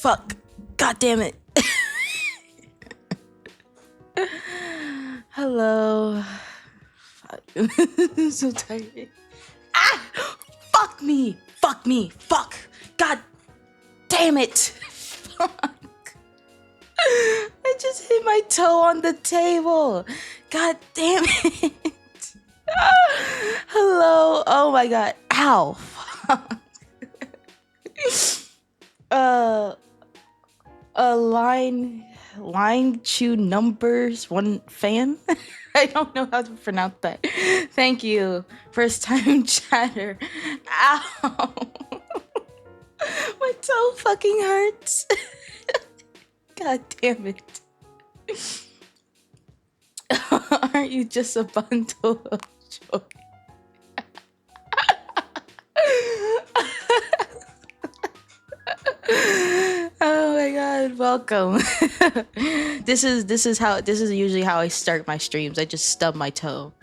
Fuck. God damn it. Hello. Fuck. I'm so tired. Ah! Fuck me. Fuck me. Fuck. God damn it. Fuck. I just hit my toe on the table. God damn it. Hello. Oh my god. Ow. Fuck. Line chew numbers one fan. I don't know how to pronounce that. Thank you. First time chatter. Ow. My toe fucking hurts. God damn it. Aren't you just a bundle of joy? Oh my god, welcome. This is usually how I start my streams. I just stub my toe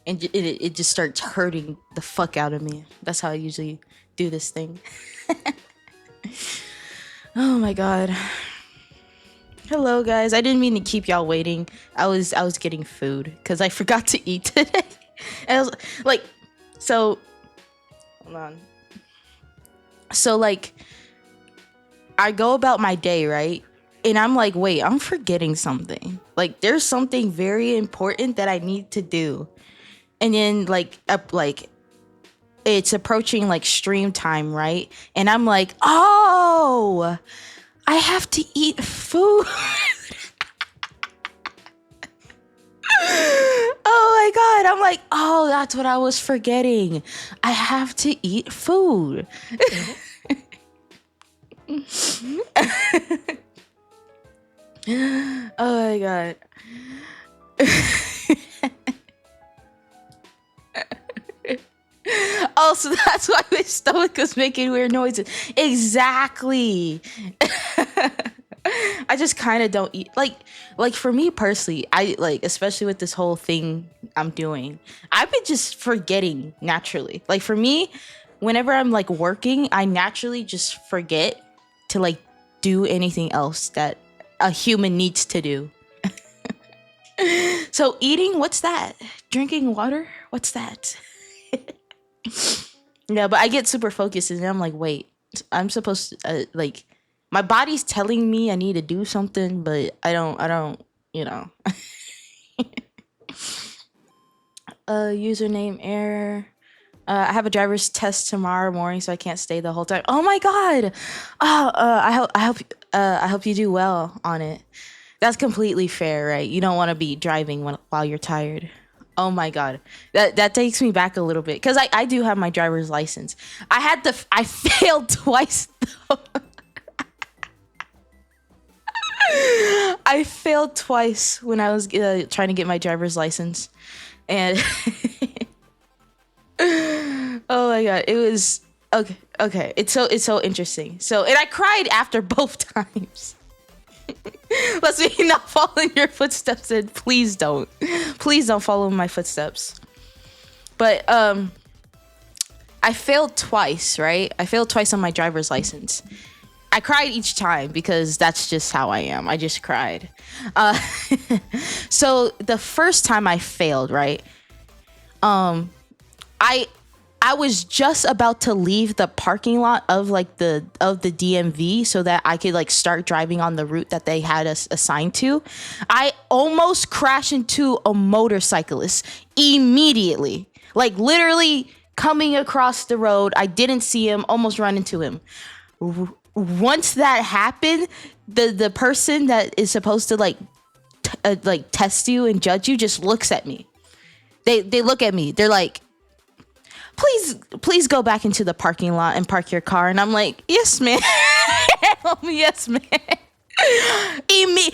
and it just starts hurting the fuck out of me. That's how I usually do this thing. Oh my god. Hello guys. I didn't mean to keep y'all waiting. I was getting food cuz I forgot to eat today. And I was like, so hold on. So like I go about my day, right? And I'm like, wait, I'm forgetting something. Like there's something very important that I need to do. And then like it's approaching like stream time, right? And I'm like, oh, I have to eat food. Oh my god, I'm like, oh, that's what I was forgetting. I have to eat food. Oh my god. Oh, so that's why my stomach was making weird noises. Exactly. I just kind of don't eat like for me personally, I like, especially with this whole thing I'm doing, I've been just forgetting naturally. Like for me, whenever I'm like working, I naturally just forget to like do anything else that a human needs to do. So eating, what's that? Drinking water, what's that? Yeah, but I get super focused and I'm like, wait, I'm supposed to like, my body's telling me I need to do something, but I don't, you know. Username error. I have a driver's test tomorrow morning, so I can't stay the whole time. Oh my god! I hope you do well on it. That's completely fair, right? You don't want to be driving while you're tired. Oh my god, that takes me back a little bit because I do have my driver's license. I failed twice though. I failed twice when I was trying to get my driver's license, and oh my god, it was okay. It's so interesting. So, and I cried after both times. Let's me not follow in your footsteps, and please don't follow in my footsteps. But I failed twice, right? I failed twice on my driver's license. I cried each time because that's just how I am. I just cried. So the first time I failed, right? I was just about to leave the parking lot of like the DMV so that I could like start driving on the route that they had us assigned to. I almost crashed into a motorcyclist immediately. Like literally coming across the road. I didn't see him, almost run into him. Once that happened, the person that is supposed to like test you and judge you just looks at me. They look at me. They're like, please go back into the parking lot and park your car. And I'm like, yes, man. Yes, man.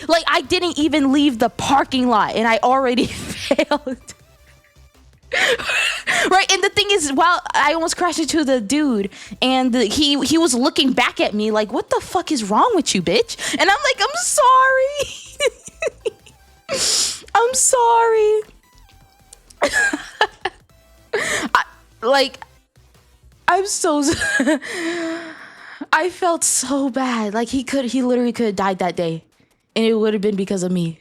Like I didn't even leave the parking lot and I already failed. Right, and the thing is, while I almost crashed into the dude, and he was looking back at me like, "What the fuck is wrong with you, bitch?" And I'm like, "I'm sorry, I'm sorry." I'm so. I felt so bad. Like he literally could have died that day, and it would have been because of me.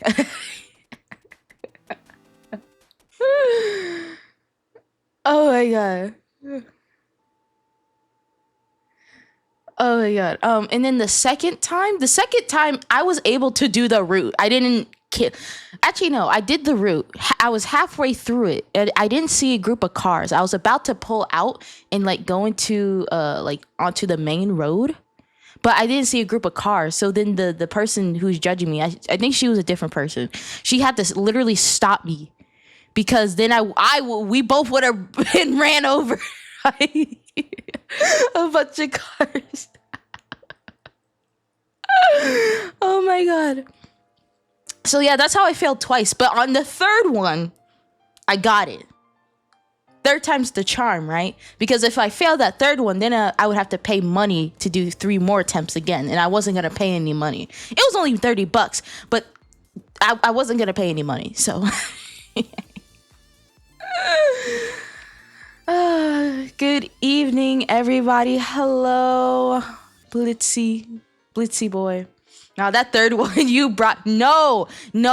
Oh my god. Oh my god. And then the second time I was able to do the route. I didn't Actually, no, I did the route. I was halfway through it, and I didn't see a group of cars. I was about to pull out and like go into like onto the main road, but I didn't see a group of cars. So then the person who's judging me, I think she was a different person. She had to literally stop me because then we both would have been ran over by a bunch of cars. Oh my god. So yeah, that's how I failed twice. But on the third one, I got it. Third time's the charm, right? Because if I failed that third one, then I would have to pay money to do 3 more attempts again. And I wasn't going to pay any money. It was only $30, but I wasn't going to pay any money. So good evening, everybody. Hello, Blitzy boy. Now that third one you brought, no, when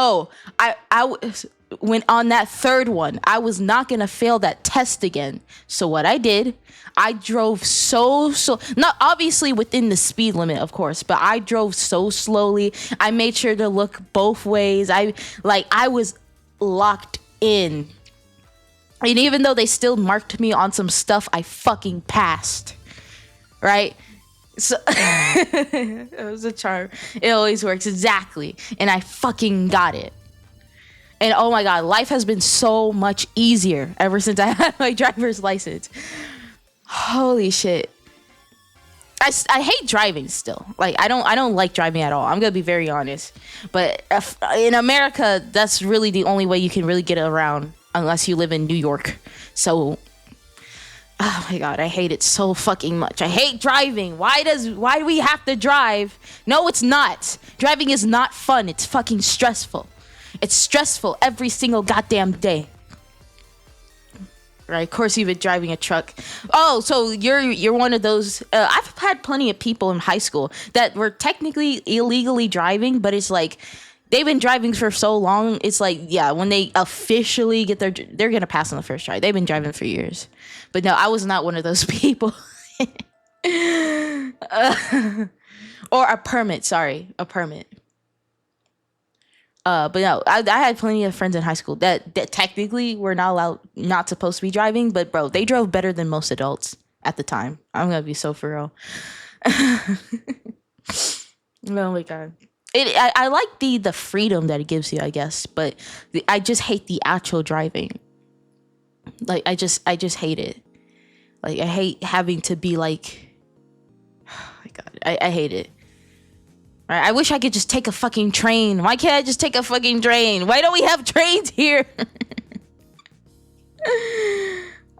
on that third one, I was not gonna fail that test again. So what I did, I drove so not obviously within the speed limit, of course, but I drove so slowly. I made sure to look both ways. I was locked in. And even though they still marked me on some stuff, I fucking passed. Right? So it was a charm. It always works. Exactly. And I fucking got it. And oh my god, life has been so much easier ever since I had my driver's license. Holy shit. I hate driving still. Like I don't like driving at all. I'm gonna be very honest. But in America, that's really the only way you can really get around unless you live in New York. So oh my god, I hate it so fucking much. I hate driving. Why do we have to drive? No, it's not. Driving is not fun. It's fucking stressful. It's stressful every single goddamn day. Right, of course you've been driving a truck. Oh, so you're one of those. I've had plenty of people in high school that were technically illegally driving, but it's like they've been driving for so long. It's like, yeah, when they officially get they're gonna pass on the first try. They've been driving for years. But no, I was not one of those people. Or a permit. Sorry, a permit. But no, I had plenty of friends in high school that technically were not supposed to be driving, but bro, they drove better than most adults at the time. I'm gonna be so for real. Oh my god. I like the freedom that it gives you, I guess, but I just hate the actual driving. Like I just hate it. Like I hate having to be like, oh my god, I hate it. Right? I wish I could just take a fucking train. Why can't I just take a fucking train? Why don't we have trains here?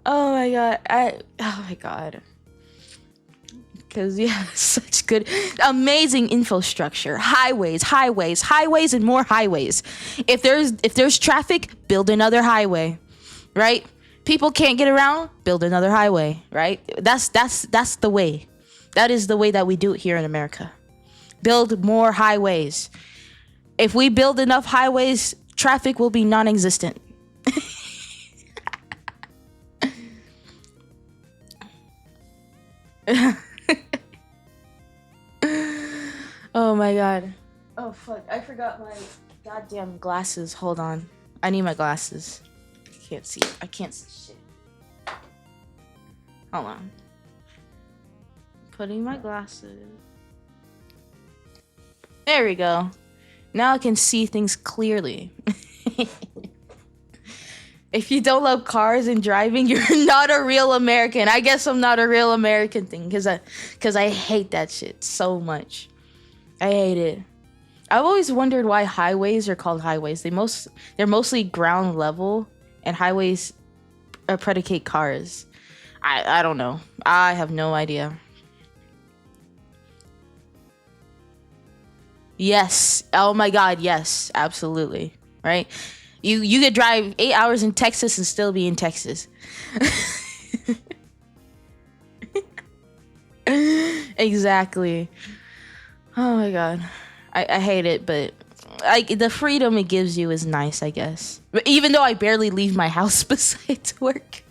Oh my god. Because yeah, such good, amazing infrastructure. Highways, and more highways. If there's traffic, build another highway, right? People can't get around, build another highway, right? That's the way. That is the way that we do it here in America. Build more highways. If we build enough highways, traffic will be non-existent. Oh my god. Oh fuck, I forgot my goddamn glasses. Hold on. I need my glasses. I can't see shit. Hold on. Putting my glasses. There we go. Now I can see things clearly. If you don't love cars and driving, you're not a real American. I guess I'm not a real American thing because I hate that shit so much. I hate it. I've always wondered why highways are called highways. They're mostly ground level, and highways predicate cars. I don't know. I have no idea. Yes. Oh my god, yes. Absolutely. Right? You could drive 8 hours in Texas and still be in Texas. Exactly. Oh my god. I hate it, but the freedom it gives you is nice, I guess. But even though I barely leave my house besides work.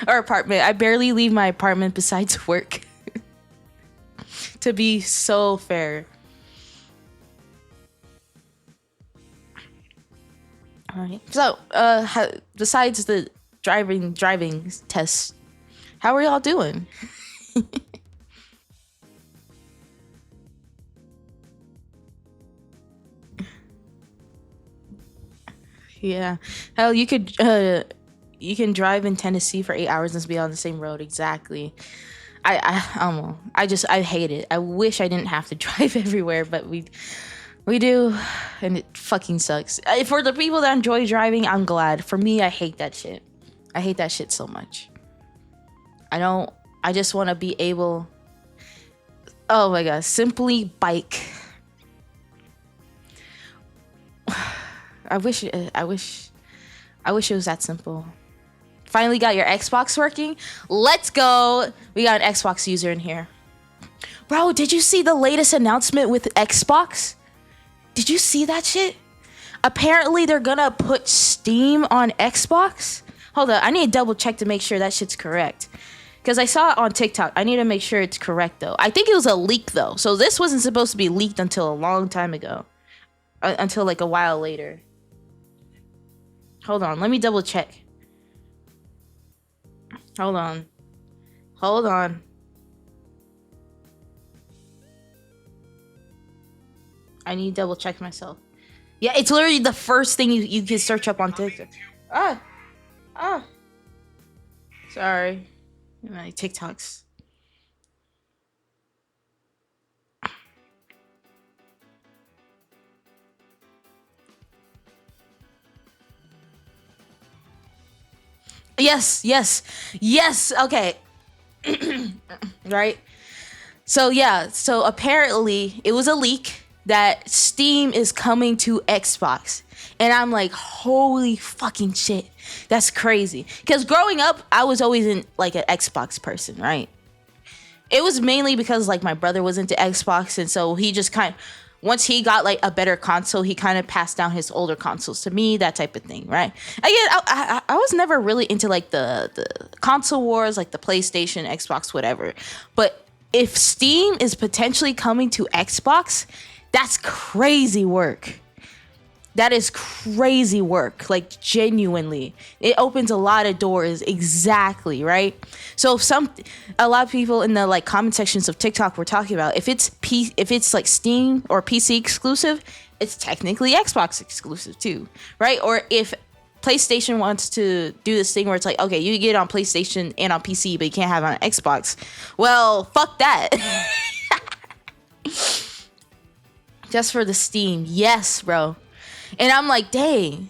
Or apartment. I barely leave my apartment besides work. To be so fair. Alright. So, besides the driving test, how are y'all doing? Yeah. Hell, you can drive in Tennessee for 8 hours and be on the same road. Exactly. I don't know. I hate it. I wish I didn't have to drive everywhere, but we do, and it fucking sucks. For the people that enjoy driving, I'm glad. For me, I hate that shit. I hate that shit so much. I just want to be able. Oh my god, simply bike. I wish it was that simple. Finally got your Xbox working? Let's go. We got an Xbox user in here. Bro, did you see the latest announcement with Xbox? Did you see that shit? Apparently they're gonna put Steam on Xbox. Hold on, I need to double check to make sure that shit's correct. Because I saw it on TikTok. I need to make sure it's correct though. I think it was a leak though. So this wasn't supposed to be leaked until a long time ago. Until like a while later. Hold on, let me double check. Hold on. I need to double check myself. Yeah, it's literally the first thing you can search up on TikTok. Sorry. My TikToks. Yes. Okay. Right. So yeah. So apparently it was a leak that Steam is coming to Xbox, and I'm like, holy fucking shit, that's crazy. Because growing up, I was always in like an Xbox person, right? It was mainly because like my brother was into Xbox, and so he just once he got like a better console, he kind of passed down his older consoles to me, that type of thing, right? Again, I was never really into like the console wars, like the PlayStation, Xbox, whatever. But if Steam is potentially coming to Xbox, that's crazy work. That is crazy work, like genuinely. It opens a lot of doors, exactly, right? So a lot of people in the like comment sections of TikTok were talking about if it's like Steam or PC exclusive, it's technically Xbox exclusive too, right? Or if PlayStation wants to do this thing where it's like, okay, you can get it on PlayStation and on PC, but you can't have it on Xbox. Well, fuck that. Just for the Steam, yes, bro. And I'm like, dang.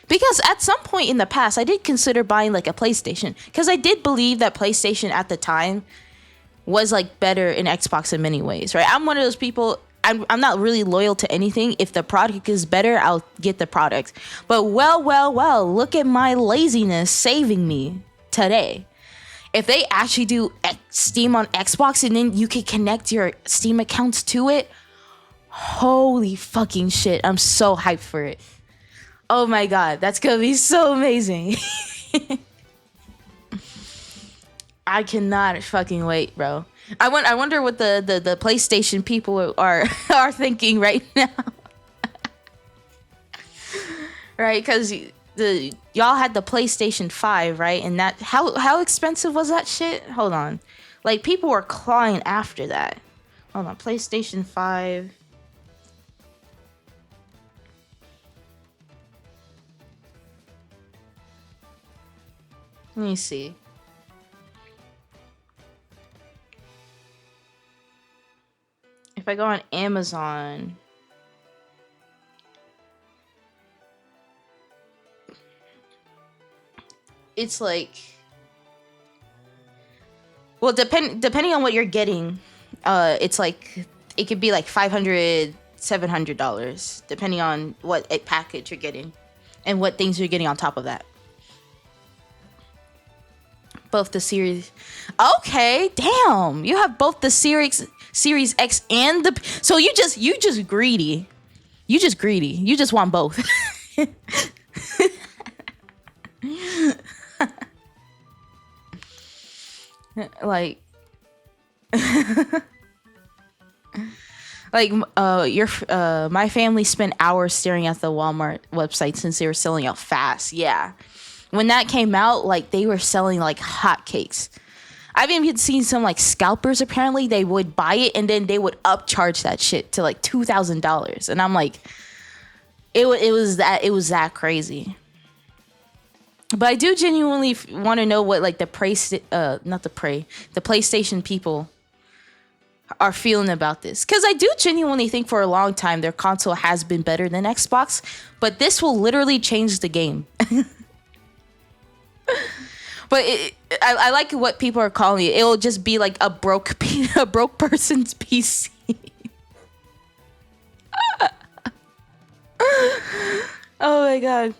Because at some point in the past, I did consider buying like a PlayStation. Because I did believe that PlayStation at the time was like better in Xbox in many ways, right? I'm one of those people, I'm not really loyal to anything. If the product is better, I'll get the product. But well, look at my laziness saving me today. If they actually do Steam on Xbox and then you can connect your Steam accounts to it, holy fucking shit, I'm so hyped for it. Oh my god, that's gonna be so amazing. I cannot fucking wait, bro. I wonder what the PlayStation people are thinking right now. Right, because y'all had the PlayStation 5, right? And that how expensive was that shit? Hold on. Like people were clawing after that. Hold on, PlayStation 5. Let me see. If I go on Amazon, it's like, well, depending on what you're getting, it's like it could be like $500-$700 depending on what package you're getting and what things you're getting on top of that. Both the series. Okay, damn. You have both the Series X and the. So you just greedy. You just greedy. You just want both. Like. Like my family spent hours staring at the Walmart website since they were selling out fast. Yeah. When that came out, like they were selling like hotcakes. I've even seen some like scalpers, apparently they would buy it and then they would upcharge that shit to like $2,000. And I'm like, it was that crazy. But I do genuinely want to know what like the PlayStation people are feeling about this, because I do genuinely think for a long time their console has been better than Xbox, but this will literally change the game. But I like what people are calling it. It'll just be like a broke person's PC. Oh my god,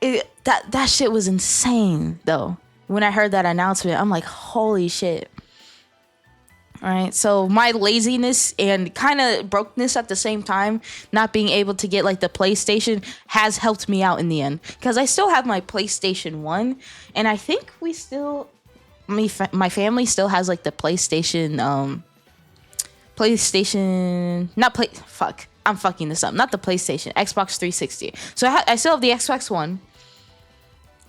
that shit was insane though. When I heard that announcement, I'm like, holy shit. All right, so my laziness and kind of brokenness at the same time, not being able to get like the PlayStation, has helped me out in the end, because I still have my PlayStation 1, and I think my family still has like the PlayStation, I'm fucking this up. Not the PlayStation, Xbox 360. So I still have the Xbox One.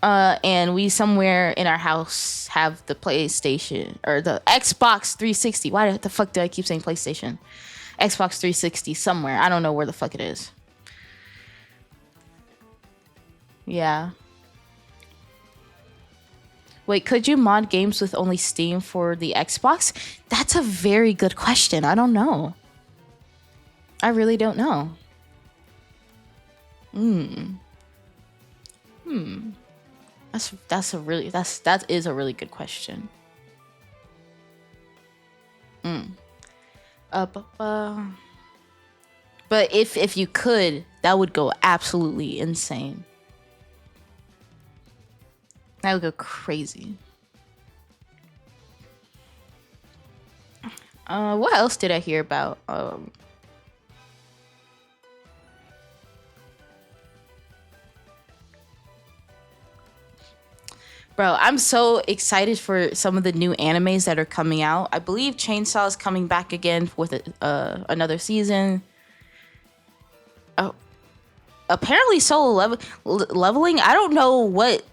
And we somewhere in our house have the PlayStation or the Xbox 360. Why the fuck do I keep saying PlayStation? Xbox 360 somewhere. I don't know where the fuck it is. Yeah. Wait, could you mod games with only Steam for the Xbox? That's a very good question. I don't know. I really don't know. That is a really good question. But if you could, that would go absolutely insane. That would go crazy. What else did I hear about? Bro, I'm so excited for some of the new animes that are coming out. I believe Chainsaw is coming back again with another season. Oh, apparently solo leveling. I don't know what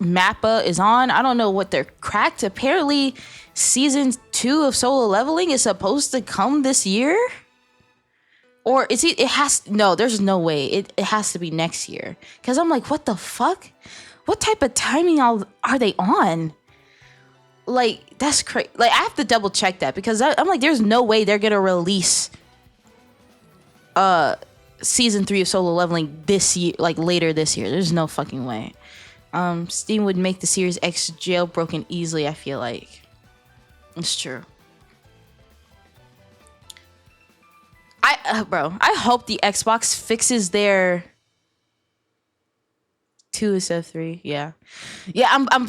Mappa is on. I don't know what they're cracked. Apparently, season 2 of solo leveling is supposed to come this year. Or is it has no, there's no way. It has to be next year. Cause I'm like, what the fuck? What type of timing are they on? Like, that's crazy. Like, I have to double check that, because I'm like, there's no way they're gonna release season 3 of solo leveling this year, like later this year. There's no fucking way. Steam would make the Series X jailbroken easily, I feel like. It's true. I hope the Xbox fixes their 2 instead of 3. Yeah. I'm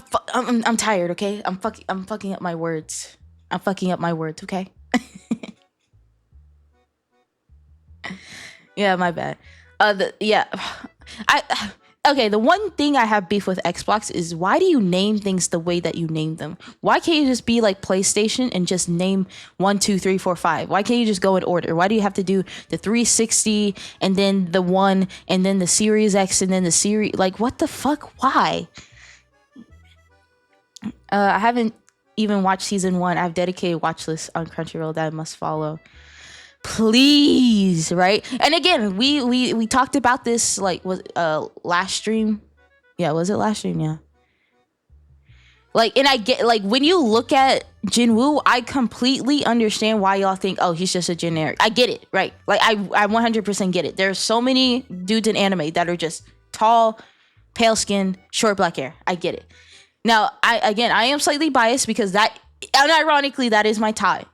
tired. Okay, I'm fucking up my words. Okay. Yeah, my bad. Okay, the one thing I have beef with Xbox is, why do you name things the way that you name them? Why can't you just be like PlayStation and just name 1, 2, 3, 4, 5? Why can't you just go in order? Why do you have to do the 360 and then the 1 and then the Series X and then the Series? Like, what the fuck? Why? I haven't even watched season 1. I have dedicated watch lists on Crunchyroll that I must follow. Please, right? And again, we talked about this, like, was last stream. Yeah, was it last stream? Yeah. Like, and I get, like, when you look at Jinwoo, I completely understand why y'all think, oh, he's just a generic. I get it, right? Like, I 100% get it. There's so many dudes in anime that are just tall, pale skin, short black hair. I get it. Now, I am slightly biased because that, unironically, that is my type.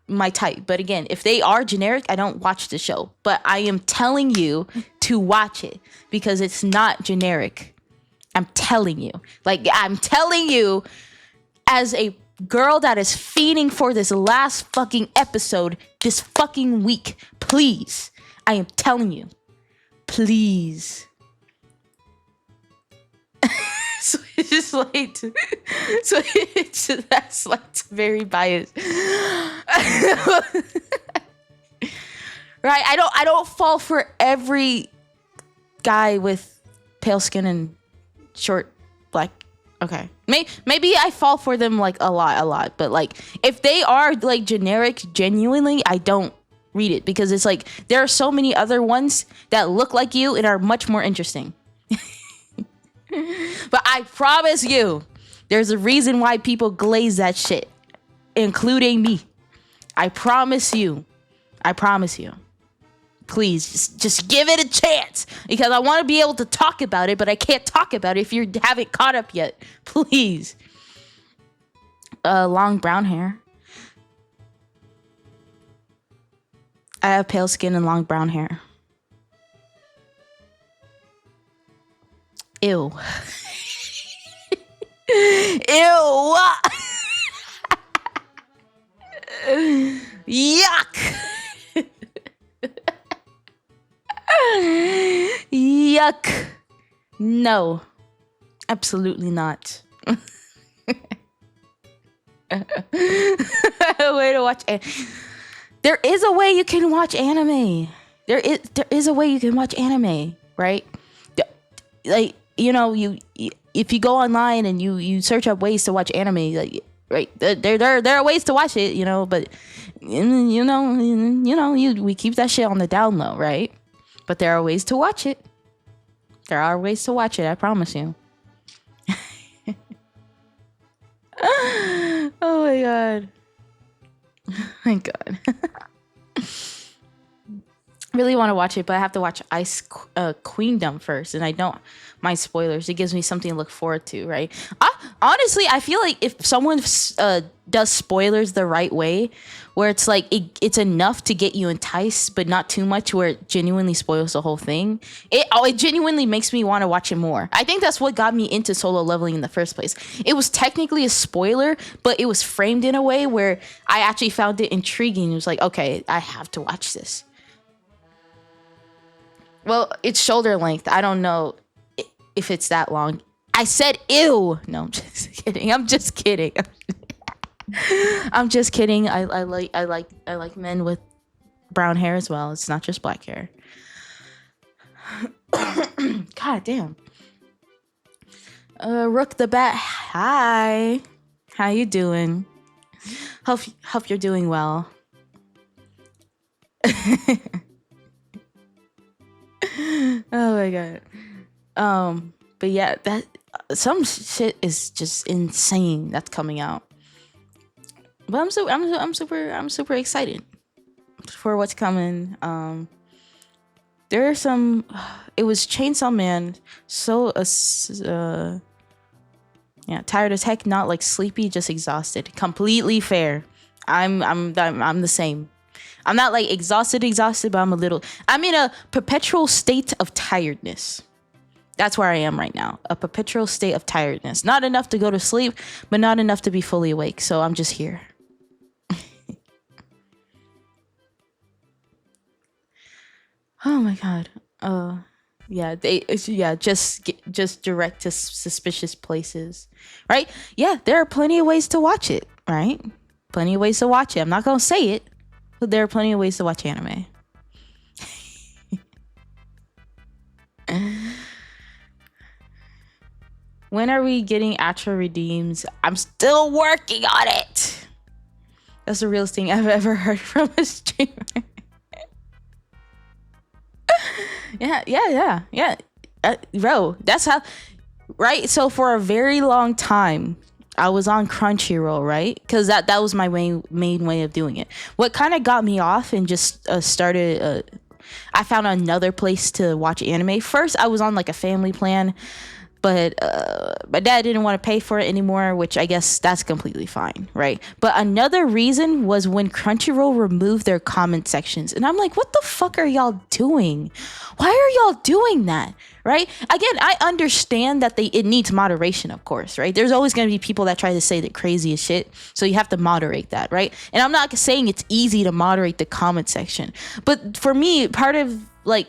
But again, if they are generic, I don't watch the show. But I am telling you to watch it because it's not generic I'm telling you. Like, I'm telling you, as a girl that is fiending for this last fucking episode this fucking week, please, I am telling you, please. So it's just like, so it's that's like very biased, right? I don't fall for every guy with pale skin and short black. Okay, maybe I fall for them like a lot, but like if they are like generic, genuinely, I don't read it because it's like there are so many other ones that look like you and are much more interesting. But I promise you, there's a reason why people glaze that shit, including me. I promise you. Please, just give it a chance because I want to be able to talk about it, but I can't talk about it if you haven't caught up yet. Please. Long brown hair. I have pale skin and long brown hair. Ew. Ew. Yuck. Yuck. No. Absolutely not. Way to watch it. There is a way you can watch anime. There is a way you can watch anime, right? Like, you know, you if you go online and you search up ways to watch anime, like, right, there are ways to watch it, you know, but we keep that shit on the down low, right? But there are ways to watch it. I promise you. Oh my god. My god. Really want to watch it, but I have to watch Ice Queendom first, and I don't mind spoilers. It gives me something to look forward to, right? Honestly, I feel like if someone does spoilers the right way, where it's like it's enough to get you enticed, but not too much where it genuinely spoils the whole thing, it genuinely makes me want to watch it more. I think that's what got me into Solo Leveling in the first place. It was technically a spoiler, but it was framed in a way where I actually found it intriguing. It was like, okay, I have to watch this. Well, it's shoulder length. I don't know if it's that long. I said ew. No, I'm just kidding. I'm just kidding. I like men with brown hair as well. It's not just black hair. God damn. Rook the Bat. Hi. How you doing? Hope you're doing well. Oh my god. But yeah, that some shit is just insane that's coming out. But I'm super excited for what's coming. There are some. It was Chainsaw Man. So yeah, tired as heck, not like sleepy, just exhausted. Completely fair. I'm the same. I'm not like exhausted, but I'm in a perpetual state of tiredness. That's where I am right now. A perpetual state of tiredness. Not enough to go to sleep, but not enough to be fully awake. So I'm just here. Oh my god. Yeah, just direct to suspicious places. Right? Yeah, there are plenty of ways to watch it, right? Plenty of ways to watch it. I'm not going to say it. But there are plenty of ways to watch anime. When are we getting Atra redeems? I'm still working on it. That's the realest thing I've ever heard from a streamer. Yeah. Bro, that's how, right? So for a very long time, I was on Crunchyroll, right? Because that was my main way of doing it. What kind of got me off and just started, I found another place to watch anime. First, I was on like a family plan. but my dad didn't want to pay for it anymore, which I guess that's completely fine, right? But another reason was when Crunchyroll removed their comment sections, and I'm like, what the fuck are y'all doing? Why are y'all doing that, right? Again, I understand that it needs moderation, of course, right? There's always going to be people that try to say the craziest shit, so you have to moderate that, right? And I'm not saying it's easy to moderate the comment section, but for me, part of like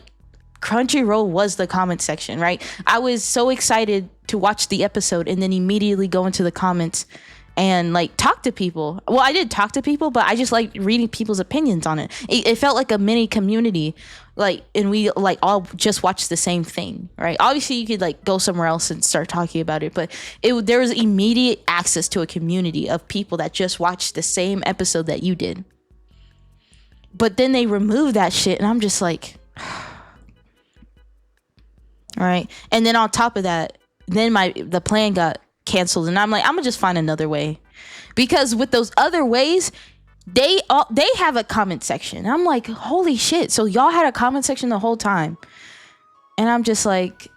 Crunchyroll was the comment section, right? I was so excited to watch the episode and then immediately go into the comments and like talk to people. Well, I did talk to people, but I just like reading people's opinions on it. It felt like a mini community, like, and we like all just watched the same thing, right? Obviously, you could like go somewhere else and start talking about it, but there was immediate access to a community of people that just watched the same episode that you did. But then they removed that shit, and I'm just like. All right. And then on top of that, then the plan got canceled, and I'm like, I'm gonna just find another way, because with those other ways, they have a comment section. I'm like, holy shit. So y'all had a comment section the whole time. And I'm just like,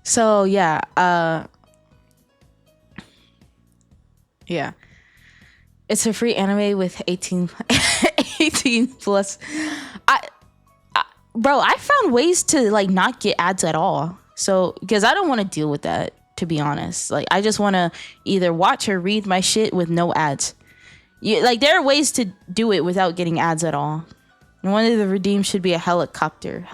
so yeah, yeah. It's a free anime with 18 plus. Bro, I found ways to like not get ads at all. So, because I don't want to deal with that, to be honest. Like, I just want to either watch or read my shit with no ads. Like, there are ways to do it without getting ads at all. And one of the redeems should be a helicopter.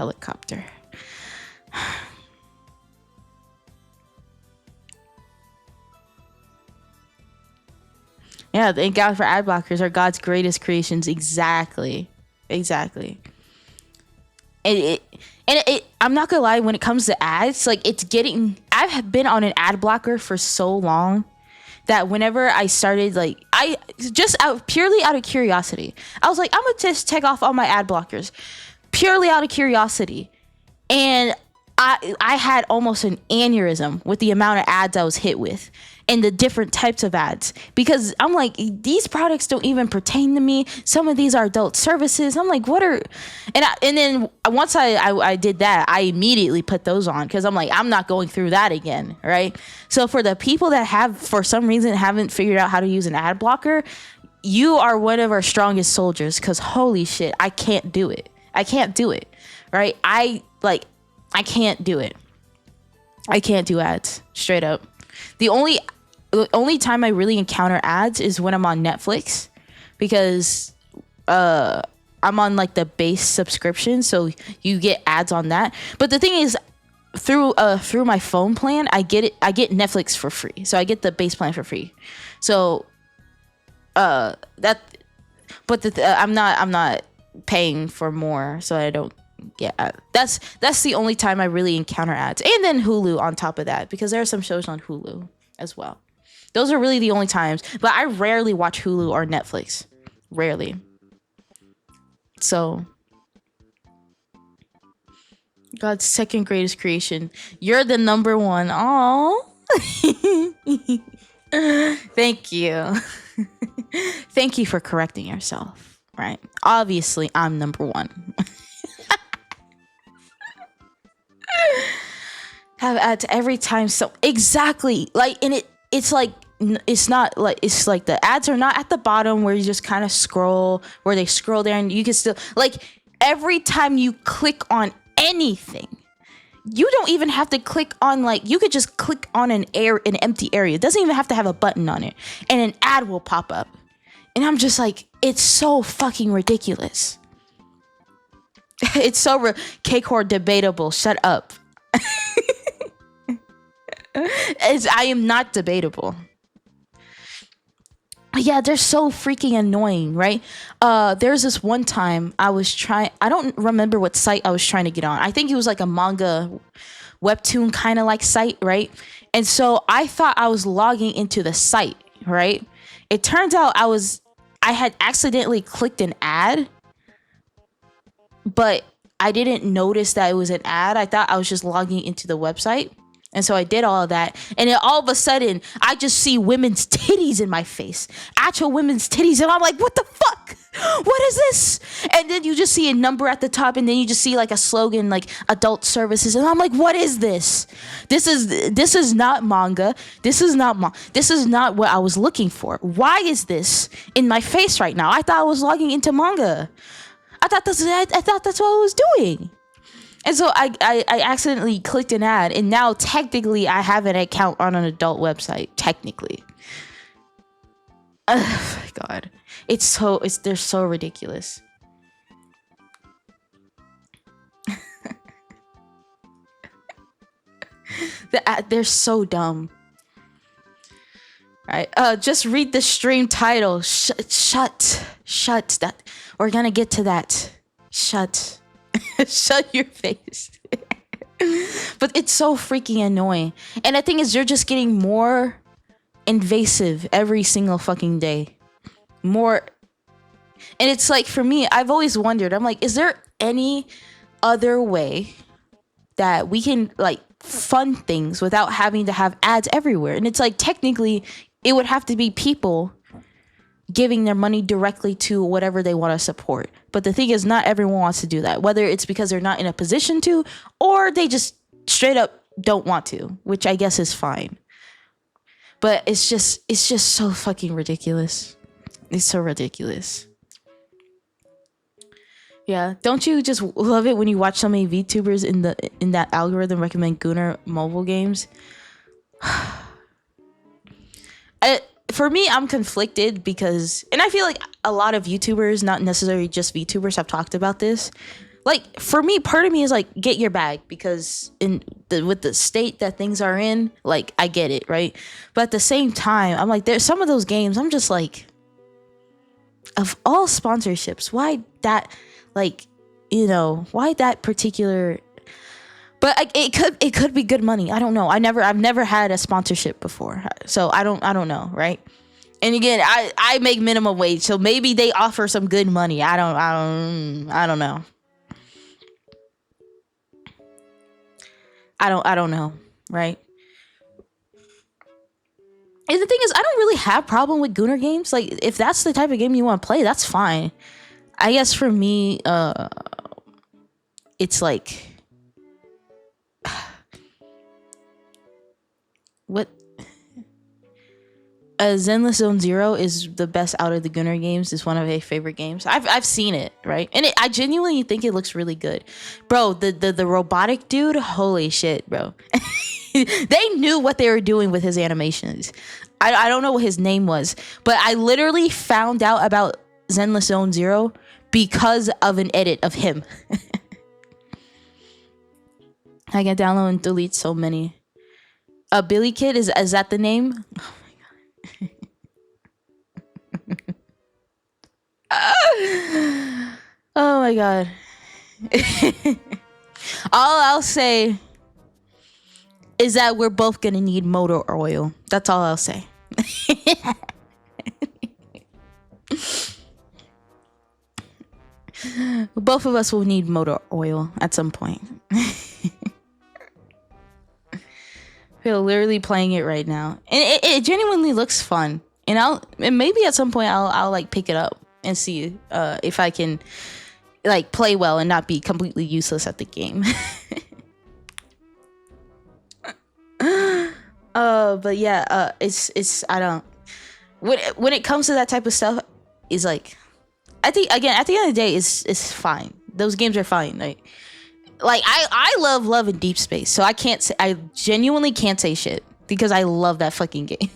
Yeah, thank God for ad blockers are God's greatest creations. Exactly. And I'm not gonna lie, when it comes to ads, like I've been on an ad blocker for so long that whenever I started, like, I just purely out of curiosity, I was like, I'm gonna just take off all my ad blockers purely out of curiosity. And I had almost an aneurysm with the amount of ads I was hit with and the different types of ads, because I'm like, these products don't even pertain to me. Some of these are adult services. I'm like, what are, and then once I did that, I immediately put those on, because I'm like, I'm not going through that again, right? So for the people that have, for some reason, haven't figured out how to use an ad blocker, you are one of our strongest soldiers, because holy shit, I can't do it, right? I can't do it. I can't do ads, straight up. The only time I really encounter ads is when I'm on Netflix, because I'm on like the base subscription, so you get ads on that. But the thing is, through my phone plan, I get Netflix for free, so I get the base plan for free. So I'm not paying for more, so I don't. Yeah, that's the only time I really encounter ads. And then Hulu on top of that, because there are some shows on Hulu as well. Those are really the only times, but I rarely watch Hulu or Netflix. Rarely. So, God's second greatest creation. You're the number one. Aww. Thank you. Thank you for correcting yourself, right? Obviously, I'm number one. Have ads every time, so exactly, like, and it's like, it's not like, it's like the ads are not at the bottom where you just kind of scroll, where they scroll there, and you can still, like, every time you click on anything, you don't even have to click on, like, you could just click on an empty area. It doesn't even have to have a button on it, and an ad will pop up. And I'm just like, it's so fucking ridiculous. It's so K-Core debatable. Shut up. I am not debatable. Yeah, they're so freaking annoying, right? There's this one time I don't remember what site I was trying to get on. I think it was like a manga webtoon kind of like site, right? And so I thought I was logging into the site, right? It turns out I had accidentally clicked an ad, but I didn't notice that it was an ad. I thought I was just logging into the website. And so I did all of that. And then all of a sudden, I just see women's titties in my face. Actual women's titties. And I'm like, what the fuck? What is this? And then you just see a number at the top. And then you just see like a slogan like adult services. And I'm like, what is this? This is not manga. This is not what I was looking for. Why is this in my face right now? I thought I was logging into manga. I thought that's what I was doing. And so I accidentally clicked an ad, and now technically I have an account on an adult website. Technically, oh my god, they're so ridiculous. They're so dumb. Right? Just read the stream title. Shut. That we're gonna get to that. Shut. Shut your face. But it's so freaking annoying. And the thing is, they're just getting more invasive every single fucking day. More. And it's like, for me, I've always wondered, I'm like, is there any other way that we can like fund things without having to have ads everywhere? And it's like, technically, it would have to be people giving their money directly to whatever they want to support. But the thing is, not everyone wants to do that, whether it's because they're not in a position to, or they just straight up don't want to, which I guess is fine. But it's just so fucking ridiculous. It's so ridiculous. Yeah, don't you just love it when you watch so many VTubers in that algorithm recommend Gunnar mobile games? For me, I'm conflicted because, and I feel like a lot of YouTubers, not necessarily just VTubers, have talked about this. Like, for me, part of me is like, get your bag, because with the state that things are in, like, I get it, right? But at the same time, I'm like, there's some of those games, I'm just like, of all sponsorships, why that, like, you know, why that particular? But it could be good money. I don't know. I've never had a sponsorship before, so I don't know, right? And again, I make minimum wage, so maybe they offer some good money. I don't know. I don't know, right? And the thing is, I don't really have problem with Gunnar games. Like, if that's the type of game you want to play, that's fine. I guess for me, it's like, what? Zenless Zone Zero is the best out of the Gunnar games. It's one of my favorite games. I've seen it, right? And I genuinely think it looks really good. Bro, the robotic dude, holy shit, bro. They knew what they were doing with his animations. I don't know what his name was, but I literally found out about Zenless Zone Zero because of an edit of him. I can download and delete so many. Billy Kid, is that the name? Oh my god. All I'll say is that we're both gonna need motor oil. That's all I'll say. Both of us will need motor oil at some point. We're literally playing it right now, and it genuinely looks fun. And maybe at some point I'll like pick it up and see if I can like play well and not be completely useless at the game. But yeah, it's I don't, when it comes to that type of stuff, is like, I think again at the end of the day it's fine. Those games are fine. Like I love in Deep Space, so I genuinely can't say shit because I love that fucking game.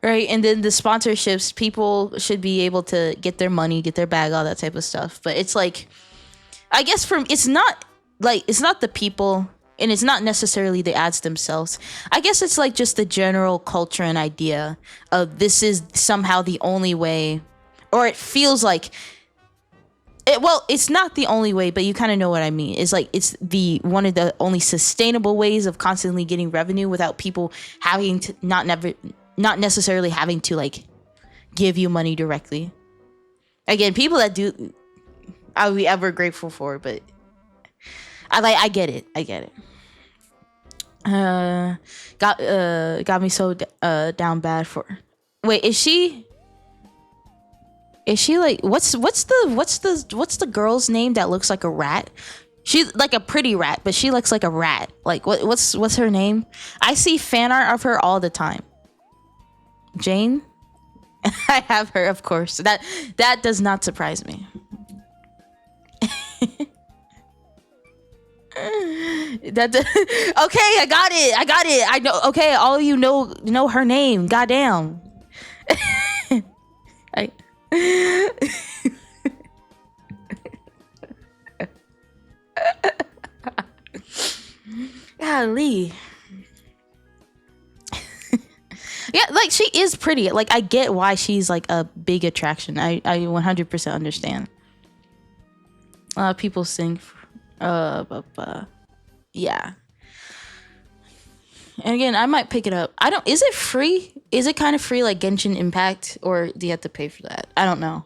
Right? And then the sponsorships, people should be able to get their money, get their bag, all that type of stuff. But it's like, I guess it's not the people, and it's not necessarily the ads themselves. I guess it's like just the general culture and idea of this is somehow the only way, or it feels like it. Well, it's not the only way, but you kind of know what I mean. It's like it's one of the only sustainable ways of constantly getting revenue without people having to not necessarily having to like give you money directly. Again, people that do, I would be ever grateful for, but I get it. Uh, got me so down bad for. Wait, is she? Is she like what's the girl's name that looks like a rat? She's like a pretty rat, but she looks like a rat. Like what's her name? I see fan art of her all the time. Jane? I have her, of course. That does not surprise me. Okay, I got it. I know. Okay, all you know her name. Goddamn. I Golly. Yeah, like she is pretty. Like I get why she's like a big attraction. I 100% understand. People sing yeah. And again, I might pick it up. I don't. Is it free? Is it kind of free like Genshin Impact, or do you have to pay for that? I don't know.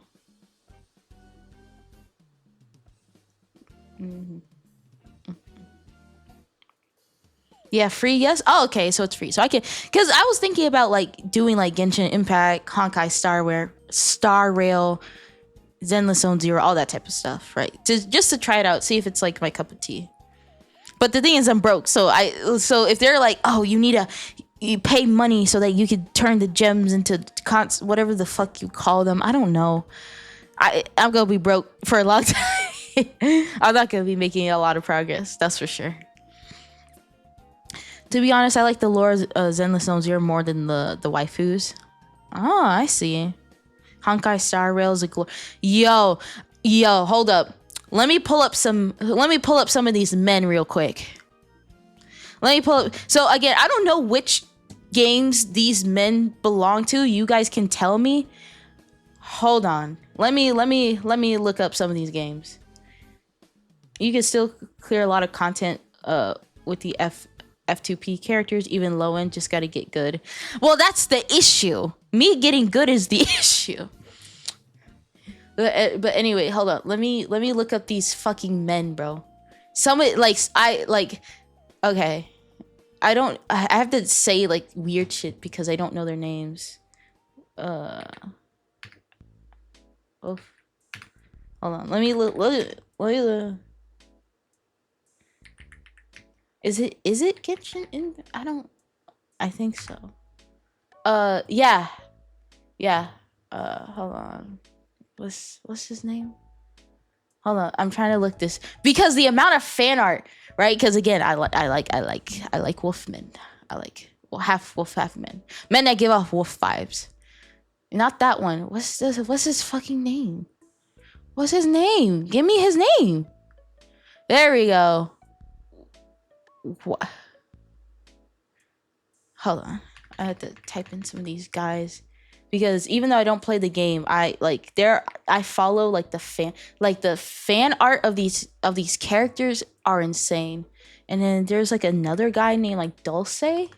Yeah, free. Yes. Oh, okay. So it's free. So I can, because I was thinking about like doing like Genshin Impact, Honkai Star Rail, Zenless Zone Zero, all that type of stuff, right? Just to try it out, see if it's like my cup of tea. But the thing is, I'm broke, so if they're like, oh, you pay money so that you could turn the gems into whatever the fuck you call them. I don't know. I'm gonna be broke for a long time. I'm not gonna be making a lot of progress. That's for sure. To be honest, I like the lore of Zenless Zone Zero more than the waifus. Oh, I see. Honkai Star Rail's a Yo, hold up. Let me pull up some of these men real quick. So again, I don't know which games these men belong to. You guys can tell me. Hold on. Let me look up some of these games. You can still clear a lot of content with the F2P characters, even low end. Just got to get good. Well, that's the issue. Me getting good is the issue. But anyway, hold up. Let me look up these fucking men, bro. Okay. I have to say like weird shit because I don't know their names. Oh. Hold on. Let me look. Is it Genshin? I think so. Yeah. Hold on. What's his name? Hold on, I'm trying to look this because the amount of fan art, right? Because again, I like wolfmen. I like half wolf, half men that give off wolf vibes. Not that one. What's his fucking name? What's his name? Give me his name. There we go. What? Hold on, I had to type in some of these guys. Because even though I don't play the game, I follow like the fan art of these characters are insane. And then there's like another guy named like Dulce.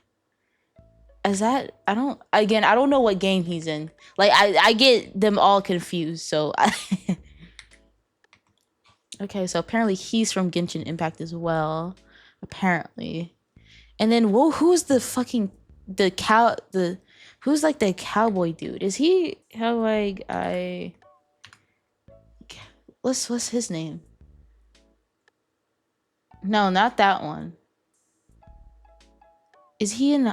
Is that I don't know what game he's in. Like I get them all confused. So okay, so apparently he's from Genshin Impact as well. Apparently. And then who's the fucking who's like the cowboy dude? Is he what's his name? No, not that one. Is he in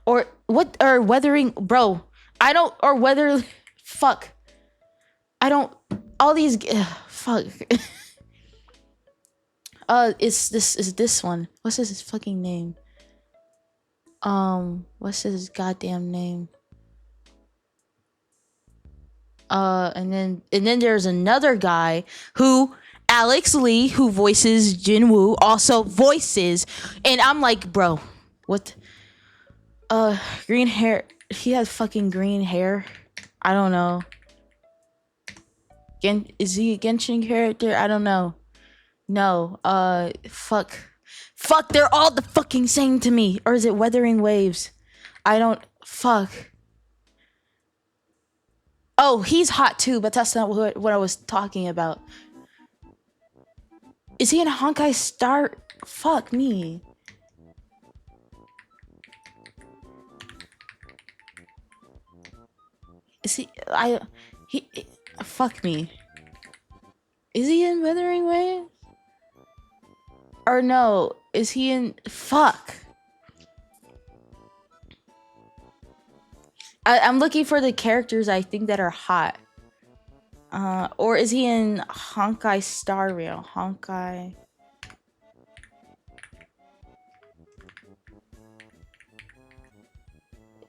or what or weathering bro? I don't or weather fuck. I don't all these fuck. Is this one. What's his fucking name? What's his goddamn name? And then there's another guy who Alex Lee, who voices Jinwoo, also voices, and I'm like, bro, what? Green hair. He has fucking green hair. I don't know. Is he a Genshin character? I don't know. No. Fuck. They're all the fucking same to me. Or is it Weathering Waves? I don't. Fuck. Oh, he's hot too, but that's not what I was talking about. Is he in a Honkai Star? Fuck me. Is he? He. Fuck me. Is he in Wuthering Waves? Or no? Is he in? Fuck. I'm looking for the characters I think that are hot. Or is he in Honkai Star Rail? Honkai.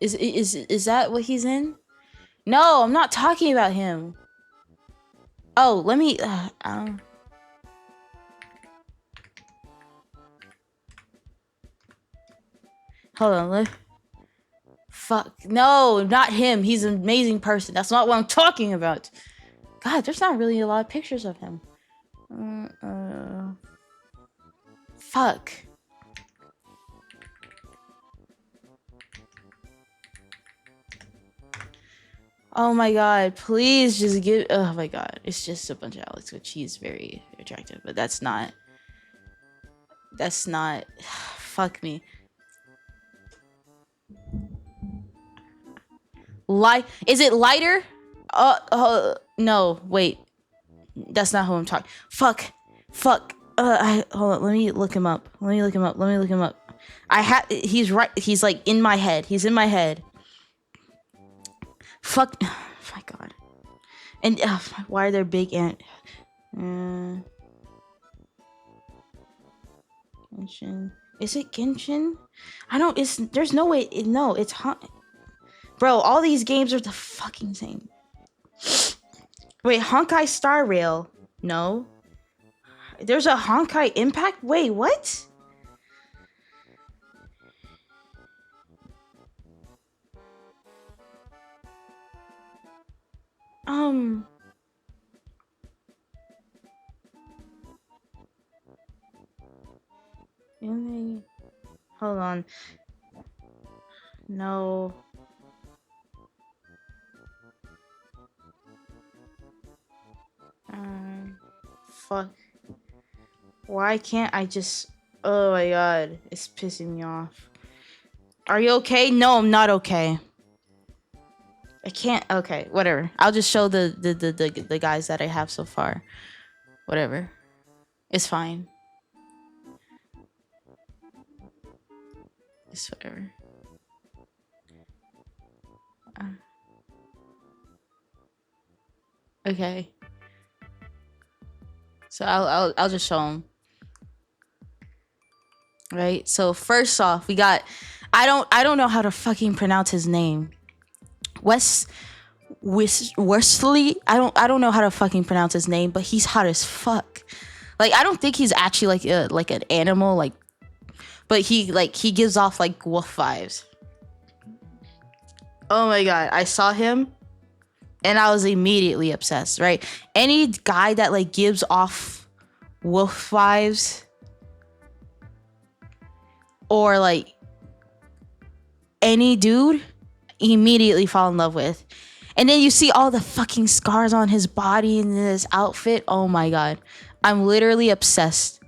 Is that what he's in? No, I'm not talking about him. Oh, let me. Hold on. Fuck. No, not him. He's an amazing person. That's not what I'm talking about. God, there's not really a lot of pictures of him. Fuck. Oh my god, please just give. Oh my god, it's just a bunch of Alex, which he's very attractive, but that's not. That's not. Fuck me. Is it lighter? No, wait. That's not who I'm talking. Fuck. Hold on. Let me look him up. He's right. He's like in my head. He's in my head. Fuck. Oh my god. And why are there big ant? Genshin. Is it Genshin? I don't. There's no way. No, it's hot. Bro, all these games are the fucking same. Wait, Honkai Star Rail. No. There's a Honkai Impact? Wait, what? Hold on. No. Fuck. Why can't I just... Oh my god. It's pissing me off. Are you okay? No, I'm not okay. I can't... Okay, whatever. I'll just show the guys that I have so far. Whatever. It's fine. It's whatever. Okay. So I'll just show them. Right? So first off, we got I don't know how to fucking pronounce his name. Wesley. I don't know how to fucking pronounce his name, but he's hot as fuck. Like I don't think he's actually like an animal, like, but he gives off like wolf vibes. Oh my god, I saw him and I was immediately obsessed, right? Any guy that like gives off wolf vibes or like any dude, immediately fall in love with. And then you see all the fucking scars on his body and his outfit. Oh my god. I'm literally obsessed.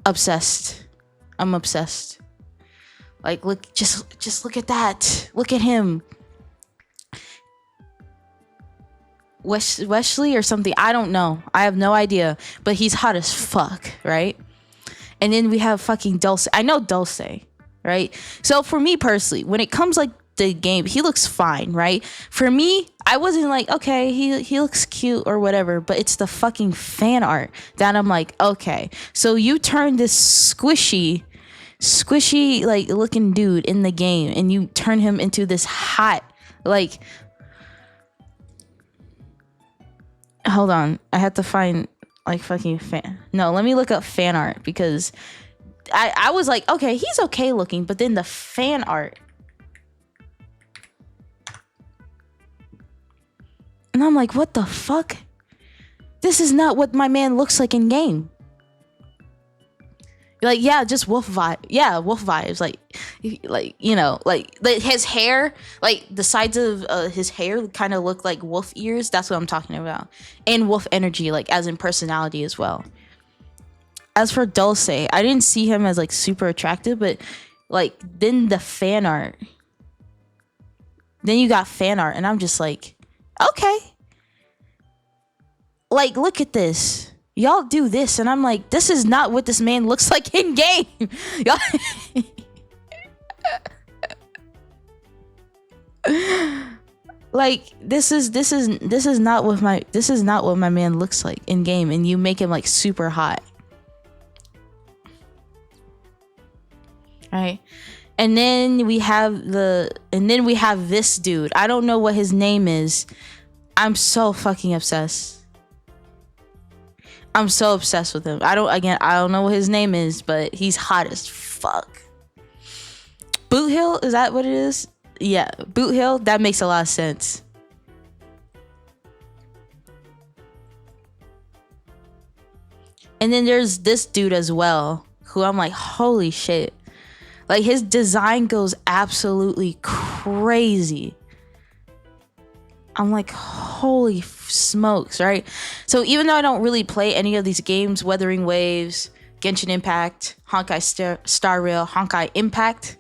I'm obsessed. Like, look, just look at that. Look at him. Wesley or something. I don't know. I have no idea. But he's hot as fuck, right? And then we have fucking Dulce. I know Dulce, right? So for me personally, when it comes like the game, he looks fine, right? For me, I wasn't like, okay, he looks cute or whatever, but it's the fucking fan art that I'm like, okay, so you turn this squishy like looking dude in the game and you turn him into this hot, like, hold on, I have to find like fucking fan. No, let me look up fan art because I was like, okay, he's okay looking, but then the fan art, and I'm like, what the fuck? This is not what my man looks like in game. Like, yeah, just wolf vibe. Yeah, wolf vibes. Like you know, like his hair, like the sides of his hair kind of look like wolf ears. That's what I'm talking about. And wolf energy, like as in personality as well. As for Dulce, I didn't see him as like super attractive, but like then the fan art Then you got fan art, and I'm just like, okay. Like, look at this. Y'all do this, and I'm like, this is not what this man looks like in game. Y'all. Like, this is not what my man looks like in game, and you make him like super hot. Right? And then we have this dude. I don't know what his name is. I'm so fucking obsessed. I'm so obsessed with him. I don't know what his name is, but he's hot as fuck. Boot Hill, is that what it is? Yeah, Boot Hill, that makes a lot of sense. And then there's this dude as well, who I'm like, holy shit. Like, his design goes absolutely crazy. I'm like, holy smokes, right? So even though I don't really play any of these games, Wuthering Waves, Genshin Impact, Honkai Star Rail, Honkai Impact,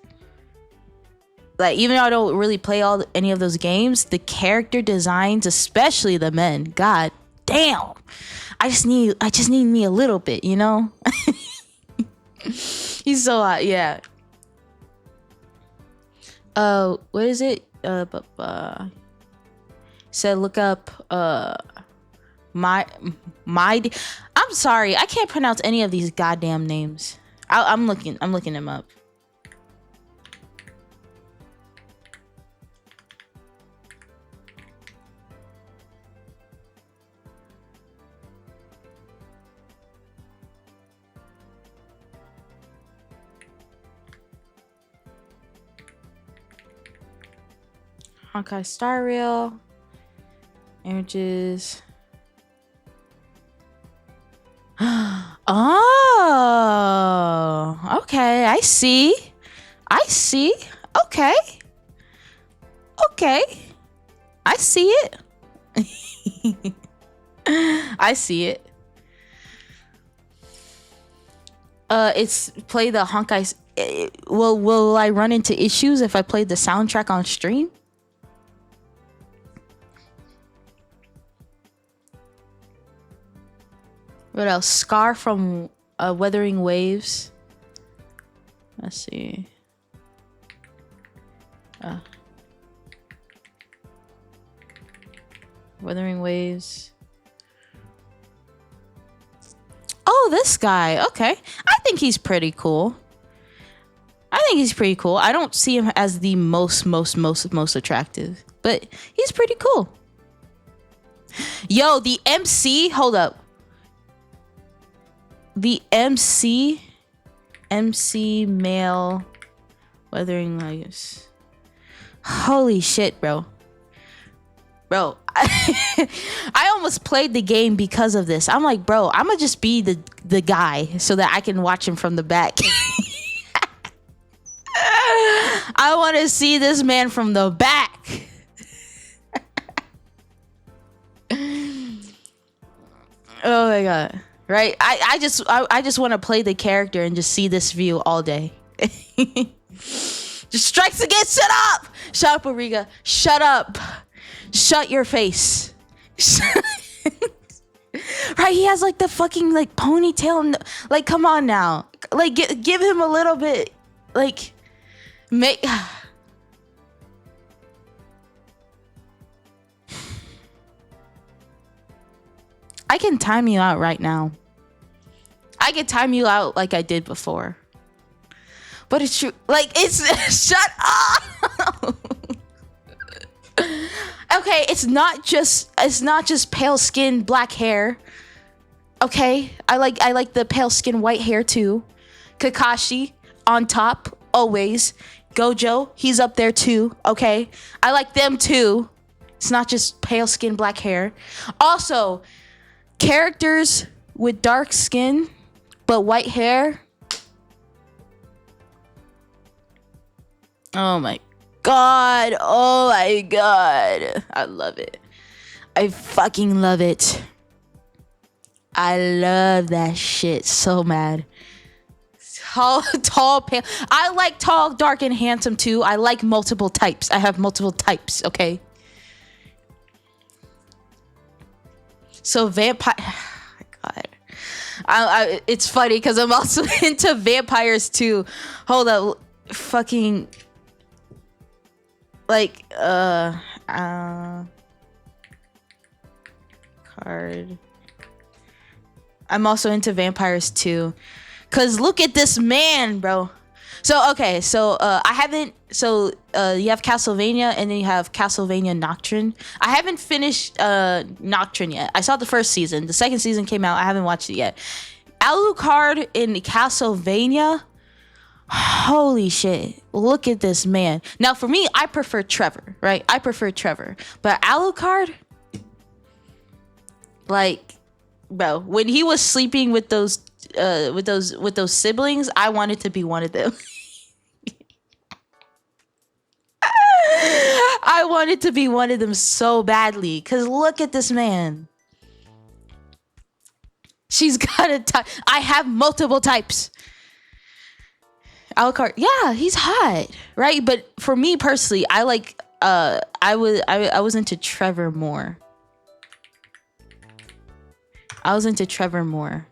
like, even though I don't really play any of those games, the character designs, especially the men, god damn, I just need me a little bit, you know? He's so hot, yeah. What is it? Said look up my I'm sorry, I can't pronounce any of these goddamn names. I'm looking them up. Honkai Star Rail images. Oh, okay, I see. Okay, I see it. I see it. It's play the Honkai. Will I run into issues if I play the soundtrack on stream? What else? Scar from Wuthering Waves. Let's see. Wuthering Waves. Oh, this guy. Okay. I think he's pretty cool. I don't see him as the most attractive, but he's pretty cool. Yo, the MC, hold up. The MC male Wuthering Waves. Holy shit, bro. I almost played the game because of this. I'm like, bro, I'm gonna just be the guy so that I can watch him from the back. I want to see this man from the back. Oh my god. Right? I just want to play the character and just see this view all day. Just strikes again. Shut up. Shut up, Origa. Shut up. Shut your face. Right? He has like the fucking like ponytail. And, like, come on now. Like, give him a little bit. Like, make. I can time you out right now. I can time you out like I did before. But it's true. Like, it's shut up. Okay, it's not just pale skin, black hair. Okay? I like the pale skin, white hair too. Kakashi on top always. Gojo, he's up there too. Okay? I like them too. It's not just pale skin, black hair. Also, characters with dark skin but white hair. Oh my god. Oh my god. I love it. I fucking love it. I love that shit so mad. tall, pale. I like tall, dark, and handsome too. I like multiple types. I have multiple types, okay? So vampire, God. It's funny because I'm also into vampires too. Hold up, fucking, like, card. I'm also into vampires too. Cause look at this man, bro. So okay, so I haven't. So you have Castlevania, and then you have Castlevania Nocturne. I haven't finished Nocturne yet. I saw the first season. The second season came out. I haven't watched it yet. Alucard in Castlevania. Holy shit! Look at this man. Now for me, I prefer Trevor. Right? I prefer Trevor. But Alucard, like, bro, when he was sleeping with those siblings, I wanted to be one of them. I wanted to be one of them so badly. Cause look at this man. She's got a type. I have multiple types. Alucard, yeah, he's hot, right? But for me personally, I like. I was into Trevor more. I was into Trevor more.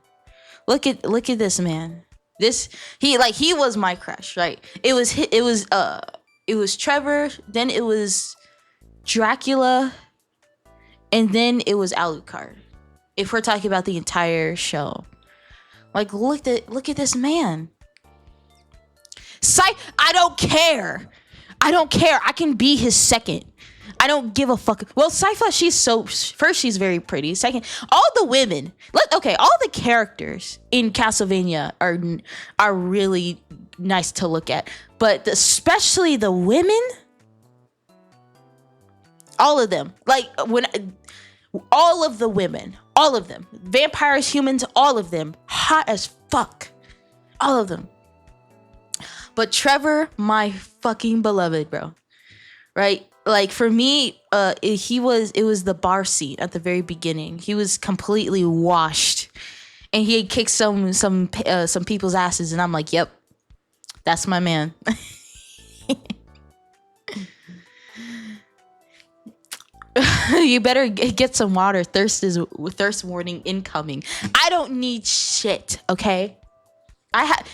Look at this man. He was my crush, right? It was Trevor, then it was Dracula, and then it was Alucard. If we're talking about the entire show. Like, look at this man. I don't care. I can be his second. I don't give a fuck. Well, Sypha, she's very pretty. Second, all the women, all the characters in Castlevania are really nice to look at, but especially the women, all of them, all of them, vampires, humans, all of them, hot as fuck, all of them. But Trevor, my fucking beloved, bro, right? Like for me, it was the bar scene at the very beginning. He was completely washed, and he had kicked some people's asses, and I'm like, yep, that's my man. You better get some water. Thirst warning incoming. I don't need shit. Okay,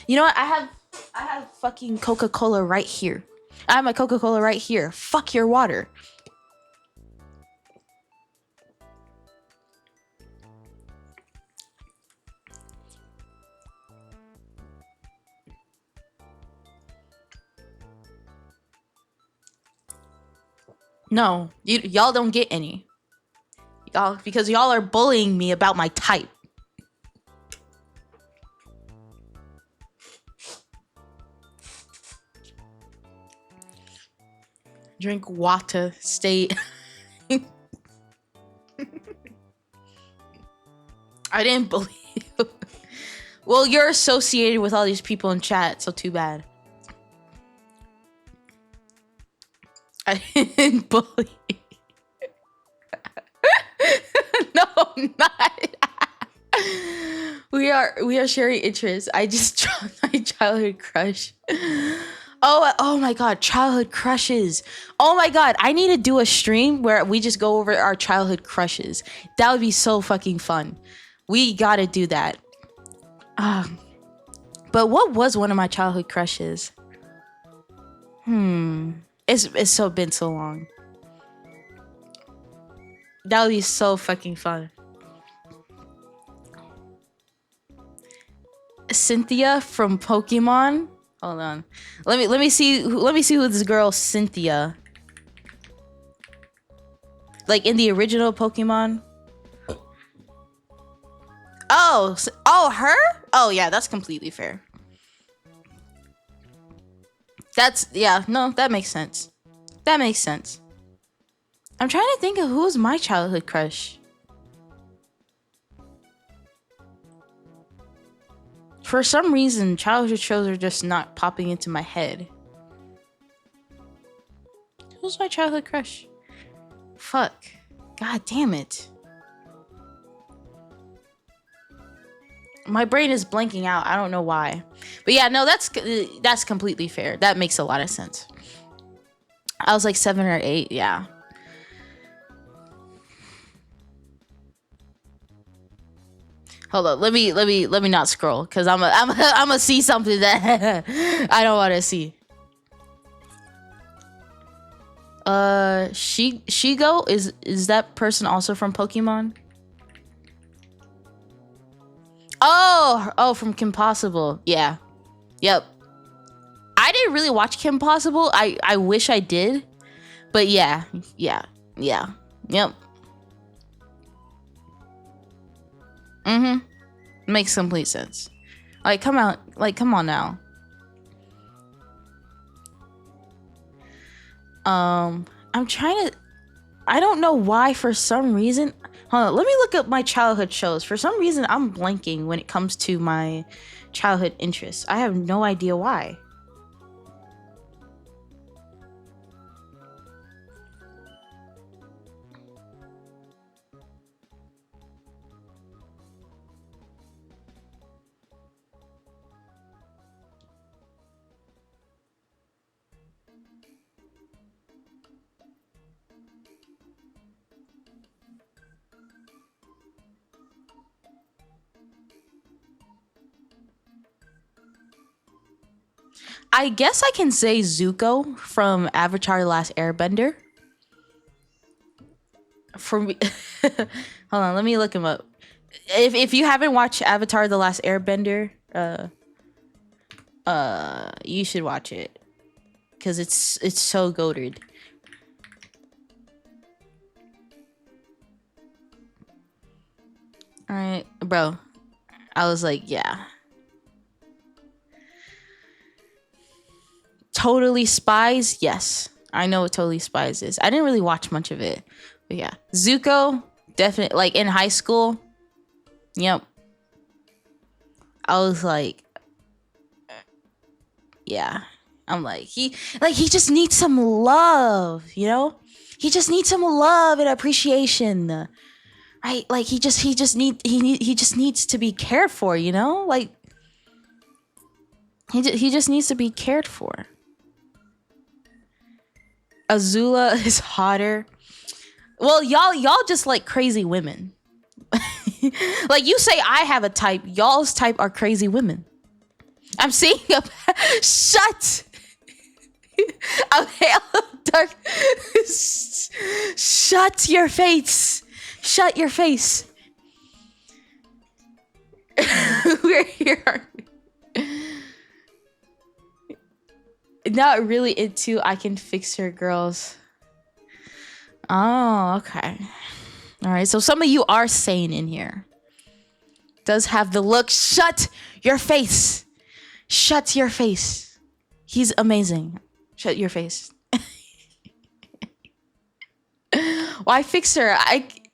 you know what? I have fucking Coca-Cola right here. I have my Coca-Cola right here. Fuck your water. No, y'all don't get any. Because y'all are bullying me about my type. Drink water. Stay. I didn't believe. Well, you're associated with all these people in chat, so too bad. I didn't bully. No, I'm not. We are sharing interests. I just dropped my childhood crush. Oh my god, childhood crushes. Oh my god, I need to do a stream where we just go over our childhood crushes. That would be so fucking fun. We gotta do that. But what was one of my childhood crushes? It's been so long. That would be so fucking fun. Cynthia from Pokemon. Hold on. Let me see who this girl Cynthia. Like in the original Pokemon. Oh, her? Oh yeah, that's completely fair. That makes sense. That makes sense. I'm trying to think of who was my childhood crush. For some reason, childhood shows are just not popping into my head. Who's my childhood crush? Fuck. God damn it. My brain is blanking out. I don't know why. But yeah, no, that's completely fair. That makes a lot of sense. I was like 7 or 8, yeah. Hold on, let me not scroll because I'm a see something that I don't want to see. Shigo is that person also from Pokemon? Oh, from Kim Possible. Yeah. Yep. I didn't really watch Kim Possible. I wish I did. But yeah. Yep. Makes complete sense. Like, come on now. I'm trying to. I don't know why. For some reason, hold on. Let me look up my childhood shows. For some reason, I'm blanking when it comes to my childhood interests. I have no idea why. I guess I can say Zuko from Avatar: The Last Airbender. For me, hold on, let me look him up. If you haven't watched Avatar: The Last Airbender, you should watch it because it's so goated. All right, bro. I was like, yeah. Totally Spies, yes. I know what Totally Spies is. I didn't really watch much of it. But yeah. Zuko, definitely, like in high school. Yep. I was like, yeah. I'm like, he just needs some love, you know? He just needs some love and appreciation. Right? Like he just needs to be cared for, you know? Like he just needs to be cared for. Azula is hotter. Well, y'all just like crazy women. Like you say I have a type, y'all's type are crazy women. I'm seeing a shut. A pale dark. Shut your face. Shut your face. We're here. Not really into I can fix her girls. Oh, okay. All right. So some of you are sane in here. Does have the look. Shut your face. Shut your face. He's amazing. Shut your face. Why fix her?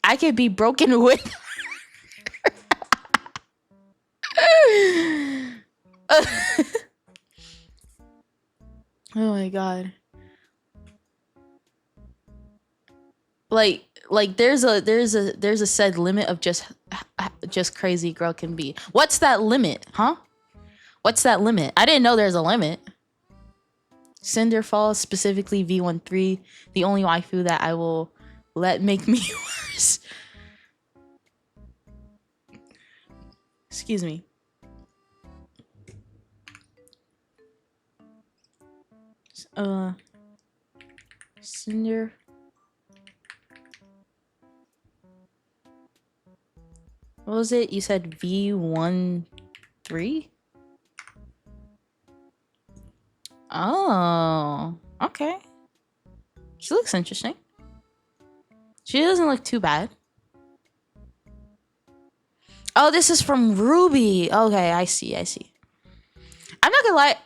I could be broken with. Oh my god. Like there's a said limit of just crazy girl can be. What's that limit, huh? What's that limit? I didn't know there's a limit. Cinderfall, specifically V13, the only waifu that I will let make me worse. Excuse me. Cinder. What was it? You said V13? Oh, okay. She looks interesting. She doesn't look too bad. Oh, this is from Ruby. Okay, I see. I'm not gonna lie,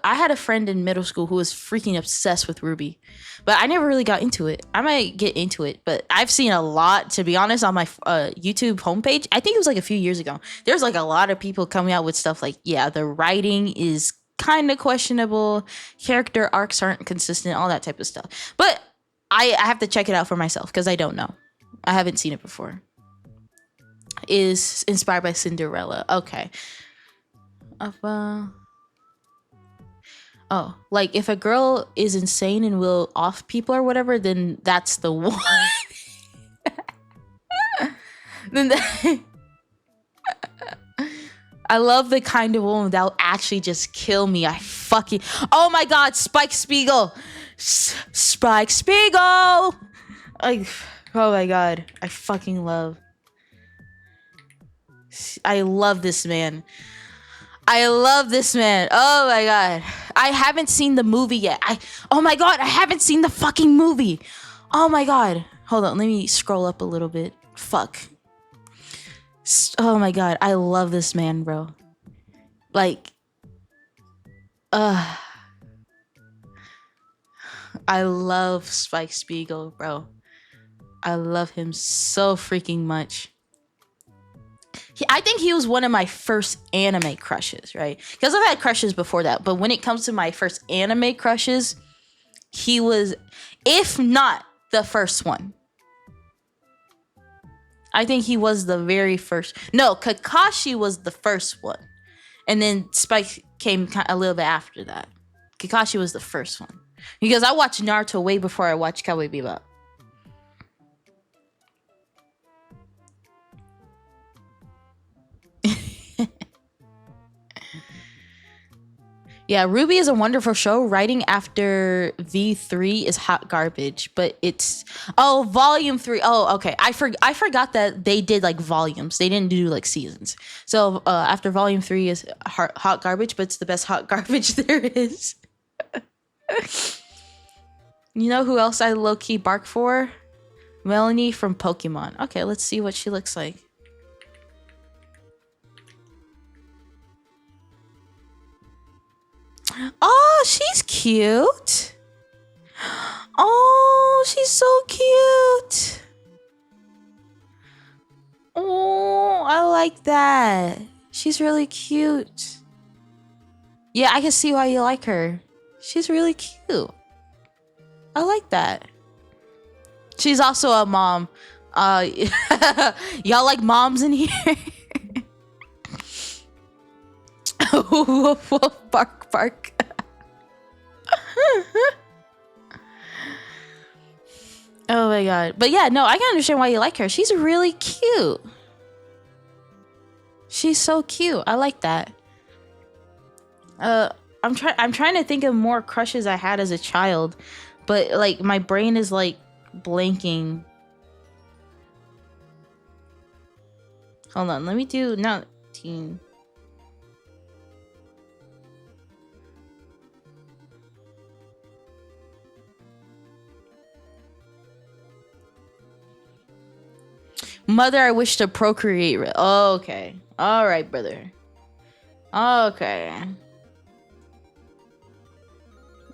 I had a friend in middle school who was freaking obsessed with Ruby, but I never really got into it. I might get into it, but I've seen a lot, to be honest, on my YouTube homepage. I think it was like a few years ago. There's like a lot of people coming out with stuff like, yeah, the writing is kind of questionable, character arcs aren't consistent, all that type of stuff. But I have to check it out for myself because I don't know. I haven't seen it before. is inspired by Cinderella. Okay. Oh, like if a girl is insane and will off people or whatever, then that's the one. then that I love the kind of woman that'll actually just kill me. I fucking... Oh my god, Spike Spiegel! Spike Spiegel! Oh my god, I fucking love... I love this man. I love this man. Oh my god. I haven't seen the movie yet. Oh my god, I haven't seen the fucking movie. Oh my god. Hold on, let me scroll up a little bit. Fuck. Oh my god, I love this man, bro. Like, I love Spike Spiegel, bro. I love him so freaking much. I think he was one of my first anime crushes, right? Because I've had crushes before that, but when it comes to my first anime crushes, he was, if not the first one. I think he was the very first. No, Kakashi was the first one. And then Spike came a little bit after that. Kakashi was the first one. Because I watched Naruto way before I watched Cowboy Bebop. Yeah, Ruby is a wonderful show. Writing after V3 is hot garbage, but it's... Oh, volume 3. Oh, okay. I forgot that they did like volumes. They didn't do like seasons. So after volume 3 is hot garbage, but it's the best hot garbage there is. You know who else I low-key bark for? Melanie from Pokemon. Okay, let's see what she looks like. Oh, she's cute. Oh, she's so cute. Oh, I like that. She's really cute. Yeah, I can see why you like her. She's really cute. I like that. She's also a mom. Y'all like moms in here? Woof, woof, bark, bark. Oh my god. But yeah, no, I can understand why you like her. She's really cute. She's so cute. I like that. I'm trying to think of more crushes I had as a child, but like my brain is like blanking. Hold on, let me do not teen. Mother, I wish to procreate. Oh, okay. All right, brother. Okay.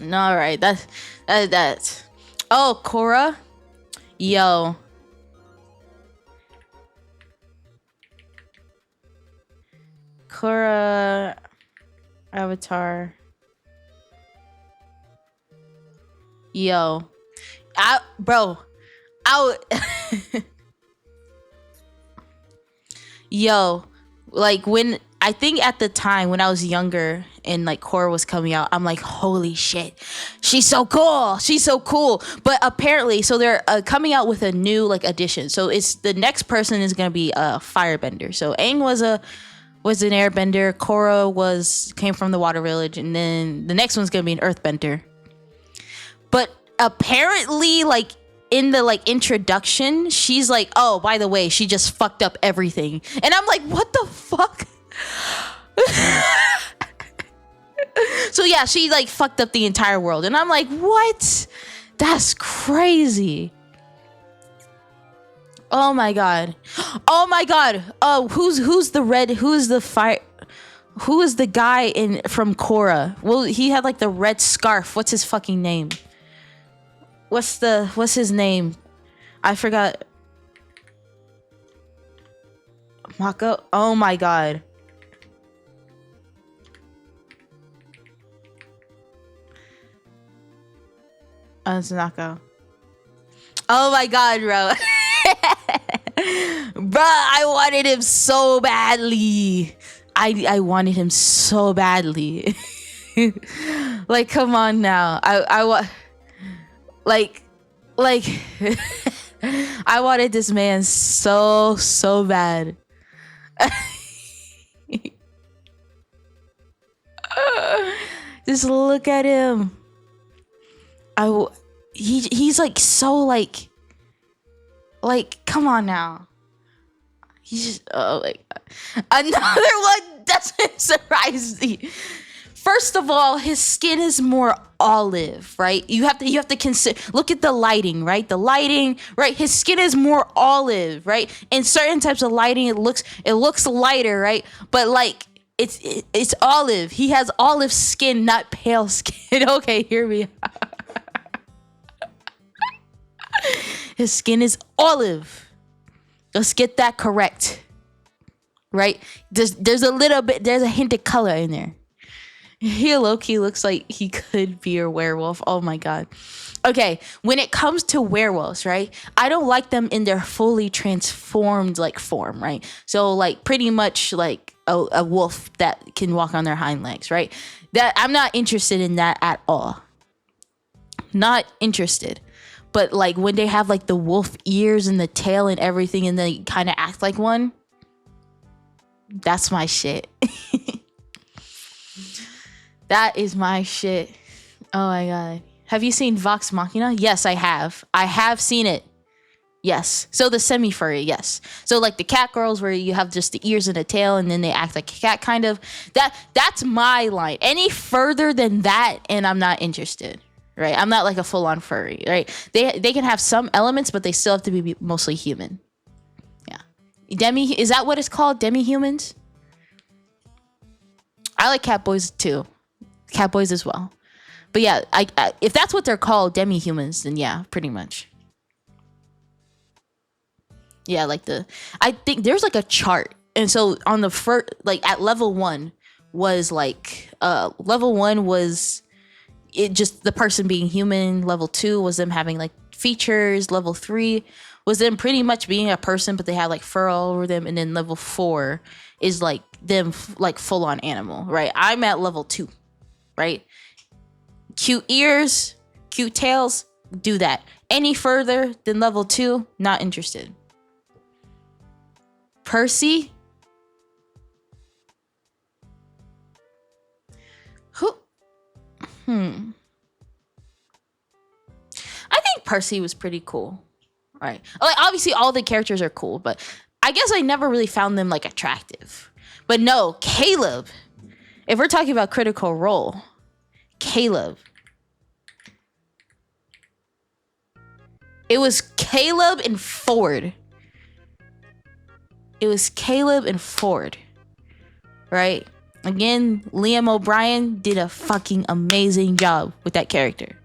All right. That's. Oh, Korra. Yo. Korra. Avatar. Yo. Bro. Yo, like when I think at the time when I was younger and like Korra was coming out, I'm like, holy shit, she's so cool, she's so cool. But apparently, so they're coming out with a new like edition. So it's the next person is gonna be a firebender. So Aang was an airbender, Korra came from the water village, and then the next one's gonna be an earthbender. But apparently, like in the like introduction, she's like, oh, by the way, she just fucked up everything. And I'm like, what the fuck? So yeah, she like fucked up the entire world. And I'm like, what? That's crazy. Oh my god. Oh my god. Oh, who's the red? Who's the fire? Who is the guy from Korra? Well, he had like the red scarf. What's his fucking name? What's his name? I forgot. Mako? Oh my god. It's Nako. Oh my god, bro. Bruh, I wanted him so badly. I wanted him so badly. Like, come on now. I want, like I wanted this man so bad. Just look at him. He's like so like come on now. He's just, oh my god. Another one doesn't surprise me. First of all, his skin is more olive, right? You have to consider, look at the lighting, right? The lighting, right? His skin is more olive, right? In certain types of lighting, it looks lighter, right? But like it's olive. He has olive skin, not pale skin. Okay, hear me out. His skin is olive. Let's get that correct, right? There's a little bit, there's a hint of color in there. He low-key looks like he could be a werewolf. Oh my god. Okay, when it comes to werewolves, right? I don't like them in their fully transformed like form, right? So like pretty much like a wolf that can walk on their hind legs, right? That I'm not interested in that at all. Not interested. But like when they have like the wolf ears and the tail and everything and they kind of act like one, that's my shit. That is my shit. Oh my god. Have you seen Vox Machina? Yes, I have. I have seen it. Yes. So the semi-furry, yes. So like the cat girls where you have just the ears and the tail and then they act like a cat kind of. That's my line. Any further than that and I'm not interested. Right? I'm not like a full-on furry, right? They can have some elements, but they still have to be mostly human. Yeah. Is that what it's called? Demi-humans? I like cat boys too. Cat boys as well. But yeah, I if that's what they're called, demi-humans, then yeah, pretty much. Yeah, like I think there's like a chart. And so on the first, like at level 1 was like, level 1 was it just the person being human. Level 2 was them having like features. Level 3 was them pretty much being a person, but they had like fur all over them. And then level 4 is like them like full on animal, right? I'm at level 2, right? Cute ears, cute tails, do that. Any further than level 2, not interested. Percy? Who? I think Percy was pretty cool. Right. Like obviously all the characters are cool, but I guess I never really found them like attractive. But no, Caleb. If we're talking about Critical Role, Caleb. It was Caleb and Ford. It was Caleb and Ford. Right? Again, Liam O'Brien did a fucking amazing job with that character.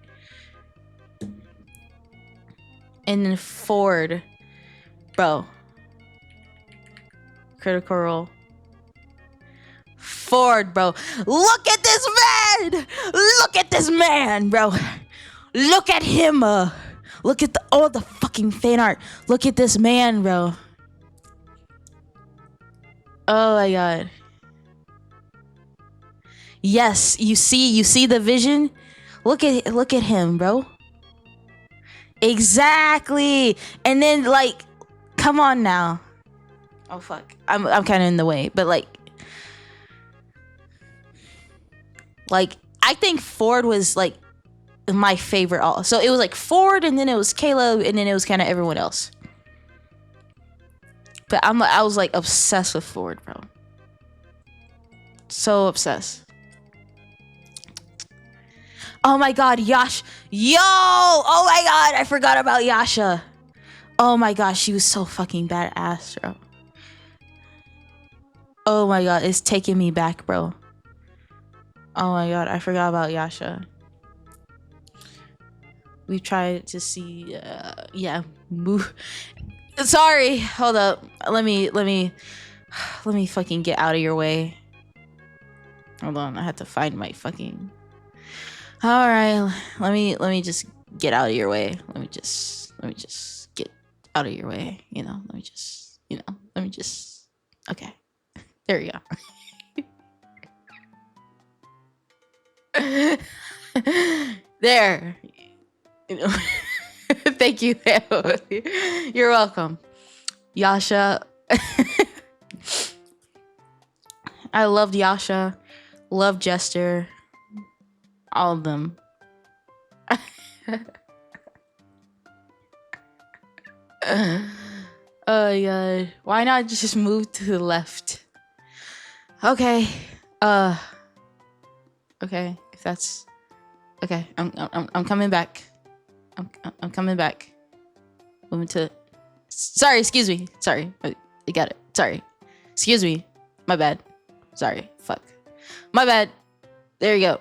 And then Ford. Bro. Critical Role. Ford, bro. Look at this man! Look at this man, bro. Look at him. Look at all the fucking fan art. Look at this man, bro. Oh my god. Yes, you see the vision? Look at him, bro. Exactly. And then like come on now. Oh fuck. I'm kind of in the way, but like I think Ford was like my favorite. So it was like Ford and then it was Caleb and then it was kind of everyone else. But I was like obsessed with Ford, bro. So obsessed. Oh my god, Yash. Yo! Oh my god, I forgot about Yasha. Oh my gosh, she was so fucking badass, bro. Oh my god, it's taking me back, bro. Oh my god, I forgot about Yasha. We tried to see, yeah, move. Sorry, hold up. Let me fucking get out of your way. Hold on, I had to find my fucking. All right, let me just get out of your way. Let me just get out of your way. You know, let me just, you know. Let me just. Okay. There we go. There. Thank you. You're welcome. Yasha. I loved Yasha. Loved Jester. All of them. Oh my god. Why not just move to the left? Okay. Okay. If that's okay, I'm coming back. I'm coming back. Moving to. Sorry, excuse me. Sorry, I got it. Sorry, excuse me. My bad. Sorry. Fuck. My bad. There you go.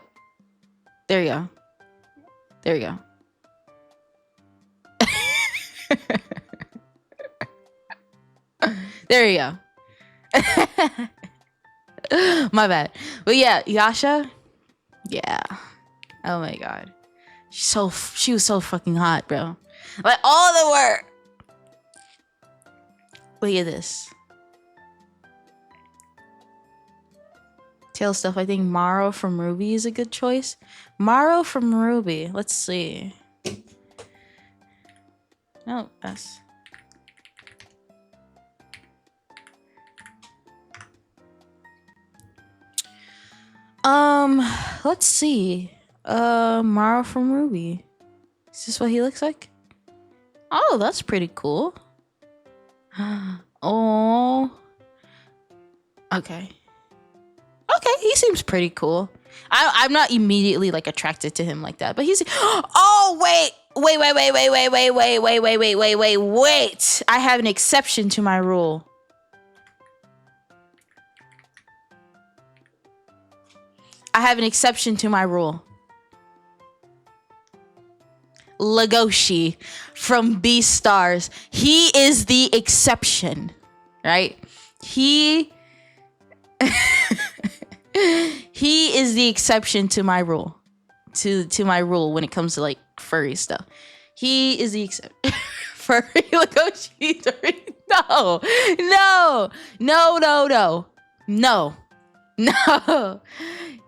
There you go. There you go. There you go. My bad. But yeah, Yasha. Yeah. Oh my god. She was so fucking hot, bro. Like all the work. Look at this. Tail stuff. I think Maro from Ruby is a good choice. Maro from Ruby. Let's see. No, that's. Let's see. Maro from Ruby. Is this what he looks like? Oh, that's pretty cool. Oh. Okay. Okay, he seems pretty cool. I'm not immediately like attracted to him like that, but he's. Oh wait. Wait. I have an exception to my rule. I have an exception to my rule. Legoshi from Beastars. He is the exception, right? He is the exception to my rule. To my rule when it comes to like furry stuff. He is the exception. Furry Legoshi. No.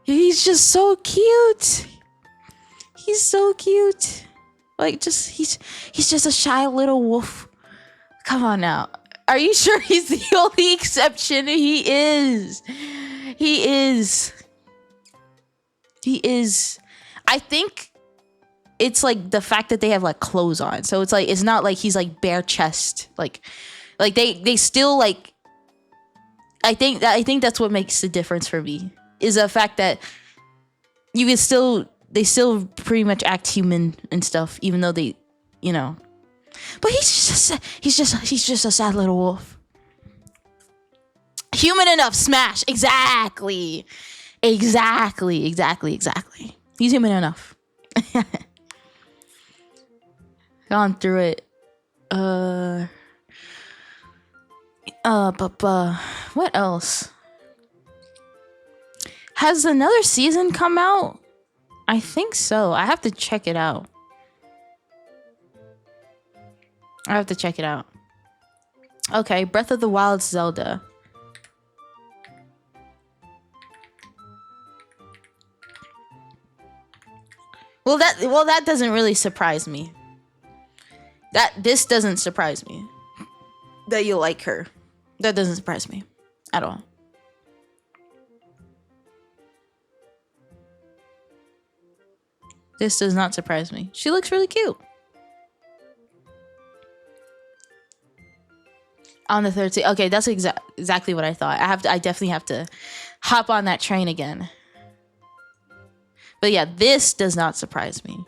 He's just so cute. He's so cute. Like he's just a shy little wolf. Come on now. Are you sure he's the only exception? He is. I think it's like the fact that they have like clothes on. So it's like it's not like he's like bare chest. Like they still like I think that's what makes the difference for me. Is the fact that they still pretty much act human and stuff, even though they, you know. But he's just a sad little wolf. Human enough, smash. Exactly. He's human enough. Gone through it. What else? Has another season come out? I think so. I have to check it out. Okay, Breath of the Wild Zelda. Well, that doesn't really surprise me. This doesn't surprise me. That you like her. That doesn't surprise me at all. This does not surprise me. She looks really cute. On the 13th. Okay, that's exactly what I thought. I definitely have to hop on that train again. But yeah, this does not surprise me.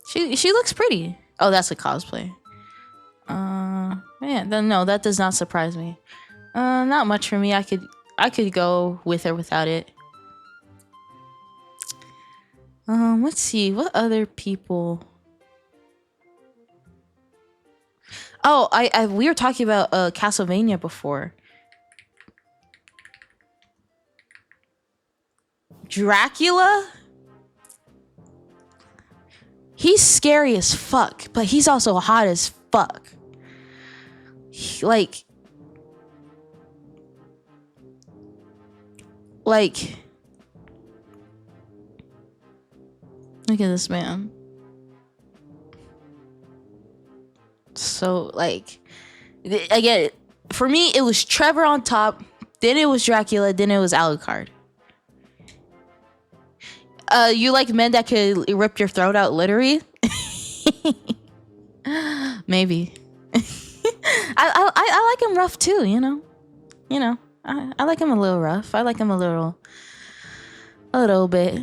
She looks pretty. Oh, that's a cosplay. Man, no, that does not surprise me. Not much for me. I could go with or without it. Let's see, what other people? Oh, we were talking about Castlevania before. Dracula? He's scary as fuck, but he's also hot as fuck. look at this man. So again, for me it was Trevor on top, then it was Dracula, then it was Alucard. You like men that could rip your throat out literally? Maybe. I like him rough too, you know. I like him a little rough. I like him a little bit,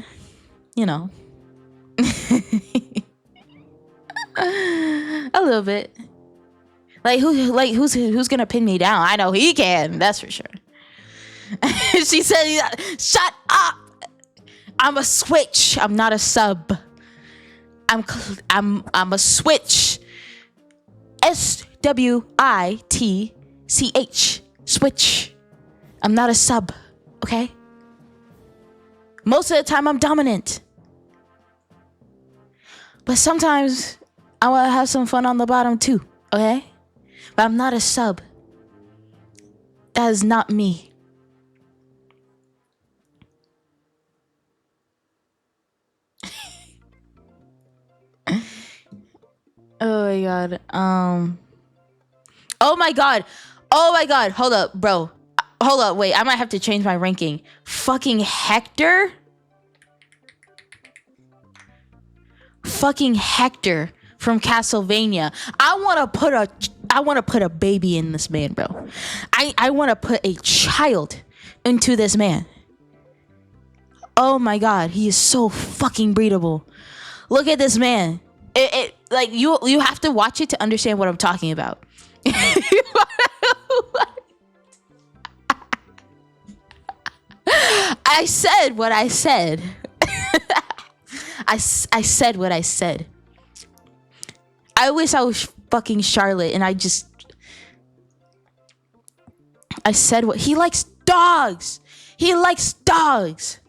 you know. A little bit. Who's gonna pin me down? I know he can, that's for sure. She said, shut up. I'm a switch. I'm not a sub. I'm a switch. SWITCH. Switch. I'm not a sub. Okay? Most of the time I'm dominant. But sometimes I want to have some fun on the bottom too. Okay? But I'm not a sub. That is not me. Oh my god. Oh my god. Oh my god. Hold up, bro. Hold up. Wait, I might have to change my ranking. Fucking Hector. Fucking Hector from Castlevania. I want to put a baby in this man, bro. I want to put a child into this man. Oh my god, he is so fucking breedable. Look at this man. It like you have to watch it to understand what I'm talking about. I said what I said. I said what I said. I wish I was fucking Charlotte and I said what he likes. Dogs. He likes dogs.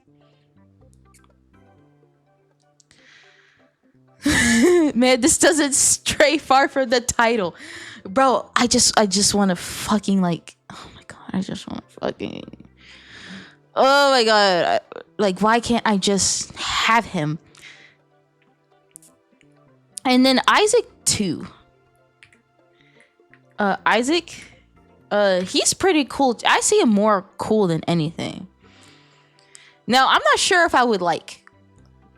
Man, this doesn't stray far from the title, bro. I just want to fucking oh my god, I just want to fucking, oh my god, why can't I just have him? And then Isaac too. Isaac, he's pretty cool. I see him more cool than anything. Now I'm not sure if I would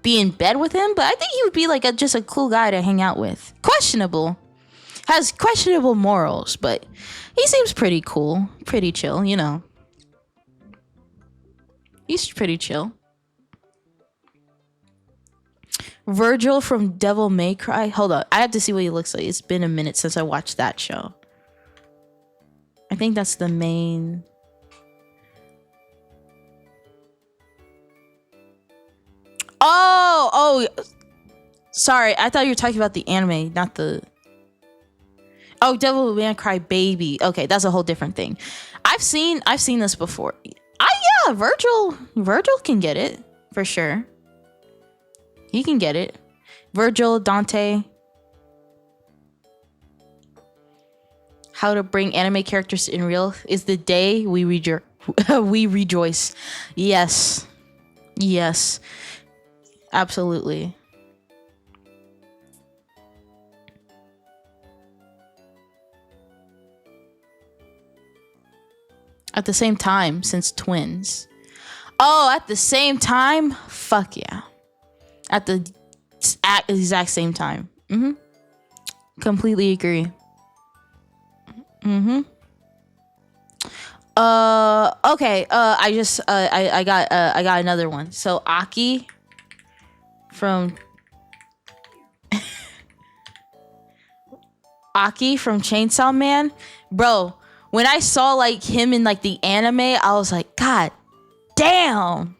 be in bed with him, but I think he would be just a cool guy to hang out with. Questionable. Has questionable morals, but he seems pretty cool. Pretty chill, you know. He's pretty chill. Virgil from Devil May Cry. Hold up. I have to see what he looks like. It's been a minute since I watched that show. I think that's the main... Oh, sorry. I thought you were talking about the anime, not the... Oh, Devil May Cry Baby. Okay, that's a whole different thing. I've seen this before. Yeah, Virgil can get it for sure. He can get it. Virgil, Dante. How to bring anime characters in real is the day we rejoice. Yes. Absolutely. At the same time, since twins. Oh, at the same time? Fuck yeah. At the exact same time. Completely agree. Okay. I got another one. So Aki from Chainsaw Man, bro. When I saw him in the anime, I was like, God damn.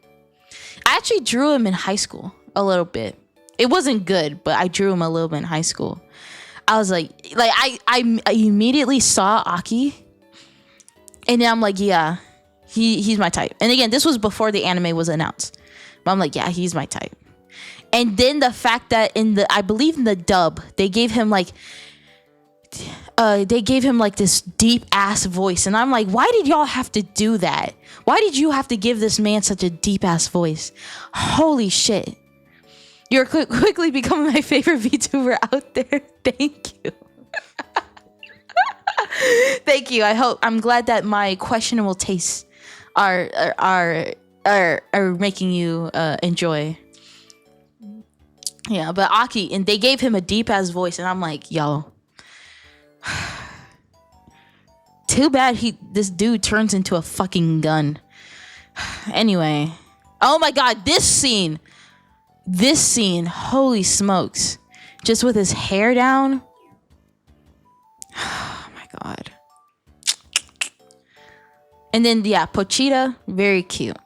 I actually drew him in high school a little bit. It wasn't good, but I drew him a little bit in high school. I was I immediately saw Aki, and then I'm like, yeah, he's my type. And again, this was before the anime was announced, but I'm like, yeah, he's my type. And then the fact that I believe in the dub, they gave him they gave him like this deep ass voice, and I'm like, why did y'all have to do that? Why did you have to give this man such a deep ass voice? Holy shit. You're quickly becoming my favorite VTuber out there. Thank you. Thank you. I'm glad that my questionable tastes are making you enjoy. Yeah, but Aki, and they gave him a deep ass voice, and I'm like, yo, too bad this dude turns into a fucking gun. Anyway, oh my god, this scene, holy smokes, just with his hair down. Oh my god. And then yeah, Pochita, very cute.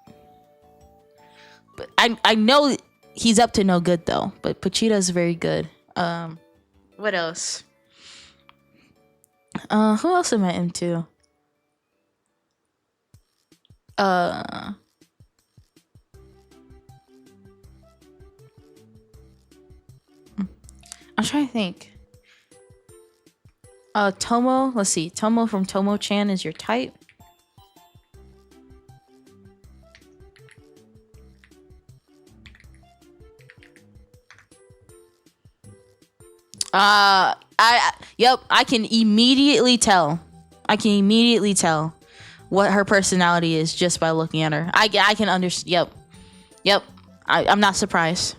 But I know he's up to no good though, but Pochita is very good. What else? Who else am I into? I'm trying to think. Tomo, let's see. Tomo from Tomo-chan is your type. I can immediately tell. What her personality is just by looking at her. I can understand. Yep. I'm not surprised.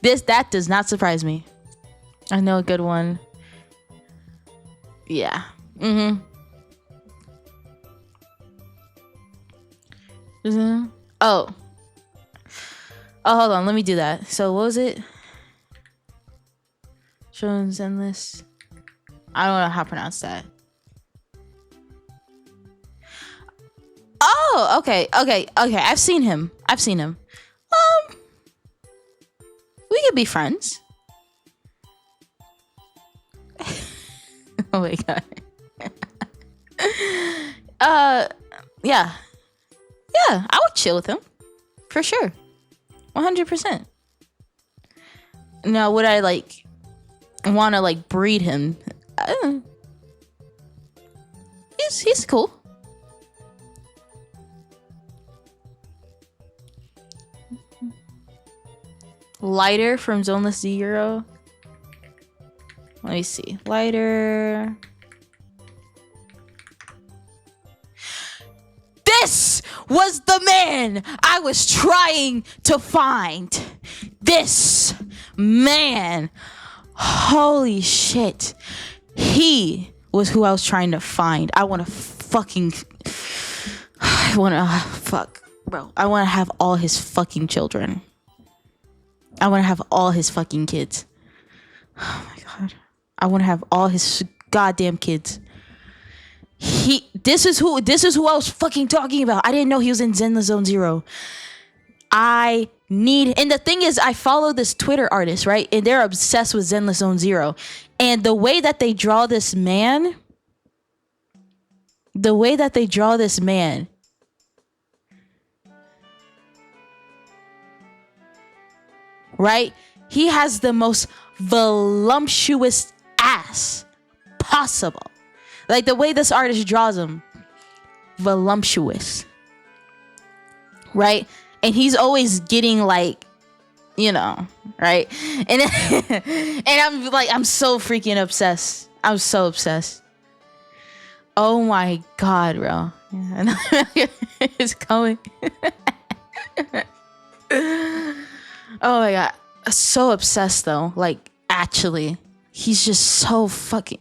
That does not surprise me. I know a good one. Yeah. Oh, hold on. Let me do that. So what was it? Shows endless. I don't know how to pronounce that. Oh, okay. I've seen him. We could be friends. Oh my god. Yeah, I would chill with him for sure, 100%. Now, would I want to breed him? He's cool. Lighter from Zoneless Zero. Let me see. Lighter. This was the man I was trying to find. This man. Holy shit. He was who I was trying to find. I want to fuck, bro. I want to have all his fucking children. I want to have all his fucking kids. Oh my god. I want to have all his goddamn kids. This is who I was fucking talking about. I didn't know he was in Zenless Zone Zero. And the thing is, I follow this Twitter artist, right? And they're obsessed with Zenless Zone Zero. And the way that they draw this man, right? He has the most voluptuous ass possible. Like the way this artist draws him, voluptuous, right? And he's always getting right? And I'm so freaking obsessed. I'm so obsessed. Oh my god, bro. It's coming. Oh my god. So obsessed though. Actually. He's just so fucking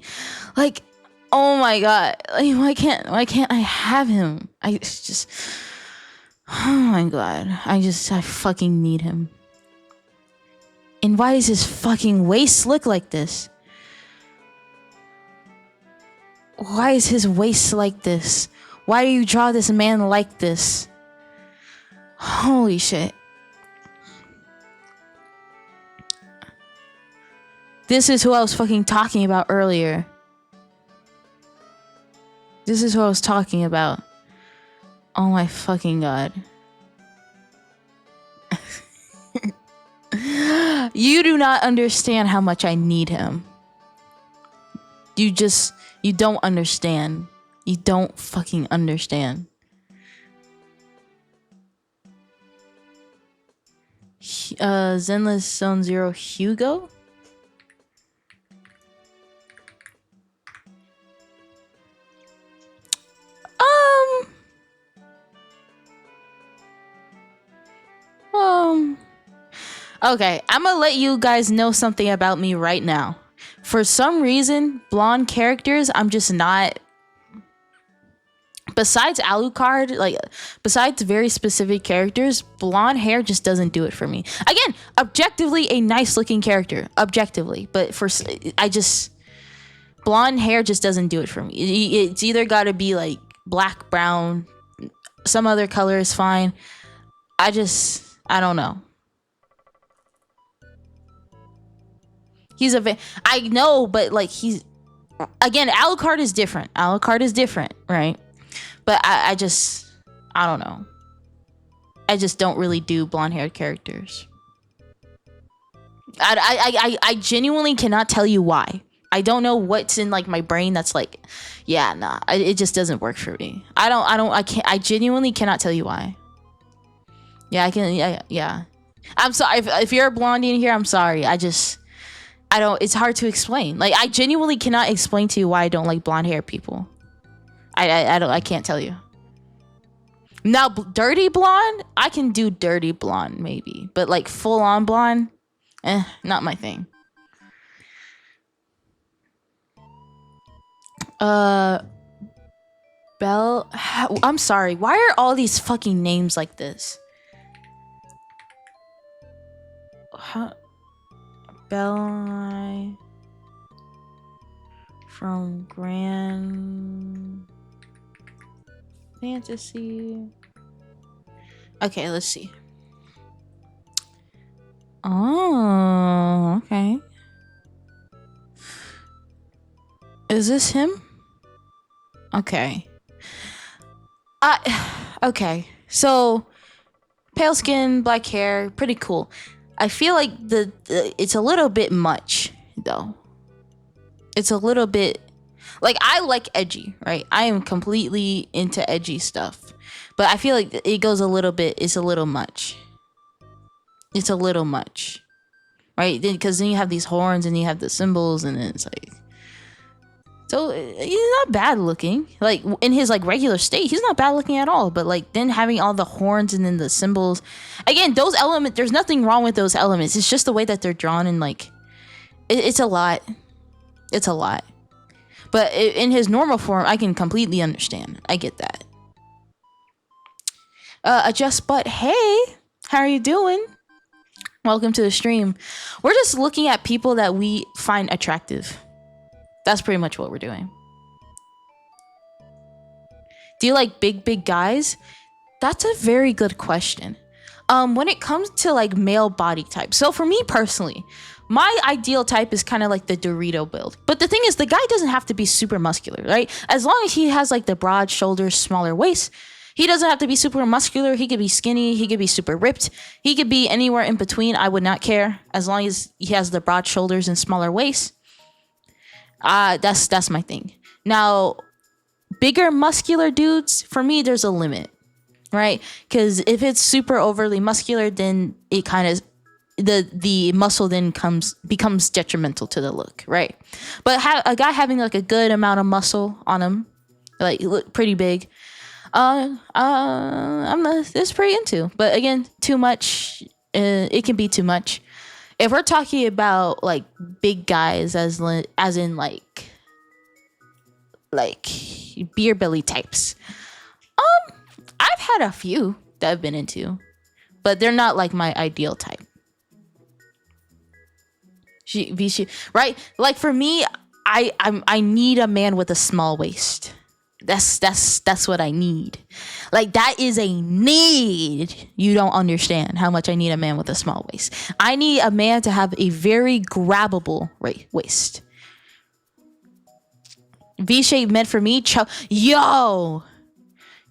oh my god. Why can't I have him? Oh my god. I fucking need him. And why does his fucking waist look like this? Why is his waist like this? Why do you draw this man like this? Holy shit. This is who I was fucking talking about earlier. This is who I was talking about. Oh my fucking god. You do not understand how much I need him. You don't understand. You don't fucking understand. Zenless Zone Zero Hugo? Okay, I'm gonna let you guys know something about me right now. For some reason, blonde characters, I'm just not. Besides Alucard, like, besides very specific characters, blonde hair just doesn't do it for me. Again, objectively a nice looking character, objectively, but blonde hair just doesn't do it for me. It's either got to be like black, brown, some other color is fine. I don't know. I know, but like again, Alucard is different. Alucard is different, right? But I don't know. I just don't really do blonde haired characters. I genuinely cannot tell you why. I don't know what's in like my brain that's like, yeah, nah, it just doesn't work for me. I genuinely cannot tell you why. Yeah, yeah. I'm sorry if you're a blondie in here. I'm sorry. It's hard to explain. Like, I genuinely cannot explain to you why I don't like blonde hair people. I can't tell you. Now, dirty blonde, I can do dirty blonde maybe, but like full on blonde, not my thing. Belle, I'm sorry. Why are all these fucking names like this? Belle from Grand Fantasy. Okay, let's see. Oh, okay. Is this him? Okay. Okay. So, pale skin, black hair, pretty cool. I feel like it's a little bit much, though. It's a little bit... Like, I like edgy, right? I am completely into edgy stuff. But I feel like it goes a little bit... It's a little much. It's a little much. Right? Because then you have these horns and you have the symbols and then it's like... So, he's not bad looking. Like, in his, like, regular state, he's not bad looking at all. But, like, then having all the horns and then the symbols... Again, those elements... There's nothing wrong with those elements. It's just the way that they're drawn and, like... It's a lot. It's a lot. But in his normal form, I can completely understand. I get that. Adjust Butt, hey! How are you doing? Welcome to the stream. We're just looking at people that we find attractive. That's pretty much what we're doing. Do you like big guys? That's a very good question. When it comes to like male body type, so for me personally, my ideal type is kind of like the Dorito build. But the thing is, the guy doesn't have to be super muscular, right? As long as he has like the broad shoulders, smaller waist, he doesn't have to be super muscular. He could be skinny. He could be super ripped. He could be anywhere in between. I would not care as long as he has the broad shoulders and smaller waist. That's my thing. Now, bigger muscular dudes, for me, there's a limit, right? Because if it's super overly muscular, then it kind of the muscle then becomes detrimental to the look, right? But a guy having like a good amount of muscle on him, like look pretty big, it's pretty into. But again, too much, it can be too much. If we're talking about like big guys, as in like beer belly types, I've had a few that I've been into, but they're not like my ideal type. Right? Like for me, I need a man with a small waist. That's what I need. Like that is a need. You don't understand how much I need a man with a small waist. I need a man to have a very grabbable waist. V-shape meant for me.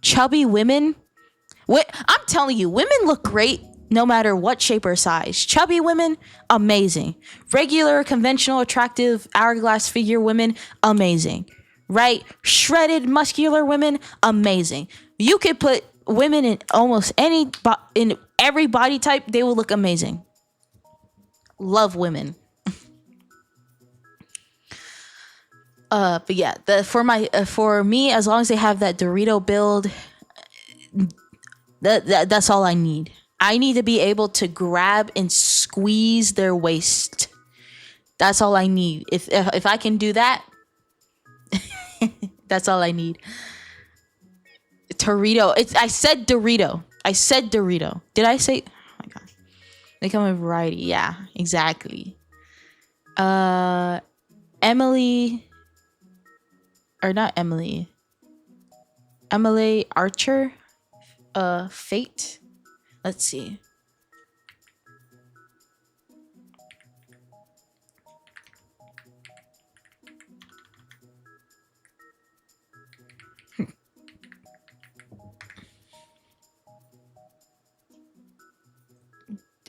Chubby women. I'm telling you, women look great no matter what shape or size. Chubby women, amazing. Regular, conventional, attractive, hourglass figure women, amazing. Right? Shredded, muscular women, amazing. You could put women in almost in every body type, they will look amazing. Love women. But yeah, for me, as long as they have that Dorito build, that's all I need. I need to be able to grab and squeeze their waist. That's all I need. If I can do that, that's all I need. Dorito. I said Dorito. Did I say? Oh my god. They come in variety. Yeah, exactly. Emily, or not Emily. Emily Archer. Fate. Let's see.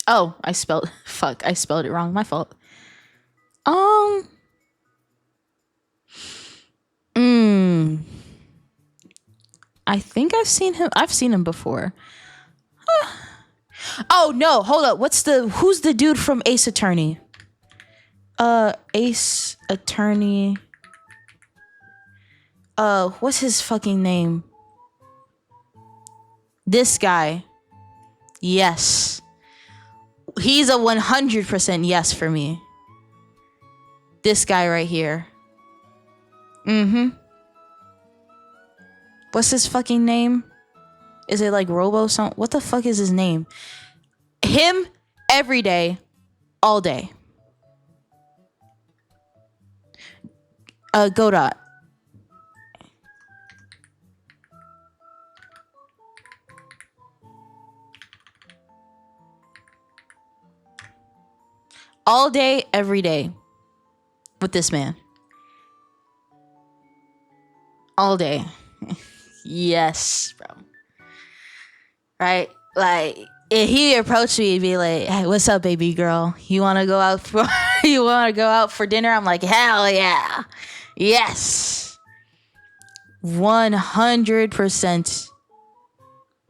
Oh, I spelled it wrong. My fault. I think I've seen him before. Oh no, hold up. Who's the dude from Ace Attorney? Ace Attorney. What's his fucking name? This guy. Yes. He's a 100% yes for me. This guy right here. What's his fucking name? Is it like Robo something? What the fuck is his name? Him every day, all day. Godot. All day, every day. With this man. All day. Yes, bro. Right? Like, if he approached me and be like, "Hey, what's up, baby girl? You wanna go out for dinner?" I'm like, hell yeah. Yes. 100%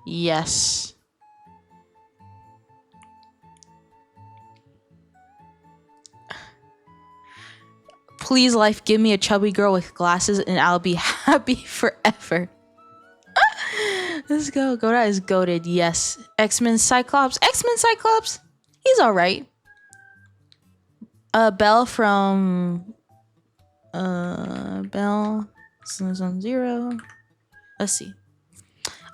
yes. Please, life, give me a chubby girl with glasses and I'll be happy forever. Let's go. Godot is goated. Yes. X-Men Cyclops. He's all right. Belle from Belle Zero. Let's see.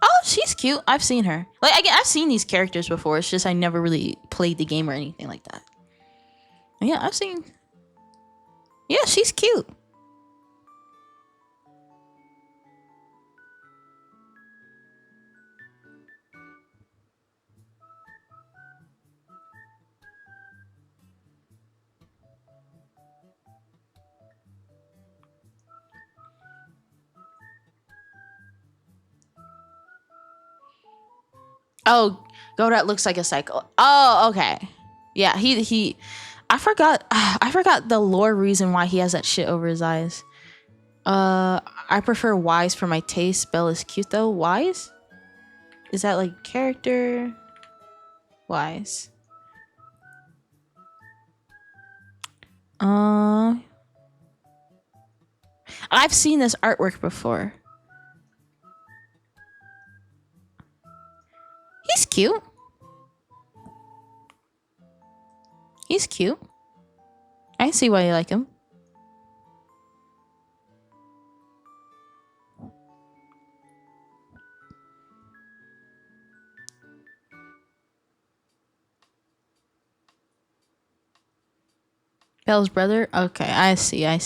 Oh, she's cute. I've seen her. Like, I've seen these characters before. It's just I never really played the game or anything like that. Yeah, I've seen. Yeah, she's cute. Oh, Godot looks like a psycho. Oh, okay. Yeah, he I forgot the lore reason why he has that shit over his eyes. I prefer Wise for my taste. Belle is cute though. Wise? Is that like character? Wise. I've seen this artwork before. He's cute. He's cute. I see why you like him. Belle's brother? Okay, I see. Yeah.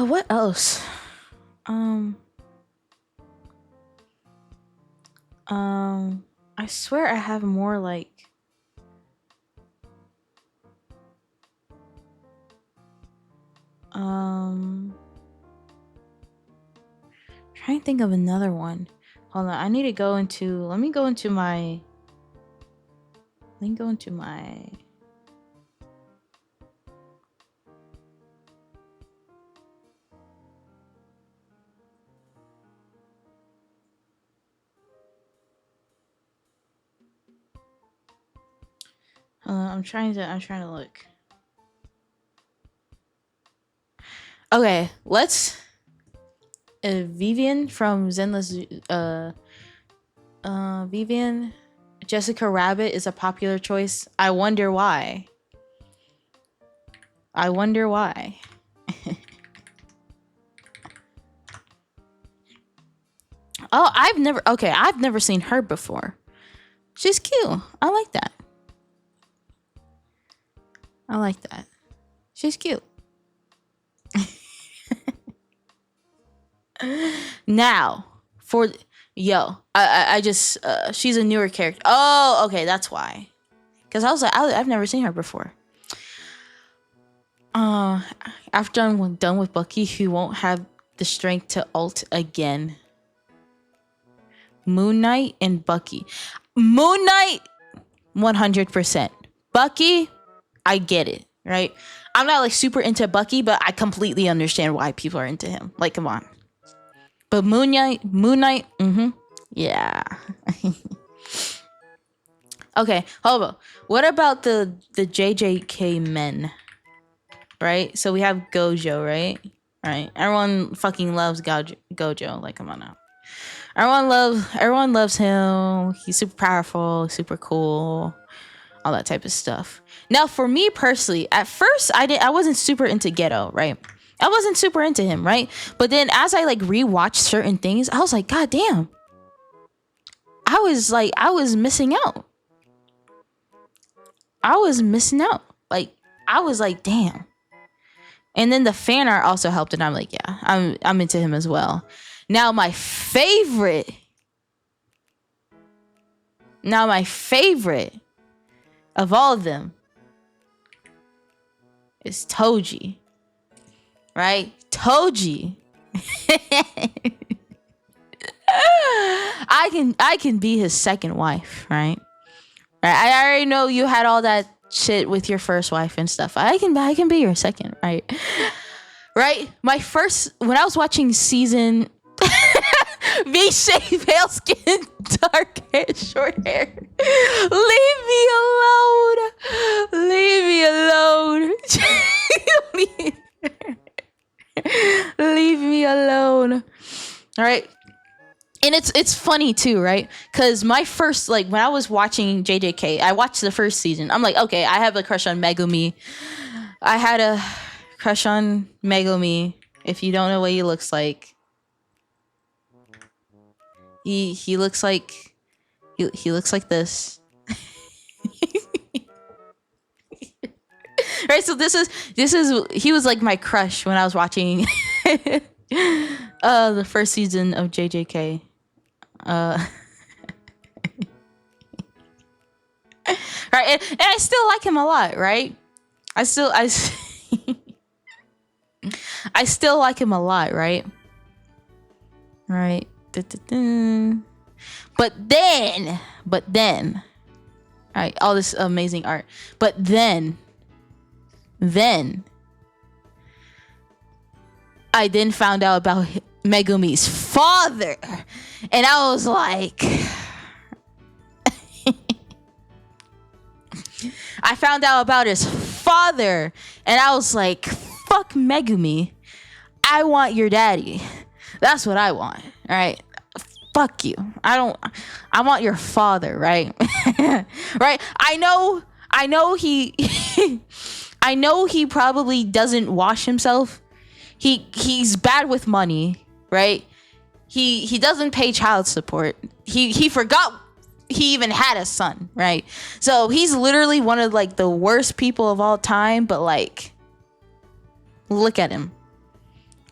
What else? I swear I have more like trying to think of another one. Hold on, I need to go into. Let me go into my. Let me go into my. I'm trying to look. Okay, let's. Vivian from Zenless. Vivian. Jessica Rabbit is a popular choice. I wonder why. I wonder why. Oh, I've never seen her before. She's cute. I like that. I like that. She's cute. Now, for I just she's a newer character. Oh, okay, that's why. Because I was like, I've never seen her before. After I'm done with Bucky, he won't have the strength to ult again. Moon Knight and Bucky. Moon Knight, 100%. Bucky, I get it, right? I'm not like super into Bucky, but I completely understand why people are into him. Like, come on. But Moon Knight, yeah. Okay, hold on. What about the JJK men? Right? So we have Gojo, right? Right. Everyone fucking loves Gojo. Like, come on now. Everyone loves him. He's super powerful, super cool, all that type of stuff. Now, for me personally, at first I wasn't super into Geto, right? I wasn't super into him, right? But then as I like rewatched certain things, I was like, God damn. I was missing out. Like, I was like, damn. And then the fan art also helped, and I'm like, yeah, I'm into him as well. Now my favorite of all of them is Toji. Right? Toji. I can be his second wife, right? I already know you had all that shit with your first wife and stuff. I can be your second, right? Right? My first, when I was watching season V-shape, pale skin, dark hair, short hair. Leave me alone. Leave me alone. Leave me alone. All right. And it's funny too, right? Because my first, like, when I was watching JJK, I watched the first season. I'm like, okay, I have a crush on Megumi. I had a crush on Megumi. If you don't know what he looks like, he looks like he looks like this. Right, so this is he was like my crush when I was watching the first season of JJK. Right, and I still like him a lot, right? I still like him a lot, right? Right. But then, right, all this amazing art. But then I then found out about Megumi's father, and I was like, I found out about his father, and I was like, fuck Megumi. I want your daddy. That's what I want, right? Fuck you. I want your father, right? Right? I know he I know he probably doesn't wash himself. He's bad with money, right? He doesn't pay child support. He forgot he even had a son, right? So he's literally one of like the worst people of all time, but like, look at him.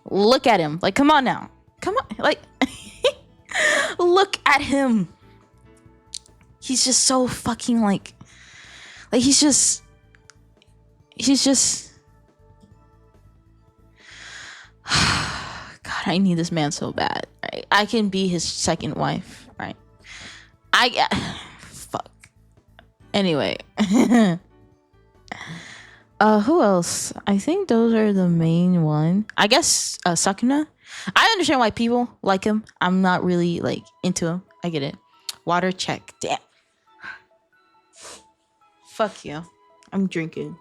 Like, come on now. Come on. Like, look at him. He's just so fucking like he's just God, I need this man so bad. Right? I can be his second wife. Right? Fuck. Anyway. Who else? I think those are the main one. I guess Sakuna. I understand why people like him. I'm not really like into him. I get it. Water check. Damn. Fuck you. I'm drinking.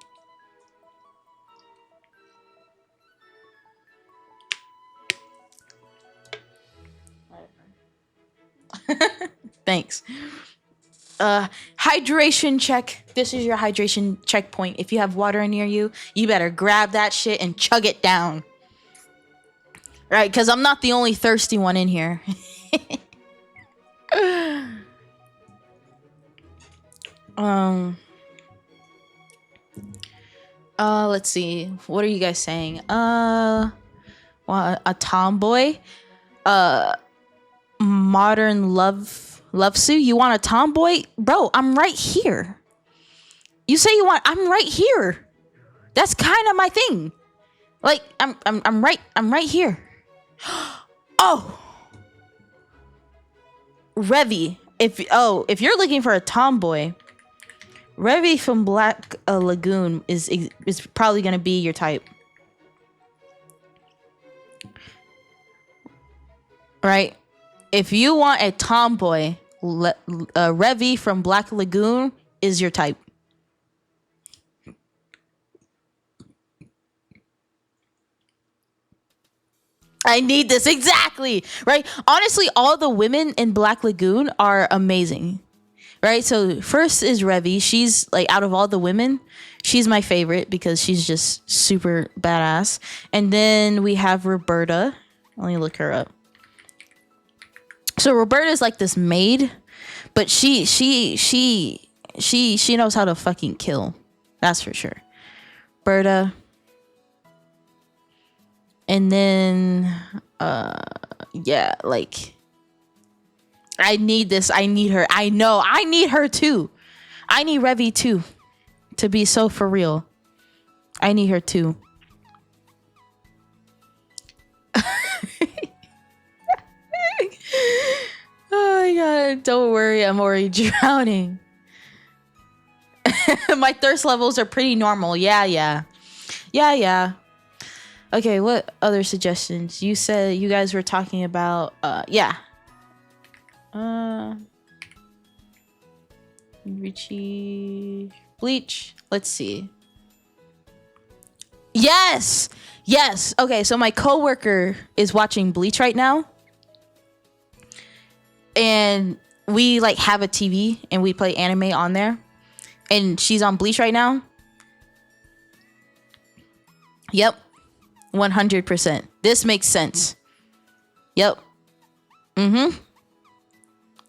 Thanks. Hydration check. This is your hydration checkpoint. If you have water near you, you better grab that shit and chug it down. Right, because I'm not the only thirsty one in here. Let's see. What are you guys saying? Well, a tomboy? Modern love Sue? You want a tomboy? Bro, I'm right here. You say you want, I'm right here. That's kind of my thing. Like, I'm right here. Oh, Revy. If you're looking for a tomboy, Revy from Black Lagoon is probably gonna be your type, right? If you want a tomboy, Revy from Black Lagoon is your type. I need this. Exactly. Right. Honestly, all the women in Black Lagoon are amazing. Right. So first is Revy. She's like, out of all the women, she's my favorite because she's just super badass. And then we have Roberta. Let me look her up. So Roberta is like this maid, but she knows how to fucking kill. That's for sure. Berta. And then, yeah, like, I need this. I need her. I know. I need her too. I need Revy too. To be so for real. I need her too. Oh my god. Don't worry. I'm already drowning. My thirst levels are pretty normal. Yeah. Okay, what other suggestions? You said you guys were talking about, yeah. Richie, Bleach. Let's see. Yes. Okay, so my coworker is watching Bleach right now. And we like have a TV and we play anime on there. And she's on Bleach right now. Yep. 100%. This makes sense. Yep.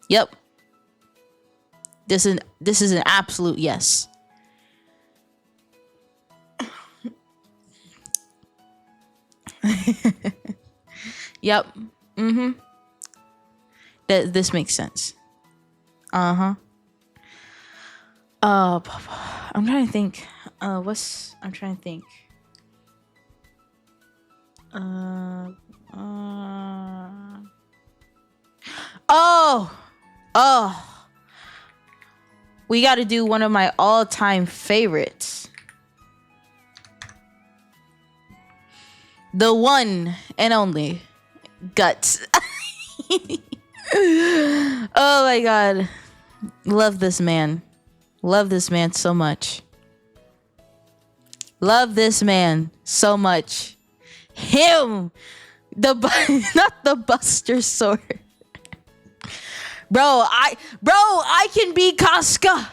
Yep. This is an absolute yes. Yep. This makes sense. I'm trying to think. I'm trying to think. We got to do one of my all-time favorites. The one and only Guts. Oh my god. Love this man. Love this man so much. Love this man so much. Him. Not the Buster Sword. Bro, I can be Casca.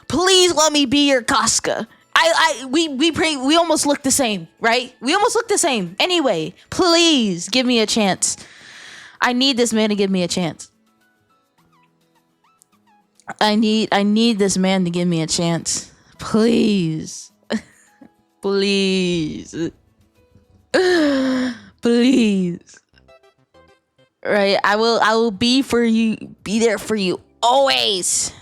Please let me be your Casca. We almost look the same, right? We almost look the same. Anyway, please give me a chance. I need this man to give me a chance. I need this man to give me a chance. Please. Please. Please. Right? I will be there for you always.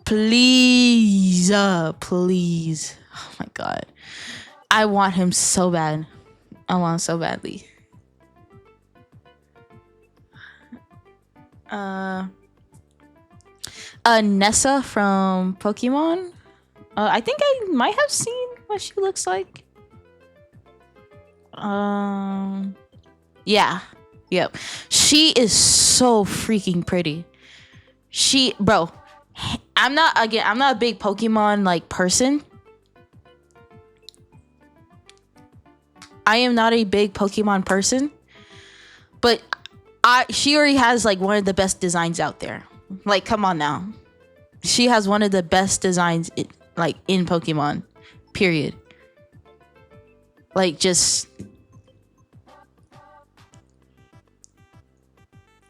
Please. Please. Oh my god. I want him so bad. I want him so badly. Nessa from Pokemon. I think I might have seen what she looks like. Yeah. Yep. She is so freaking pretty. Bro, I'm not a big Pokemon like person. I am not a big Pokemon person, but she already has like one of the best designs out there. Like, come on now. She has one of the best designs in Pokemon. Period. Like, just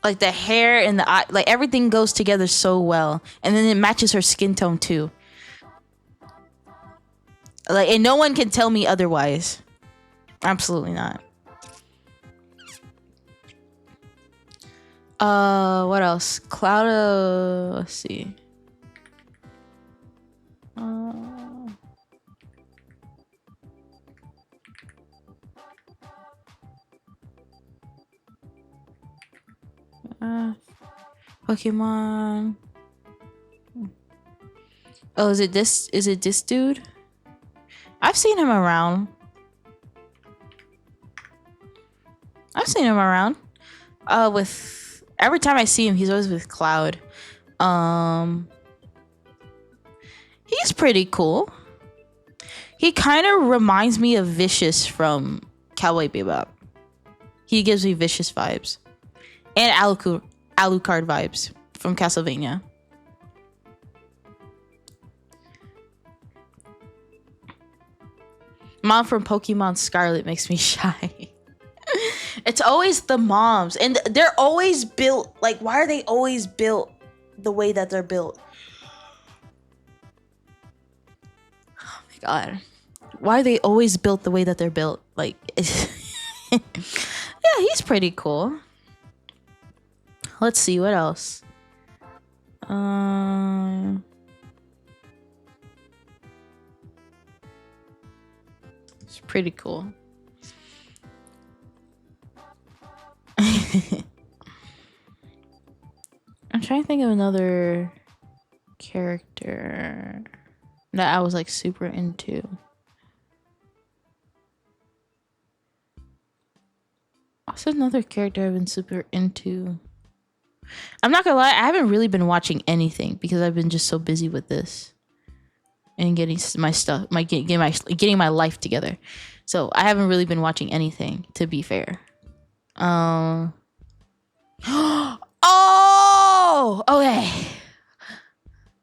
like the hair and the eye, like everything goes together so well, and then it matches her skin tone too. Like, and no one can tell me otherwise. Absolutely not. What else? Cloud. Let's see. Pokemon. Oh, is it this? Is it this dude? I've seen him around. With every time I see him, he's always with Cloud. He's pretty cool. He kind of reminds me of Vicious from Cowboy Bebop. He gives me Vicious vibes. And Alucard vibes from Castlevania. Mom from Pokemon Scarlet makes me shy. It's always the moms. And they're always built. Like, why are they always built the way that they're built? Oh my god. Why are they always built the way that they're built? Like, yeah, he's pretty cool. Let's see, what else? It's pretty cool. I'm trying to think of another character that I was like super into. Also, another character I've been super into. I'm not gonna lie, I haven't really been watching anything because I've been just so busy with this and getting my stuff, getting my life together. So I haven't really been watching anything, to be fair. Oh, okay.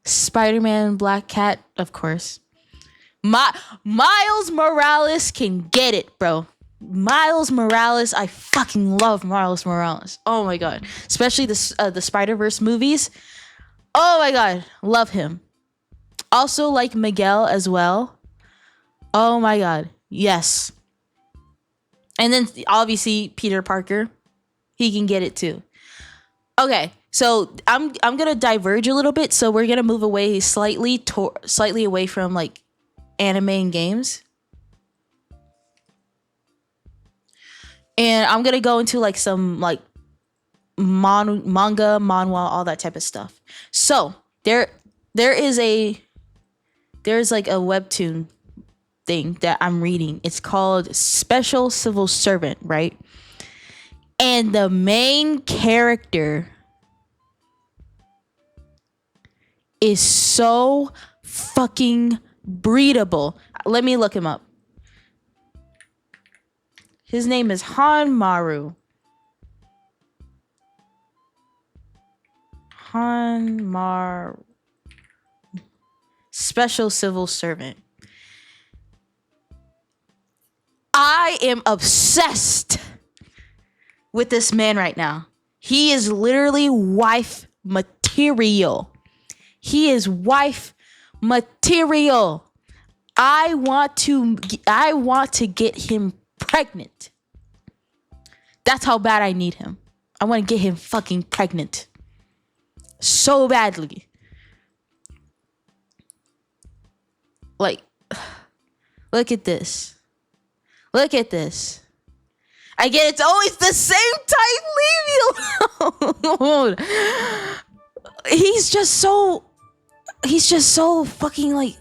Spider-Man, Black Cat, of course. Miles Morales can get it, bro. Miles Morales, I fucking love Miles Morales. Oh my god, especially the Spider-Verse movies. Oh my god, love him. Also like Miguel as well. Oh my god, yes. And then obviously Peter Parker, he can get it too. Okay, so I'm gonna diverge a little bit. So we're gonna move away slightly away from like anime and games. And I'm gonna go into like some like manga, manhwa, all that type of stuff. So there's like a webtoon thing that I'm reading. It's called Special Civil Servant, right? And the main character is so fucking breedable. Let me look him up. His name is Hanmaru. Hanmaru. Special Civil Servant. I am obsessed with this man right now. He is literally wife material. He is wife material. I want to get him pregnant. That's how bad I need him. I want to get him fucking pregnant. So badly. Like, look at this. Look at this. Again, it's always the same type. Leave me alone. He's just so fucking like,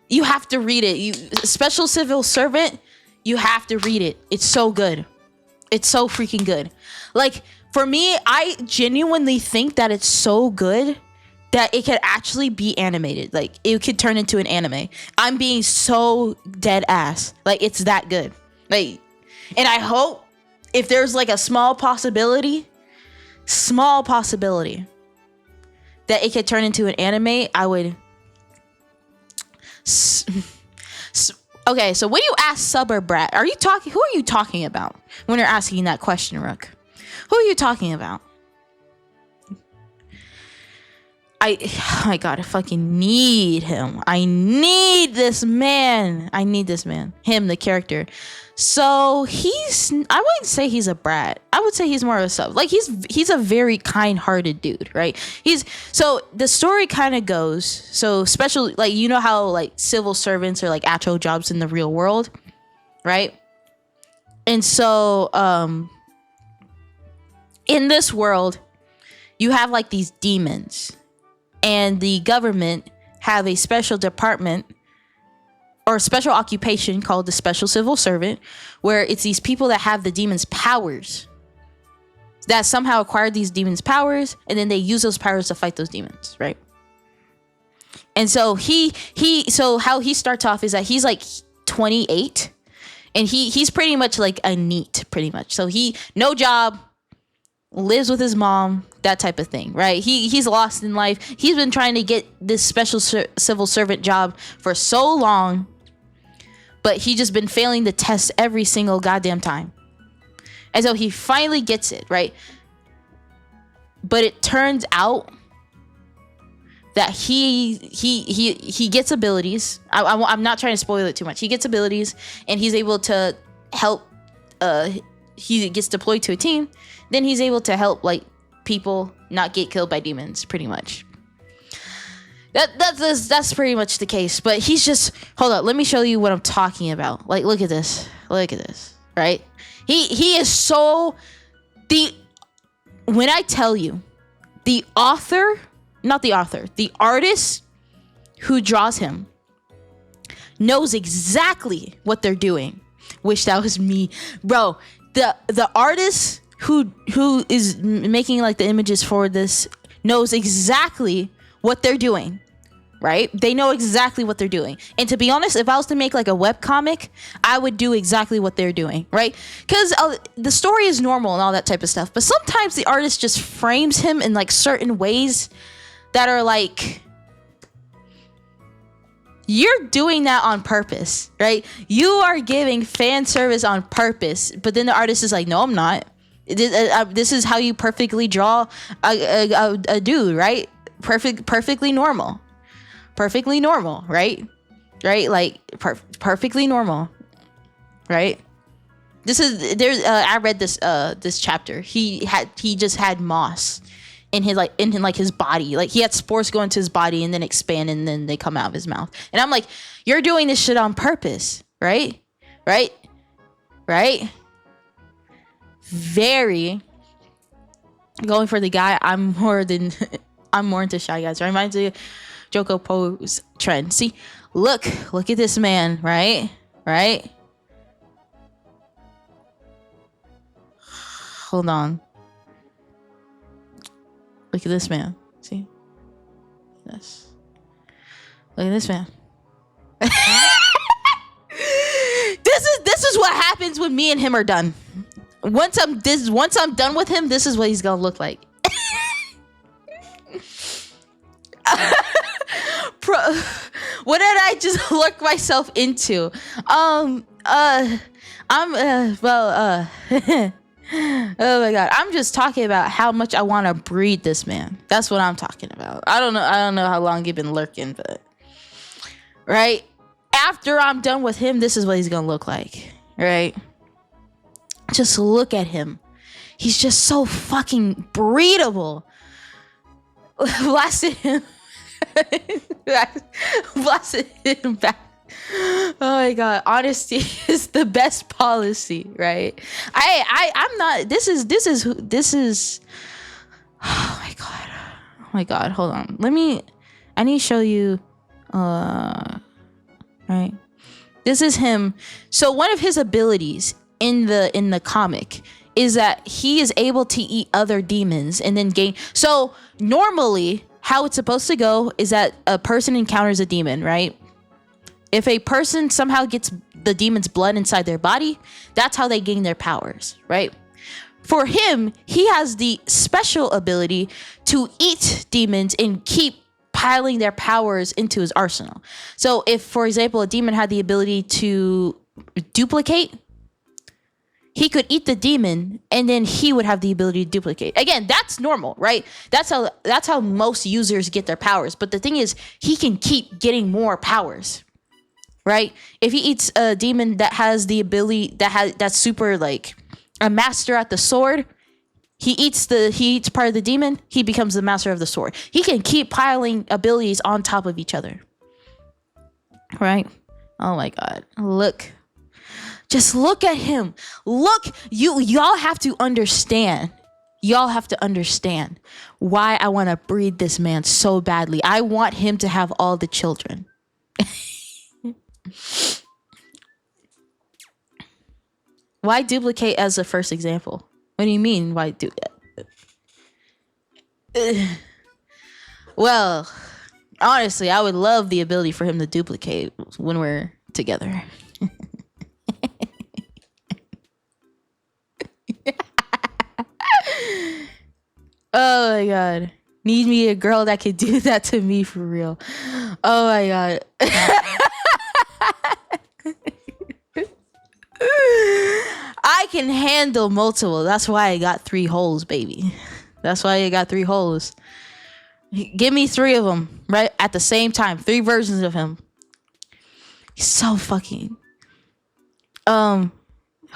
you have to read it. You Special Civil Servant, you have to read it. It's so good. It's so freaking good. Like, for me, I genuinely think that it's so good that it could actually be animated. Like, it could turn into an anime. I'm being so dead ass. Like, it's that good. Like, and I hope if there's like a small possibility that it could turn into an anime, I would. Okay, so when you ask sub or brat, who are you talking about when you're asking that question, Rook? Who are you talking about? Oh my god, I fucking need him. I need this man. Him, the character. So I wouldn't say he's a brat. I would say he's more of a sub. Like, he's a very kind-hearted dude, right? So the story kind of goes, so special, like, you know how like civil servants are like actual jobs in the real world, right? And so in this world, you have like these demons, and the government have a special department or special occupation called the Special Civil Servant, where it's these people that have the demons' powers, that somehow acquired these demons' powers, and then they use those powers to fight those demons, right? And so so how he starts off is that he's like 28, and he's pretty much like a NEET, pretty much. So no job, lives with his mom, that type of thing, right? He's lost in life. He's been trying to get this special civil servant job for so long, but he just been failing the test every single goddamn time. And so he finally gets it, right? But it turns out that he gets abilities. I'm not trying to spoil it too much. He gets abilities, and he's able to help. He gets deployed to a team. Then he's able to help like people not get killed by demons, pretty much. That's pretty much the case. But he's just, hold up, let me show you what I'm talking about. Like, look at this, right? He is so when I tell you, the artist who draws him knows exactly what they're doing. Wish that was me, bro. The artist who is making like the images for this knows exactly what they're doing, right? They know exactly what they're doing. And to be honest, if I was to make like a webcomic, I would do exactly what they're doing, right? Because the story is normal and all that type of stuff, but sometimes the artist just frames him in like certain ways that are like, you're doing that on purpose, right? You are giving fan service on purpose, but then the artist is like, no, I'm not. This is how you perfectly draw a dude, right? Perfectly normal, right? Like perfectly normal, right? I read this chapter. He just had moss in his body. Like, he had spores go into his body and then expand, and then they come out of his mouth. And I'm like, you're doing this shit on purpose, right? Very going for the guy. I'm more into shy guys. It reminds me of Joko Po's trend. See, look at this man, right? Hold on. Look at this man. See? Yes. Look at this man. This is what happens when me and him are done. Once I'm done with him, this is what he's gonna look like. What did I just look myself into? Oh my god, I'm just talking about how much I want to breed this man. That's what I'm talking about. I don't know how long you've been lurking, but right after I'm done with him, this is what he's gonna look like, right? Just look at him. He's just so fucking breedable. Blasted him back. Oh my god, honesty is the best policy, right? I'm not. This is. Oh my god. Oh my god. Hold on. I need to show you. Right. This is him. So one of his abilities in the comic is that he is able to eat other demons and then gain. So normally, how it's supposed to go is that a person encounters a demon, right? If a person somehow gets the demon's blood inside their body, that's how they gain their powers, right? For him, he has the special ability to eat demons and keep piling their powers into his arsenal. So if, for example, a demon had the ability to duplicate, he could eat the demon and then he would have the ability to duplicate. Again, that's normal, right? That's how most users get their powers. But the thing is, he can keep getting more powers, right? If he eats a demon that has the ability that's super like a master at the sword, he eats part of the demon, he becomes the master of the sword. He can keep piling abilities on top of each other. Right? Oh my god. Just look at him. Look, y'all have to understand. Y'all have to understand why I want to breed this man so badly. I want him to have all the children. Why duplicate as the first example? What do you mean, why do that? Well, honestly, I would love the ability for him to duplicate when we're together. Oh my god. Need me a girl that could do that to me for real. Oh my god. I can handle multiple. That's why I got 3 holes, baby. That's why I got 3 holes. Give me 3 of them, right? At the same time. 3 versions of him. He's so fucking... Hold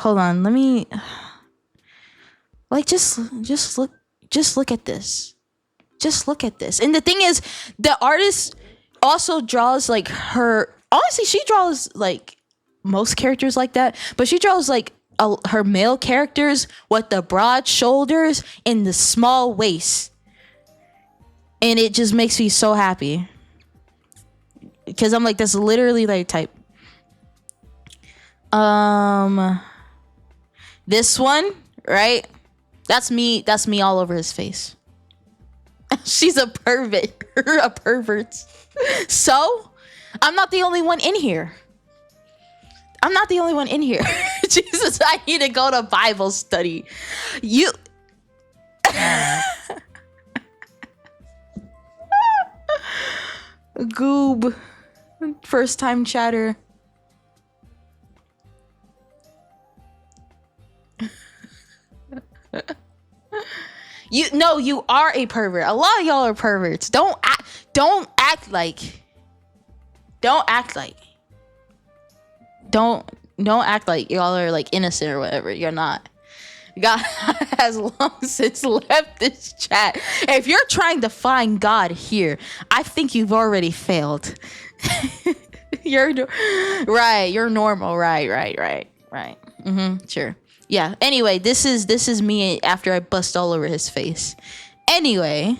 on. Let me... Like, just look at this. Just look at this. And the thing is, the artist also draws, like, her... Honestly, she draws, like, most characters like that. But she draws, like, her male characters with the broad shoulders and the small waist. And it just makes me so happy. Because I'm like, that's literally, like, type. This one, right? That's me all over his face. She's a pervert. A pervert. So, I'm not the only one in here. Jesus, I need to go to Bible study. You... Goob. First time chatter. You are a pervert. A lot of y'all are perverts. Don't act like y'all are like innocent or whatever. You're not. God has long since left this chat. If you're trying to find God here, I think you've already failed. You're right. You're normal. Right. Sure. Yeah. Anyway, this is me after I bust all over his face. Anyway,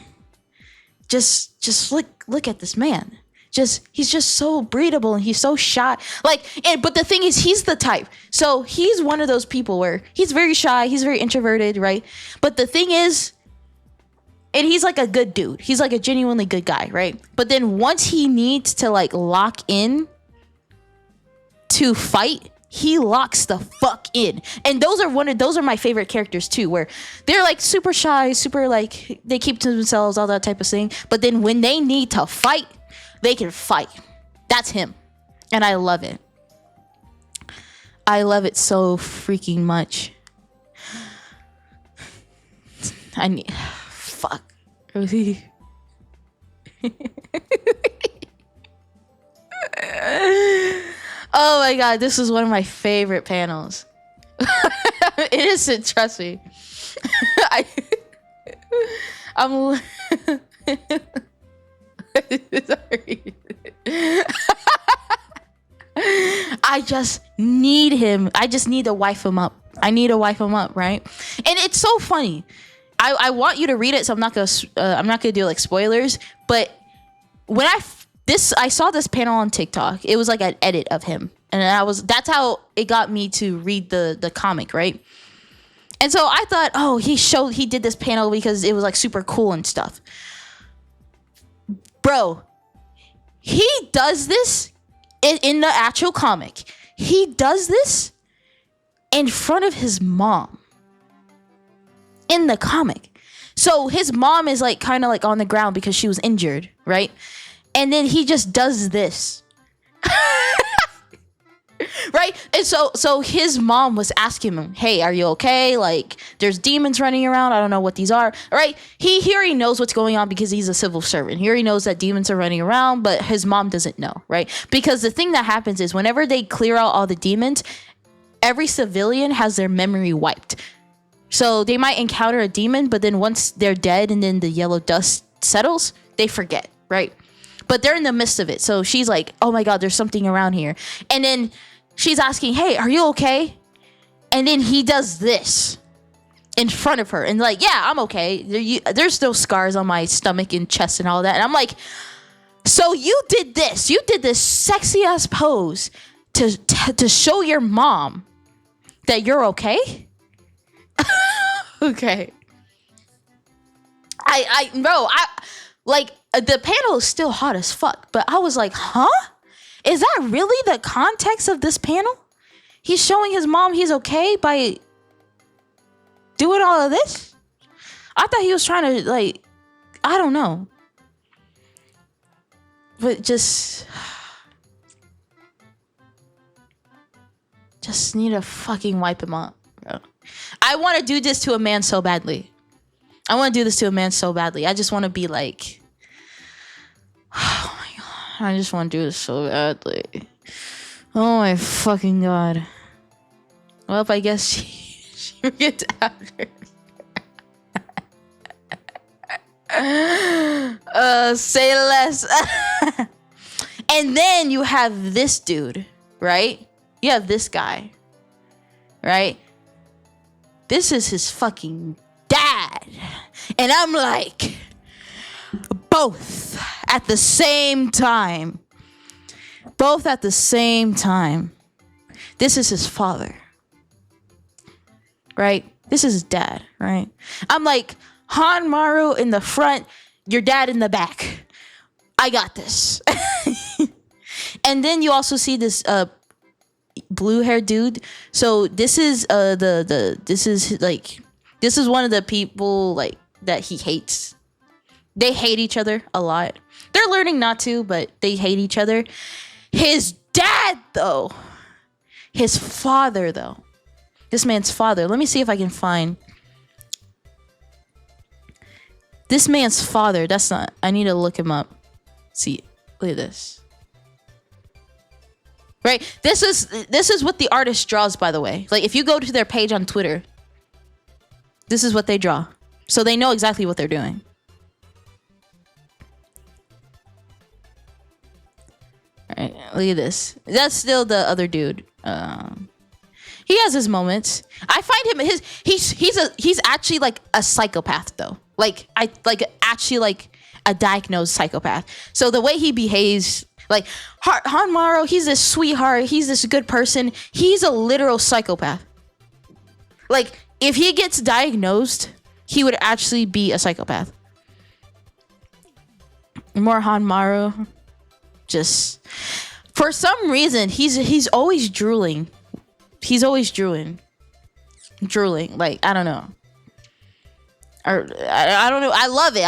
just look at this man. He's just so breedable and he's so shy. But the thing is, he's the type. So he's one of those people where he's very shy, he's very introverted, right? But the thing is, and he's like a good dude. He's like a genuinely good guy, right? But then once he needs to like lock in to fight, he locks the fuck in. And those are my favorite characters too, where they're like super shy, super like they keep to themselves, all that type of thing. But then when they need to fight, they can fight. That's him. And I love it. I love it so freaking much. Fuck. Oh my god, this is one of my favorite panels. Innocent, trust me. I'm sorry. just need him. I just need to wife him up. I need to wife him up, right? And it's so funny. I want you to read it, so I'm not gonna do like spoilers. But when I saw this panel on TikTok, it was like an edit of him, and that's how it got me to read the comic, right? And so I thought, oh, he did this panel because it was like super cool and stuff. Bro, he does this in the actual comic. He does this in front of his mom in the comic. So his mom is like kind of like on the ground because she was injured, right? And then he just does this. Right? And so his mom was asking him, hey, are you okay? Like, there's demons running around. I don't know what these are. Right? He already knows what's going on because he's a civil servant. He already knows that demons are running around, but his mom doesn't know, right? Because the thing that happens is whenever they clear out all the demons, every civilian has their memory wiped. So they might encounter a demon, but then once they're dead and then the yellow dust settles, they forget, right? But they're in the midst of it. So she's like, oh my God, there's something around here. And then she's asking, hey, are you okay? And then he does this in front of her. And like, yeah, I'm okay. There's still scars on my stomach and chest and all that. And I'm like, so you did this. You did this sexy ass pose to show your mom that you're okay? Okay. The panel is still hot as fuck, but I was like, huh? Is that really the context of this panel? He's showing his mom he's okay by doing all of this? I thought he was trying to, like, I don't know. But just need to fucking wipe him up, bro. I want to do this to a man so badly. I just want to be like, oh my God, I just want to do this so badly. Oh my fucking God. Well, I guess she will get after. Say less. And then you have this dude, right? You have this guy, right? This is his fucking dad. And I'm like, both at the same time. This is his father, right? This is his dad, right? I'm like, Han Maru in the front, your dad in the back. I got this. And then you also see this blue haired dude. So this is this is one of the people like that he hates. They hate each other a lot. They're learning not to, but they hate each other. His dad though, his father though, this man's father. Let me see if I can find this man's father. I need to look him up. See, look at this. Right? This is what the artist draws, by the way. Like, if you go to their page on Twitter, this is what they draw. So they know exactly what they're doing. All right, look at this. That's still the other dude. He has his moments. I find him he's actually like a psychopath though. Actually a diagnosed psychopath. So the way he behaves, like Han Maru, he's this sweetheart. He's this good person. He's a literal psychopath. Like, if he gets diagnosed, he would actually be a psychopath. More Han Maru. Just for some reason, he's always drooling. He's always drooling. Like, I don't know. Or I don't know. I love it.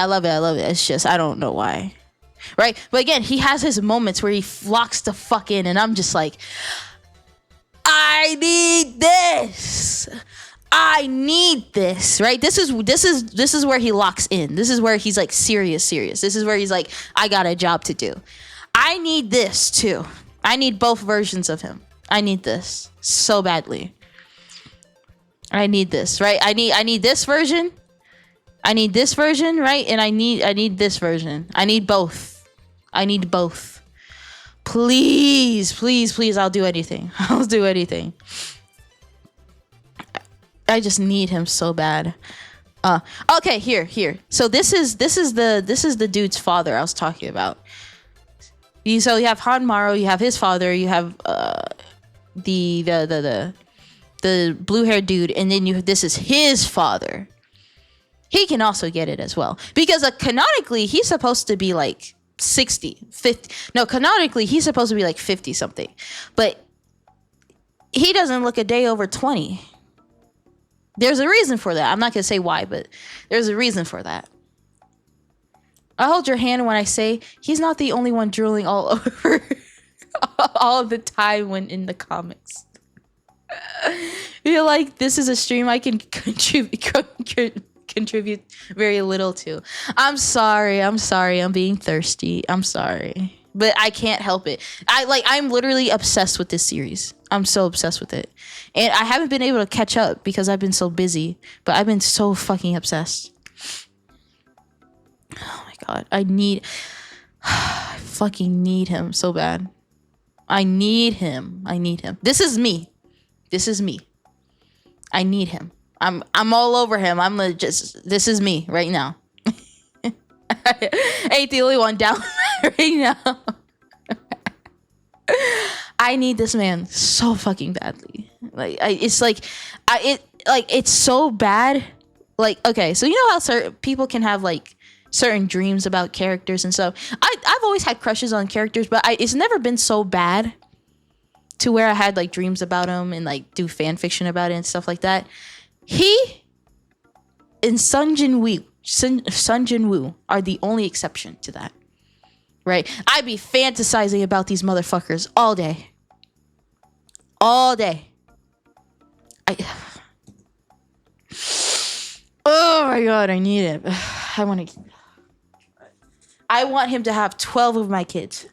It's just I don't know why. Right? But again, he has his moments where he locks the fuck in, and I'm just like, I need this. Right? This is where he locks in. This is where he's like serious. This is where he's like, I got a job to do. I need this too. I need both versions of him. I need this so badly. I need this, right? I need this version. I need this version, right? And I need this version. I need both. Please, please, please, I'll do anything. I'll do anything. I just need him so bad. Okay, here. So this is the dude's father I was talking about. So you have Hanmaru, you have his father, you have the blue-haired dude, and then this is his father. He can also get it as well. Because canonically, he's supposed to be like 60, 50. No, canonically, he's supposed to be like 50 something. But he doesn't look a day over 20. There's a reason for that. I'm not going to say why, but there's a reason for that. I hold your hand when I say he's not the only one drooling all over all the time when in the comics. I feel like this is a stream I can contribute very little to. I'm sorry. I'm being thirsty. I'm sorry. But I can't help it. I'm literally obsessed with this series. I'm so obsessed with it. And I haven't been able to catch up because I've been so busy. But I've been so fucking obsessed. Oh my god. I fucking need him so bad. I need him. This is me. I need him. I'm all over him. This is me right now. I ain't the only one down right now. I need this man so fucking badly. It's so bad. Like, okay, so you know how certain people can have like certain dreams about characters and stuff. I've always had crushes on characters, but it's never been so bad to where I had like dreams about them and like do fan fiction about it and stuff like that. He and Sun Jin Woo are the only exception to that. Right? I be fantasizing about these motherfuckers all day. All day. Oh my god, I need it. I want him to have 12 of my kids.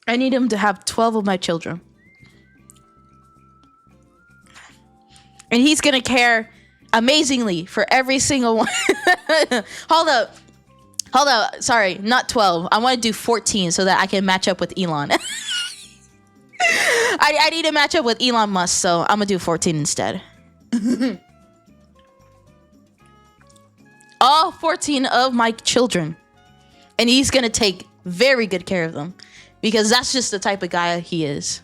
I need him to have 12 of my children. And he's gonna care amazingly for every single one. Hold up. Sorry, not 12. I want to do 14 so that I can match up with Elon. I need to match up with Elon Musk, so I'm gonna do 14 instead. All 14 of my children. And he's gonna take very good care of them. Because that's just the type of guy he is.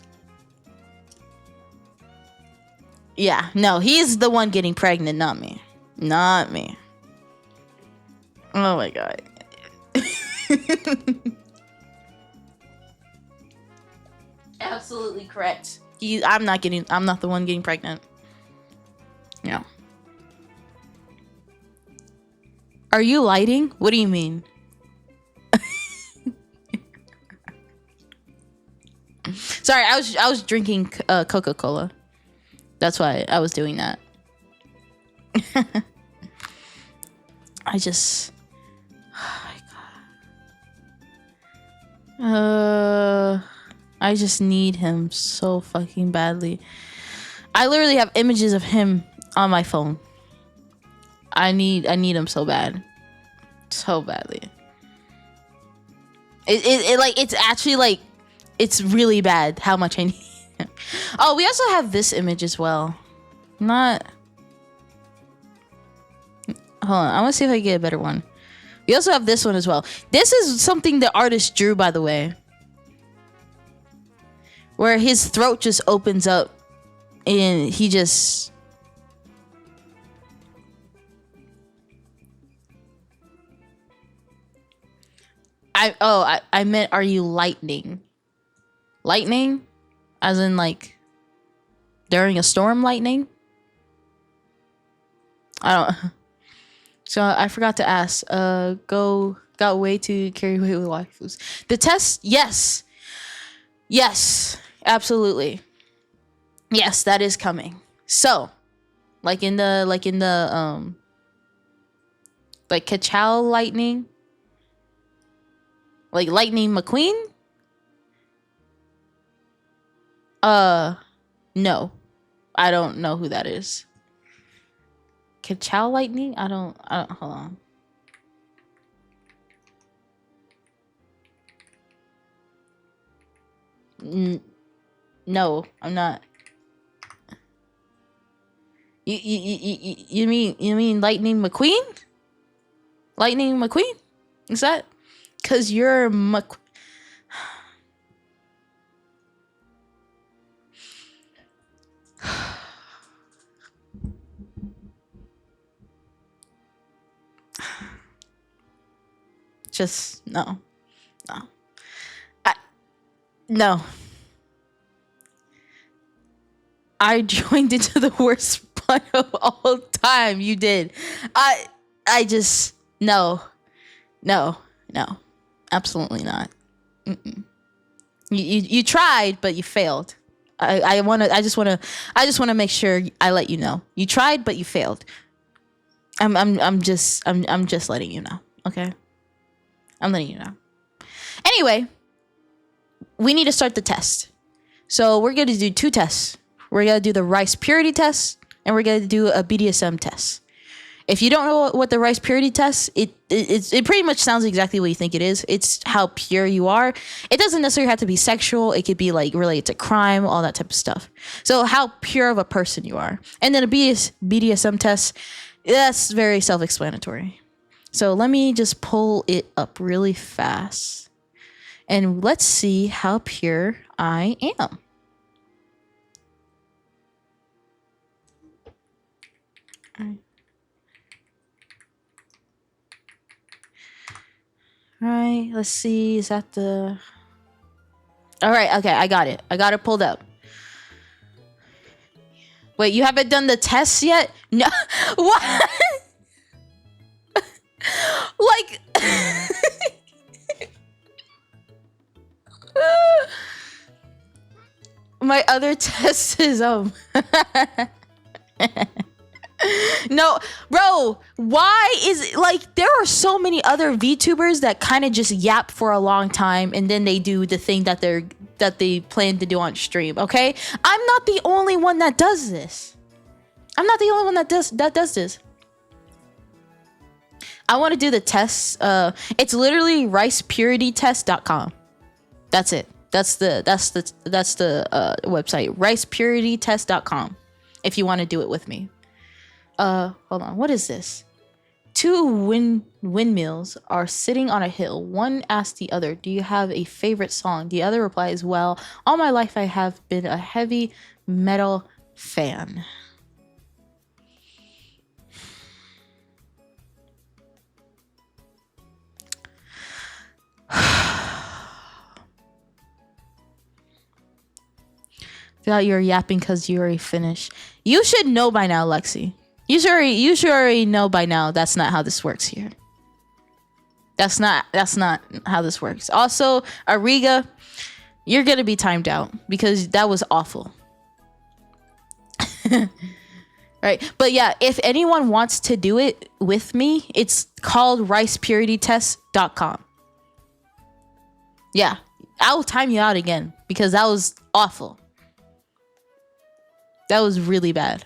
Yeah, no, he's the one getting pregnant, not me. Not me. Oh my god. Absolutely correct. I'm not the one getting pregnant. Yeah. Are you lighting? What do you mean? Sorry, I was drinking Coca-Cola. That's why I was doing that. I just... Oh my god. I just need him so fucking badly. I literally have images of him on my phone. I need him so bad. So badly. It's actually like... It's really bad how much I need him. Oh, we also have this image as well. Not... Hold on, I want to see if I can get a better one. We also have this one as well. This is something the artist drew, by the way. Where his throat just opens up and he just... I meant, are you lightning? Lightning? As in, like, during a storm lightning? I don't... So, I forgot to ask. Got way to carry away with waifus. The test? Yes. Yes. Absolutely. Yes, that is coming. So, like Kachow lightning? Like Lightning McQueen? No. I don't know who that is. Kachow lightning? I don't hold on. No, I'm not. You mean Lightning McQueen? Lightning McQueen? Is that? Cause you're just no. No. I joined into the worst pun of all time. You did. I just no. Absolutely not. You tried, but you failed. I just wanna make sure I let you know. You tried, but you failed. I'm just letting you know. Okay? I'm letting you know. Anyway, we need to start the test. So we're gonna do 2 tests. We're gonna do the rice purity test, and we're gonna do a BDSM test. If you don't know what the rice purity test, it pretty much sounds exactly what you think it is. It's how pure you are. It doesn't necessarily have to be sexual. It could be like related to crime, all that type of stuff. So how pure of a person you are. And then a BDSM test, that's very self-explanatory. So let me just pull it up really fast. And let's see how pure I am. All right, let's see. Is that the... All right, okay, I got it. I got it pulled up. Wait, you haven't done the tests yet? No. What? Like... My other test is no, bro, why is it like there are so many other VTubers that kind of just yap for a long time and then they do the thing that they plan to do on stream, okay? I'm not the only one that does this. I'm not the only one that does this. I want to do the tests. It's literally ricepuritytest.com. That's it. That's the website, ricepuritytest.com. If you want to do it with me. Hold on. What is this? 2 windmills are sitting on a hill. One asks the other, "Do you have a favorite song?" The other replies, "Well, all my life I have been a heavy metal fan." I thought you were yapping because you already finished. You should know by now, Lexi. You should already know by now that's not how this works here. That's not how this works. Also, Ariga, you're gonna be timed out because that was awful. Right? But yeah, if anyone wants to do it with me, it's called ricepuritytest.com. Yeah, I'll time you out again because that was awful. That was really bad.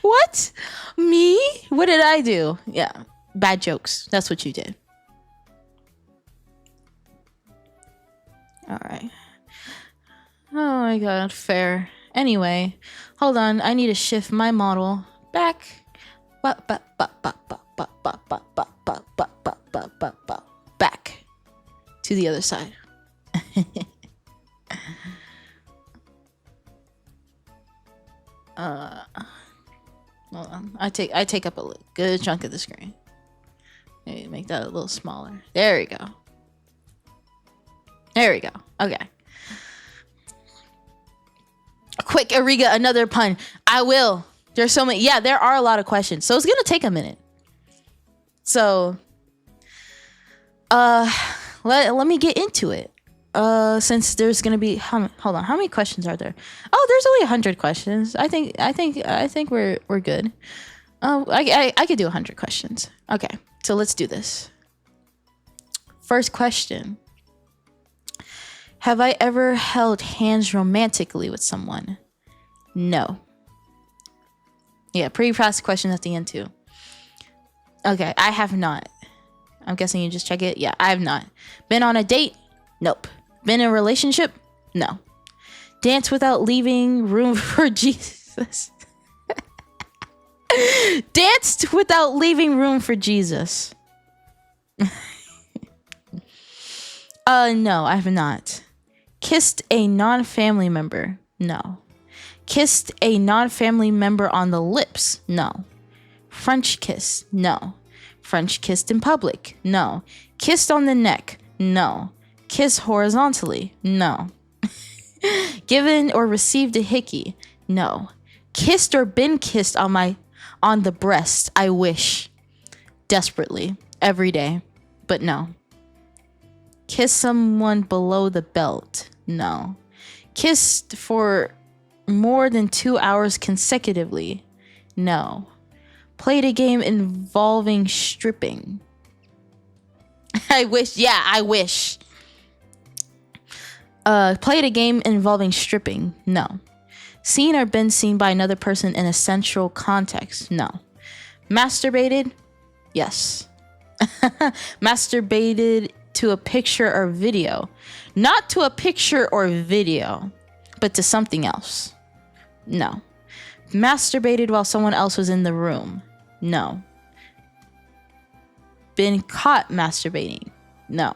What? Me? What did I do? Yeah, bad jokes. That's what you did. All right. Oh my god, fair. Anyway, hold on. I need to shift my model back. Back to the other side. Hold on. I take up a good chunk of the screen. Maybe make that a little smaller. There we go. There we go. Okay. Quick, Ariga, another pun. I will. There's so many. Yeah, there are a lot of questions. So it's gonna take a minute. So let me get into it. Since there's gonna be hold on, how many questions are there? Oh, there's only 100 questions. I think we're good. I could do 100 questions. Okay, so let's do this. First question: have I ever held hands romantically with someone? No. Yeah, pretty fast questions at the end too. Okay, I have not. I'm guessing you just check it. Yeah, I have not. Been on a date? Nope. Been in a relationship? No. Dance without leaving room for Jesus. Danced without leaving room for Jesus. No, I have not. Kissed a non-family member? No. Kissed a non-family member on the lips? No. French kiss? No. French kissed in public? No. Kissed on the neck? No. Kiss horizontally? No. Given or received a hickey? No. Kissed or been kissed on the breast? I wish. Desperately. Every day. But no. Kiss someone below the belt? No. Kissed for more than 2 hours consecutively? No. Played a game involving stripping? I wish. Yeah, I wish. Played a game involving stripping? No. Seen or been seen by another person in a sensual context? No. Masturbated? Yes. Masturbated to a picture or video? Not to a picture or video, but to something else? No. Masturbated while someone else was in the room? No. Been caught masturbating? No.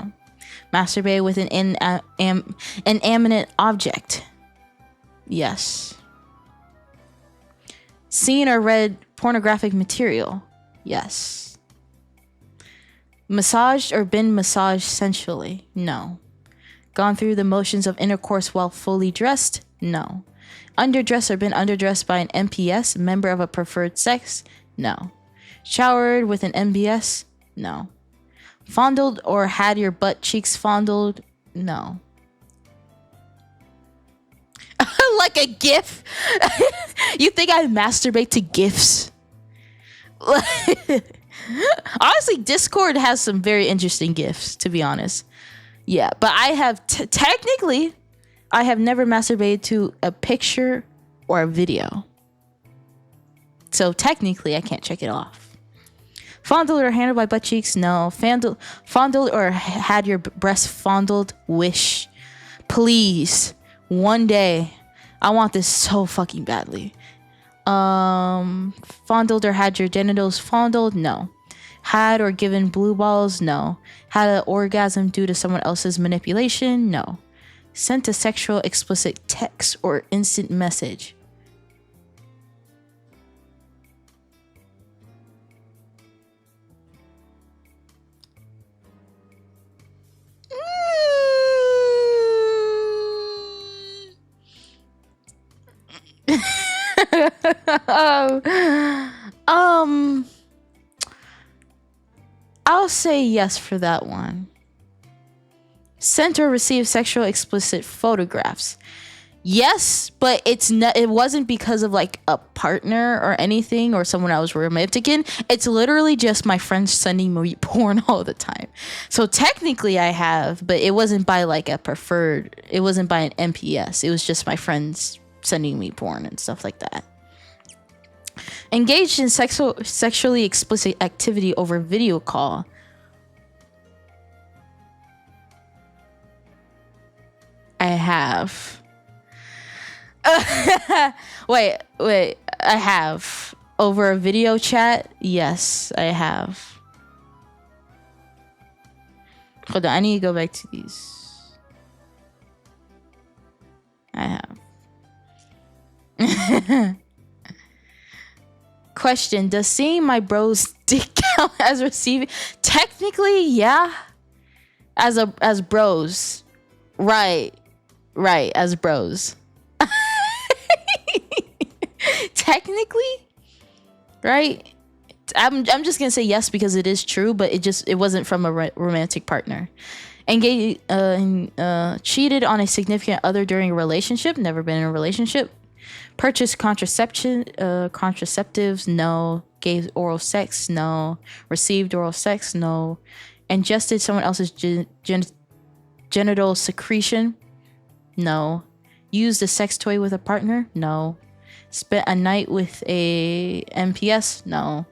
Masturbated with an inanimate object? Yes. Seen or read pornographic material? Yes. Massaged or been massaged sensually? No. Gone through the motions of intercourse while fully dressed? No. Underdressed or been underdressed by an MPS, member of a preferred sex? No. Showered with an MBS? No. Fondled or had your butt cheeks fondled? No. Like a GIF? You think I masturbate to GIFs? Honestly, Discord has some very interesting GIFs, to be honest. Yeah, but I have technically, I have never masturbated to a picture or a video. So technically, I can't check it off. Fondled or handled by butt cheeks? No. Fondled or had your breast fondled? Wish. Please. One day. I want this so fucking badly. Fondled or had your genitals fondled? No. Had or given blue balls? No. Had an orgasm due to someone else's manipulation? No. Sent a sexual explicit text or instant message? I'll say yes for that one. Sent or received sexual explicit photographs? Yes, but it wasn't because of like a partner or anything or someone I was romantic in. It's literally just my friends sending me porn all the time. So technically I have, but it wasn't by like a preferred, it wasn't by an MPS. It was just my friends sending me porn and stuff like that. Engaged in sexually explicit activity over video call? I have. Wait, I have. Over a video chat? Yes, I have. Hold on, I need to go back to these. I have. Question, does seeing my bro's dick count as receiving? Technically, yeah. As bros. Right, as bros. Technically, right? I'm just gonna say yes because it is true, but it wasn't from a romantic partner. Engaged, cheated on a significant other during a relationship? Never been in a relationship. Purchased contraceptives? No. Gave oral sex? No. Received oral sex? No. Ingested someone else's genital secretion? No. Used a sex toy with a partner? No. Spent a night with a MPS? No.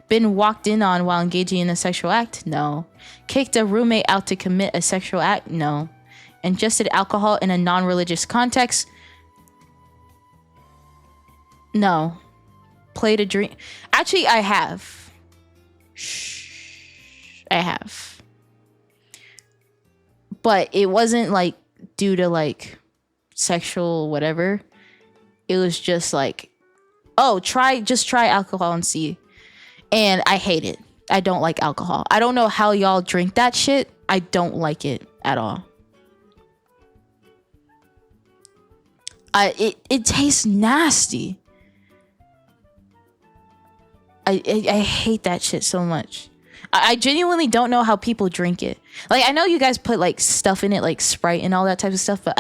Been walked in on while engaging in a sexual act? No. Kicked a roommate out to commit a sexual act? No. Ingested alcohol in a non-religious context? No. Played a drink? Actually, I have. I have. But it wasn't like due to like sexual whatever. It was just like, oh, just try alcohol and see. And I hate it. I don't like alcohol. I don't know how y'all drink that shit. I don't like it at all. It tastes nasty. I hate that shit so much. I genuinely don't know how people drink it. Like, I know you guys put like stuff in it, like Sprite and all that type of stuff, but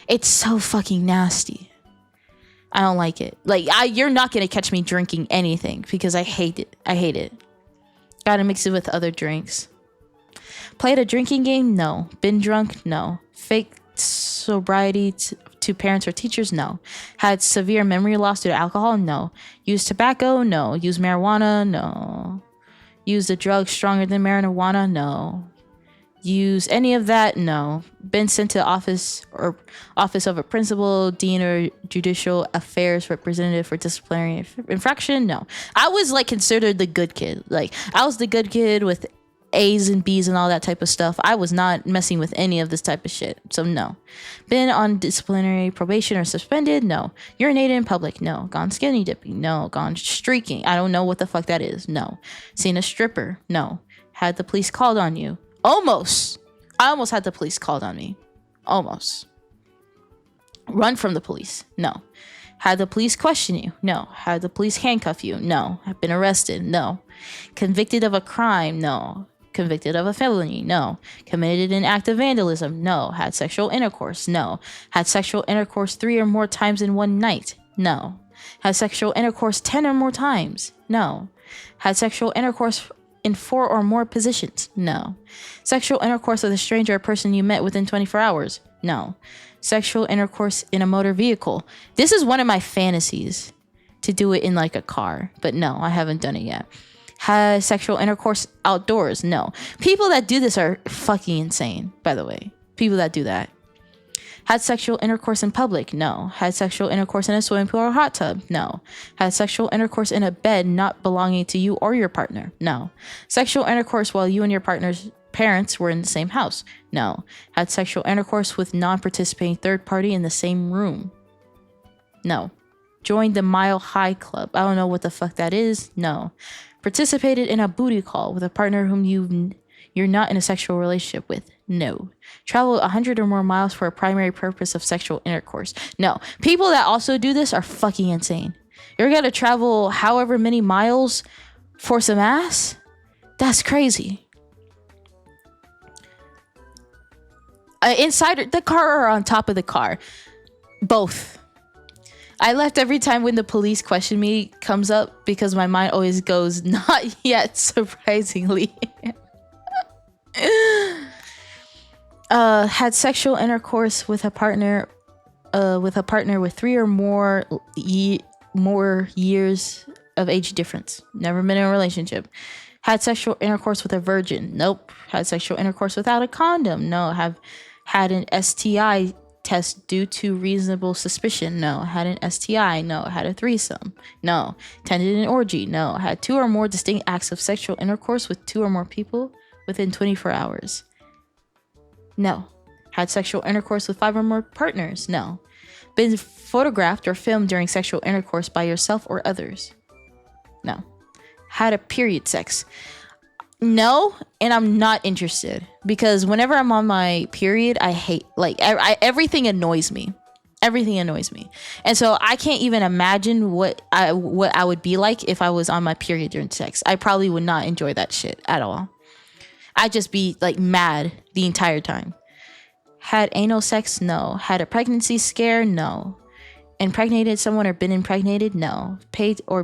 it's so fucking nasty. I don't like it. Like, you're not gonna catch me drinking anything because I hate it. I hate it. Gotta mix it with other drinks. Played a drinking game? No. Been drunk? No. Fake sobriety to parents or teachers? No. Had severe memory loss due to alcohol? No. Used tobacco? No. Used marijuana? No. Used a drug stronger than marijuana? No. Use any of that? No. Been sent to office of a principal, dean, or judicial affairs representative for disciplinary infraction? No. I was like considered the good kid. Like, I was the good kid with A's and B's and all that type of stuff. I was not messing with any of this type of shit. So no. Been on disciplinary probation or suspended? No. Urinated in public? No. Gone skinny dipping? No. Gone streaking? I don't know what the fuck that is. No. Seen a stripper? No. Had the police called on you? Almost. I almost had the police called on me. Almost. Run from the police? No. Had the police question you? No. Had the police handcuff you? No. Have been arrested? No. Convicted of a crime? No. Convicted of a felony? No. Committed an act of vandalism? No. Had sexual intercourse? No. Had sexual intercourse 3 or more times in one night? No. Had sexual intercourse 10 or more times? No. Had sexual intercourse in 4 or more positions? No. Sexual intercourse with a stranger or person you met within 24 hours? No. Sexual intercourse in a motor vehicle? This is one of my fantasies, to do it in like a car, but no, I haven't done it yet. Had sexual intercourse outdoors? No. People that do this are fucking insane, by the way. People that do that. Had sexual intercourse in public? No. Had sexual intercourse in a swimming pool or hot tub? No. Had sexual intercourse in a bed not belonging to you or your partner? No. Sexual intercourse while you and your partner's parents were in the same house? No. Had sexual intercourse with non-participating third party in the same room? No. Joined the Mile High Club? I don't know what the fuck that is. No. Participated in a booty call with a partner whom you're not in a sexual relationship with? No. Traveled 100 or more miles for a primary purpose of sexual intercourse? No. People that also do this are fucking insane. You're gonna travel however many miles for some ass? That's crazy. Inside the car or on top of the car? Both. I left every time when the police question me comes up because my mind always goes, not yet, surprisingly. Had sexual intercourse with a partner with 3 or more years of age difference. Never been in a relationship. Had sexual intercourse with a virgin? Nope. Had sexual intercourse without a condom? No. Have had an STI test due to reasonable suspicion? No. Had an STI? No. Had a threesome? No. Attended an orgy? No. Had 2 or more distinct acts of sexual intercourse with 2 or more people within 24 hours? No. Had sexual intercourse with 5 or more partners? No. Been photographed or filmed during sexual intercourse by yourself or others? No. Had a period sex? No, and I'm not interested because whenever I'm on my period, I hate, like, everything annoys me. Everything annoys me. And so I can't even imagine what I would be like if I was on my period during sex. I probably would not enjoy that shit at all. I'd just be like mad the entire time. Had anal sex? No. Had a pregnancy scare? No. Impregnated someone or been impregnated? No. Paid or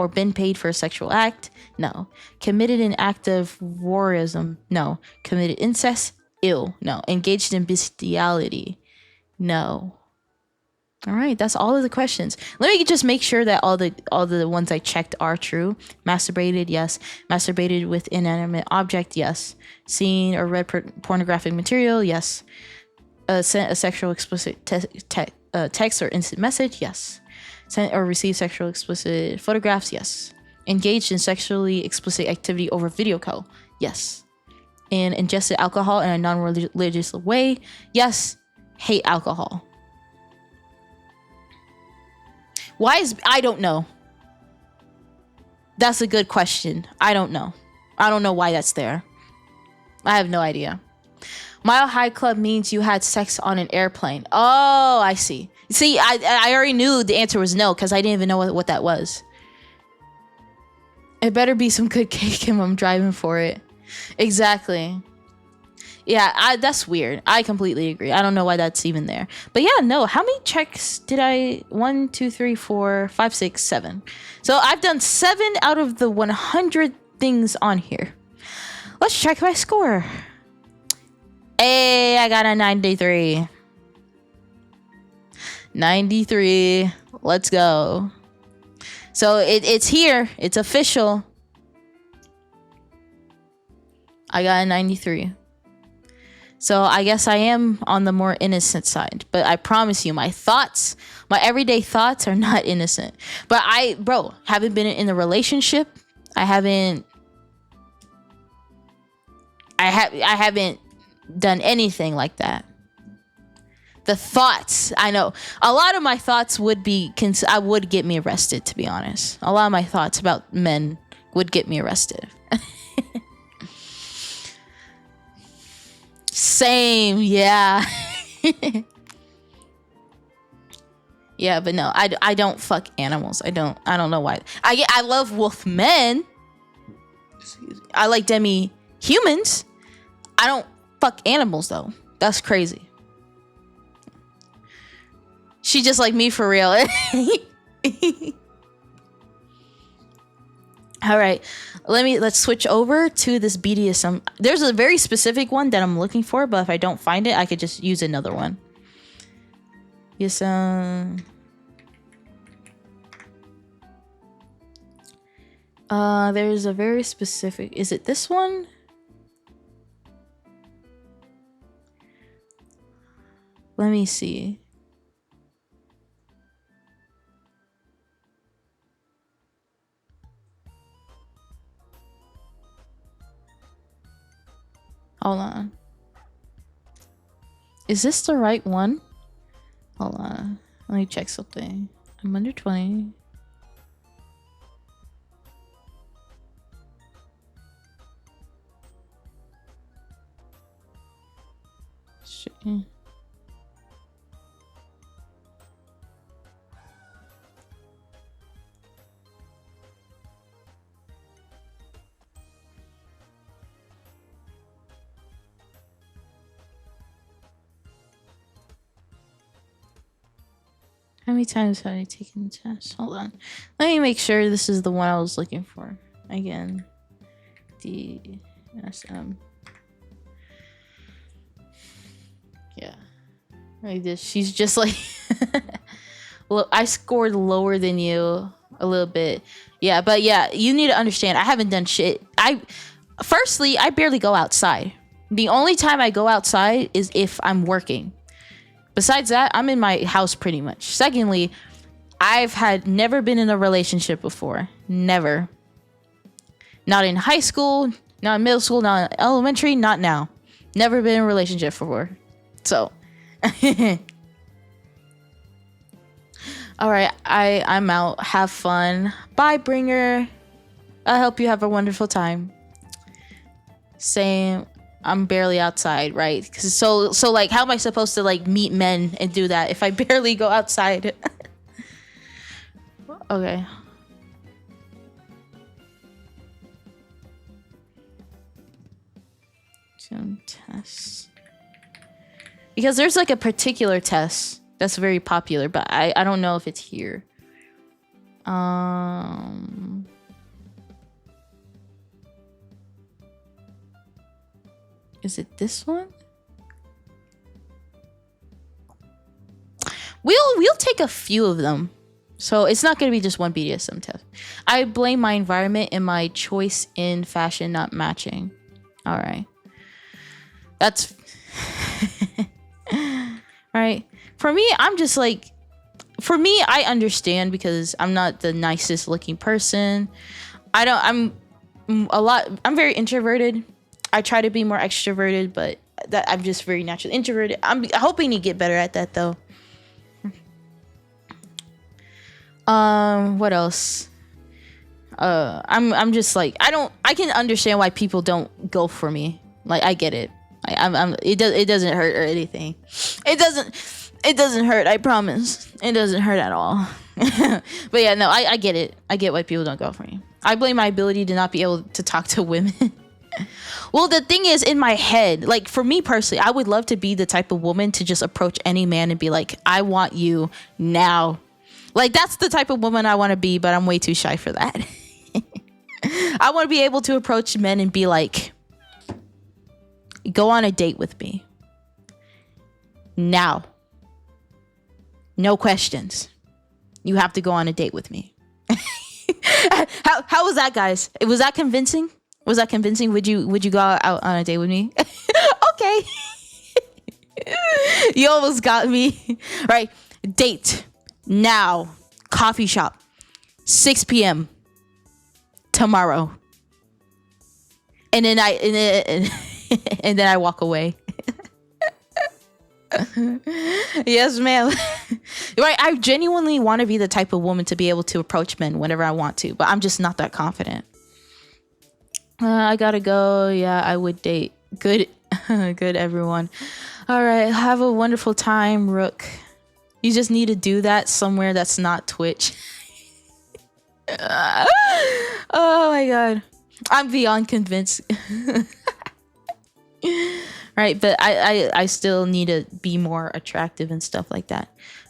been paid for a sexual act? No. Committed an act of voyeurism? No. Committed incest? Ew. No. Engaged in bestiality? No. All right, that's all of the questions. Let me just make sure that all the ones I checked are true. Masturbated, yes. Masturbated with inanimate object, yes. Seen or read pornographic material, yes. Sent a sexual explicit text or instant message, yes. Sent or received sexual explicit photographs, yes. Engaged in sexually explicit activity over video call, yes. And ingested alcohol in a non-religious way, yes. Hate alcohol. Why is... I don't know. That's a good question. I don't know. I don't know why that's there. I have no idea. Mile High Club means you had sex on an airplane. Oh, I see. See, I already knew the answer was no because I didn't even know what that was. It better be some good cake if I'm driving for it. Exactly. Yeah, that's weird. I completely agree. I don't know why that's even there. But yeah, no. How many checks did I... 1, 2, 3, 4, 5, 6, 7. So I've done 7 out of the 100 things on here. Let's check my score. Hey, I got a 93. 93. Let's go. So it's here. It's official. I got a 93. So I guess I am on the more innocent side. But I promise you, my thoughts, my everyday thoughts are not innocent. But haven't been in a relationship. I haven't done anything like that. The thoughts, I know. A lot of my thoughts would get me arrested, to be honest. A lot of my thoughts about men would get me arrested. Same, yeah. Yeah, but no, I don't fuck animals. I don't know why. I love wolf men. I like demi humans. I don't fuck animals though. That's crazy. She just like me for real. All right, let's switch over to this BDSM. There's a very specific one that I'm looking for, but if I don't find it, I could just use another one. Yes, there's a very specific. Is it this one? Let me see. Hold on. Is this the right one? Hold on. Let me check something. I'm under 20. Shit. How many times have I taken the test? Hold on. Let me make sure this is the one I was looking for. Again. DSM. Yeah. Like this. She's just like... Look, I scored lower than you a little bit. Yeah, but yeah, you need to understand. I haven't done shit. Firstly, I barely go outside. The only time I go outside is if I'm working. Besides that, I'm in my house pretty much. Secondly, I've never been in a relationship before. Never. Not in high school, not in middle school, not in elementary, not now. Never been in a relationship before. So. All right, I'm out. Have fun. Bye, Bringer. I hope you have a wonderful time. Same. I'm barely outside, right? Cause so like, how am I supposed to like meet men and do that if I barely go outside? Okay. Some tests. Because there's like a particular test that's very popular, but I don't know if it's here. Is it this one? We'll take take a few of them. So it's not going to be just one BDSM test. I blame my environment and my choice in fashion not matching. All right. That's right. For me, I'm just like, for me, I understand because I'm not the nicest looking person. I'm very introverted. I try to be more extroverted, but I'm just very naturally introverted. I'm hoping to get better at that though. What else? I'm just like, I can understand why people don't go for me. Like, I get it. Like, it doesn't hurt or anything. It doesn't hurt, I promise. It doesn't hurt at all. But yeah, no, I get it. I get why people don't go for me. I blame my ability to not be able to talk to women. Well, the thing is, in my head, like for me personally, I would love to be the type of woman to just approach any man and be like, I want you now. Like, that's the type of woman I want to be, but I'm way too shy for that. I want to be able to approach men and be like, go on a date with me. Now. No questions. You have to go on a date with me. How was that, guys? Was that convincing? Was that convincing? Would you go out on a date with me? Okay. You almost got me. Right. Date. Now. Coffee shop. 6 p.m. tomorrow. And then I walk away. Yes, ma'am. Right, I genuinely want to be the type of woman to be able to approach men whenever I want to, but I'm just not that confident. I gotta go. Yeah, I would date. Good. Good, everyone. All right, have a wonderful time, Rook. You just need to do that somewhere that's not Twitch. Oh my god, I'm beyond convinced. Right, but I still need to be more attractive and stuff like that.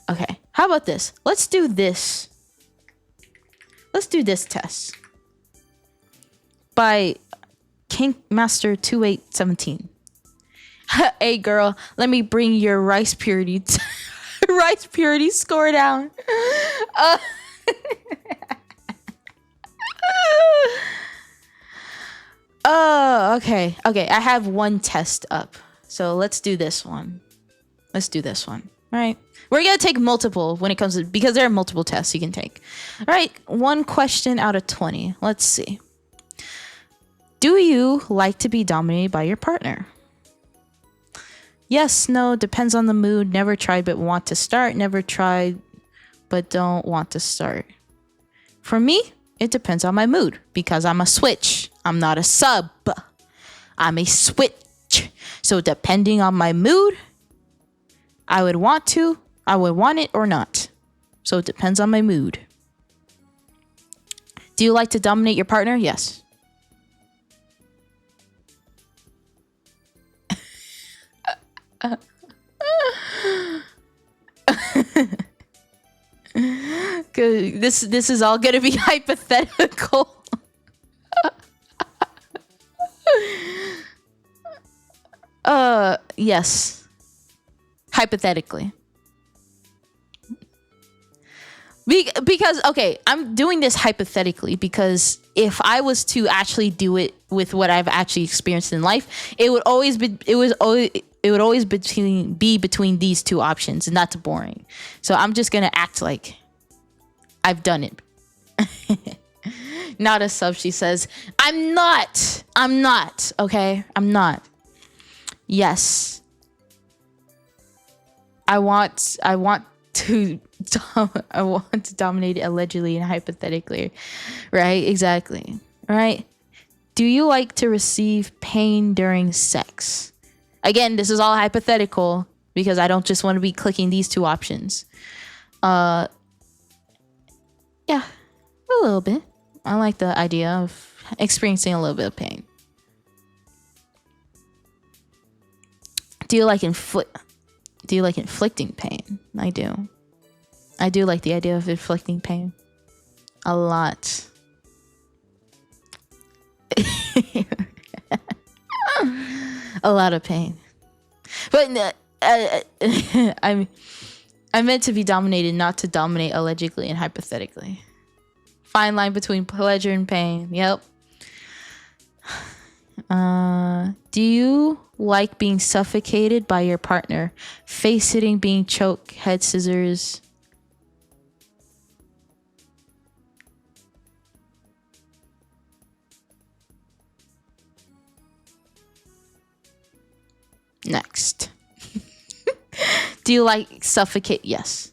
Okay, how about this? Let's do this. Let's do this test by Kinkmaster 2817. Hey girl, let me bring your rice purity rice purity score down. Oh, okay. Okay, I have one test up. So let's do this one. Let's do this one. All right. We're going to take multiple when it comes to, because there are multiple tests you can take. All right. One question out of 20. Let's see. Do you like to be dominated by your partner? Yes, no, depends on the mood. Never tried but want to start. Never tried but don't want to start. For me, it depends on my mood because I'm a switch. I'm not a sub. I'm a switch. So depending on my mood, I would want it or not. So it depends on my mood. Do you like to dominate your partner? Yes. This is all gonna be hypothetical. Yes. Hypothetically. Because, okay, I'm doing this hypothetically because if I was to actually do it with what I've actually experienced in life, it would always be between these two options, and that's boring. So I'm just gonna act like I've done it. Not a sub, she says. I'm not. Okay, I'm not. Yes. I want to dominate it allegedly and hypothetically. Right? Exactly. Right? Do you like to receive pain during sex? Again, this is all hypothetical because I don't just want to be clicking these two options. Yeah, a little bit. I like the idea of experiencing a little bit of pain. Do you like inflicting pain? I do. I do like the idea of inflicting pain. A lot. A lot of pain. But I I meant to be dominated, not to dominate, allegedly and hypothetically. Fine line between pleasure and pain. Yep. Do you like being suffocated by your partner? Face hitting, being choked, head scissors. Next. Do you like suffocate? Yes.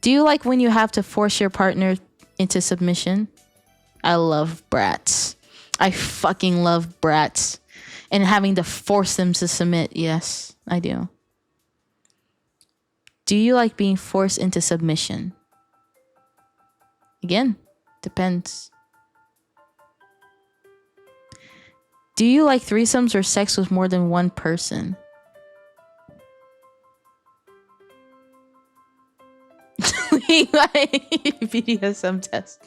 Do you like when you have to force your partner into submission? I love brats. I fucking love brats. And having to force them to submit. Yes, I do. Do you like being forced into submission? Again, depends. Do you like threesomes or sex with more than one person? BDSM test.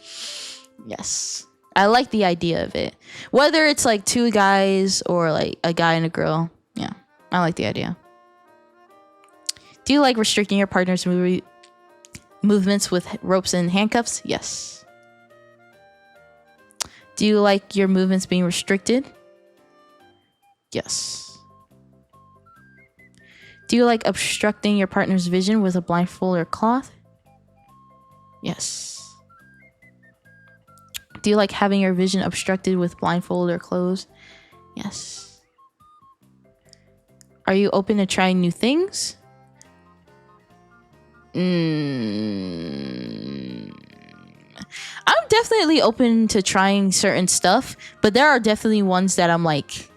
Yes. I like the idea of it. Whether it's like two guys or like a guy and a girl. Yeah. I like the idea. Do you like restricting your partner's movements with ropes and handcuffs? Yes. Do you like your movements being restricted? Yes. Do you like obstructing your partner's vision with a blindfold or cloth? Yes. Do you like having your vision obstructed with blindfold or clothes? Yes. Are you open to trying new things? I'm definitely open to trying certain stuff, but there are definitely ones that I'm like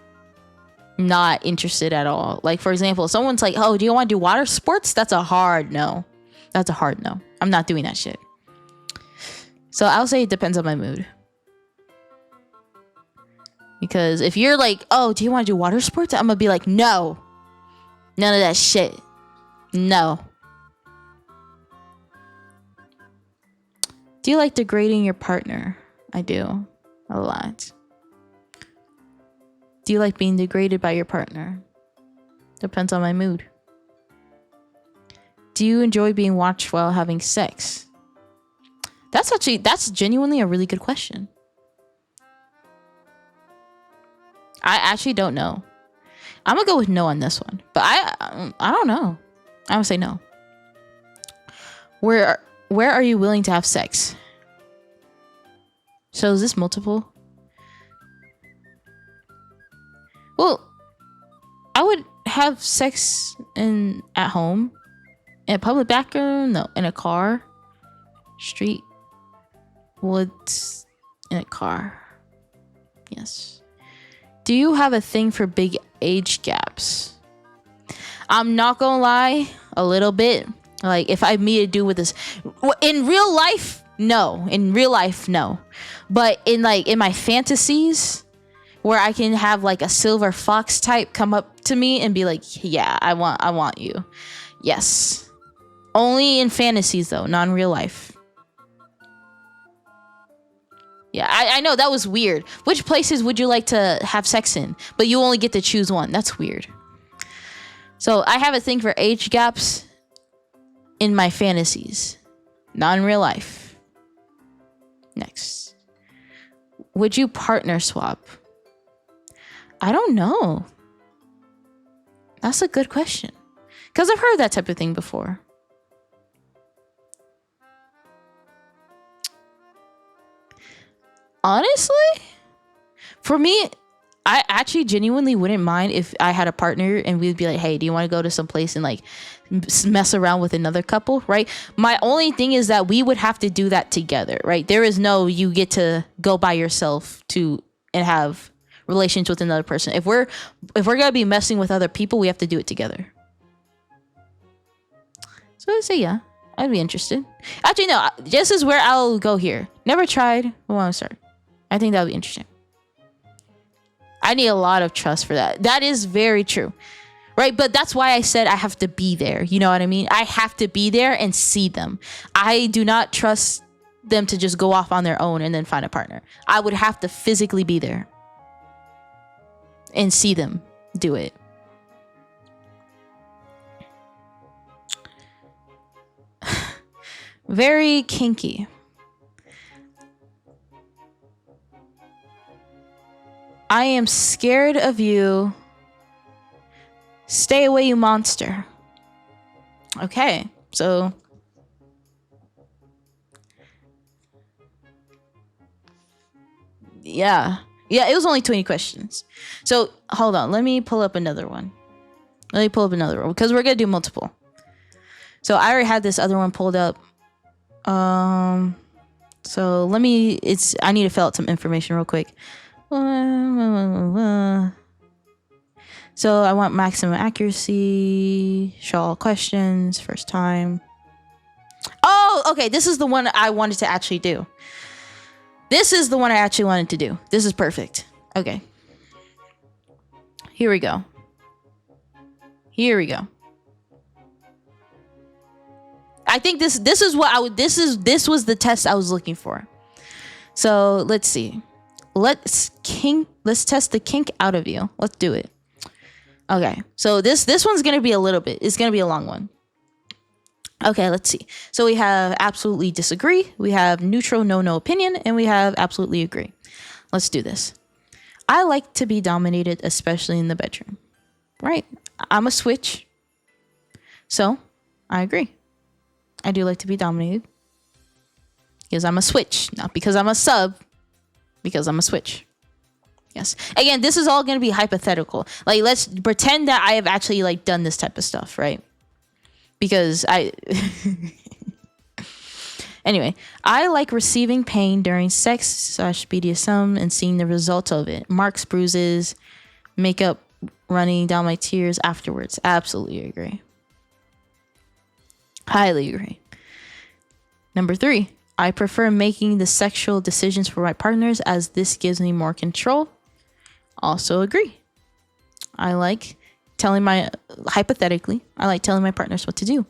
not interested at all. Like, for example, if someone's like, oh, do you want to do water sports? That's a hard no. That's a hard no. I'm not doing that shit. So I'll say it depends on my mood. Because if you're like, oh, do you want to do water sports? I'm going to be like, no. None of that shit. No. Do you like degrading your partner? I do. A lot. Do you like being degraded by your partner? Depends on my mood. Do you enjoy being watched while having sex? That's genuinely a really good question. I actually don't know. I'm gonna go with no on this one, but I don't know. I would say no. Where are you willing to have sex? So is this multiple? Well, I would have sex at home, in a public bathroom, no, in a car, street, woods, in a car. Yes. Do you have a thing for big age gaps? I'm not gonna lie, a little bit. Like, if I meet a dude with this, in real life, no. In real life, no. But in my fantasies, where I can have like a silver fox type come up to me and be like, yeah, I want you. Yes. Only in fantasies though, not in real life. Yeah, I know that was weird. Which places would you like to have sex in? But you only get to choose one. That's weird. So I have a thing for age gaps in my fantasies, not in real life. Next. Would you partner swap? I don't know. That's a good question. Because I've heard that type of thing before. Honestly, for me, I actually genuinely wouldn't mind if I had a partner and we'd be like, hey, do you want to go to some place and like mess around with another couple, right? My only thing is that we would have to do that together, right? There is no you get to go by yourself and have relations with another person. If we're gonna be messing with other people, we have to do it together. So I'd say yeah, I'd be interested. Actually, no, this is where I'll go here. Never tried, but want to start. I think that would be interesting. I need a lot of trust for that. That is very true. Right? But that's why I said I have to be there. You know what I mean? I have to be there and see them. I do not trust them to just go off on their own and then find a partner. I would have to physically be there and see them do it. Very kinky. I am scared of you. Stay away, you monster. Okay, so yeah, it was only 20 questions. So hold on, let me pull up another one. Because we're gonna do multiple. So I already had this other one pulled up. So let me. I need to fill out some information real quick. So I want maximum accuracy. Show all questions. First time. Oh, okay. This is the one I wanted to actually do. This is perfect. Okay. Here we go. I think this is what I would. This was the test I was looking for. So let's see. Let's test the kink out of you. Let's do it. Okay. So this one's gonna be it's gonna be a long one. Okay, let's see. So we have absolutely disagree, we have neutral, no opinion, and we have absolutely agree. Let's do this. I like to be dominated, especially in the bedroom. Right? I'm a switch. So I agree. I do like to be dominated. Because I'm a switch. Not because I'm a sub. Because I'm a switch. Yes. Again, this is all going to be hypothetical. Like, let's pretend that I have actually, like, done this type of stuff, right? Because Anyway, I like receiving pain during sex / BDSM and seeing the results of it. Marks, bruises, makeup running down my tears afterwards. Absolutely agree. Highly agree. Number 3, I prefer making the sexual decisions for my partners as this gives me more control. Also agree. I like telling my partners what to do.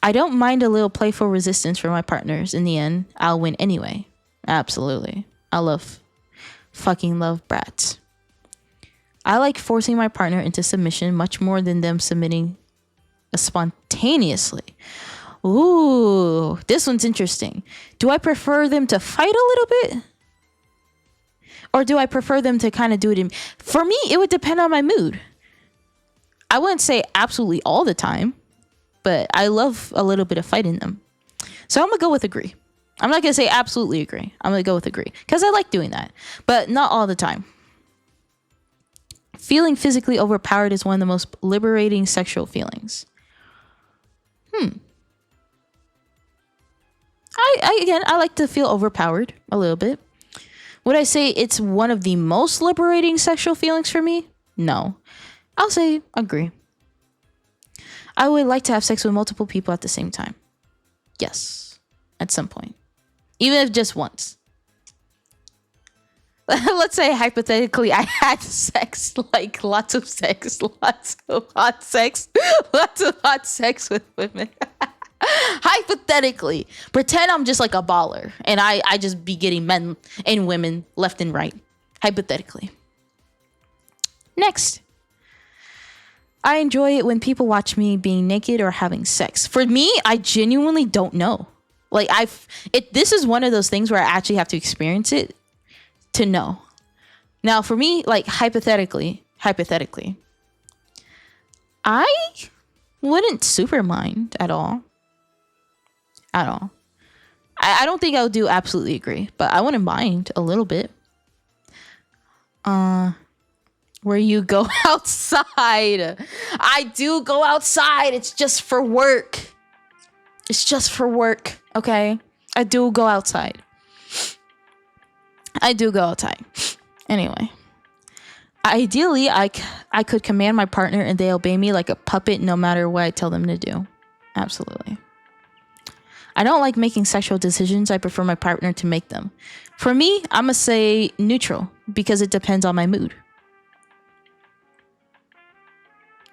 I don't mind a little playful resistance for my partners. In the end, I'll win anyway. Absolutely. I fucking love brats. I like forcing my partner into submission much more than them submitting spontaneously. Ooh, this one's interesting. Do I prefer them to fight a little bit? Or do I prefer them to kind of do it For me, it would depend on my mood. I wouldn't say absolutely all the time, but I love a little bit of fight in them. So I'm going to go with agree. I'm not going to say absolutely agree. I'm going to go with agree because I like doing that, but not all the time. Feeling physically overpowered is one of the most liberating sexual feelings. I like to feel overpowered a little bit. Would I say it's one of the most liberating sexual feelings for me? No. I'll say agree. I would like to have sex with multiple people at the same time. Yes. At some point. Even if just once. Let's say hypothetically I had sex, like lots of hot sex with women. Hypothetically, pretend I'm just like a baller and I just be getting men and women left and right. Hypothetically. Next. I enjoy it when people watch me being naked or having sex. For me, I genuinely don't know. Like this is one of those things where I actually have to experience it to know. Now for me, like hypothetically, I wouldn't super mind at all. I don't think I would do absolutely agree, but I wouldn't mind a little bit. Where you go outside. I do go outside. It's just for work. Okay? I do go outside. Anyway. Ideally, I could command my partner and they obey me like a puppet no matter what I tell them to do. Absolutely. I don't like making sexual decisions. I prefer my partner to make them. For me, I'm going to say neutral because it depends on my mood.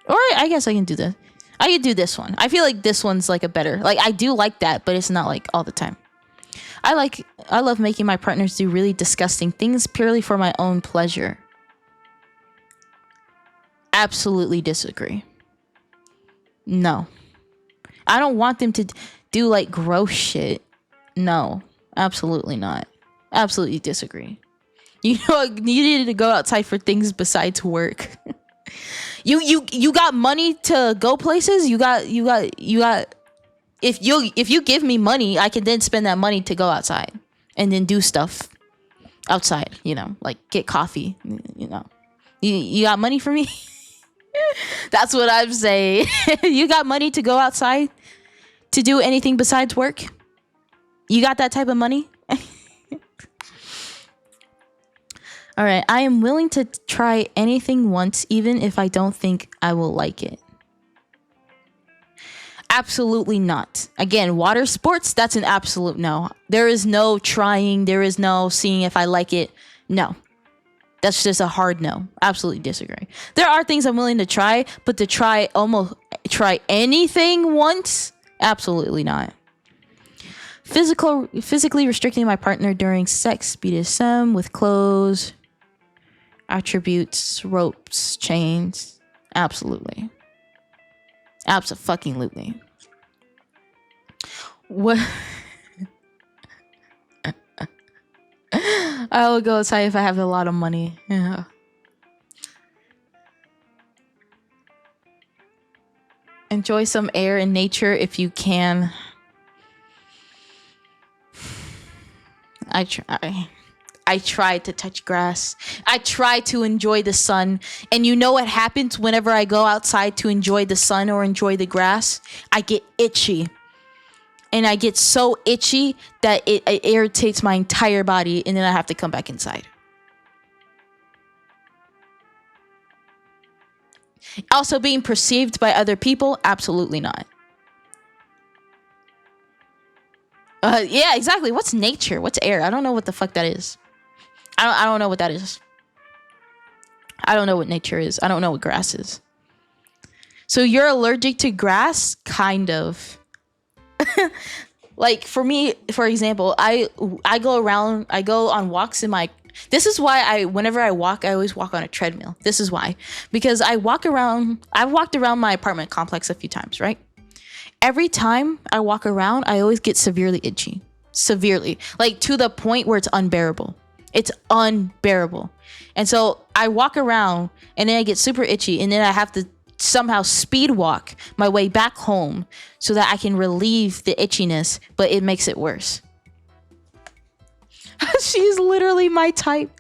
Or I guess I can do this. I could do this one. I feel like this one's like a better. Like I do like that, but it's not like all the time. I love making my partners do really disgusting things purely for my own pleasure. Absolutely disagree. No. I don't want them to do like gross shit, no, absolutely not. Absolutely disagree. You know, you needed to go outside for things besides work. You got money to go places. You got. If you give me money, I can then spend that money to go outside and then do stuff outside. You know, like get coffee. You know, you got money for me. That's what I'm saying. You got money to go outside to do anything besides work. You got that type of money. All right, I am willing to try anything once, even if I don't think I will like it. Absolutely not. Again, water sports, that's an absolute no. There is no trying. There is no seeing if I like it. No. That's just a hard no. Absolutely disagree. There are things I'm willing to try, but to try anything once, absolutely not. Physically restricting my partner during sex, BDSM, with clothes, attributes, ropes, chains. Absolutely. Abso-fucking-lutely. What? I will go outside if I have a lot of money. Yeah. Enjoy some air and nature if you can. I try to touch grass. I try to enjoy the sun. And you know what happens whenever I go outside to enjoy the sun or enjoy the grass? I get itchy. And I get so itchy that it irritates my entire body, and then I have to come back inside. Also, being perceived by other people, absolutely not. Yeah, exactly. What's nature? What's air? I don't know what the fuck that is. I don't know what that is. I don't know what nature is. I don't know what grass is. So you're allergic to grass? Kind of. Like for me, for example, I go on walks in my. This is why whenever I walk, I always walk on a treadmill. This is why, because I've walked around my apartment complex a few times, right? Every time I walk around, I always get severely itchy. Severely. Like to the point where it's unbearable. It's unbearable. And so I walk around and then I get super itchy, and then I have to somehow speed walk my way back home so that I can relieve the itchiness, but it makes it worse. She's literally my type.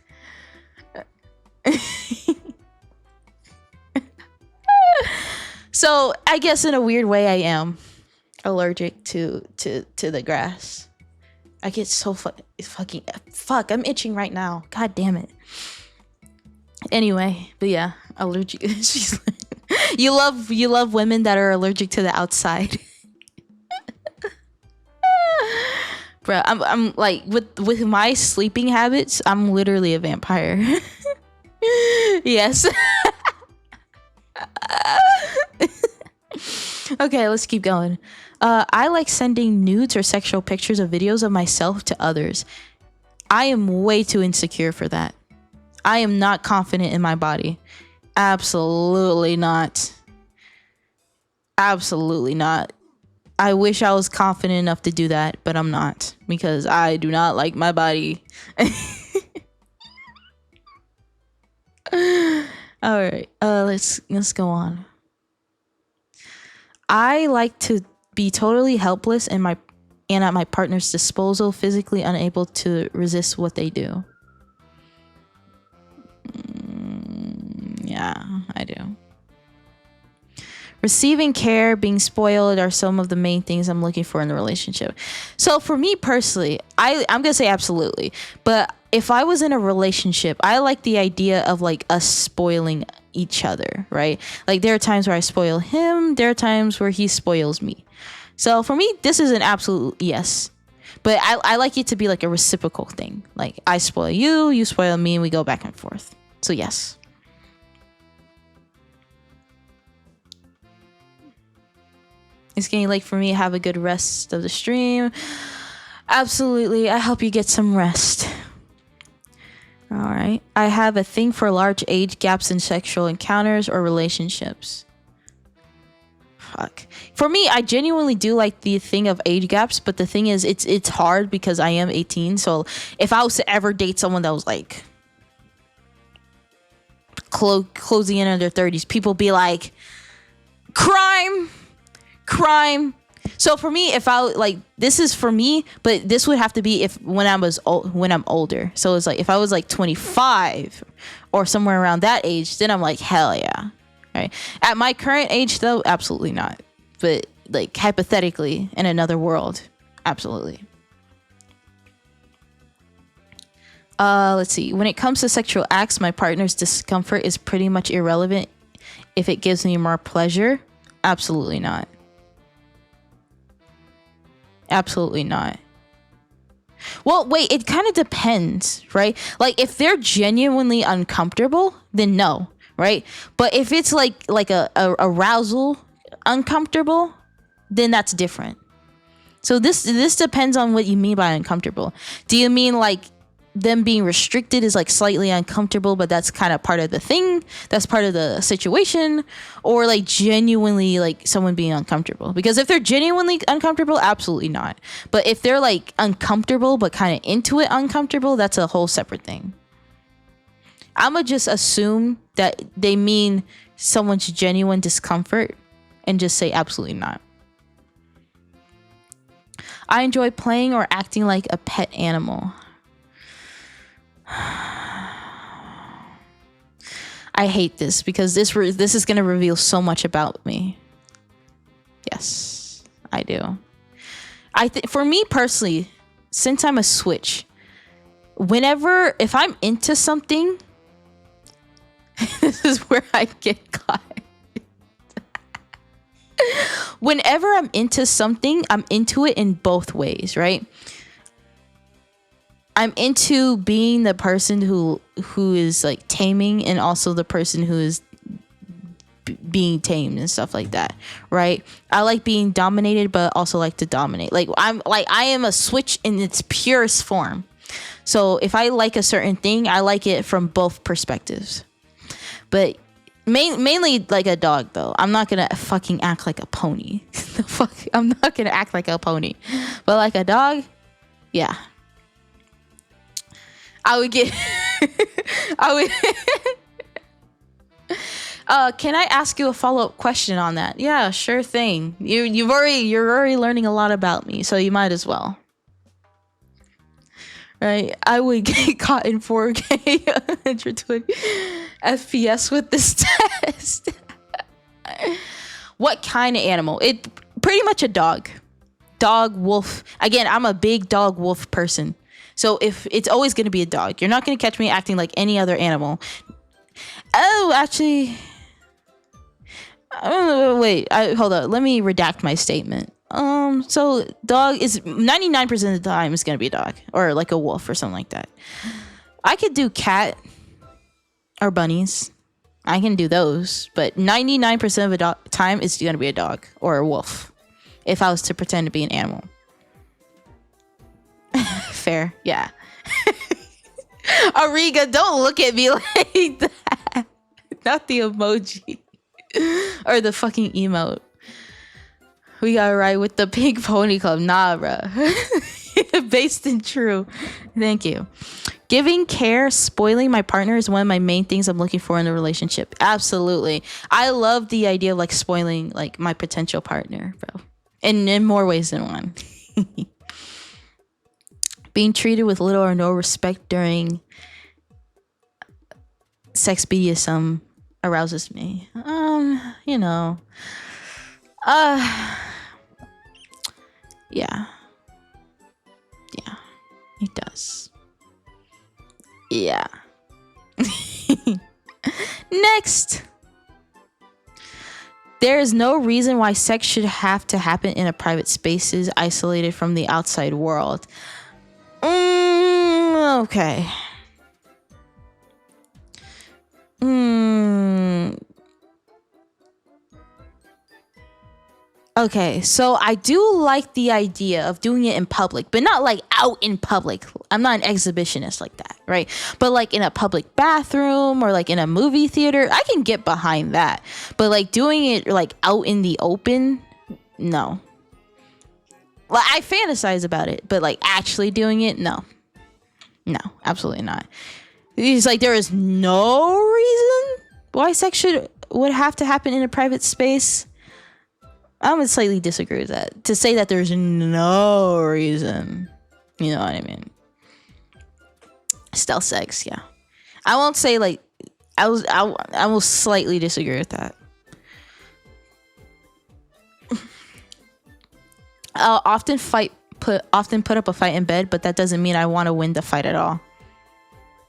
So I guess in a weird way I am allergic to the grass. I get so fucking I'm itching right now. God damn it. Anyway, but yeah, allergic. She's you love women that are allergic to the outside. Bro, I'm like with my sleeping habits, I'm literally a vampire. Yes. Okay, let's keep going. I like sending nudes or sexual pictures or videos of myself to others. I am way too insecure for that. I am not confident in my body. Absolutely not. Absolutely not. I wish I was confident enough to do that, but I'm not, because I do not like my body. All right, let's go on. I like to be totally helpless and at my partner's disposal, physically unable to resist what they do. Yeah, I do. Receiving care, being spoiled are some of the main things I'm looking for in a relationship. So for me personally, I'm gonna say absolutely. But if I was in a relationship, I like the idea of like us spoiling each other, right? Like there are times where I spoil him, there are times where he spoils me. So for me, this is an absolute yes. But I like it to be like a reciprocal thing. Like I spoil you, you spoil me, and we go back and forth. So yes. It's getting late for me. Have a good rest of the stream. Absolutely. I hope you get some rest. All right. I have a thing for large age gaps in sexual encounters or relationships. fuck. For me, I genuinely do like the thing of age gaps, but the thing is, it's hard because I am 18. So if I was to ever date someone that was like closing in on their 30s, people be like, crime. So for me, if I like, this is for me, but this would have to be when I'm older. So it's like if I was like 25 or somewhere around that age, then I'm like, hell yeah. Right. At my current age, though, absolutely not. But like hypothetically, in another world, absolutely. Let's see. When it comes to sexual acts, my partner's discomfort is pretty much irrelevant. If it gives me more pleasure, absolutely not. Absolutely not. Well, wait, it kind of depends, right? Like if they're genuinely uncomfortable, then no, right? But if it's like a arousal uncomfortable, then that's different. So this depends on what you mean by uncomfortable. Do you mean like them being restricted is like slightly uncomfortable, but that's kind of part of the thing, that's part of the situation, or like genuinely like someone being uncomfortable? Because if they're genuinely uncomfortable, absolutely not. But if they're like uncomfortable but kind of into it uncomfortable, that's a whole separate thing. I'ma just assume that they mean someone's genuine discomfort and just say absolutely not. I enjoy playing or acting like a pet animal. I hate this because this is going to reveal so much about me. Yes, I do. For me personally, since I'm a switch, if I'm into something, this is where I get caught. Whenever I'm into something, I'm into it in both ways, right? I'm into being the person who is like taming, and also the person who is being tamed and stuff like that, right? I like being dominated, but also like to dominate. I am a switch in its purest form. So if I like a certain thing, I like it from both perspectives. But mainly like a dog, though. I'm not gonna fucking act like a pony. The fuck, I'm not gonna act like a pony. But like a dog, yeah. I would get can I ask you a follow-up question on that? Yeah, sure thing. You're already learning a lot about me, so you might as well. Right? I would get caught in 4K 120 FPS with this test. What kind of animal? It pretty much a dog. Dog, wolf. Again, I'm a big dog wolf person. So if it's always going to be a dog, you're not going to catch me acting like any other animal. Oh, actually, wait. Hold on. Let me redact my statement. So dog is 99% of the time is going to be a dog or like a wolf or something like that. I could do cat or bunnies. I can do those, but 99% of the time it's going to be a dog or a wolf. If I was to pretend to be an animal. Fair, yeah. Ariga, don't look at me like that. Not the emoji. Or the fucking emote. We got right with the Pink Pony Club. Nah, bruh. Based in true. Thank you. Giving care, spoiling my partner is one of my main things I'm looking for in a relationship. Absolutely. I love the idea of like spoiling like my potential partner, bro. In more ways than one. Being treated with little or no respect during sex BDSM arouses me. You know. Yeah. Yeah. It does. Yeah. Next. There is no reason why sex should have to happen in a private spaces isolated from the outside world. Okay. Okay, so I do like the idea of doing it in public, but not like out in public. I'm not an exhibitionist like that, right? But like in a public bathroom or like in a movie theater, I can get behind that. But like doing it like out in the open, no. Like I fantasize about it, but like actually doing it, no. No, absolutely not. It's like there is no reason why sex would have to happen in a private space. I would slightly disagree with that. To say that there's no reason, you know what I mean? Stealth sex, yeah. I won't say like I will slightly disagree with that. I'll often put up a fight in bed, but that doesn't mean I want to win the fight at all.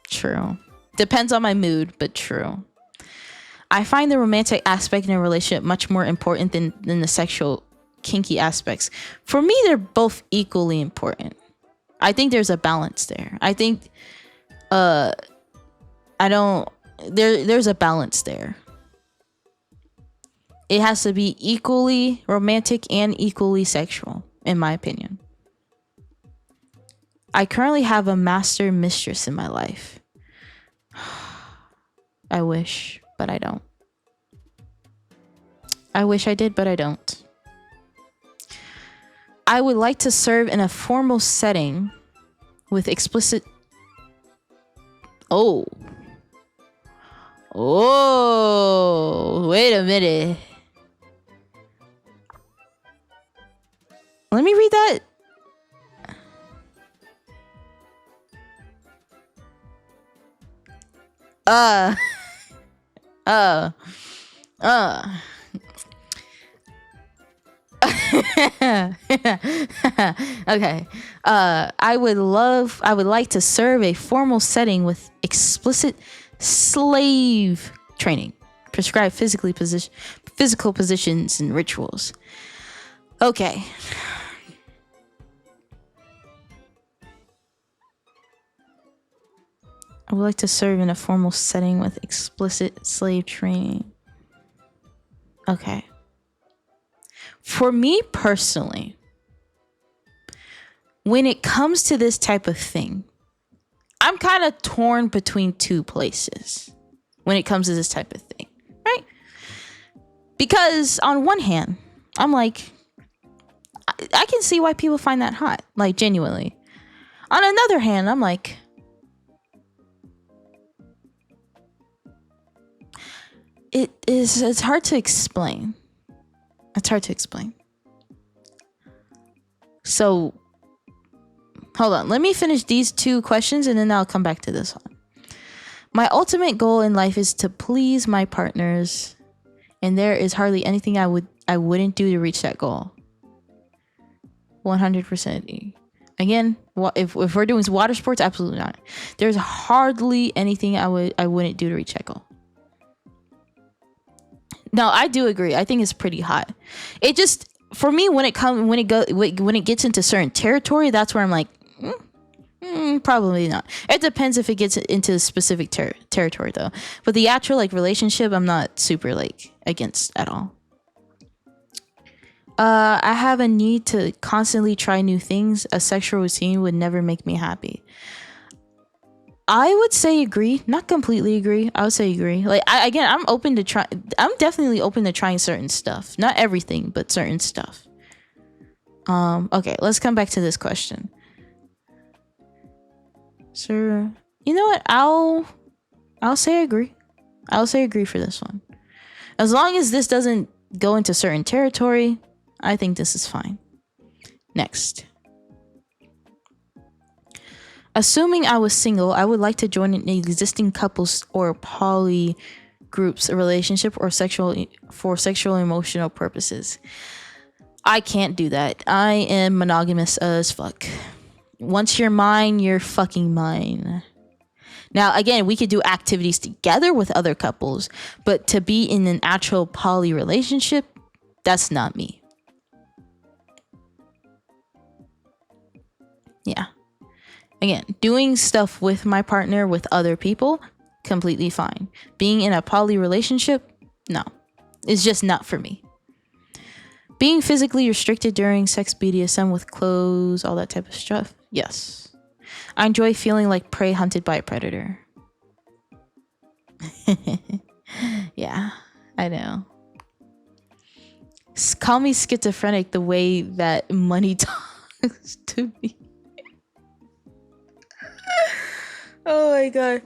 True. Depends on my mood, but true. I find the romantic aspect in a relationship much more important than the sexual kinky aspects. For me, they're both equally important. I think there's a balance there. I think there's a balance there. It has to be equally romantic and equally sexual, in my opinion. I currently have a master mistress in my life. I wish, but I don't. I wish I did, but I don't. I would like to serve in a formal setting with explicit... Oh, wait a minute. Let me read that. Okay. I would like to serve a formal setting with explicit slave training, prescribed physical positions and rituals. Okay. I would like to serve in a formal setting with explicit slave training. Okay. For me personally, when it comes to this type of thing, I'm kind of torn between two places when it comes to this type of thing, right? Because on one hand, I'm like, I can see why people find that hot, like genuinely. On another hand, I'm like, it's hard to explain. It's hard to explain. So, hold on. Let me finish these two questions and then I'll come back to this one. My ultimate goal in life is to please my partners, and there is hardly anything I wouldn't do to reach that goal. 100%. Again, if we're doing water sports, absolutely not. There's hardly anything I wouldn't do to reach that goal. No, I do agree. I think it's pretty hot. It just, for me, when it gets into certain territory, that's where I'm like, probably not. It depends if it gets into specific territory though. But the actual like relationship, I'm not super like against at all. I have a need to constantly try new things. A sexual routine would never make me happy. I would say agree, not completely agree. I would say agree. Like I'm open to try. I'm definitely open to trying certain stuff. Not everything, but certain stuff. Okay, let's come back to this question. Sir, you know what? I'll say agree. I'll say agree for this one. As long as this doesn't go into certain territory, I think this is fine. Next. Assuming I was single, I would like to join an existing couples or poly groups, a relationship or sexual emotional purposes. I can't do that. I am monogamous as fuck. Once you're mine, you're fucking mine. Now, again, we could do activities together with other couples, but to be in an actual poly relationship, that's not me. Yeah. Again, doing stuff with my partner, with other people, completely fine. Being in a poly relationship, no. It's just not for me. Being physically restricted during sex, BDSM with clothes, all that type of stuff. Yes. I enjoy feeling like prey hunted by a predator. Yeah, I know. Call me schizophrenic the way that money talks to me. Oh my god.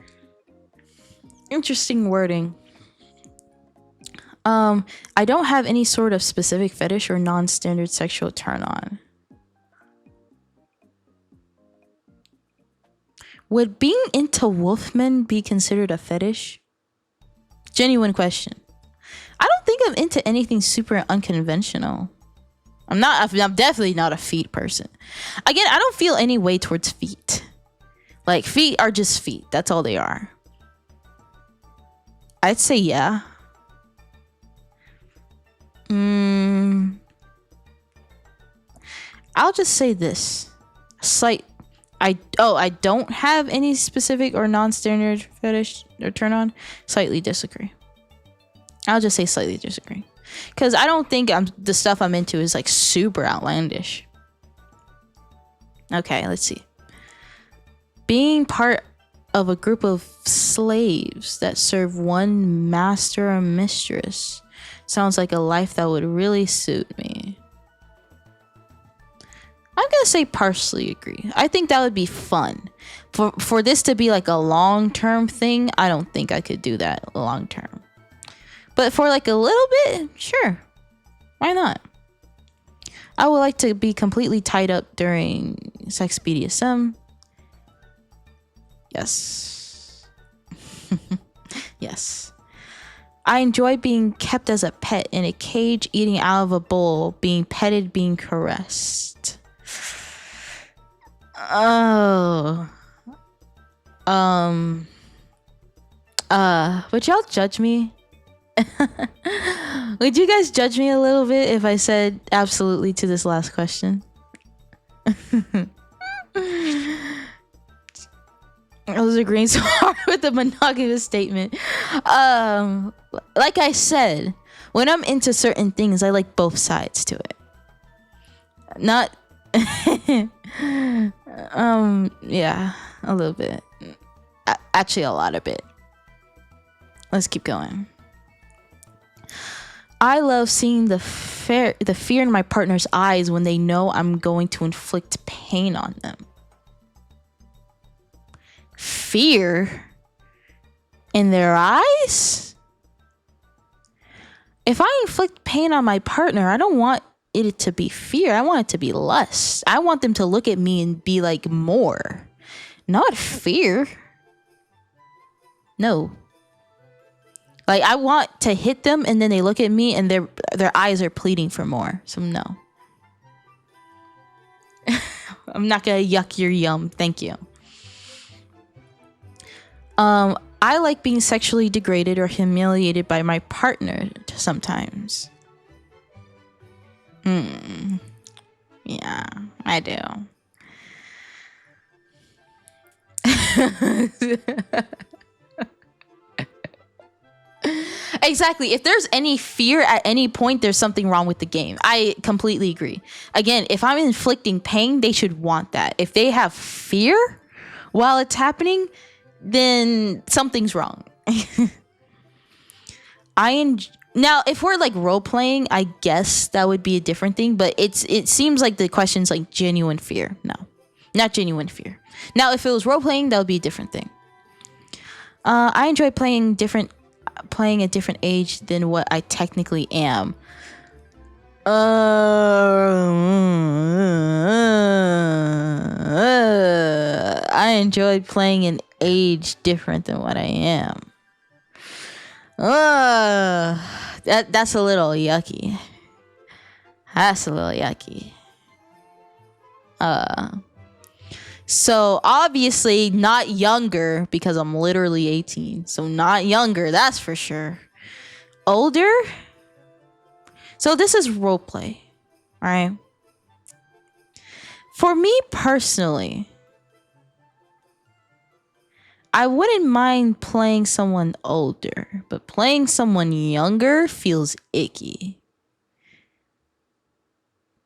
Interesting wording. I don't have any sort of specific fetish or non-standard sexual turn on. Would being into wolfmen be considered a fetish? Genuine question. I don't think I'm into anything super unconventional. I'm definitely not a feet person. Again, I don't feel any way towards feet. Like, feet are just feet. That's all they are. I'd say yeah. I'll just say this. I don't have any specific or non-standard fetish or turn on. Slightly disagree. I'll just say slightly disagree. Because I don't think the stuff I'm into is like super outlandish. Okay, let's see. Being part of a group of slaves that serve one master or mistress sounds like a life that would really suit me. I'm gonna say partially agree. I think that would be fun. For this to be like a long-term thing, I don't think I could do that long-term. But for like a little bit, sure. Why not? I would like to be completely tied up during sex BDSM. Yes. Yes. I enjoy being kept as a pet in a cage, eating out of a bowl, being petted, being caressed. Oh. Would y'all judge me? Would you guys judge me a little bit if I said absolutely to this last question? I was agreeing so hard with the monogamous statement. Like I said, when I'm into certain things, I like both sides to it. Not yeah, a little bit. Actually, a lot of it. Let's keep going. I love seeing the fear in my partner's eyes when they know I'm going to inflict pain on them. Fear in their eyes? If I inflict pain on my partner, I don't want it to be fear. I want it to be lust. I want them to look at me and be like, more. Not fear. No. Like, I want to hit them and then they look at me and their eyes are pleading for more. So no. I'm not gonna yuck your yum. Thank you. I like being sexually degraded or humiliated by my partner sometimes. Yeah, I do. Exactly. If there's any fear at any point, there's something wrong with the game. I completely agree. Again, if I'm inflicting pain, they should want that. If they have fear while it's happening, then something's wrong. Now, if we're like role playing, I guess that would be a different thing. But it seems like the question's like genuine fear. No, not genuine fear. Now, if it was role playing, that would be a different thing. I enjoy playing a different age than what I technically am. I enjoy playing an age different than what I am. That's a little yucky. That's a little yucky. So obviously not younger because I'm literally 18. So not younger, that's for sure. Older? So this is roleplay, right? For me personally, I wouldn't mind playing someone older, but playing someone younger feels icky.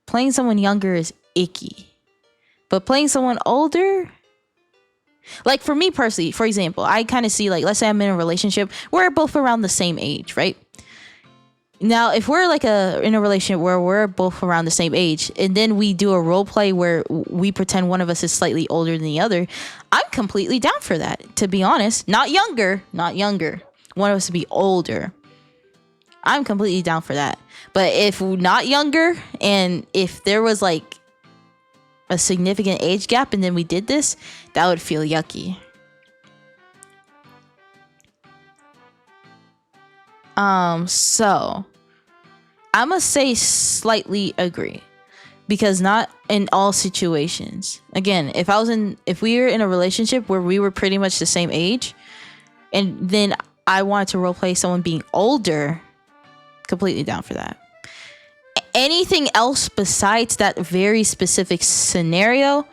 playing someone younger is icky. But playing someone older, like for me personally, for example, I kind of see like, let's say I'm in a relationship, we're both around the same age, right? Now, if we're like in a relationship where we're both around the same age, and then we do a role play where we pretend one of us is slightly older than the other, I'm completely down for that, to be honest. Not younger. One of us to be older. I'm completely down for that. But if not younger, and if there was like a significant age gap and then we did this, that would feel yucky. So I'm gonna say slightly agree, because not in all situations. Again, if we were in a relationship where we were pretty much the same age, and then I wanted to roleplay someone being older, completely down for that. Anything else besides that very specific scenario,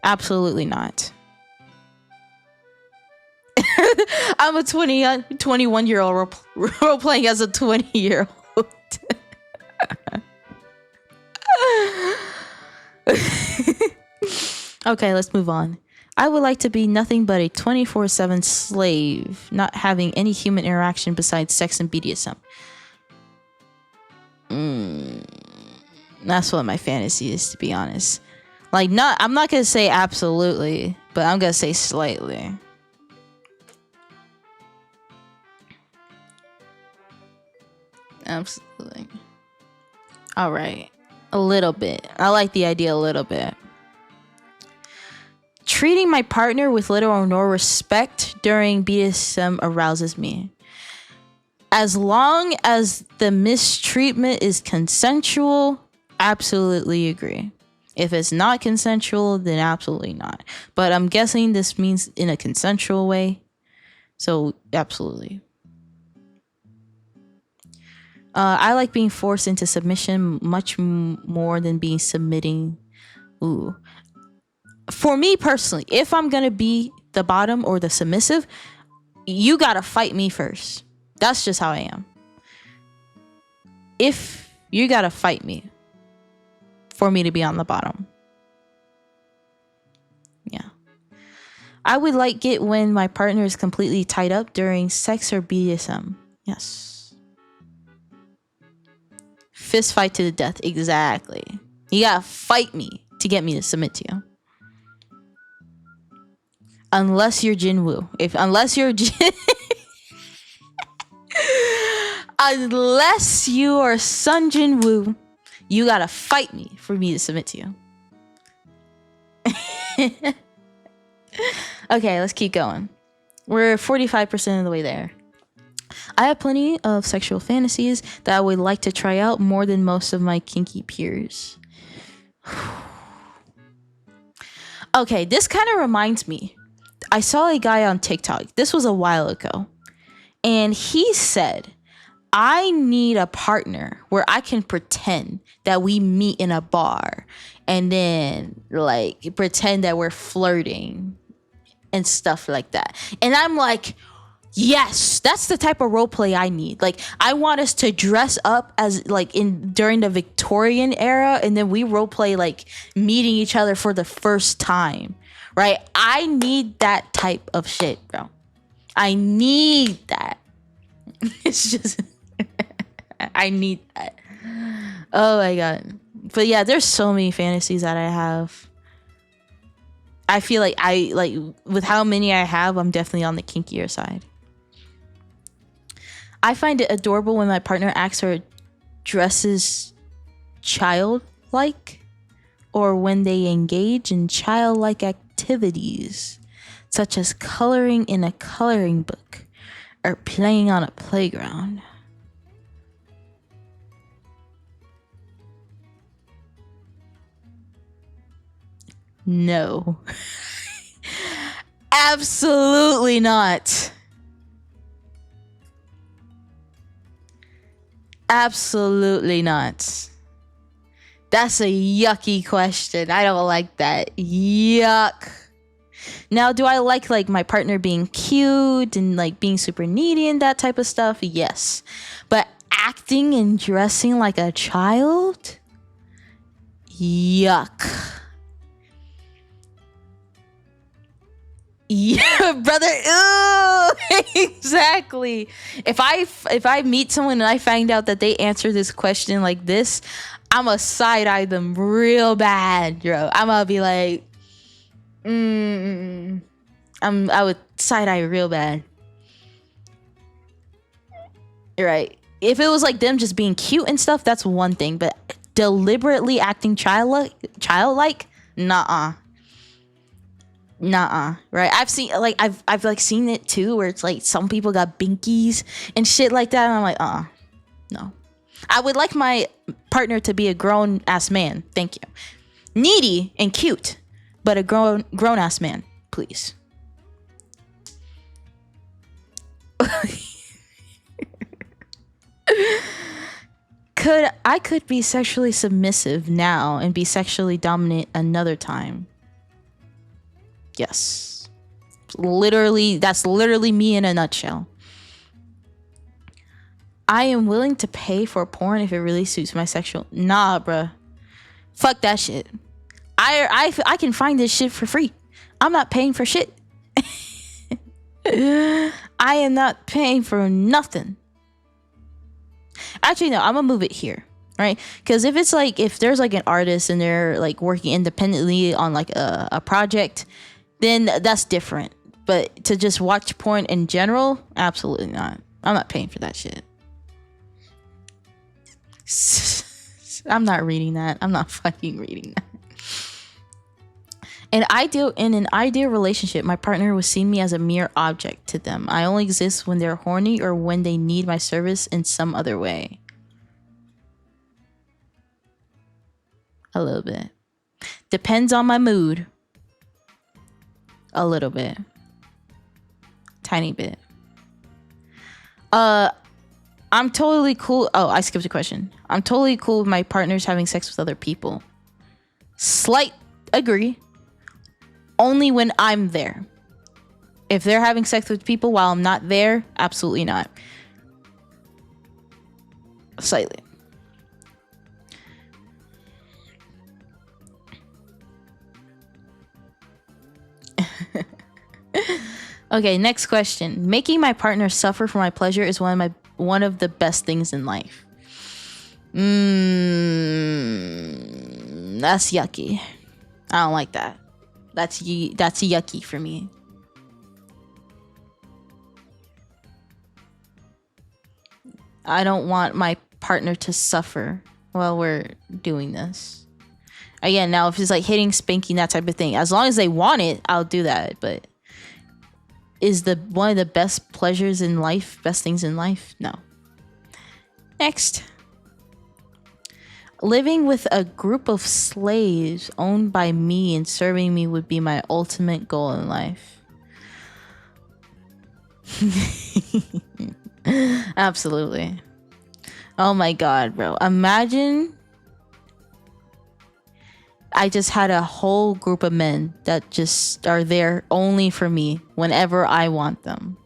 absolutely not. I'm a 21-year-old role playing as a 20-year-old. Okay, let's move on. I would like to be nothing but a 24/7 slave, not having any human interaction besides sex and BDSM. That's what my fantasy is, to be honest. Like, I'm not gonna say absolutely, but I'm gonna say slightly. Absolutely. All right. A little bit. I like the idea a little bit. Treating my partner with little or no respect during BDSM arouses me. As long as the mistreatment is consensual, absolutely agree. If it's not consensual, then absolutely not. But I'm guessing this means in a consensual way. So, absolutely. I like being forced into submission much more than being submitting. Ooh. For me personally, if I'm gonna be the bottom or the submissive, you gotta fight me first. That's just how I am. If you gotta fight me for me to be on the bottom. Yeah. I would like it when my partner is completely tied up during sex or BDSM. Yes. Fist fight to the death. Exactly. You gotta fight me to get me to submit to you. Unless you're Jinwoo. Unless you are Sun Jinwoo, you gotta fight me for me to submit to you. Okay, let's keep going. We're 45% of the way there. I have plenty of sexual fantasies that I would like to try out more than most of my kinky peers. Okay, this kind of reminds me. I saw a guy on TikTok. This was a while ago. And he said, I need a partner where I can pretend that we meet in a bar and then like pretend that we're flirting and stuff like that. And I'm like, yes, that's the type of role play I need. Like, I want us to dress up as like during the Victorian era, and then we role play like meeting each other for the first time, right? I need that type of shit, bro. I need that. It's just, I need that. Oh my god. But yeah, there's so many fantasies that I have. I feel like with how many I have, I'm definitely on the kinkier side. I find it adorable when my partner acts or dresses childlike, or when they engage in childlike activities, such as coloring in a coloring book or playing on a playground. No. Absolutely not. Absolutely not. That's a yucky question. I don't like that. Yuck. Now, do I like my partner being cute and like being super needy and that type of stuff? Yes. But acting and dressing like a child? Yuck. Yeah, brother. Ew. Exactly. If I meet someone and I find out that they answer this question like this, I'ma side eye them real bad, bro. I'ma be like, I would side eye real bad. You're right. If it was like them just being cute and stuff, that's one thing. But deliberately acting childlike, nah. Right? I've seen like I've like seen it too, where it's like some people got binkies and shit like that, and I'm like, no. I would like my partner to be a grown ass man. Thank you. Needy and cute, but a grown ass man, please. Could be sexually submissive now and be sexually dominant another time. Yes. That's literally me in a nutshell. I am willing to pay for porn if it really suits my sexual. Nah, bruh. Fuck that shit. I can find this shit for free. I'm not paying for shit. I am not paying for nothing. Actually, no, I'm gonna move it here, right? Because if there's like an artist and they're like working independently on like a project, then that's different. But to just watch porn in general, absolutely not. I'm not paying for that shit. I'm not reading that. I'm not fucking reading that. In an ideal relationship, my partner would see me as a mere object to them. I only exist when they're horny or when they need my service in some other way. A little bit. Depends on my mood. A little bit. Tiny bit. I'm totally cool. Oh, I skipped a question. I'm totally cool with my partners having sex with other people. Slight agree. Only when I'm there. If they're having sex with people while I'm not there, absolutely not. Slightly. Okay, next question. Making my partner suffer for my pleasure is one of the best things in life. That's yucky. I don't like that. That's yucky for me. I don't want my partner to suffer while we're doing this. Again, now if it's like hitting, spanking, that type of thing, as long as they want it, I'll do that. But is one of the best pleasures in life, best things in life? No. Next. Living with a group of slaves owned by me and serving me would be my ultimate goal in life. Absolutely. Oh my god, bro. Imagine I just had a whole group of men that just are there only for me whenever I want them.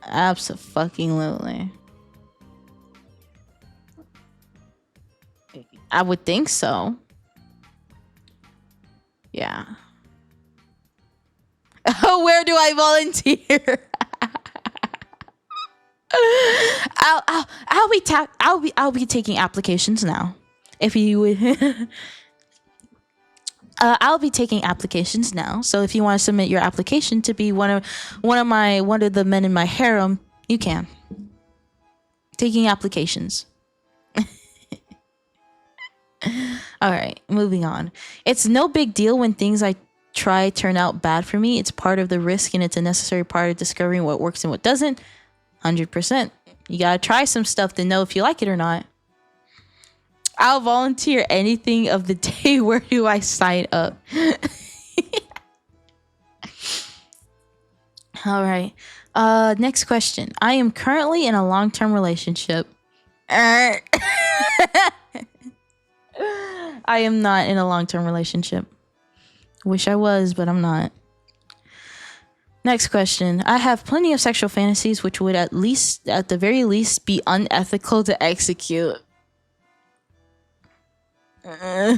Abso-fucking-lutely. I would think so. Yeah. Oh, where do I volunteer? I'll be taking applications now. If you would, I'll be taking applications now. So if you want to submit your application to be one of the men in my harem, you can. Taking applications. All right, moving on. It's no big deal when things I try turn out bad for me. It's part of the risk and it's a necessary part of discovering what works and what doesn't. 100%. You gotta try some stuff to know if you like it or not. I'll volunteer anything of the day. Where do I sign up? All right. Next question. I am currently in a long-term relationship. I am not in a long-term relationship. Wish I was, but I'm not. Next question. I have plenty of sexual fantasies which would at the very least be unethical to execute. Uh,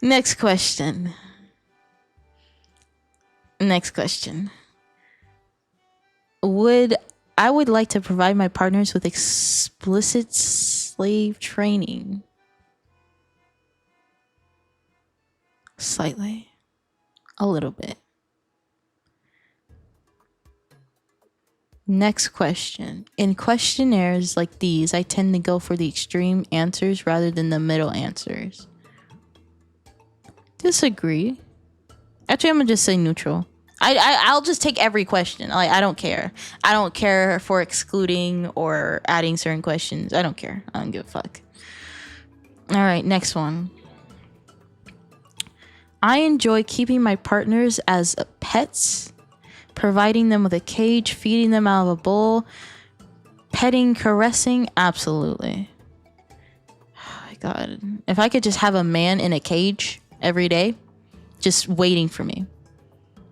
Next question. Next question. I would like to provide my partners with explicit slave training. Slightly. A little bit. Next question. In questionnaires like these, I tend to go for the extreme answers rather than the middle answers. Disagree. Actually, I'm gonna just say neutral. I'll just take every question. Like, I don't care. I don't care for excluding or adding certain questions. I don't care. I don't give a fuck. All right, next one. I enjoy keeping my partners as pets, providing them with a cage, feeding them out of a bowl, petting, caressing. Absolutely. Oh my God. If I could just have a man in a cage every day, just waiting for me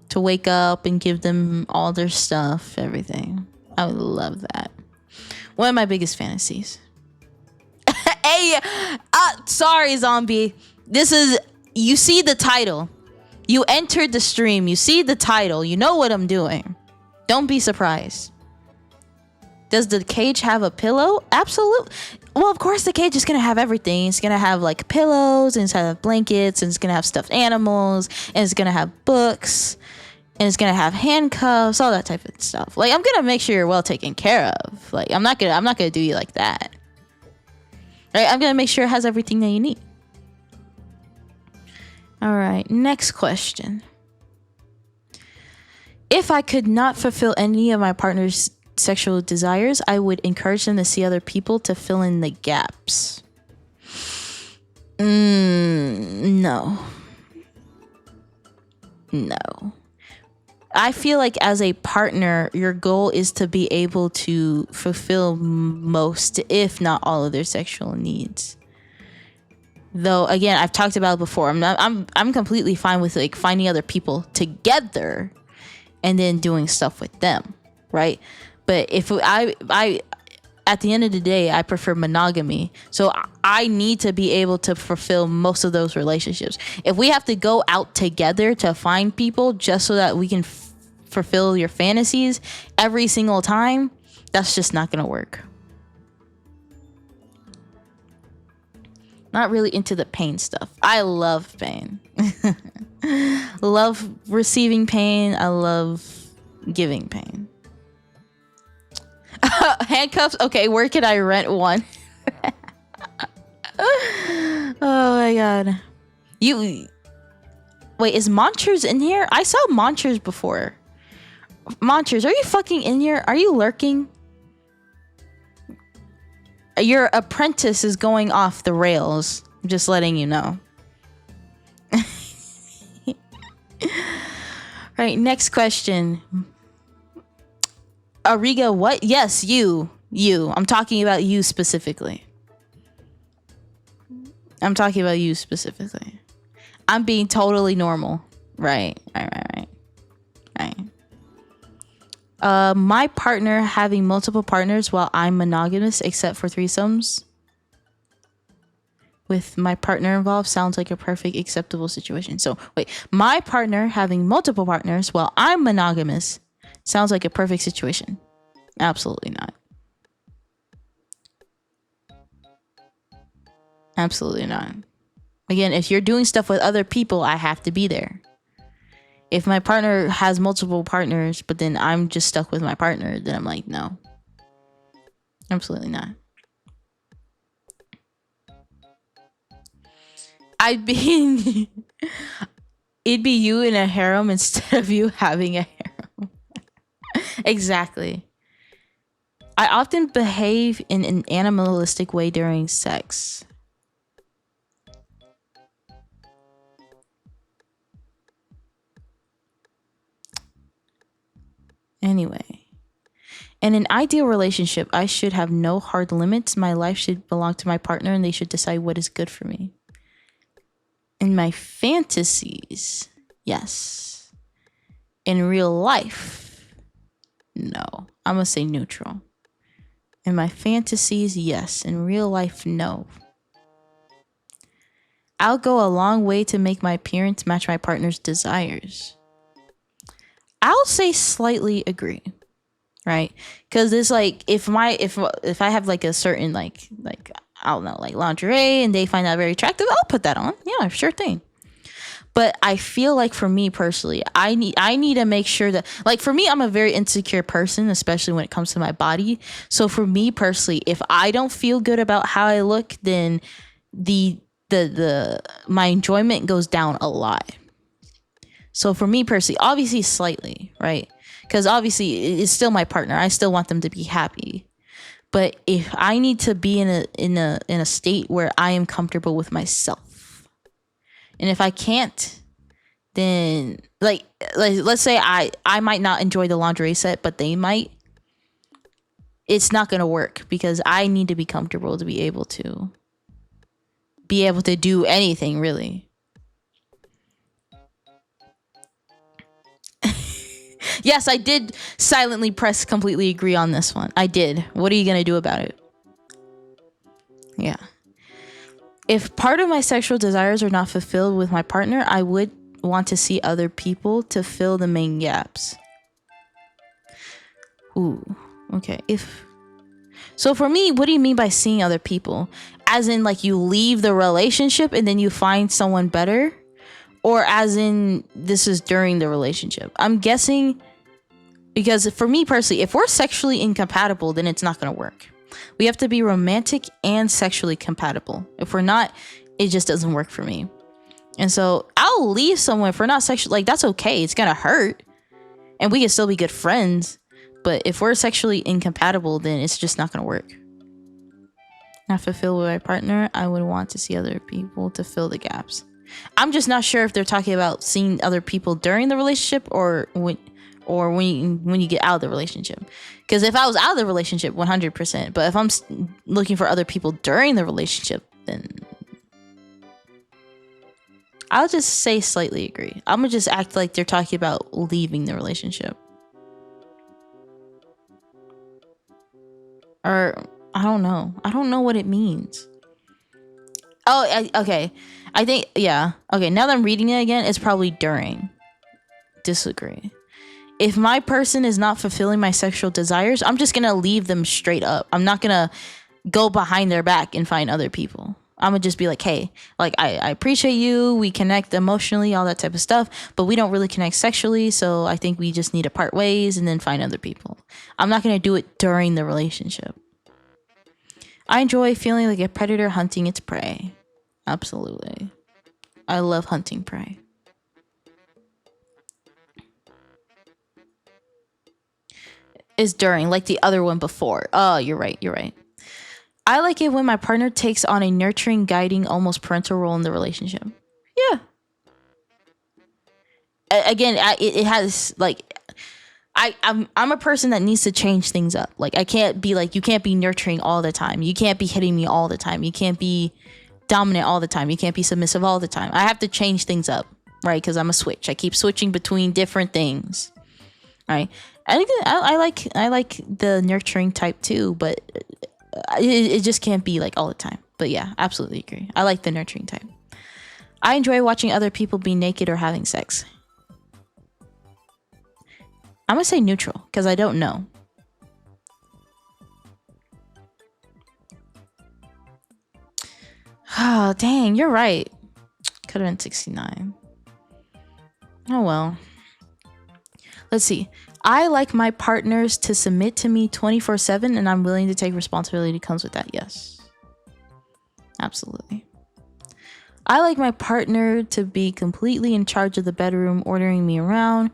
to wake up and give them all their stuff, everything. I would love that. One of my biggest fantasies. Hey, sorry, zombie. This is, you see the title. You entered the stream. You see the title. You know what I'm doing. Don't be surprised. Does the cage have a pillow? Absolutely. Well, of course the cage is going to have everything. It's going to have like pillows, and it's going to have blankets, and it's going to have stuffed animals, and it's going to have books, and it's going to have handcuffs, all that type of stuff. Like, I'm going to make sure you're well taken care of. Like, I'm not going to do you like that. Right? I'm going to make sure it has everything that you need. All right, next question. If I could not fulfill any of my partner's sexual desires, I would encourage them to see other people to fill in the gaps. No. I feel like as a partner, your goal is to be able to fulfill most, if not all, of their sexual needs. Though, again, I've talked about it before. I'm completely fine with like finding other people together and then doing stuff with them, right? But if I at the end of the day, I prefer monogamy. So I need to be able to fulfill most of those relationships. If we have to go out together to find people just so that we can fulfill your fantasies every single time, that's just not gonna work. Not really into the pain stuff. I love pain. Love receiving pain. I love giving pain. Handcuffs? Okay, where can I rent one? Oh my God. Wait, is Monsters in here? I saw Monsters before. Monsters, are you fucking in here? Are you lurking? Your apprentice is going off the rails. I'm just letting you know. Right, next question. Ariga, what? Yes, you. I'm talking about you specifically. I'm being totally normal. Right. My partner having multiple partners while I'm monogamous except for threesomes with my partner involved sounds like a perfect acceptable situation. So wait, my partner having multiple partners while I'm monogamous sounds like a perfect situation. Absolutely not. Absolutely not. Again, if you're doing stuff with other people, I have to be there. If my partner has multiple partners, but then I'm just stuck with my partner, then I'm like, no. Absolutely not. It'd be you in a harem instead of you having a harem. Exactly. I often behave in an animalistic way during sex. Anyway, in an ideal relationship, I should have no hard limits. My life should belong to my partner and they should decide what is good for me. In my fantasies, yes. In real life, no. I'm gonna say neutral. In my fantasies, yes. In real life, no. I'll go a long way to make my appearance match my partner's desires. I'll say slightly agree, right? Because it's like if I have like a certain like I don't know, like lingerie, and they find that very attractive, I'll put that on. Yeah, sure thing. But I feel like for me personally, I need to make sure that, like, for me, I'm a very insecure person, especially when it comes to my body. So for me personally, if I don't feel good about how I look, then the my enjoyment goes down a lot. So for me personally, obviously slightly, right? Because obviously it's still my partner. I still want them to be happy. But if I need to be in a state where I am comfortable with myself, and if I can't, then like let's say I might not enjoy the lingerie set, but they might. It's not gonna work because I need to be comfortable to be able to do anything really. Yes, I did silently press completely agree on this one. I did. What are you gonna do about it? Yeah. If part of my sexual desires are not fulfilled with my partner, I would want to see other people to fill the main gaps. Ooh, okay. So for me, what do you mean by seeing other people? As in like you leave the relationship and then you find someone better? Or as in this is during the relationship? I'm guessing because for me personally, if we're sexually incompatible, then it's not going to work. We have to be romantic and sexually compatible. If we're not, it just doesn't work for me. And so I'll leave someone if we're not sexually, like, that's okay. It's going to hurt. And we can still be good friends. But if we're sexually incompatible, then it's just not going to work. Not fulfilled with my partner, I would want to see other people to fill the gaps. I'm just not sure if they're talking about seeing other people during the relationship or when you get out of the relationship. Because if I was out of the relationship, 100%. But if I'm looking for other people during the relationship, then I'll just say slightly agree. I'm gonna just act like they're talking about leaving the relationship. Or I don't know. I don't know what it means. Oh, okay. I think, yeah. Okay, now that I'm reading it again, it's probably during. Disagree. If my person is not fulfilling my sexual desires, I'm just gonna leave them straight up. I'm not gonna go behind their back and find other people. I'm gonna just be like, hey, like I appreciate you. We connect emotionally, all that type of stuff, but we don't really connect sexually. So I think we just need to part ways and then find other people. I'm not gonna do it during the relationship. I enjoy feeling like a predator hunting its prey. Absolutely. I love hunting prey. Is during, like the other one before. Oh, you're right. I like it when my partner takes on a nurturing, guiding, almost parental role in the relationship. Yeah. Again, it has like I'm a person that needs to change things up. Like I can't be like, you can't be nurturing all the time. You can't be hitting me all the time. You can't be dominant all the time. You can't be submissive all the time. I have to change things up, right? Because I'm a switch. I keep switching between different things, right? I think I like the nurturing type too, but it just can't be like all the time. But yeah, absolutely agree. I like the nurturing type. I enjoy watching other people be naked or having sex. I'm gonna say neutral because I don't know. Oh, dang, you're right. Could have been 69. Oh well. Let's see. I like my partners to submit to me 24/7 and I'm willing to take responsibility that comes with that. Yes. Absolutely. I like my partner to be completely in charge of the bedroom, ordering me around.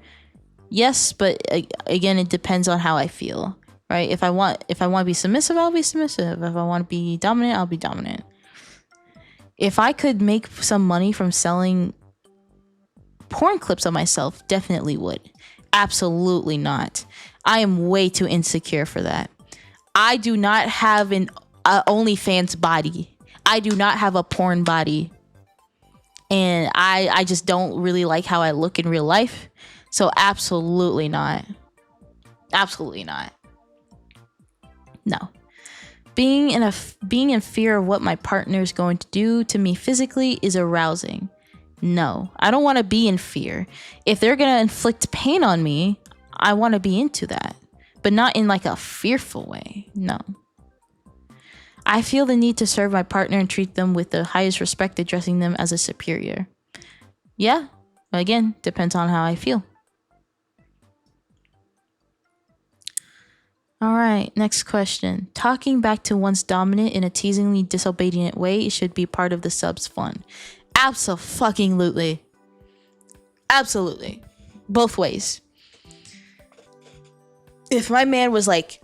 Yes, but again, it depends on how I feel, right? If I want to be submissive, I'll be submissive. If I want to be dominant, I'll be dominant. If I could make some money from selling porn clips of myself, definitely would. Absolutely not. I am way too insecure for that. I do not have an OnlyFans body. I do not have a porn body. And I just don't really like how I look in real life. So absolutely not. Absolutely not. No. Being in fear of what my partner is going to do to me physically is arousing. No, I don't want to be in fear. If they're going to inflict pain on me, I want to be into that, but not in like a fearful way. No. I feel the need to serve my partner and treat them with the highest respect, addressing them as a superior. Yeah, again, depends on how I feel. All right, next question. Talking back to one's dominant in a teasingly disobedient way should be part of the sub's fun. Abso-fucking-lutely. Absolutely. Both ways. If my man was like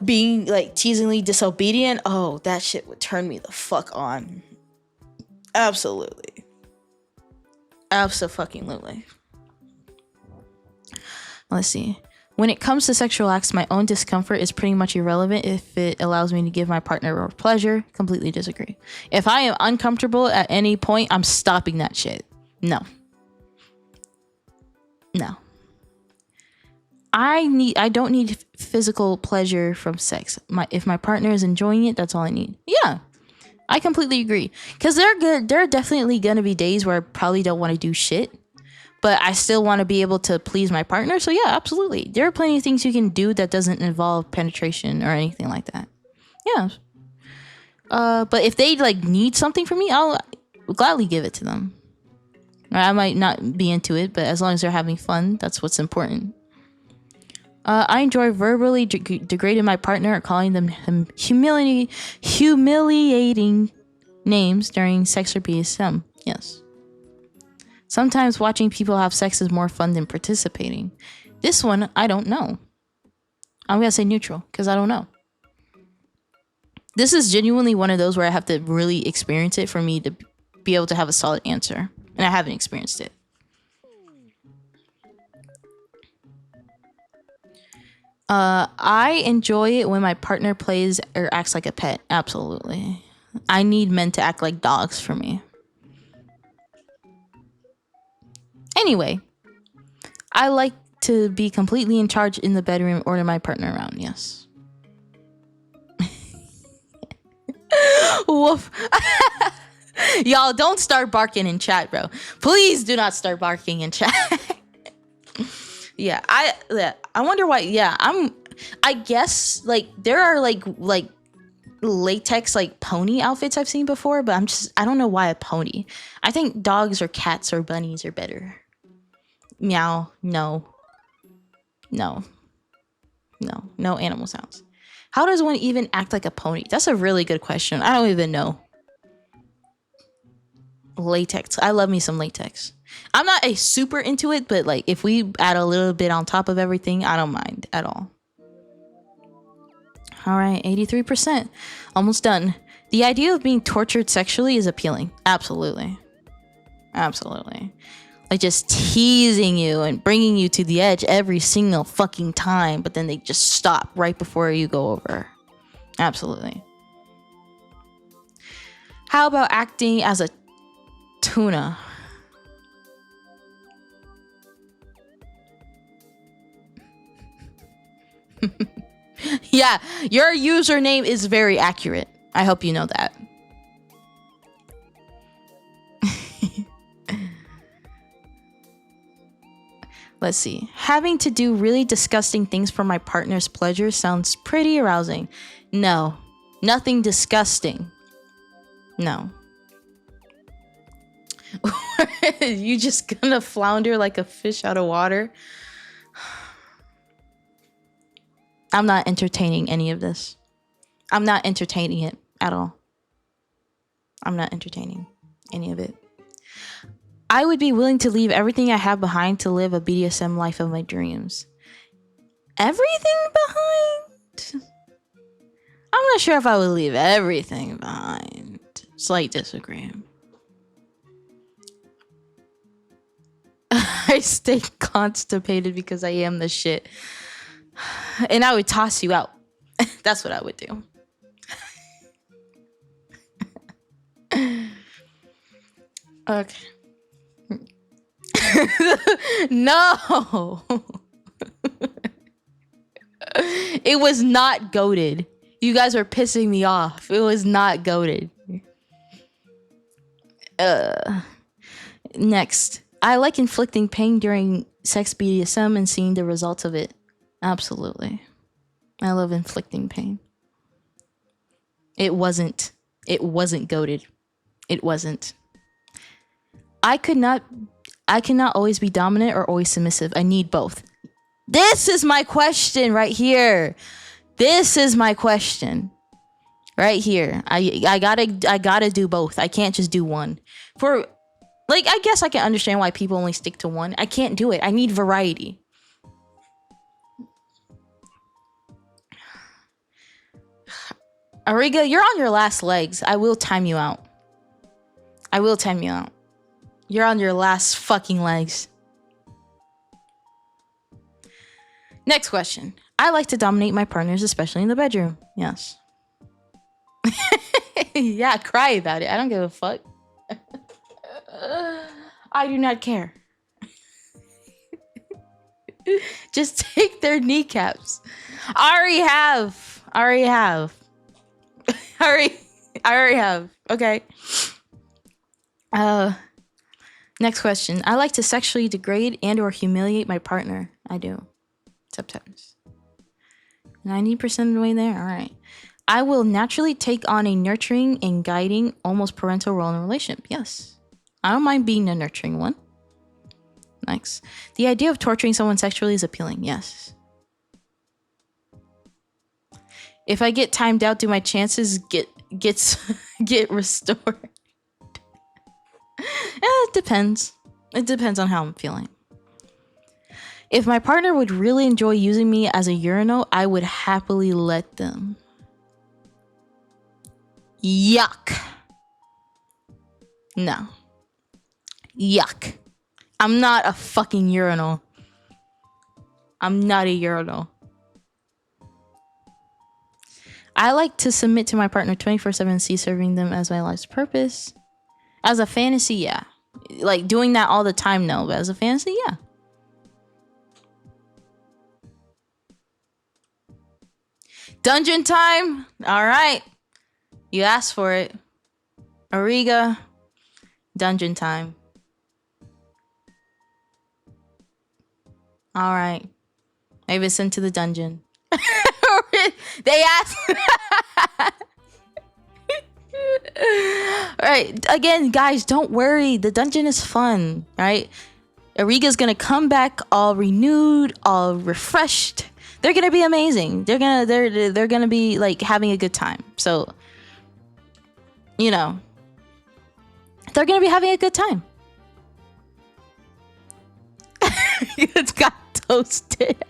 being like teasingly disobedient, oh, that shit would turn me the fuck on. Absolutely. Abso-fucking-lutely. Let's see. When it comes to sexual acts, my own discomfort is pretty much irrelevant if it allows me to give my partner pleasure. Completely disagree. If I am uncomfortable at any point, I'm stopping that shit. No. I don't need physical pleasure from sex. If my partner is enjoying it, that's all I need. Yeah. I completely agree. Because there are definitely gonna be days where I probably don't want to do shit, but I still want to be able to please my partner. So yeah, absolutely. There are plenty of things you can do that doesn't involve penetration or anything like that. Yeah. But if they like need something from me, I'll gladly give it to them. I might not be into it, but as long as they're having fun, that's what's important. I enjoy verbally degrading my partner or calling them humiliating names during sex or BDSM. Yes. Sometimes watching people have sex is more fun than participating. This one, I don't know. I'm going to say neutral because I don't know. This is genuinely one of those where I have to really experience it for me to be able to have a solid answer. And I haven't experienced it. I enjoy it when my partner plays or acts like a pet. Absolutely. I need men to act like dogs for me. Anyway, I like to be completely in charge in the bedroom, order my partner around. Yes. Woof. Y'all don't start barking in chat, bro. Please do not start barking in chat. Yeah, I wonder why. Yeah, I guess like there are like latex like pony outfits I've seen before, but I don't know why a pony. I think dogs or cats or bunnies are better. Meow. No animal sounds. How does one even act like a pony? That's a really good question. I don't even know. Latex. I love me some latex. I'm not a super into it, but like if we add a little bit on top of everything, I don't mind at all. All right, 83%. Almost done. The idea of being tortured sexually is appealing. Absolutely. Like just teasing you and bringing you to the edge every single fucking time, but then they just stop right before you go over. Absolutely. How about acting as a tuna? Yeah, your username is very accurate. I hope you know that. Let's see. Having to do really disgusting things for my partner's pleasure sounds pretty arousing. No, nothing disgusting. No. You just gonna flounder like a fish out of water? I'm not entertaining any of this. I'm not entertaining it at all. I'm not entertaining any of it. I would be willing to leave everything I have behind to live a BDSM life of my dreams. Everything behind? I'm not sure if I would leave everything behind. Slight disagreement. I stay constipated because I am the shit. And I would toss you out. That's what I would do. Okay. No. It was not goated. You guys were pissing me off. It was not goated. Next. I like inflicting pain during sex BDSM and seeing the results of it. Absolutely. I love inflicting pain. It wasn't goated. It wasn't. I cannot always be dominant or always submissive. I need both. This is my question right here. This is my question right here. I gotta do both. I can't just do one. For like, I guess I can understand why people only stick to one. I can't do it. I need variety. Ariga, you're on your last legs. I will time you out. I will time you out. You're on your last fucking legs. Next question. I like to dominate my partners, especially in the bedroom. Yes. Yeah, cry about it. I don't give a fuck. I do not care. Just take their kneecaps. I already have. I already have. Okay. Next question. I like to sexually degrade and or humiliate my partner. I do. Sometimes. 90% of the way there. All right. I will naturally take on a nurturing and guiding, almost parental role in a relationship. Yes. I don't mind being a nurturing one. Nice. The idea of torturing someone sexually is appealing. Yes. If I get timed out, do my chances get restored? It depends. It depends on how I'm feeling. If my partner would really enjoy using me as a urinal, I would happily let them. Yuck. No. Yuck. I'm not a fucking urinal. I'm not a urinal. I like to submit to my partner 24/7 and see serving them as my life's purpose. As a fantasy, yeah. Like doing that all the time, no. But as a fantasy, yeah. Dungeon time. All right. You asked for it. Ariga. Dungeon time. All right. Maybe it's into the dungeon. They asked. Alright, again, guys, don't worry. The dungeon is fun, right? Ariga's gonna come back all renewed, all refreshed. They're gonna be amazing. They're gonna be like having a good time. So, you know, they're gonna be having a good time. It's got toasted.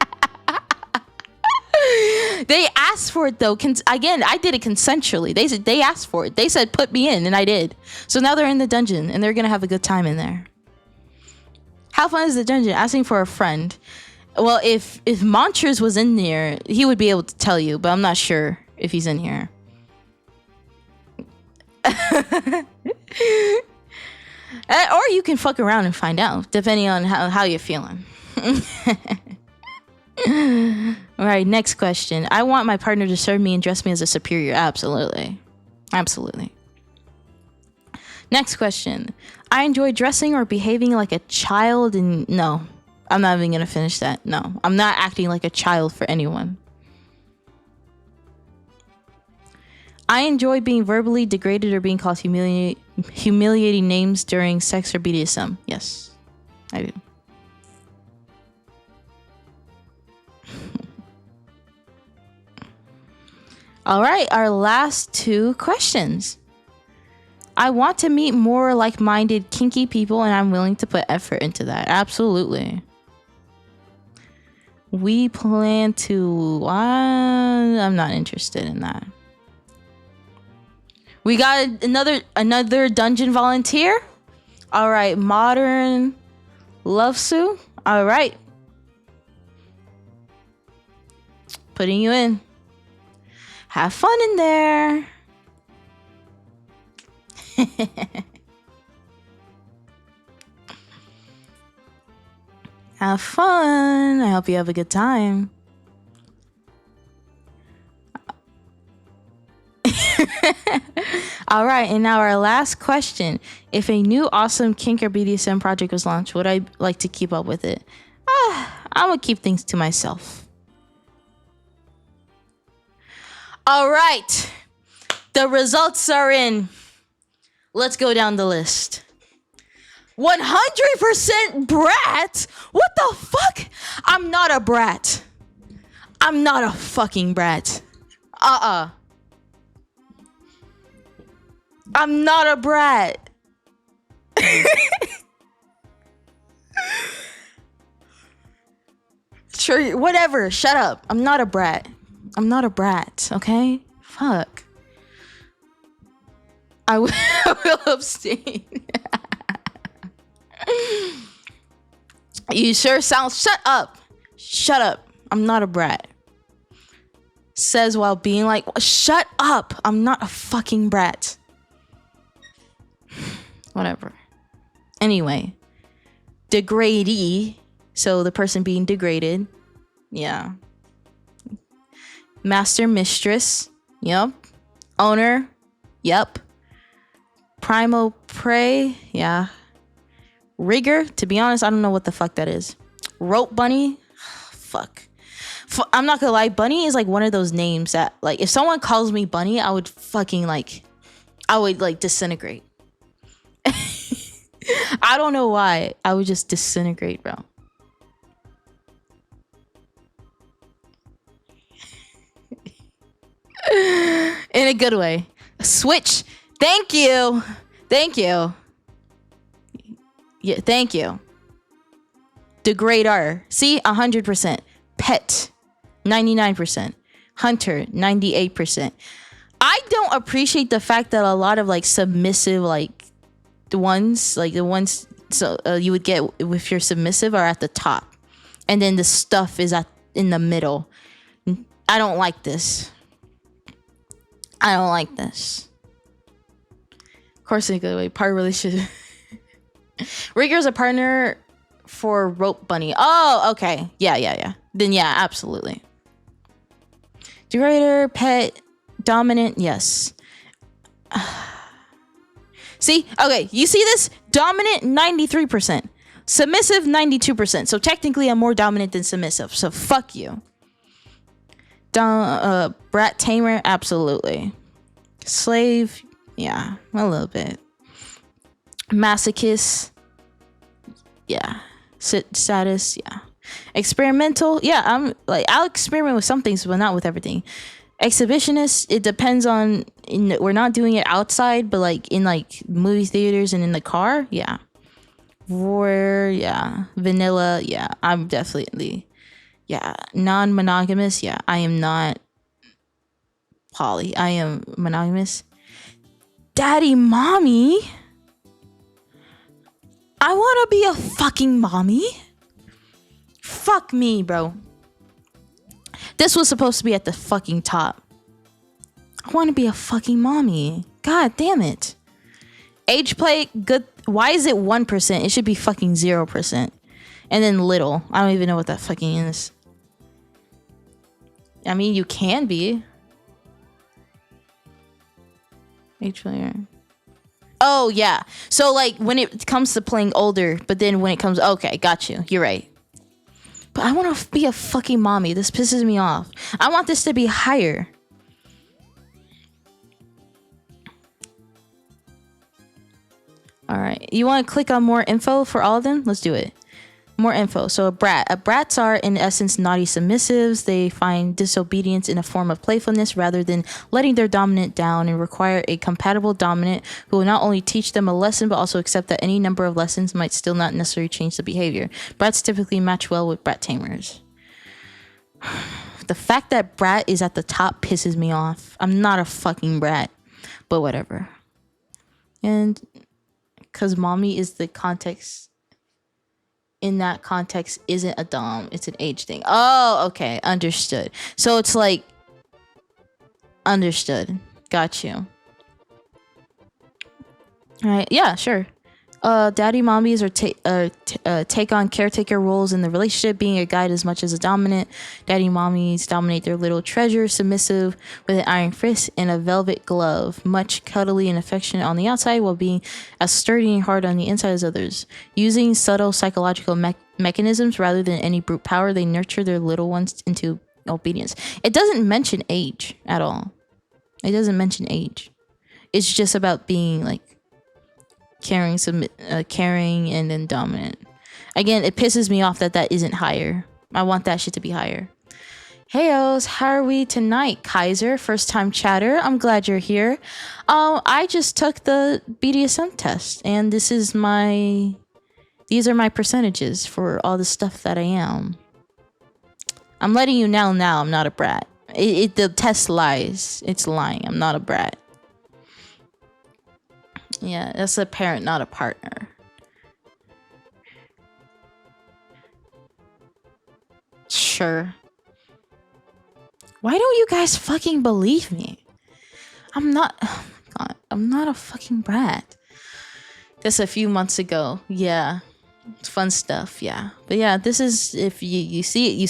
They asked for it though. Again, I did it consensually. They asked for it. They said put me in, and I did. So now they're in the dungeon, and they're gonna have a good time in there. How fun is the dungeon? Asking for a friend. Well, if Montrose was in there, he would be able to tell you, but I'm not sure if he's in here. Or you can fuck around and find out, depending on how you're feeling. All right, next question. I want my partner to serve me and dress me as a superior. Absolutely. Absolutely. Next question. I enjoy dressing or behaving like a child, and no, I'm not even gonna finish that. No, I'm not acting like a child for anyone. I enjoy being verbally degraded or being called humiliating names during sex or BDSM. Yes, I do. All right, our last two questions. I want to meet more like-minded, kinky people, and I'm willing to put effort into that. Absolutely. We plan to... I'm not interested in that. We got another dungeon volunteer. All right, Modern Love Sue. All right. Putting you in. Have fun in there. Have fun. I hope you have a good time. All right, and now our last question. If a new awesome kink or BDSM project was launched, would I like to keep up with it? I would keep things to myself. All right. The results are in. Let's go down the list. 100% brat? What the fuck? I'm not a brat. I'm not a fucking brat. I'm not a brat. Sure, whatever. Shut up. I'm not a brat. I'm not a brat, okay? Fuck. I will abstain. You sure sound. Shut up. Shut up. I'm not a brat. Says while being like, shut up. I'm not a fucking brat. Whatever. Anyway. Degradee. So the person being degraded. Yeah. Master mistress. Yep. Owner. Yep. Primal prey. Yeah. Rigger. To be honest, I don't know what the fuck that is. Rope bunny. Fuck. I'm not gonna lie. Bunny is like one of those names that, like, if someone calls me bunny, I would fucking like, I would like disintegrate. I don't know why. I would just disintegrate, bro. In a good way. Switch. Thank you. Thank you. Yeah, thank you. Degrader. See, 100%. Pet. 99%. Hunter. 98%. I don't appreciate the fact that a lot of like submissive, like the ones so you would get if you're submissive are at the top, and then the stuff is in the middle. I don't like this. I don't like this. Of course, in a good way. Part relationship. Rigger's a partner for Rope Bunny. Oh, okay. Yeah. Then yeah, absolutely. Degrader, pet, dominant, yes. See? Okay, you see this? Dominant, 93%. Submissive, 92%. So technically, I'm more dominant than submissive. So fuck you. Brat tamer, absolutely. Slave, yeah, a little bit. Masochist, yeah. Status, yeah. Experimental, yeah. I'm like, I'll experiment with some things, but not with everything. Exhibitionist, it depends on. We're not doing it outside, but like in like movie theaters and in the car, yeah. Yeah. Vanilla, yeah. I'm definitely. Yeah, non-monogamous. Yeah, I am not poly. I am monogamous. Daddy, mommy. I want to be a fucking mommy. Fuck me, bro. This was supposed to be at the fucking top. I want to be a fucking mommy. God damn it. Age play, good. Why is it 1%? It should be fucking 0%. And then little. I don't even know what that fucking is. I mean, you can be. Age player. Oh, yeah. So, like, when it comes to playing older, but then when it comes... Okay, got you. You're right. But I want to be a fucking mommy. This pisses me off. I want this to be higher. All right. You want to click on more info for all of them? Let's do it. More info. So a brat. Brats are, in essence, naughty submissives. They find disobedience in a form of playfulness rather than letting their dominant down, and require a compatible dominant who will not only teach them a lesson, but also accept that any number of lessons might still not necessarily change the behavior. Brats typically match well with brat tamers. The fact that brat is at the top pisses me off. I'm not a fucking brat, but whatever. And because mommy is the context... in that context isn't a dom, it's an age thing. Oh, okay, understood. So it's like, understood. Got you. All right, yeah, sure. Daddy mommies take on caretaker roles in the relationship, being a guide as much as a dominant. Daddy mommies dominate their little treasure, submissive with an iron fist and a velvet glove, much cuddly and affectionate on the outside while being as sturdy and hard on the inside as others. Using subtle psychological mechanisms rather than any brute power, they nurture their little ones into obedience. It doesn't mention age at all. It doesn't mention age. It's just about being like caring, caring, and then dominant. Again, it pisses me off that that isn't higher. I want that shit to be higher. Heyo's, how are we tonight, Kaiser? First time chatter. I'm glad you're here. I just took the BDSM test, and these are my percentages for all the stuff that I am. I'm letting you know now I'm not a brat. The test lies. It's lying. I'm not a brat. Yeah, that's a parent, not a partner. Sure. Why don't you guys fucking believe me? I'm not... Oh my god. I'm not a fucking brat. This a few months ago. Yeah. It's fun stuff, yeah. But yeah, this is... If you see it, you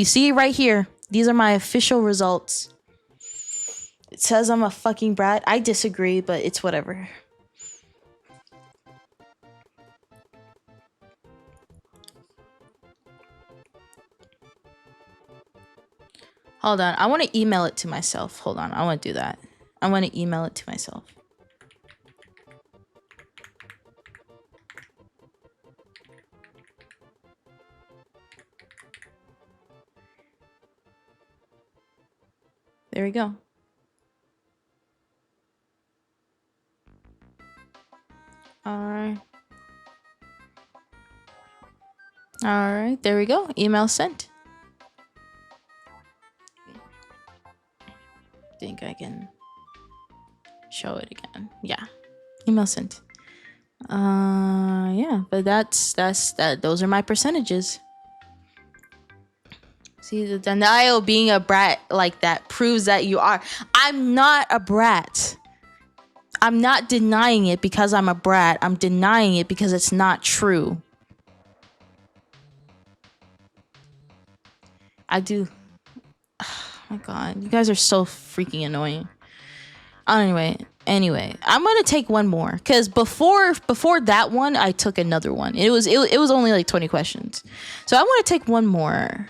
see it right here. These are my official results. It says I'm a fucking brat. I disagree, but it's whatever. Hold on. I want to email it to myself. Hold on. I want to do that. I want to email it to myself. There we go. Alright. Alright. There we go. Email sent. Think I can show it again. Yeah, email sent. Yeah, but that's that. Those are my percentages. See, the denial being a brat like that proves that you are. I'm not a brat. I'm not denying it because I'm a brat. I'm denying it because it's not true. I do. Oh my god, you guys are so freaking annoying. Anyway, I'm gonna take one more because before that one, I took another one. It was only like 20 questions, so I want to take one more.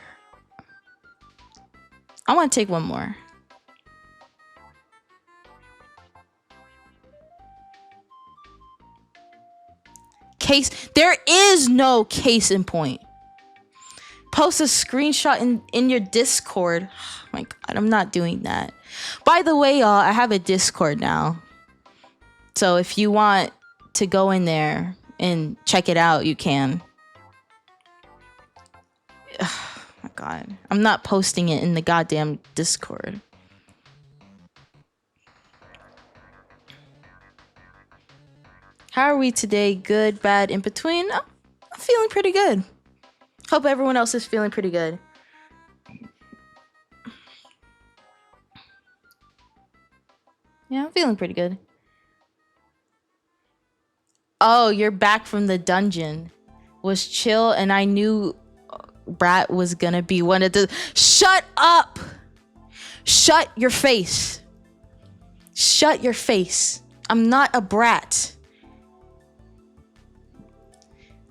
Case. There is no case in point. Post a screenshot in your Discord. Oh my god, I'm not doing that. By the way, y'all, I have a Discord now. So if you want to go in there and check it out, you can. Oh my god. I'm not posting it in the goddamn Discord. How are we today? Good, bad, in between? I'm feeling pretty good. Hope everyone else is feeling pretty good. Yeah, I'm feeling pretty good. Oh, you're back from the dungeon. Was chill, and I knew Brat was gonna be one of the... Shut up! Shut your face. Shut your face. I'm not a brat.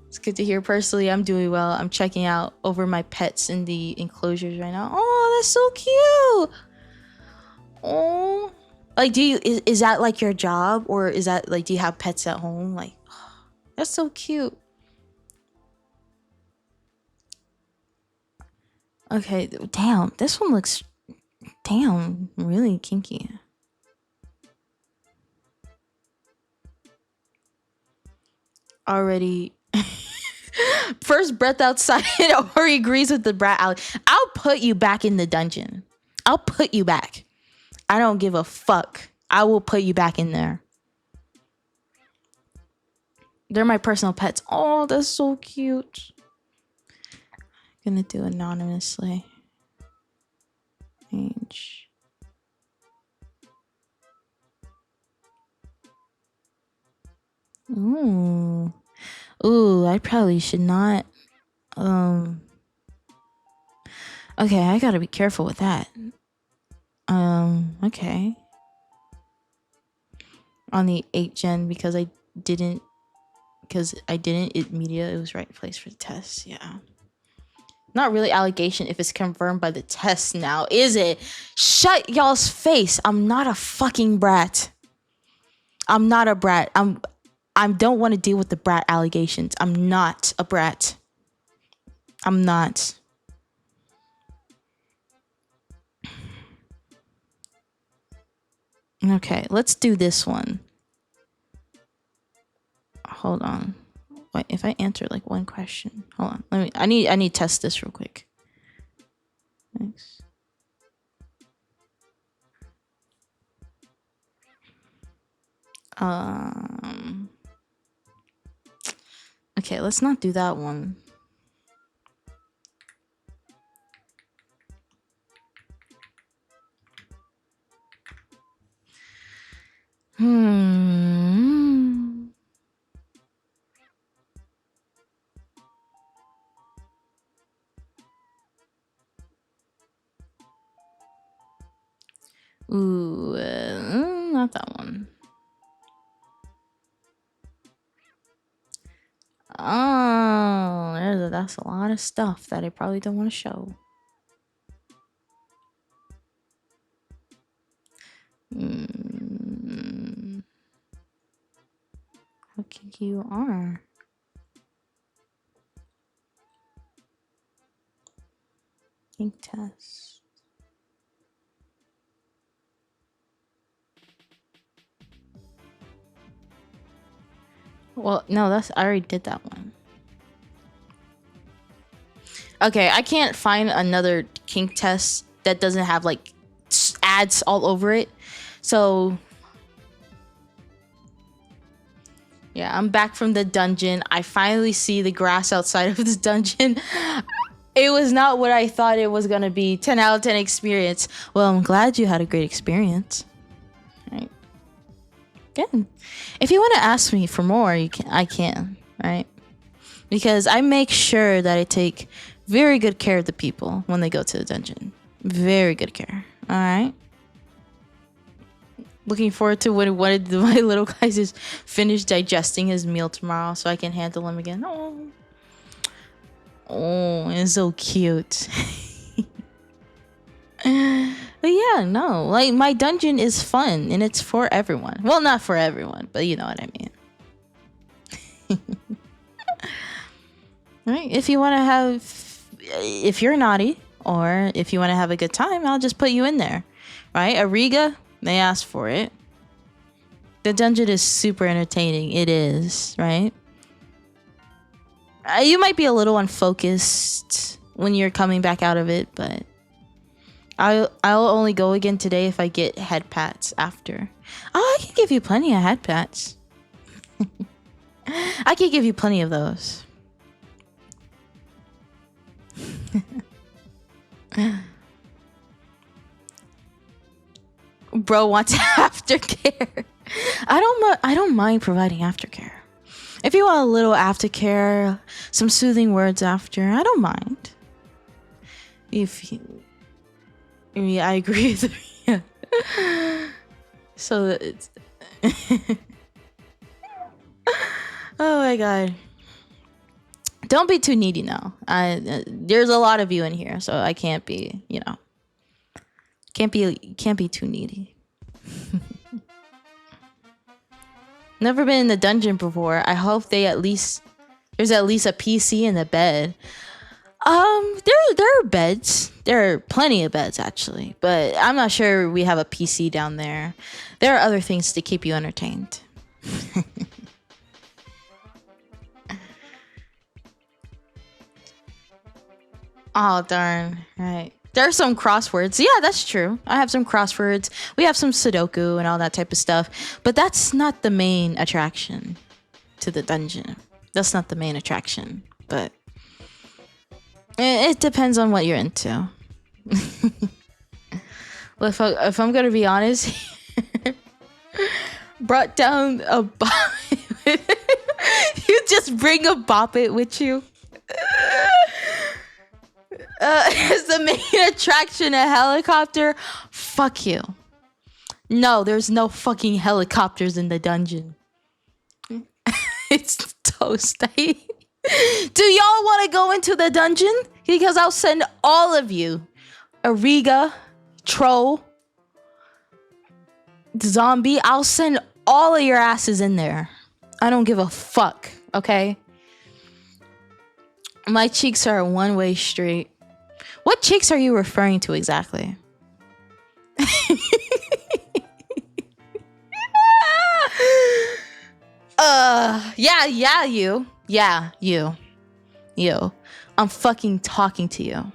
It's good to hear. Personally, I'm doing well. I'm checking out over my pets in the enclosures right now. Oh, that's so cute. Oh, like, is that like your job, or is that like, do you have pets at home? Like, oh, that's so cute. Okay, damn, this one looks really kinky. Already. First breath outside, or he agrees with the brat alley. I'll put you back in the dungeon. I'll put you back. I don't give a fuck. I will put you back in there. They're my personal pets. Oh, that's so cute. I'm gonna do anonymously. Age. Ooh. Ooh, I probably should not. Okay, I gotta be careful with that. Okay. On the 8th gen because I didn't media, it was right place for the test. Yeah. Not really allegation if it's confirmed by the test now, is it? Shut y'all's face. I'm not a fucking brat. I'm not a brat. I don't want to deal with the brat allegations. I'm not a brat. I'm not. Okay, let's do this one. Hold on. Wait, if I answer like one question. Hold on. I need to test this real quick. Thanks. Okay, let's not do that one. Ooh, not that one. Oh, that's a lot of stuff that I probably don't want to show. How kinky you are. Kink test. Well, no, I already did that one. Okay, I can't find another kink test that doesn't have like ads all over it. So yeah, I'm back from the dungeon. I finally see the grass outside of this dungeon. It was not what I thought it was gonna be. 10 out of 10 experience. Well, I'm glad you had a great experience. Right. Good. If you want to ask me for more, I can, right? Because I make sure that I take very good care of the people when they go to the dungeon. Very good care. All right. Looking forward to when my little guy is finished digesting his meal tomorrow, so I can handle him again. Oh, it's so cute. But yeah, no, like my dungeon is fun and it's for everyone. Well, not for everyone, but you know what I mean. Right? If you're naughty or if you want to have a good time, I'll just put you in there. Right? Ariga, they asked for it. The dungeon is super entertaining. It is, right? You might be a little unfocused when you're coming back out of it, but I'll only go again today if I get head pats after. Oh, I can give you plenty of head pats. I can give you plenty of those. Bro wants aftercare. I don't mind providing aftercare. If you want a little aftercare, some soothing words after, I don't mind. Yeah, I agree with you. Yeah. So it's oh my god. Don't be too needy now. There's a lot of you in here, so I can't be, can't be too needy. Never been in the dungeon before. I hope there's at least a PC in the bed. There are beds. There are plenty of beds actually, but I'm not sure we have a PC down there. There are other things to keep you entertained. Oh darn! Right. There are some crosswords. Yeah, that's true. I have some crosswords. We have some Sudoku and all that type of stuff. But that's not the main attraction to the dungeon. That's not the main attraction. But it depends on what you're into. Well, if I'm gonna be honest, brought down a Just bring a bop it with you. Is the main attraction a helicopter? Fuck you. No, there's no fucking helicopters in the dungeon. It's toast. Do y'all want to go into the dungeon? Because I'll send all of you. Ariga, Troll, Zombie. I'll send all of your asses in there. I don't give a fuck, okay? My cheeks are a one-way street. What cheeks are you referring to exactly? Yeah, you. Yeah, you. You. I'm fucking talking to you.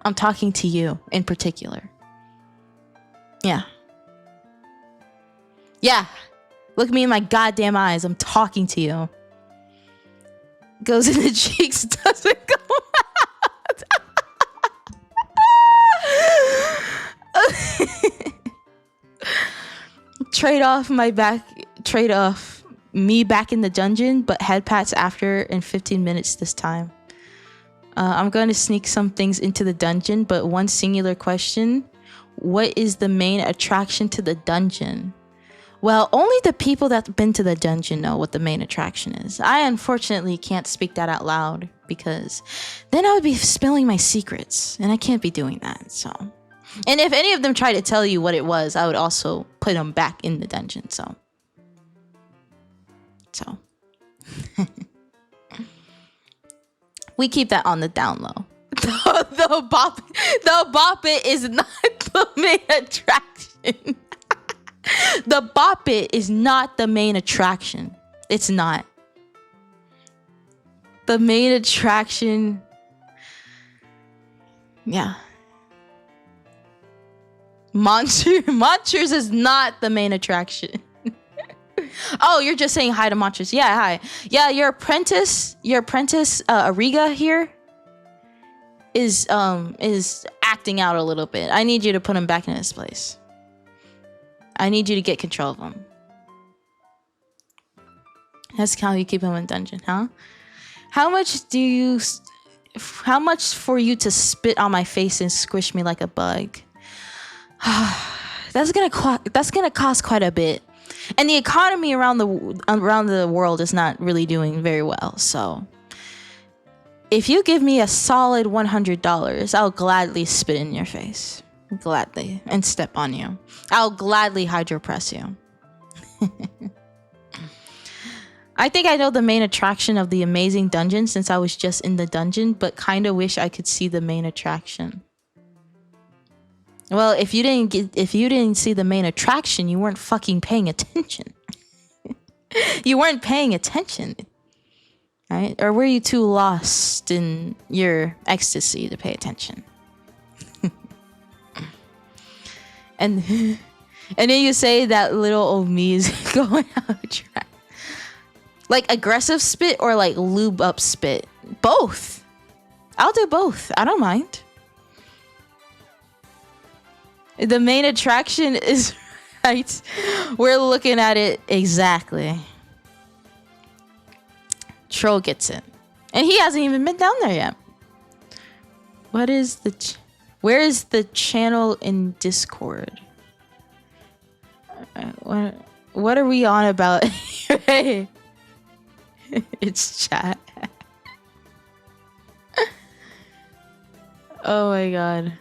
I'm talking to you in particular. Yeah. Yeah. Look me in my goddamn eyes. I'm talking to you. Goes in the cheeks, doesn't go out. Trade off me back in the dungeon, but head pats after in 15 minutes this time. I'm going to sneak some things into the dungeon, but one singular question. What is the main attraction to the dungeon? Well, only the people that've been to the dungeon know what the main attraction is. I unfortunately can't speak that out loud because then I would be spilling my secrets and I can't be doing that. So, and if any of them try to tell you what it was, I would also put them back in the dungeon. So. We keep that on the down low. The bop it is not the main attraction. The bop it is not the main attraction. It's not. The main attraction. Yeah. Monsters is not the main attraction. Oh, you're just saying hi to Monsters. Yeah, hi. Yeah, your apprentice, Ariga here is acting out a little bit. I need you to put him back in his place. I need you to get control of him. That's how you keep him in dungeon, huh? How much for you to spit on my face and squish me like a bug? That's gonna cost quite a bit. And the economy around the world is not really doing very well. So if you give me a solid $100, I'll gladly spit in your face. Gladly. And step on you. I'll gladly hydropress you. I think I know the main attraction of the amazing dungeon since I was just in the dungeon, but kind of wish I could see the main attraction. Well, if you didn't see the main attraction, you weren't fucking paying attention. You weren't paying attention. Right? Or were you too lost in your ecstasy to pay attention? And then you say that little old me is going out of track. Like aggressive spit or like lube up spit? Both. I'll do both. I don't mind. The main attraction is right. We're looking at it exactly. Troll gets it. And he hasn't even been down there yet. What is where is the channel in Discord? What are we on about? It's chat. Oh my god.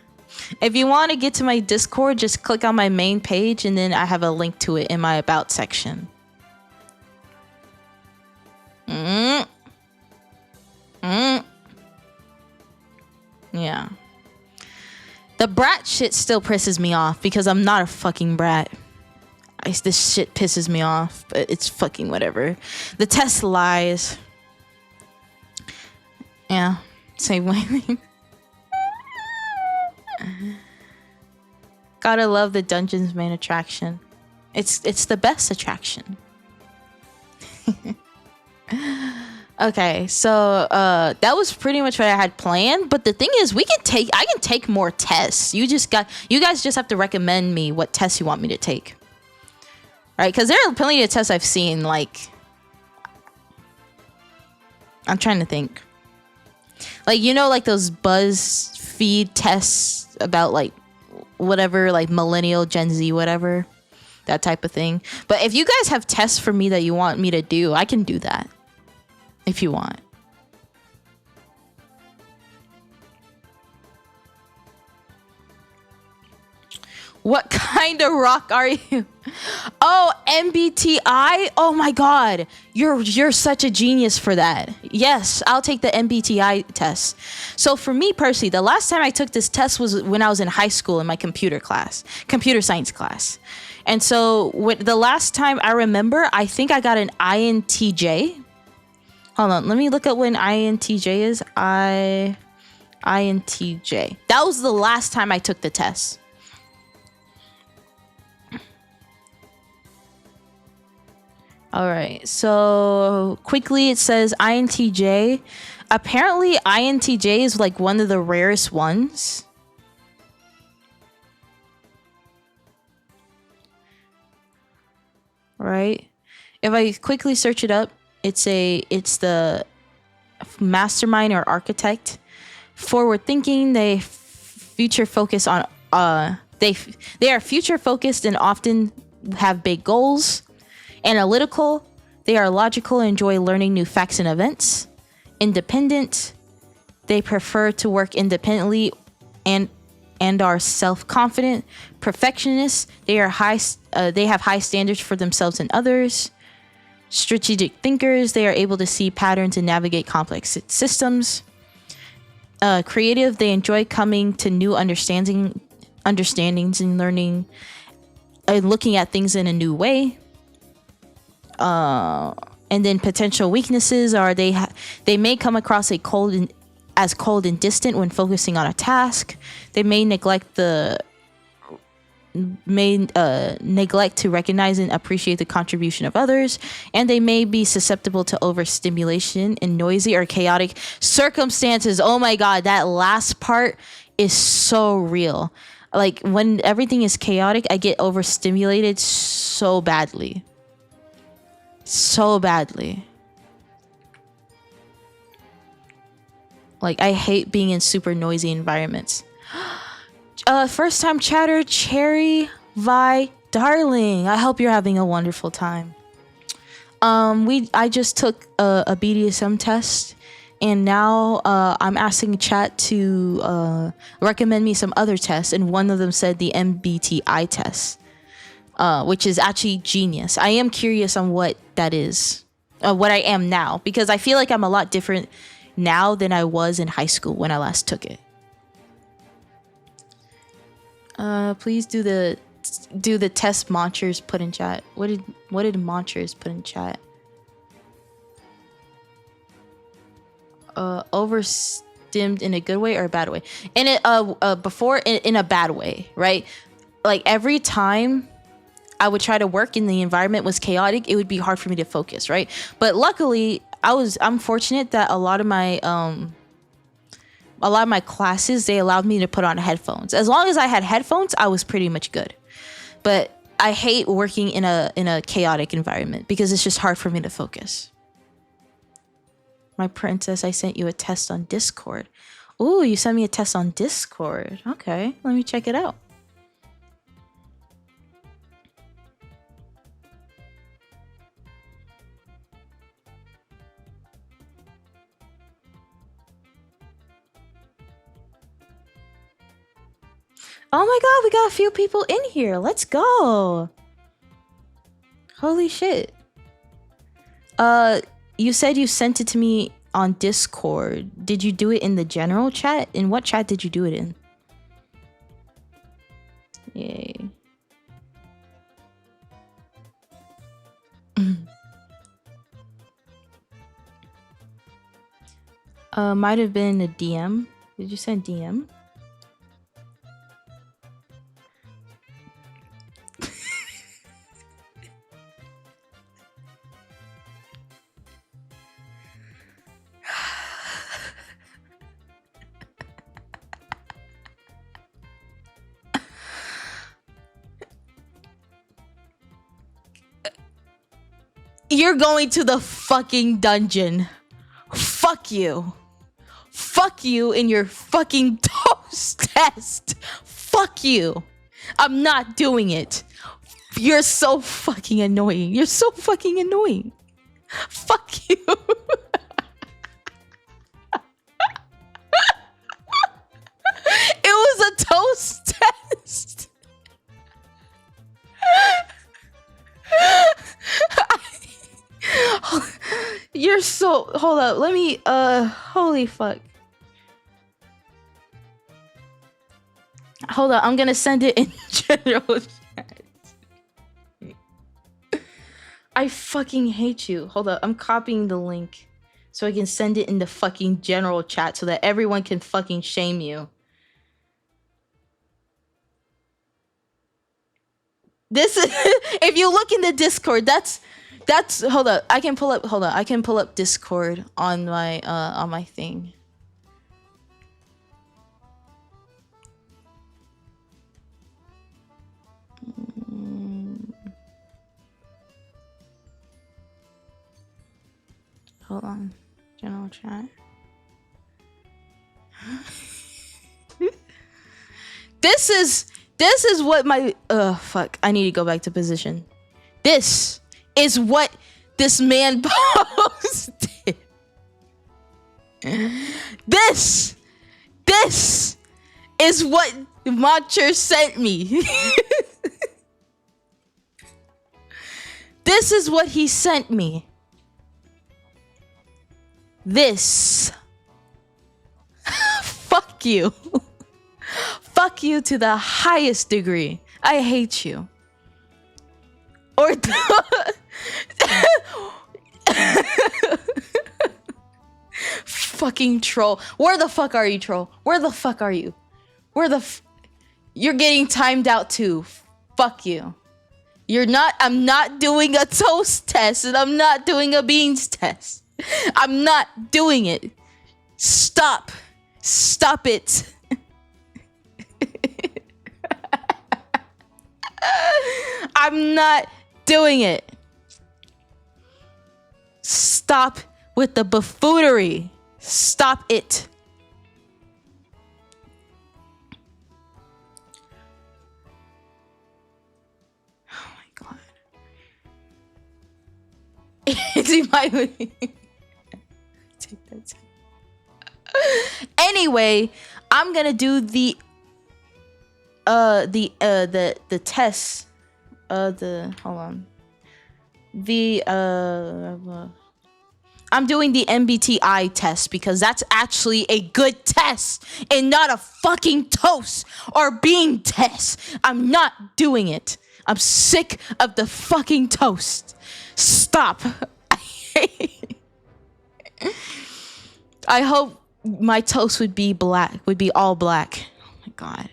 If you want to get to my Discord, just click on my main page and then I have a link to it in my about section. Yeah. The brat shit still pisses me off because I'm not a fucking brat. This shit pisses me off, but it's fucking whatever. The test lies. Yeah, same way. Gotta love the dungeon's main attraction. It's the best attraction. Okay, so that was pretty much what I had planned. But the thing is, I can take more tests. You guys just have to recommend me what tests you want me to take. Right? Because there are plenty of tests I've seen, like I'm trying to think. Like, you know, like those BuzzFeed tests about like whatever, like millennial, Gen Z, whatever, that type of thing. But if you guys have tests for me that you want me to do, I can do that if you want. What kind of rock are you? Oh, MBTI. Oh my God, you're such a genius for that. Yes, I'll take the MBTI test. So for me personally, the last time I took this test was when I was in high school in my computer science class. And so the last time I remember, I think I got an INTJ. Hold on, let me look at when INTJ is. INTJ. That was the last time I took the test. All right, so quickly it says INTJ. Apparently INTJ is like one of the rarest ones. Right? If I quickly search it up, it's the mastermind or architect. Forward thinking, they future focus on they are future focused and often have big goals. Analytical, they are logical and enjoy learning new facts and events. Independent, they prefer to work independently and are self-confident. Perfectionists, they have high standards for themselves and others. Strategic thinkers, they are able to see patterns and navigate complex systems. Creative, they enjoy coming to new understandings and learning and looking at things in a new way. And then potential weaknesses are they may come across as cold and distant when focusing on a task. They may neglect to recognize and appreciate the contribution of others, and they may be susceptible to overstimulation in noisy or chaotic circumstances. Oh my God, that last part is so real. Like when everything is chaotic, I get overstimulated so badly. So badly. Like I hate being in super noisy environments. First time chatter, Cherry Vi darling. I hope you're having a wonderful time. I just took a BDSM test, and now I'm asking chat to recommend me some other tests, and one of them said the MBTI test. Which is actually genius. I am curious on what that is, what I am now, because I feel like I'm a lot different now than I was in high school when I last took it. Please do the test Monsters put in chat. What did Monsters put in chat? Overstimmed in a good way or a bad way? In it before in a bad way, right? Like every time I would try to work and the environment was chaotic, it would be hard for me to focus, right? But luckily, I'm fortunate that a lot of my classes, they allowed me to put on headphones. As long as I had headphones, I was pretty much good. But I hate working in a chaotic environment because it's just hard for me to focus. My princess, I sent you a test on Discord. Ooh, you sent me a test on Discord. Okay, let me check it out. Oh my God, we got a few people in here. Let's go. Holy shit. You said you sent it to me on Discord. Did you do it in the general chat? In what chat did you do it in? Yay. Might have been a DM. Did you send DM? You're going to the fucking dungeon. Fuck you. Fuck you in your fucking toast test. Fuck you. I'm not doing it. You're so fucking annoying. You're so fucking annoying. Fuck you. It was a toast test. You're so... Hold up. Let me... Holy fuck. Hold up. I'm gonna send it in general chat. I fucking hate you. Hold up. I'm copying the link so I can send it in the fucking general chat so that everyone can fucking shame you. This is... If you look in the Discord, that's... Hold up. I can pull up... Hold on. I can pull up Discord on my thing. Hold on. General chat. This is what my... fuck. I need to go back to position. This is what this man posted. This is what Moncher sent me. This is what he sent me. This. Fuck you. Fuck you to the highest degree. I hate you. Or fucking troll. Where the fuck are you, troll? Where the fuck are you? You're getting timed out too. Fuck you. You're not... I'm not doing a toast test and I'm not doing a beans test. I'm not doing it. Stop. Stop it. I'm not doing it. Stop with the buffoonery. Stop it. Oh my god. See my take that. Anyway, I'm gonna do the tests. Hold on. I'm doing the MBTI test because that's actually a good test and not a fucking toast or bean test. I'm not doing it. I'm sick of the fucking toast. Stop. I hope my toast would be black, would be all black. Oh my god.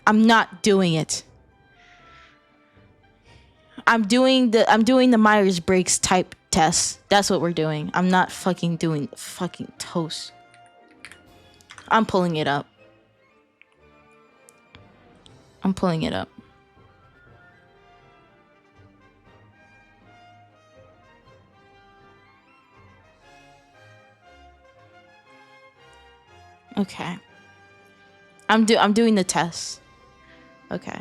I'm not doing it. I'm doing the Myers-Briggs type test. That's what we're doing. I'm not fucking doing fucking toast. I'm pulling it up. I'm pulling it up. Okay. I'm doing the test. Okay.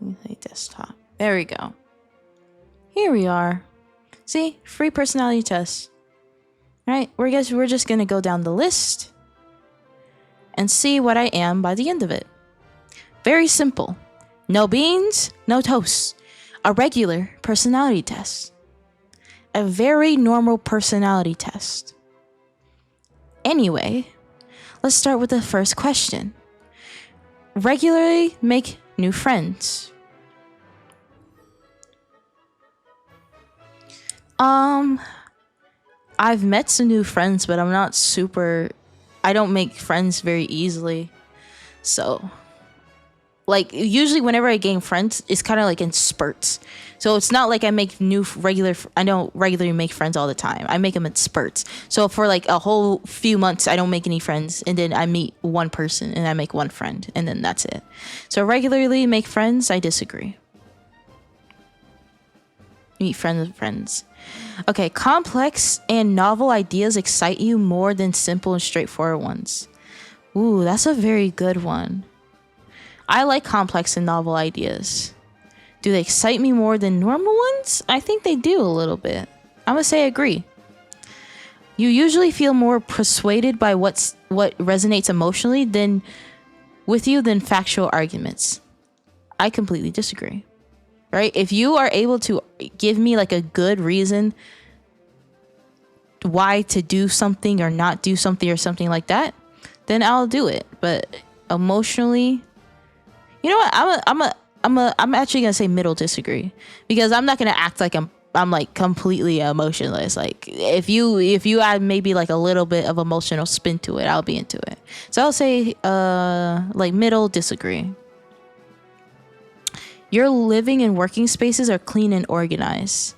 Let me say desktop. There we go. Here we are. See? Free personality test. Alright, we're just gonna go down the list and see what I am by the end of it. Very simple. No beans, no toast. A regular personality test. A very normal personality test. Anyway, let's start with the first question. Regularly make new friends. I've met some new friends, but I'm not super... I don't make friends very easily. So, like, usually whenever I gain friends, it's kind of like in spurts. So it's not like I make new regular... I don't regularly make friends all the time. I make them in spurts. So for like a whole few months, I don't make any friends. And then I meet one person and I make one friend. And then that's it. So regularly make friends, I disagree. Meet friends of friends. Okay, complex and novel ideas excite you more than simple and straightforward ones. Ooh, that's a very good one. I like complex and novel ideas. Do they excite me more than normal ones? I think they do a little bit. I'm gonna say agree. You usually feel more persuaded by what resonates emotionally than factual arguments. I completely disagree. Right? If you are able to give me like a good reason why to do something or not do something or something like that, then I'll do it. But emotionally, you know what? I'm actually gonna say middle disagree, because I'm not gonna act like I'm like completely emotionless. Like if you add maybe like a little bit of emotional spin to it, I'll be into it. So I'll say like middle disagree. Your living and working spaces are clean and organized.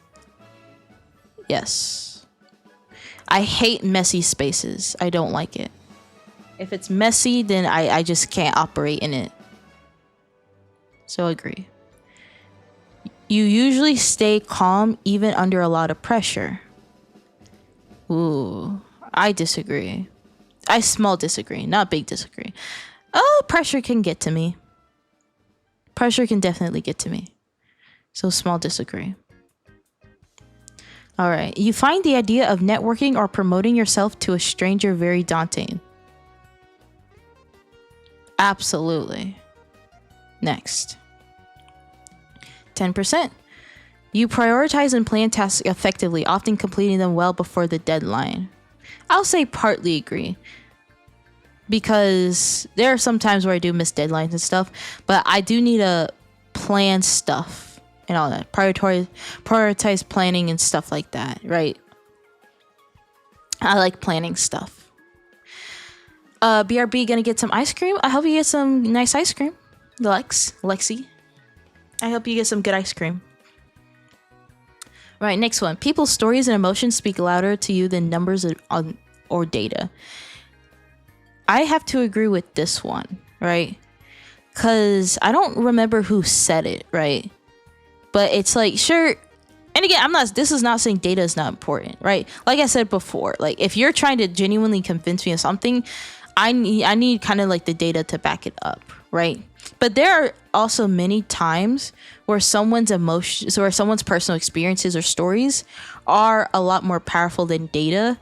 Yes. I hate messy spaces. I don't like it. If it's messy, then I just can't operate in it. So agree. You usually stay calm even under a lot of pressure. Ooh, I disagree. I small disagree, not big disagree. Oh, pressure can get to me. Pressure can definitely get to me. So small disagree. All right. You find the idea of networking or promoting yourself to a stranger very daunting. Absolutely. Next. 10%. You prioritize and plan tasks effectively, often completing them well before the deadline. I'll say partly agree, because there are some times where I do miss deadlines and stuff, but I do need to plan stuff and all that. Prioritize planning and stuff like that, right? I like planning stuff. BRB gonna get some ice cream. I hope you get some nice ice cream. Lexi. I hope you get some good ice cream. Right, next one. People's stories and emotions speak louder to you than numbers or data. I have to agree with this one, right? Because I don't remember who said it, right? But it's like, sure. And again, this is not saying data is not important, right? Like I said before, like if you're trying to genuinely convince me of something, I need kind of like the data to back it up, right? But there are also many times where someone's emotions or someone's personal experiences or stories are a lot more powerful than data.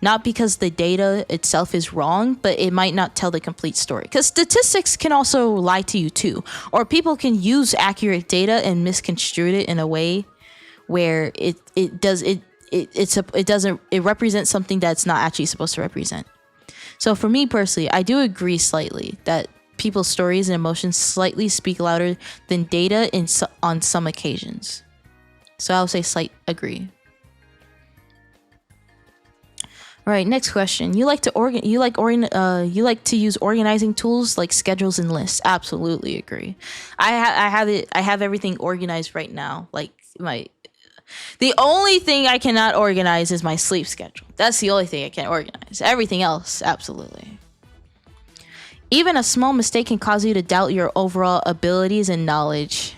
Not because the data itself is wrong, but it might not tell the complete story. Because statistics can also lie to you too. Or people can use accurate data and misconstrue it in a way where it represents something that's not actually supposed to represent. So for me personally, I do agree slightly that people's stories and emotions slightly speak louder than data on some occasions. So I'll say slight agree. All right, next question. You like to use organizing tools like schedules and lists. Absolutely agree. I have everything organized right now. Like the only thing I cannot organize is my sleep schedule. That's the only thing I can't organize. Everything else, absolutely. Even a small mistake can cause you to doubt your overall abilities and knowledge.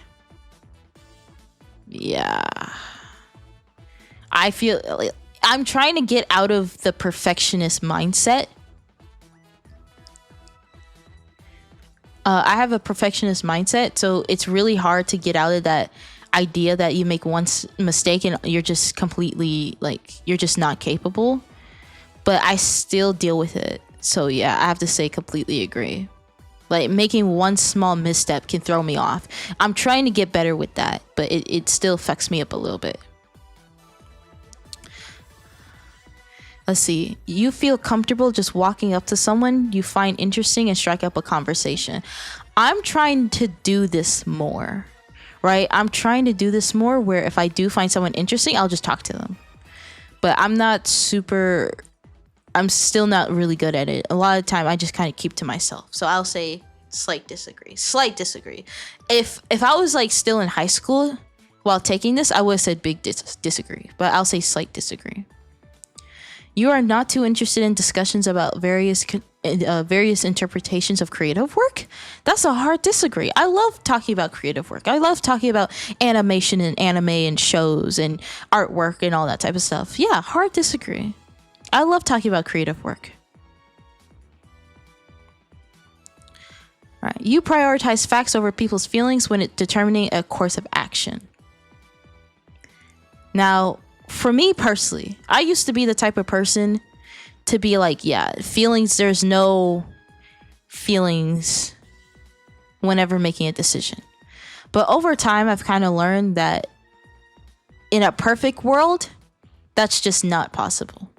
Yeah. I feel like I'm trying to get out of the perfectionist mindset. I have a perfectionist mindset, so it's really hard to get out of that idea that you make one mistake and you're just completely like you're just not capable. But I still deal with it. So yeah, I have to say completely agree. Like making one small misstep can throw me off. I'm trying to get better with that, but it still fucks me up a little bit. Let's see. You feel comfortable just walking up to someone you find interesting and strike up a conversation. I'm trying to do this more, right? I'm trying to do this more where if I do find someone interesting, I'll just talk to them. But I'm still not really good at it. A lot of the time I just kind of keep to myself. So I'll say slight disagree. If I was like still in high school while taking this, I would have said big disagree. But I'll say slight disagree. You are not too interested in discussions about various various interpretations of creative work, that's a hard disagree. I love talking about creative work. I love talking about animation and anime and shows and artwork and all that type of stuff. Yeah, hard disagree. I love talking about creative work. All right. You prioritize facts over people's feelings when determining a course of action. Now, for me personally, I used to be the type of person to be like, yeah, feelings, there's no feelings whenever making a decision. But over time, I've kind of learned that in a perfect world, that's just not possible.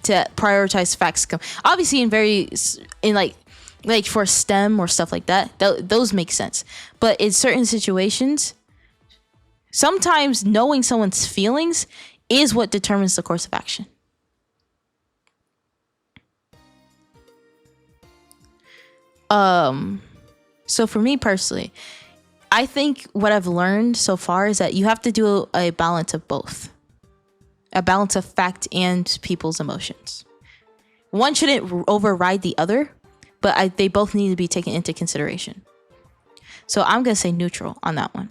To prioritize facts. Obviously, in like for STEM or stuff like that, those make sense. But in certain situations, sometimes knowing someone's feelings is what determines the course of action. So for me personally, I think what I've learned so far is that you have to do a balance of both. A balance of fact and people's emotions. One shouldn't override the other, but they both need to be taken into consideration. So I'm going to say neutral on that one.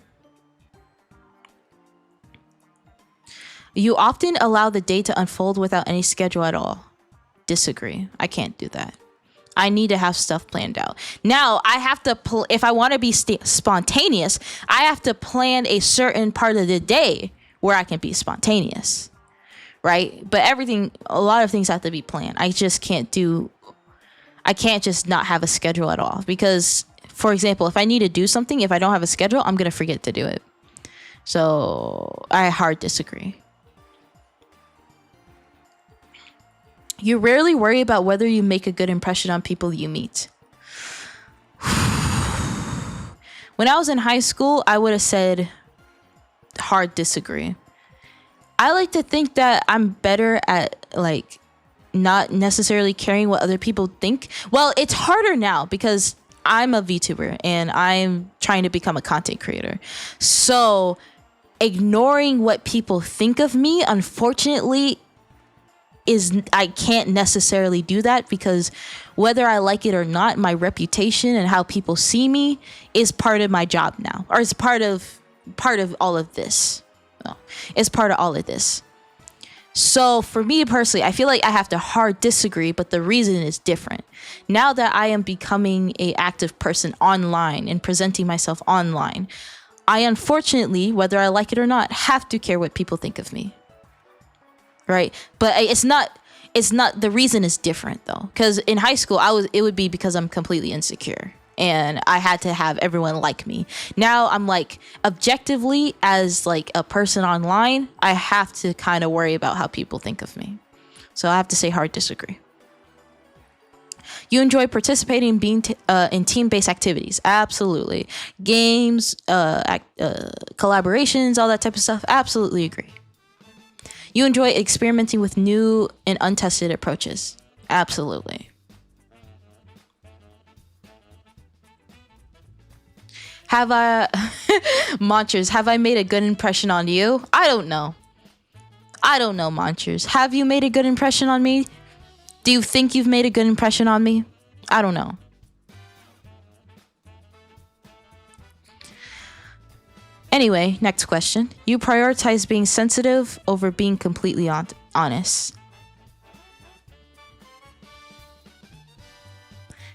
You often allow the day to unfold without any schedule at all. Disagree. I can't do that. I need to have stuff planned out. Now, I have to, if I want to be spontaneous, I have to plan a certain part of the day where I can be spontaneous, right? But a lot of things have to be planned. I can't just not have a schedule at all. Because, for example, if I need to do something, if I don't have a schedule, I'm going to forget to do it. So, I hard disagree. You rarely worry about whether you make a good impression on people you meet. When I was in high school, I would have said hard disagree. I like to think that I'm better at like not necessarily caring what other people think. Well, it's harder now because I'm a VTuber and I'm trying to become a content creator. So ignoring what people think of me, unfortunately, I can't necessarily do that, because whether I like it or not, my reputation and how people see me is part of my job now, or it's part of all of this. No, it's part of all of this. So for me personally, I feel like I have to hard disagree, but the reason is different. Now that I am becoming an active person online and presenting myself online, I unfortunately, whether I like it or not, have to care what people think of me. Right? But it's not, the reason is different though. Because in high school, it would be because I'm completely insecure and I had to have everyone like me. Now I'm like, objectively, as like a person online, I have to kind of worry about how people think of me. So I have to say hard disagree. You enjoy participating in team-based activities. Absolutely. Games, collaborations, all that type of stuff. Absolutely agree. You enjoy experimenting with new and untested approaches. Absolutely. Have I made a good impression on you? I don't know, Monsters. Have you made a good impression on me? Do you think you've made a good impression on me? I don't know. Anyway, next question. You prioritize being sensitive over being completely honest.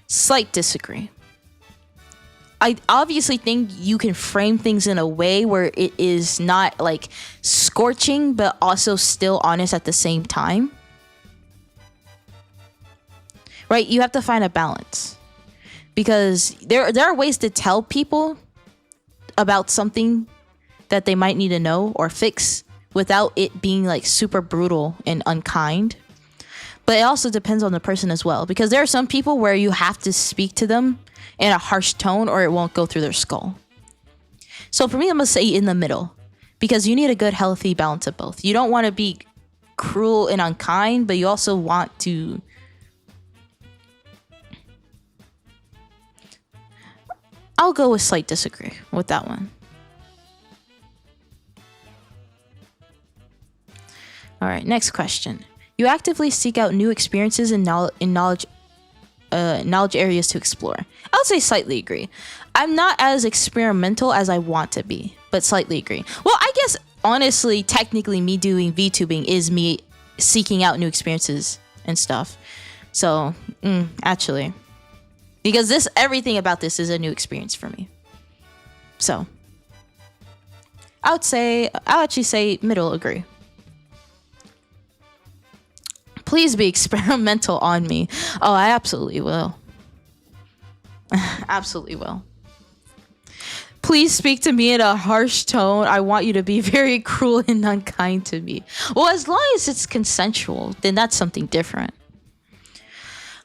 Slight disagree. I obviously think you can frame things in a way where it is not like scorching, but also still honest at the same time. Right? You have to find a balance. Because there are ways to tell people about something that they might need to know or fix without it being like super brutal and unkind. But it also depends on the person as well, because there are some people where you have to speak to them in a harsh tone or it won't go through their skull. So for me, I'm gonna say in the middle, because you need a good healthy balance of both. You don't want to be cruel and unkind, but you also want to I'll go with slight disagree with that one. All right, next question. You actively seek out new experiences and knowledge knowledge areas to explore. I would say slightly agree. I'm not as experimental as I want to be, but slightly agree. Well, I guess honestly, technically, me doing VTubing is me seeking out new experiences and stuff. So, actually, because everything about this is a new experience for me. So, I'll actually say middle agree. Please be experimental on me. Oh, I absolutely will. Absolutely will. Please speak to me in a harsh tone. I want you to be very cruel and unkind to me. Well, as long as it's consensual, then that's something different.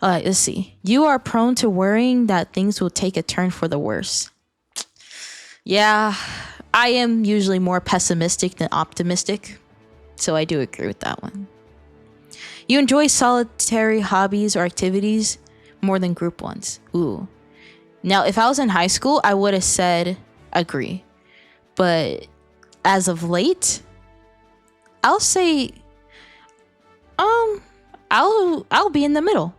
Let's see. You are prone to worrying that things will take a turn for the worse. Yeah, I am usually more pessimistic than optimistic, so I do agree with that one. You enjoy solitary hobbies or activities more than group ones. Ooh. Now, if I was in high school, I would have said agree. But as of late, I'll say I'll be in the middle.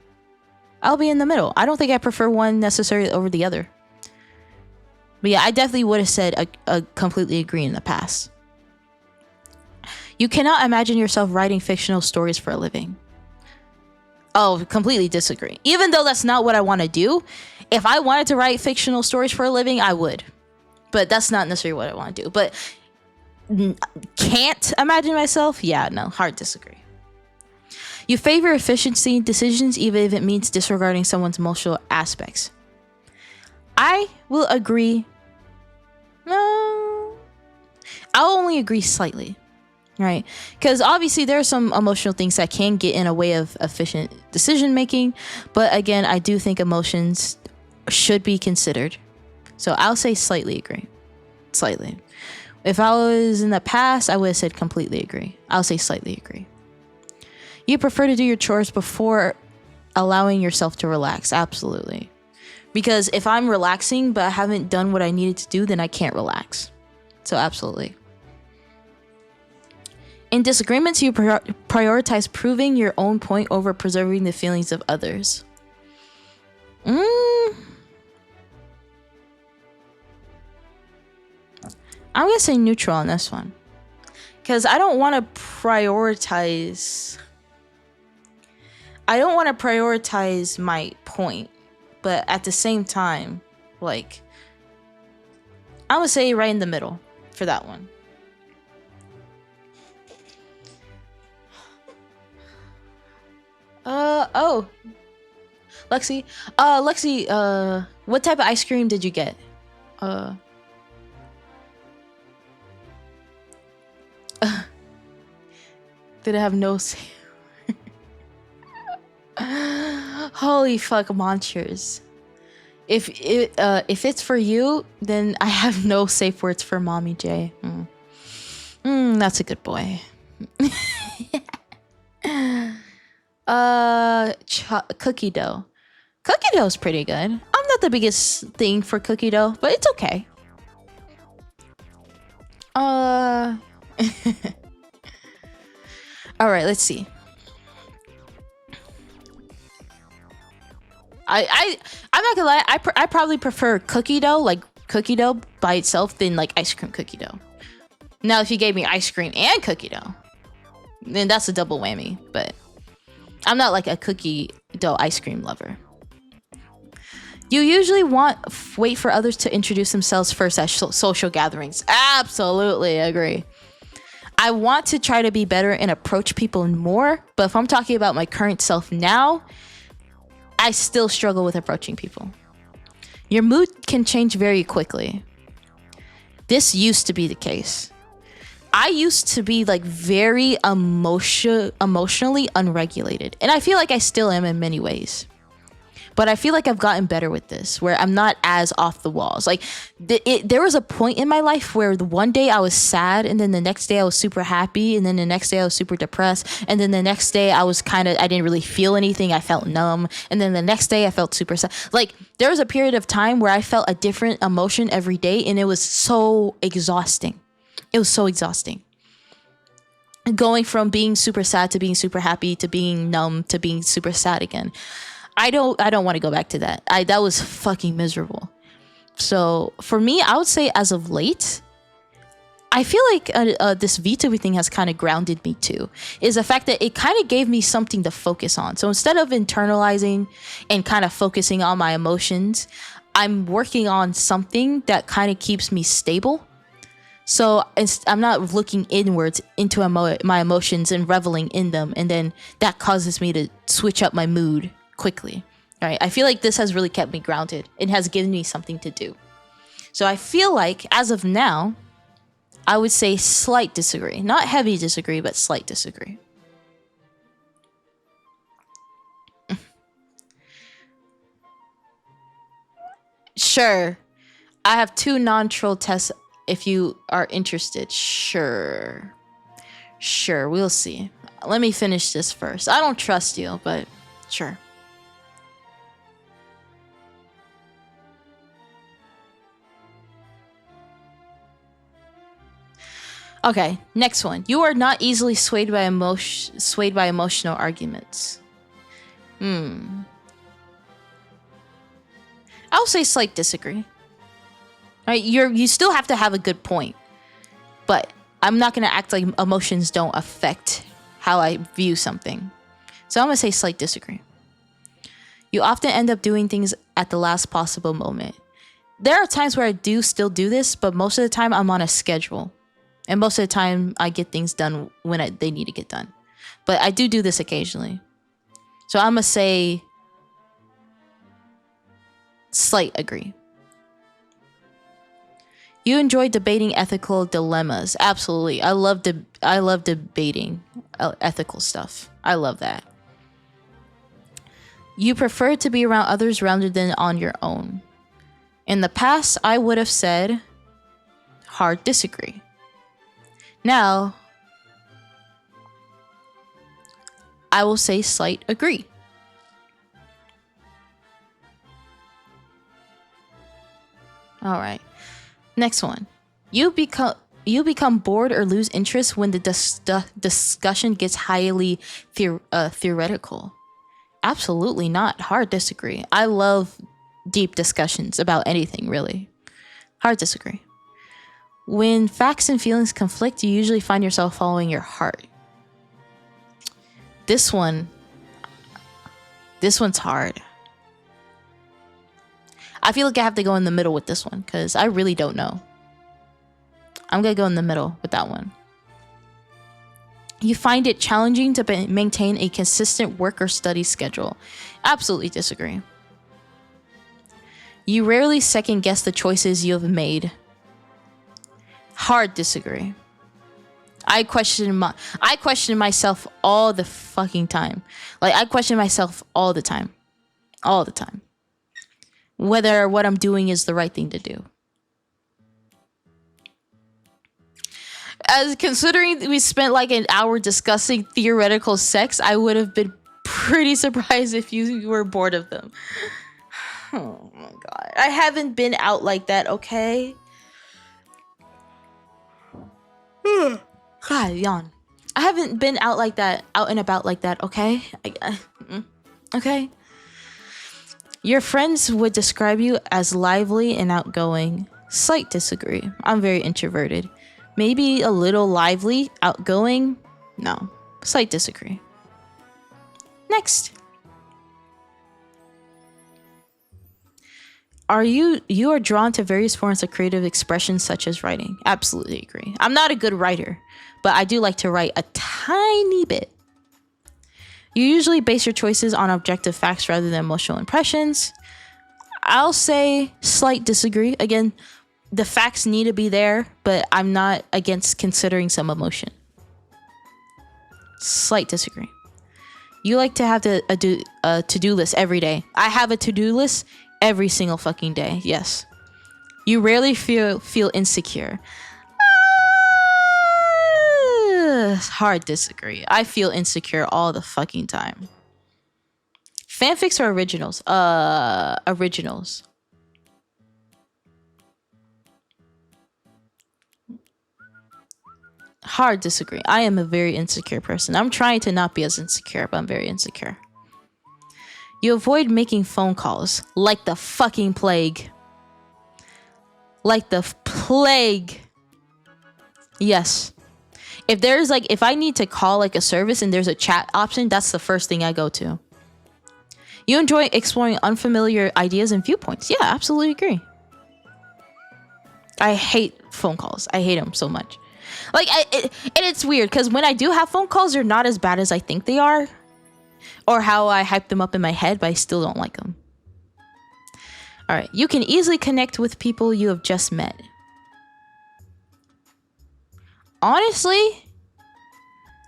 I'll be in the middle. I don't think I prefer one necessarily over the other. But yeah, I definitely would have said a completely agree in the past. You cannot imagine yourself writing fictional stories for a living. Oh, completely disagree. Even though that's not what I want to do, if I wanted to write fictional stories for a living, I would. But that's not necessarily what I want to do. But can't imagine myself? Yeah, no, hard disagree. You favor efficiency in decisions even if it means disregarding someone's emotional aspects. I will agree. No, I'll only agree slightly. Right, because obviously there are some emotional things that can get in a way of efficient decision making, but again, I do think emotions should be considered. So I'll say slightly agree. Slightly. If I was in the past, I would have said completely agree. I'll say slightly agree. You prefer to do your chores before allowing yourself to relax. Absolutely. Because if I'm relaxing but I haven't done what I needed to do, then I can't relax. So absolutely. In disagreements, you prioritize proving your own point over preserving the feelings of others. I'm going to say neutral on this one. Because I don't want to prioritize... I don't want to prioritize my point. But at the same time, like... I'm going to say right in the middle for that one. Oh. Lexi, what type of ice cream did you get? Did it have no Holy fuck, monsters. If it's for you, then I have no safe words for Mommy J. That's a good boy. Cookie dough. Cookie dough is pretty good. I'm not the biggest thing for cookie dough, but it's okay. All right, let's see. I'm not gonna lie. I probably prefer cookie dough, like cookie dough by itself, than like ice cream cookie dough. Now, if you gave me ice cream and cookie dough, then that's a double whammy. But I'm not like a cookie dough ice cream lover. You usually wait for others to introduce themselves first at social gatherings. Absolutely agree. I want to try to be better and approach people more, but if I'm talking about my current self now, I still struggle with approaching people. Your mood can change very quickly. This used to be the case. I used to be like very emotionally unregulated, and I feel like I still am in many ways. But I feel like I've gotten better with this, where I'm not as off the walls. Like, there was a point in my life where the one day I was sad, and then the next day I was super happy, and then the next day I was super depressed, and then the next day I didn't really feel anything. I felt numb, and then the next day I felt super sad. Like, there was a period of time where I felt a different emotion every day, and it was so exhausting. It was so exhausting. Going from being super sad to being super happy to being numb to being super sad again. I don't want to go back to that. That was fucking miserable. So for me, I would say as of late, I feel like this VTuber thing has kind of grounded me too. Is the fact that it kind of gave me something to focus on. So instead of internalizing and kind of focusing on my emotions, I'm working on something that kind of keeps me stable. So I'm not looking inwards into my emotions and reveling in them, and then that causes me to switch up my mood quickly. All right, I feel like this has really kept me grounded. It has given me something to do. So I feel like as of now, I would say slight disagree. Not heavy disagree, but slight disagree. Sure. I have 2 non-troll tests if you are interested. Sure. Sure, we'll see. Let me finish this first. I don't trust you, but sure. Okay, next one. You are not easily swayed by emotional arguments. I'll say slight disagree. Right? You still have to have a good point, but I'm not gonna act like emotions don't affect how I view something. So I'm gonna say slight disagree. You often end up doing things at the last possible moment. There are times where I do still do this, but most of the time I'm on a schedule. And most of the time, I get things done when they need to get done. But I do this occasionally. So I'm going to say slight agree. You enjoy debating ethical dilemmas. Absolutely. I love debating ethical stuff. I love that. You prefer to be around others rather than on your own. In the past, I would have said hard disagree. Now, I will say slight agree. All right. Next one. You become bored or lose interest when the discussion gets highly theoretical. Absolutely not. Hard disagree. I love deep discussions about anything, really. Hard disagree. When facts and feelings conflict, you usually find yourself following your heart. This one's hard. I feel like I have to go in the middle with this one because I really don't know. I'm going to go in the middle with that one. You find it challenging to maintain a consistent work or study schedule. Absolutely disagree. You rarely second guess the choices you have made. Hard disagree. I question myself all the fucking time. Like, I question myself all the time. All the time. Whether what I'm doing is the right thing to do. As considering we spent like an hour discussing theoretical sex, I would have been pretty surprised if you were bored of them. Oh my god. I haven't been out like that, okay? God, yawn. I haven't been out like that, out and about like that, okay? Okay? Your friends would describe you as lively and outgoing. Slight disagree. I'm very introverted. Maybe a little lively, outgoing? No. Slight disagree. Next. You are drawn to various forms of creative expression such as writing. Absolutely agree. I'm not a good writer, but I do like to write a tiny bit. You usually base your choices on objective facts rather than emotional impressions. I'll say slight disagree. Again, the facts need to be there, but I'm not against considering some emotion. Slight disagree. You like to have a to-do list every day. I have a to-do list every single fucking day. Yes. You rarely feel insecure. Hard disagree. I feel insecure all the fucking time. Fanfics or originals? Originals. Hard disagree. I am a very insecure person. I'm trying to not be as insecure, but I'm very insecure. You avoid making phone calls like the fucking plague. Like the plague. Yes. If I need to call like a service and there's a chat option, that's the first thing I go to. You enjoy exploring unfamiliar ideas and viewpoints. Yeah, absolutely agree. I hate phone calls. I hate them so much. Like, and it's weird because when I do have phone calls, they're not as bad as I think they are, or how I hype them up in my head, but I still don't like them. All right. You can easily connect with people you have just met. Honestly,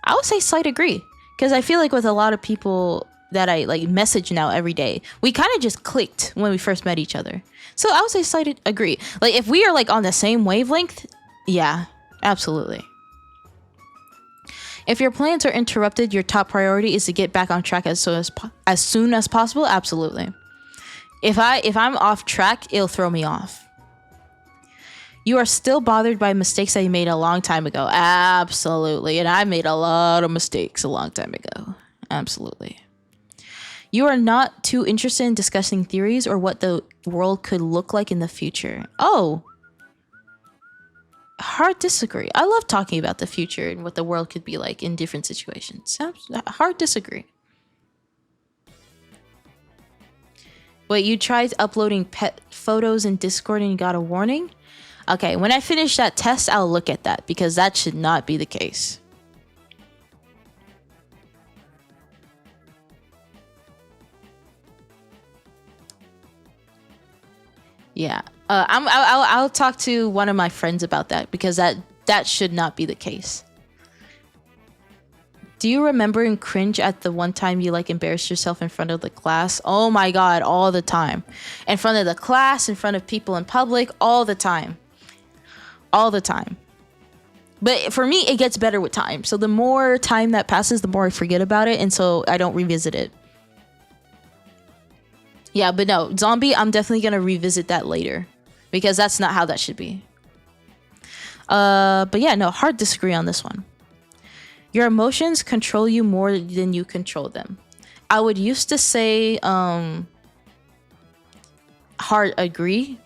I would say slight agree, because I feel like with a lot of people that I like message now every day, we kind of just clicked when we first met each other. So I would say slight agree. Like if we are like on the same wavelength, yeah, absolutely. If your plans are interrupted, your top priority is to get back on track as soon as possible. Absolutely. If I'm off track, it'll throw me off. You are still bothered by mistakes that you made a long time ago. Absolutely. And I made a lot of mistakes a long time ago. Absolutely. You are not too interested in discussing theories or what the world could look like in the future. Oh. Hard disagree. I love talking about the future and what the world could be like in different situations. Hard disagree. Wait, you tried uploading pet photos in Discord and you got a warning? Okay, when I finish that test, I'll look at that because that should not be the case. Yeah, I'll talk to one of my friends about that because that should not be the case. Do you remember and cringe at the one time you like embarrassed yourself in front of the class? Oh my god, all the time. In front of the class, in front of people in public, all the time. All the time. But for me, it gets better with time. So the more time that passes, the more I forget about it, and so I don't revisit it. Yeah, but no, zombie, I'm definitely gonna revisit that later because that's not how that should be. But yeah, no, hard disagree on this one. Your emotions control you more than you control them. I would used to say hard agree,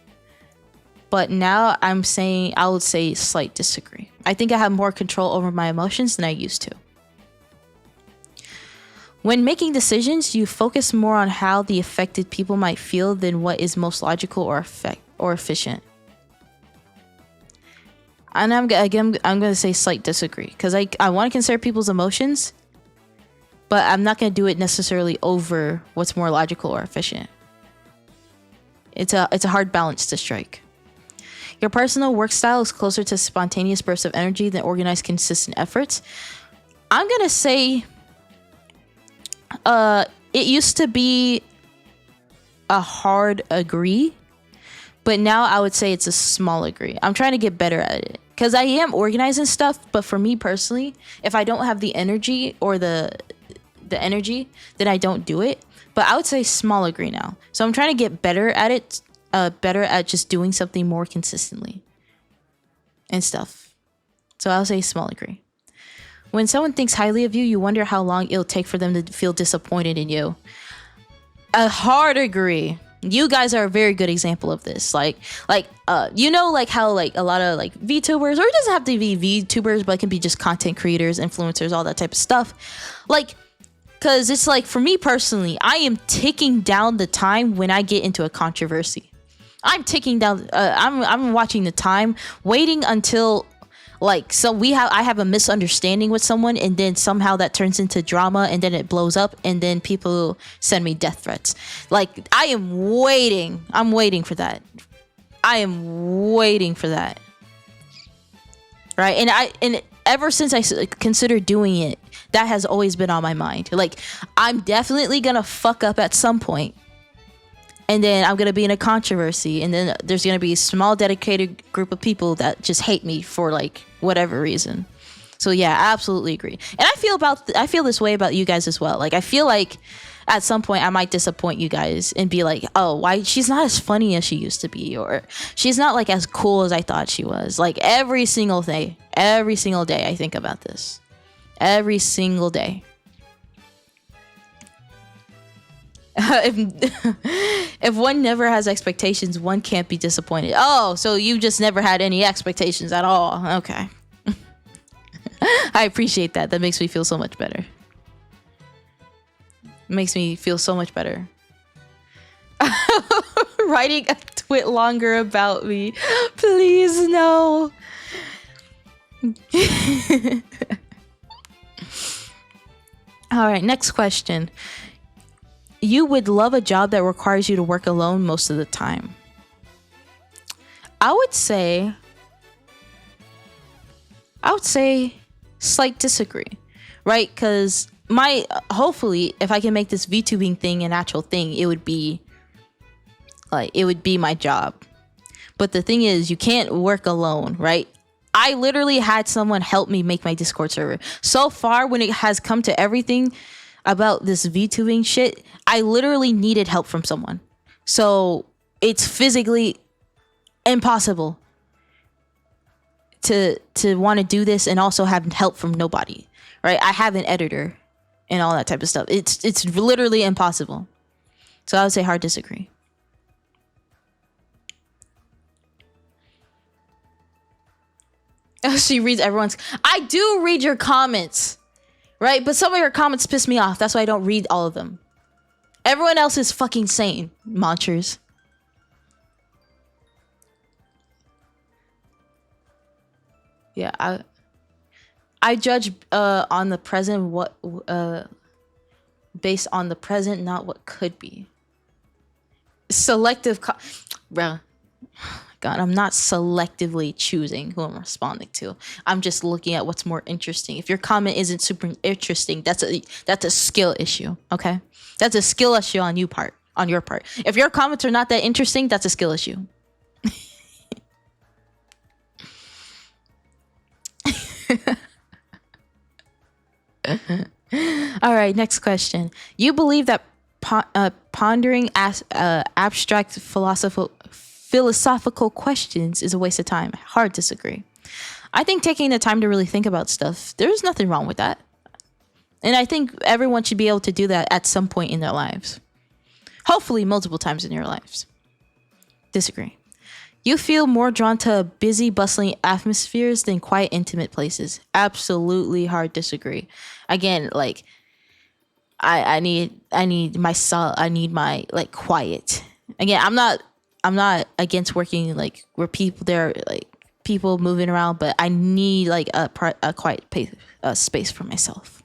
but now I'm saying I would say slight disagree. I think I have more control over my emotions than I used to. When making decisions, you focus more on how the affected people might feel than what is most logical or efficient. And I'm going to say slight disagree because I want to consider people's emotions, but I'm not going to do it necessarily over what's more logical or efficient. It's a hard balance to strike. Your personal work style is closer to spontaneous bursts of energy than organized, consistent efforts. I'm going to say it used to be a hard agree, but now I would say it's a small agree. I'm trying to get better at it because I am organizing stuff, but for me personally, if I don't have the energy or the energy, then I don't do it. But I would say small agree now. So I'm trying to get better at it, better at just doing something more consistently and stuff. So I'll say small agree. When someone thinks highly of you, you wonder how long it'll take for them to feel disappointed in you. A hard agree. You guys are a very good example of this. Like you know, like how like a lot of like VTubers, or it doesn't have to be VTubers, but it can be just content creators, influencers, all that type of stuff. Like, cause it's like for me personally, I am ticking down the time when I get into a controversy. I'm ticking down. I'm watching the time, waiting until. Like, so I have a misunderstanding with someone, and then somehow that turns into drama, and then it blows up, and then people send me death threats. Like, I am waiting. I'm waiting for that. I am waiting for that. Right? And ever since I considered doing it, that has always been on my mind. Like, I'm definitely gonna fuck up at some point. And then I'm going to be in a controversy. And then there's going to be a small dedicated group of people that just hate me for like whatever reason. So yeah, I absolutely agree. And I feel this way about you guys as well. Like I feel like at some point I might disappoint you guys and be like, oh, why she's not as funny as she used to be, or she's not like as cool as I thought she was. Like every single day I think about this. Every single day. if one never has expectations, one can't be disappointed. Oh, so you just never had any expectations at all. Okay. I appreciate that. That makes me feel so much better. Makes me feel so much better. Writing a twit longer about me. Please, no. All right, next question. You would love a job that requires you to work alone most of the time. I would say slight disagree, right? Because hopefully, if I can make this VTubing thing an actual thing, it would be my job. But the thing is, you can't work alone, right? I literally had someone help me make my Discord server. So far, when it has come to everything about this VTubing shit, I literally needed help from someone. So it's physically impossible to want to do this and also have help from nobody, right? I have an editor and all that type of stuff. It's literally impossible. So I would say hard disagree. She reads everyone's. I do read your comments, right? But some of your comments piss me off. That's why I don't read all of them. Everyone else is fucking sane, monsters. Yeah, I judge on the present based on the present, not what could be. Selective, bruh. God, I'm not selectively choosing who I'm responding to. I'm just looking at what's more interesting. If your comment isn't super interesting, that's a skill issue. Okay, that's a skill issue on your part. If your comments are not that interesting, that's a skill issue. All right, next question. You believe that pondering abstract philosophical questions is a waste of time. Hard disagree. I think taking the time to really think about stuff, there's nothing wrong with that. And I think everyone should be able to do that at some point in their lives. Hopefully multiple times in your lives. Disagree. You feel more drawn to busy, bustling atmospheres than quiet, intimate places. Absolutely hard disagree. Again, like I need my quiet. Again, I'm not against working like where people moving around, but I need like a quiet space for myself.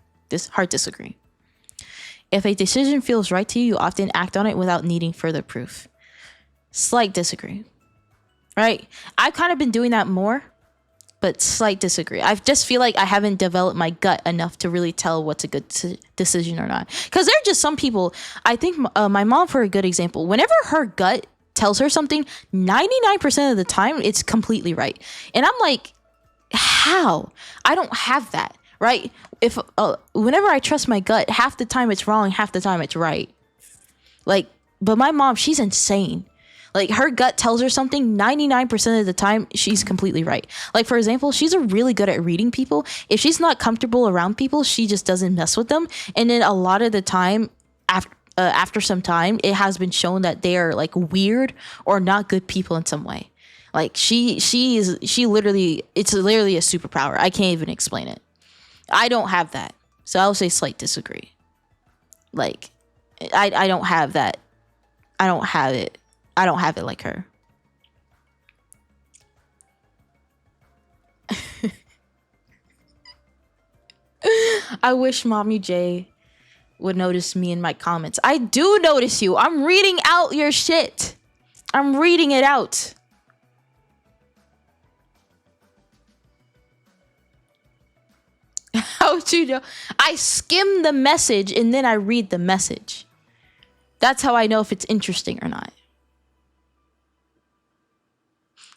Hard disagree. If a decision feels right to you, you often act on it without needing further proof. Slight disagree. Right? I've kind of been doing that more, but slight disagree. I just feel like I haven't developed my gut enough to really tell what's a good decision or not. Because there are just some people, I think my mom, for a good example, whenever her gut tells her something, 99% of the time, it's completely right. And I'm like, how? I don't have that, right? If whenever I trust my gut, half the time it's wrong, half the time it's right. Like, but my mom, she's insane. Like, her gut tells her something, 99% of the time, she's completely right. Like, for example, she's really good at reading people. If she's not comfortable around people, she just doesn't mess with them. And then a lot of the time, after some time, it has been shown that they are, like, weird or not good people in some way. Like, it's literally a superpower. I can't even explain it. I don't have that. So I'll say slight disagree. Like, I don't have that. I don't have it. I don't have it like her. I wish Mommy J would notice me in my comments. I do notice you. I'm reading out your shit. I'm reading it out. How'd you know? I skim the message and then I read the message. That's how I know if it's interesting or not.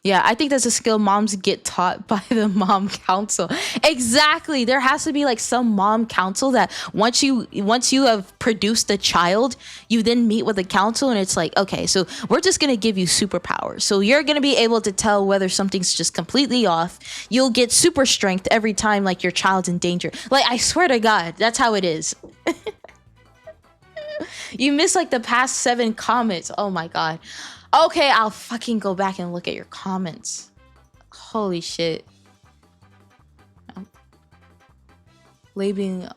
Yeah, I think that's a skill moms get taught by the mom council. Exactly. There has to be like some mom council that once you have produced a child, you then meet with the council and it's like, okay, so we're just going to give you superpowers. So you're going to be able to tell whether something's just completely off. You'll get super strength every time like your child's in danger. Like, I swear to God, that's how it is. You missed like the past 7 comments. Oh my god. Okay, I'll fucking go back and look at your comments. Holy shit. Labeling.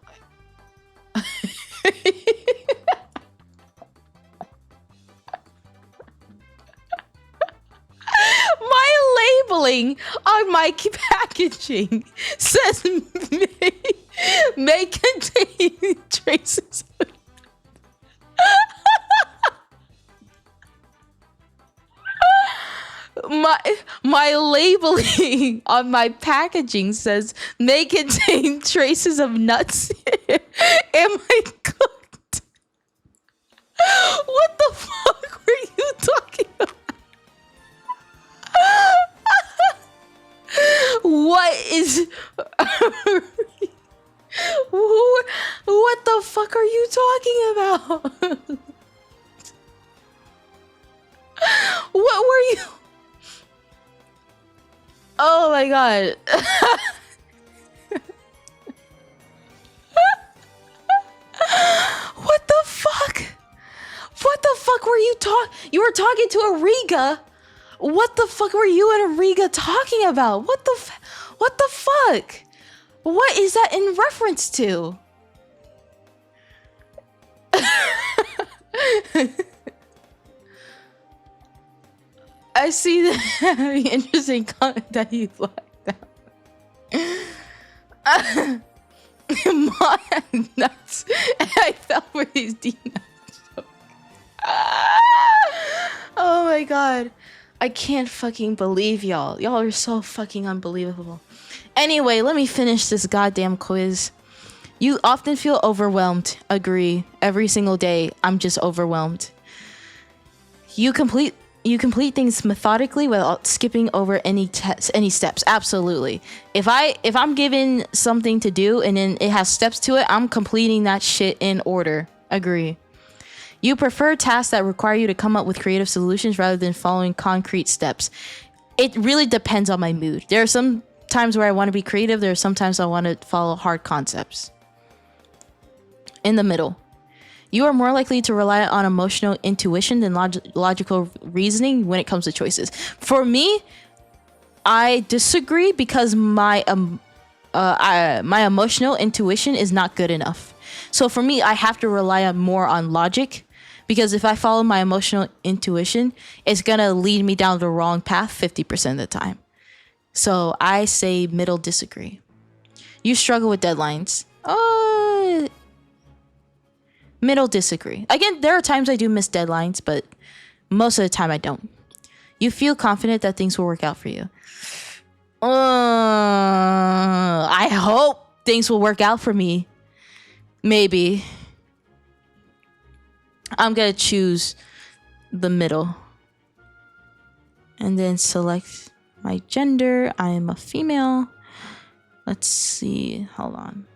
My labeling on my packaging says may contain traces of my labeling on my packaging says may contain traces of nuts. Am I cooked? What the fuck were you talking about? What is what the fuck are you talking about? What were you? Oh my god. What the fuck? What the fuck were you You were talking to Ariga. What the fuck were you and Ariga talking about? What the fuck? What is that in reference to? I see the interesting comment that you liked that. My nuts. I fell for these D-nuts. Oh my god. I can't fucking believe y'all. Y'all are so fucking unbelievable. Anyway, let me finish this goddamn quiz. You often feel overwhelmed. Agree. Every single day, I'm just overwhelmed. You complete things methodically without skipping over any steps. Absolutely. If I'm given something to do and then it has steps to it, I'm completing that shit in order. Agree. You prefer tasks that require you to come up with creative solutions rather than following concrete steps. It really depends on my mood. There are some times where I want to be creative. There are some times I want to follow hard concepts. In the middle. You are more likely to rely on emotional intuition than logical reasoning when it comes to choices. For me, I disagree because my emotional intuition is not good enough. So for me, I have to rely more on logic, because if I follow my emotional intuition, it's gonna lead me down the wrong path 50% of the time. So I say middle disagree. You struggle with deadlines. Middle disagree. Again, there are times I do miss deadlines, but most of the time I don't. You feel confident that things will work out for you. I hope things will work out for me. Maybe. I'm gonna choose the middle. And then select my gender. I am a female. Let's see. Hold on.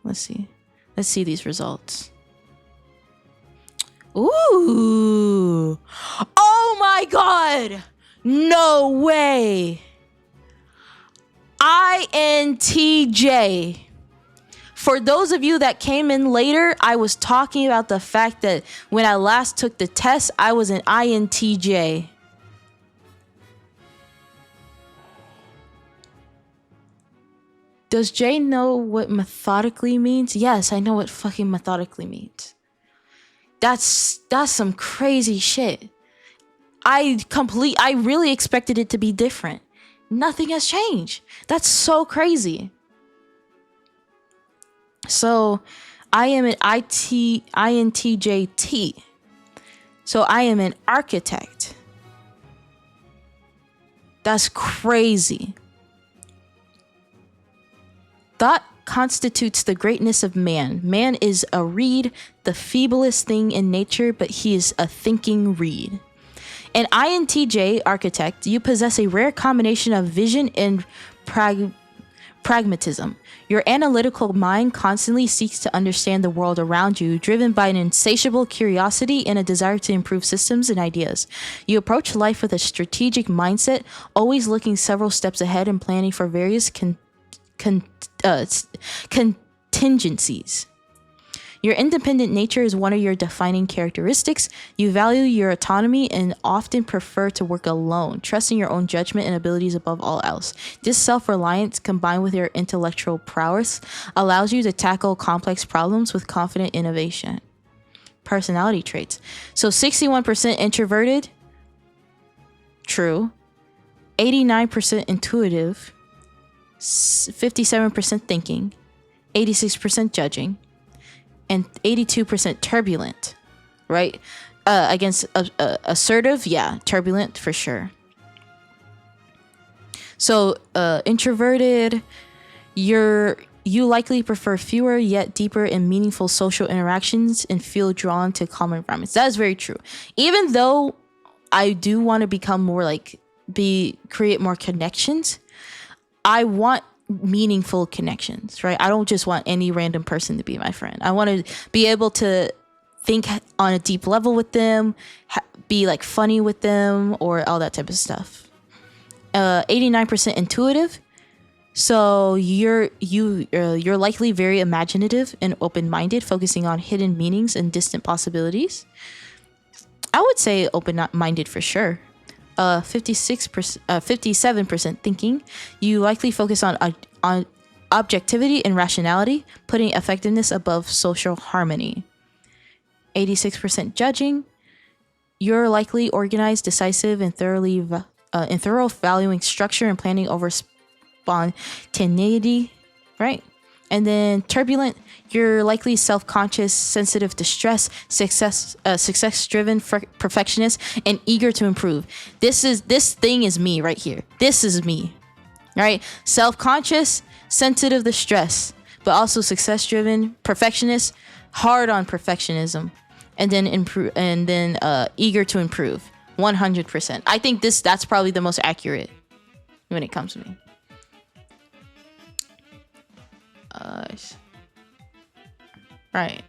Let's see these results. Ooh. Oh my god. No way. INTJ. For those of you that came in later, I was talking about the fact that when I last took the test, I was an INTJ. Does Jay know what methodically means? Yes, I know what fucking methodically means. That's some crazy shit. I really expected it to be different. Nothing has changed. That's so crazy. So I am an INTJT. So I am an architect. That's crazy. Thought constitutes the greatness of man. Man is a reed, the feeblest thing in nature, but he is a thinking reed. An INTJ architect, you possess a rare combination of vision and pragmatism. Your analytical mind constantly seeks to understand the world around you, driven by an insatiable curiosity and a desire to improve systems and ideas. You approach life with a strategic mindset, always looking several steps ahead and planning for various contingencies. Your independent nature is one of your defining characteristics. You value your autonomy and often prefer to work alone, trusting your own judgment and abilities above all else. This self-reliance, combined with your intellectual prowess, allows you to tackle complex problems with confident innovation. Personality traits. So 61% introverted. True. 89% intuitive. 57% thinking. 86% judging. And 82% turbulent. Right? Against assertive, yeah, turbulent for sure. So introverted, you likely prefer fewer yet deeper and meaningful social interactions and feel drawn to common environments. That is very true. Even though I do want to become more like create more connections, I want meaningful connections, right? I don't just want any random person to be my friend. I want to be able to think on a deep level with them, be like funny with them, or all that type of stuff. 89% intuitive. So you're likely very imaginative and open-minded, focusing on hidden meanings and distant possibilities. I would say open-minded for sure. 57% thinking. You likely focus on objectivity and rationality, putting effectiveness above social harmony. 86% judging. You're likely organized, decisive, and thorough, valuing structure and planning over spontaneity, right? And then turbulent, you're likely self-conscious, sensitive to stress, success-driven, perfectionist, and eager to improve. This thing is me right here. This is me, right? Self-conscious, sensitive to stress, but also success-driven, perfectionist, hard on perfectionism, and then eager to improve. 100%. I think that's probably the most accurate when it comes to me. Right.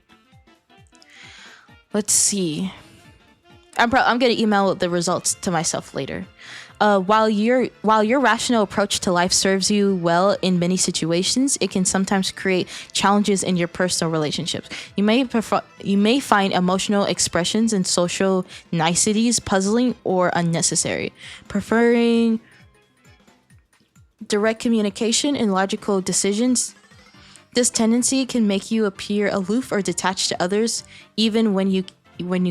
Let's see. I'm gonna email the results to myself later. While your rational approach to life serves you well in many situations, it can sometimes create challenges in your personal relationships. You may find emotional expressions and social niceties puzzling or unnecessary. Preferring direct communication and logical decisions, this tendency can make you appear aloof or detached to others, even when you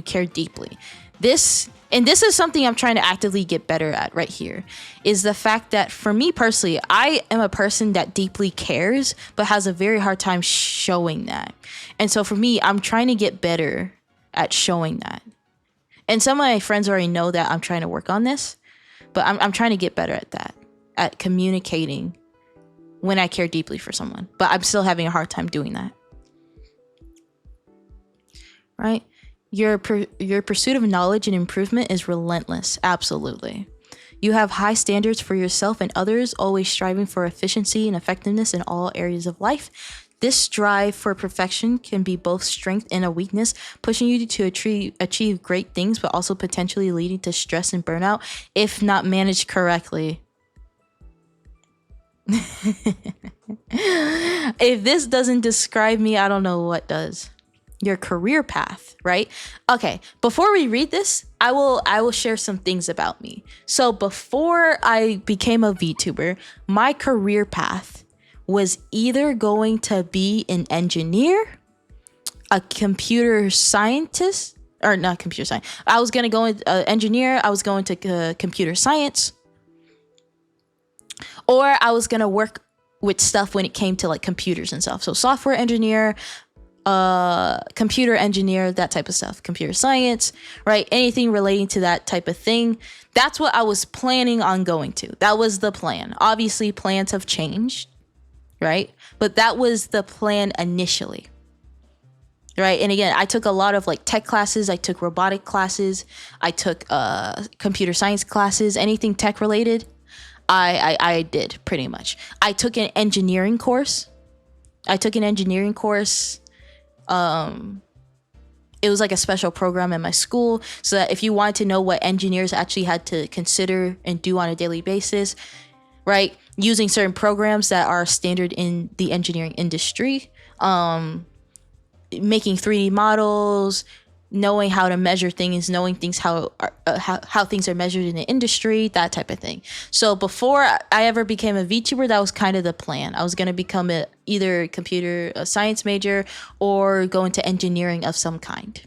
care deeply. This is something I'm trying to actively get better at right here, is the fact that for me personally, I am a person that deeply cares, but has a very hard time showing that. And so for me, I'm trying to get better at showing that. And some of my friends already know that I'm trying to work on this, but I'm trying to get better at that, at communicating when I care deeply for someone, but I'm still having a hard time doing that. Right? Your pursuit of knowledge and improvement is relentless. Absolutely. You have high standards for yourself and others, always striving for efficiency and effectiveness in all areas of life. This drive for perfection can be both strength and a weakness, pushing you to achieve great things, but also potentially leading to stress and burnout if not managed correctly. If this doesn't describe me, I don't know what does. Your career path, right? Okay, before we read this, I will share some things about me. So before I became a VTuber, my career path was either going to be an engineer, a computer scientist, or not computer science. I was going to go into engineer, I was going to computer science, or I was going to work with stuff when it came to like computers and stuff. So software engineer, computer engineer, that type of stuff, computer science, right? Anything relating to that type of thing. That's what I was planning on going to. That was the plan. Obviously, plans have changed, right? But that was the plan initially, right? And again, I took a lot of like tech classes. I took robotic classes. I took computer science classes. Anything tech related, I did pretty much. I took an engineering course. It was like a special program in my school, so that if you wanted to know what engineers actually had to consider and do on a daily basis, right, using certain programs that are standard in the engineering industry, making 3D models, knowing how to measure things, knowing things how things are measured in the industry, that type of thing. So before I ever became a VTuber, that was kind of the plan. I was going to become either a computer science major or go into engineering of some kind.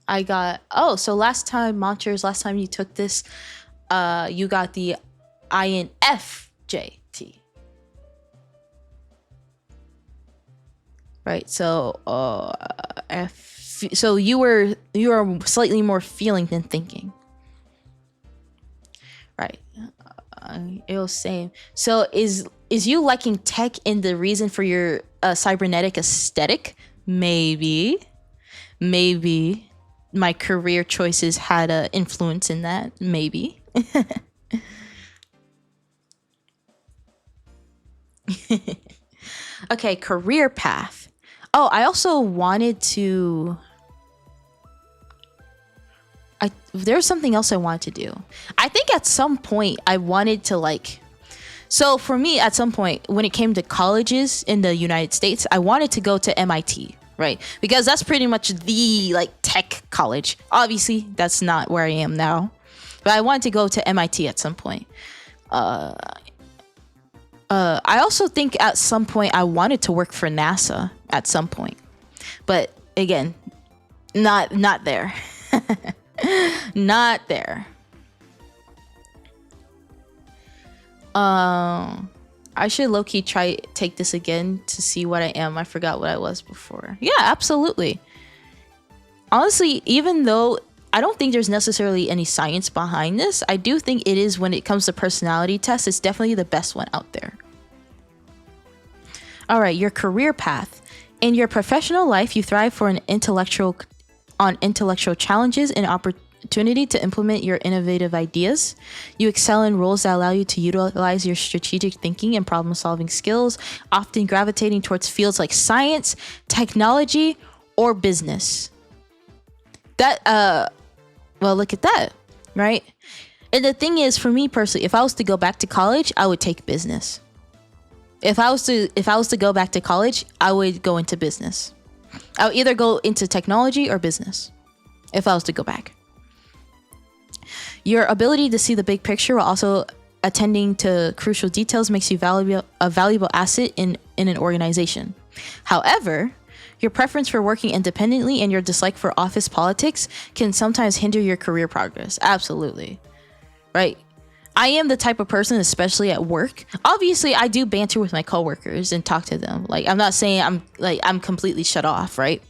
I got, so last time you took this, you got the INFJT. Right, so so you are slightly more feeling than thinking. Right. It was same. So is you liking tech in the reason for your cybernetic aesthetic? Maybe my career choices had an influence in that. Maybe. Okay, career path. Oh, I also wanted to. There's something else I wanted to do. I think at some point I wanted to so for me at some point when it came to colleges in the United States, I wanted to go to MIT, right? Because that's pretty much the tech college. Obviously, that's not where I am now, but I wanted to go to MIT at some point. I also think at some point I wanted to work for NASA at some point, but again, not there. Not there. I should low-key take this again to see what I am. I forgot what I was before. Yeah, absolutely. Honestly, even though I don't think there's necessarily any science behind this, I do think it is, when it comes to personality tests, it's definitely the best one out there. All right, your career path. In your professional life, you thrive for intellectual challenges and opportunity to implement your innovative ideas. You excel in roles that allow you to utilize your strategic thinking and problem-solving skills, often gravitating towards fields like science, technology, or business. Well, look at that, right? And the thing is, for me personally, if I was to go back to college, I would take business. If I was to go back to college, I would go into business. I would either go into technology or business if I was to go back. Your ability to see the big picture while also attending to crucial details makes you a valuable asset in an organization. However, your preference for working independently and your dislike for office politics can sometimes hinder your career progress. Absolutely. Right? I am the type of person, especially at work. Obviously, I do banter with my coworkers and talk to them. I'm not saying I'm completely shut off, right?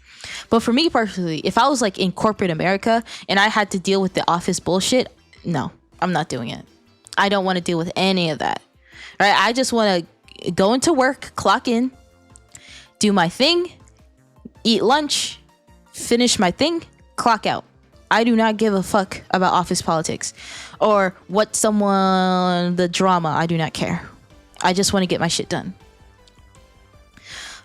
But for me personally, if I was in corporate America and I had to deal with the office bullshit, no, I'm not doing it. I don't want to deal with any of that. Right? I just want to go into work, clock in, do my thing, eat lunch, finish my thing, clock out. I do not give a fuck about office politics or the drama. I do not care. I just want to get my shit done.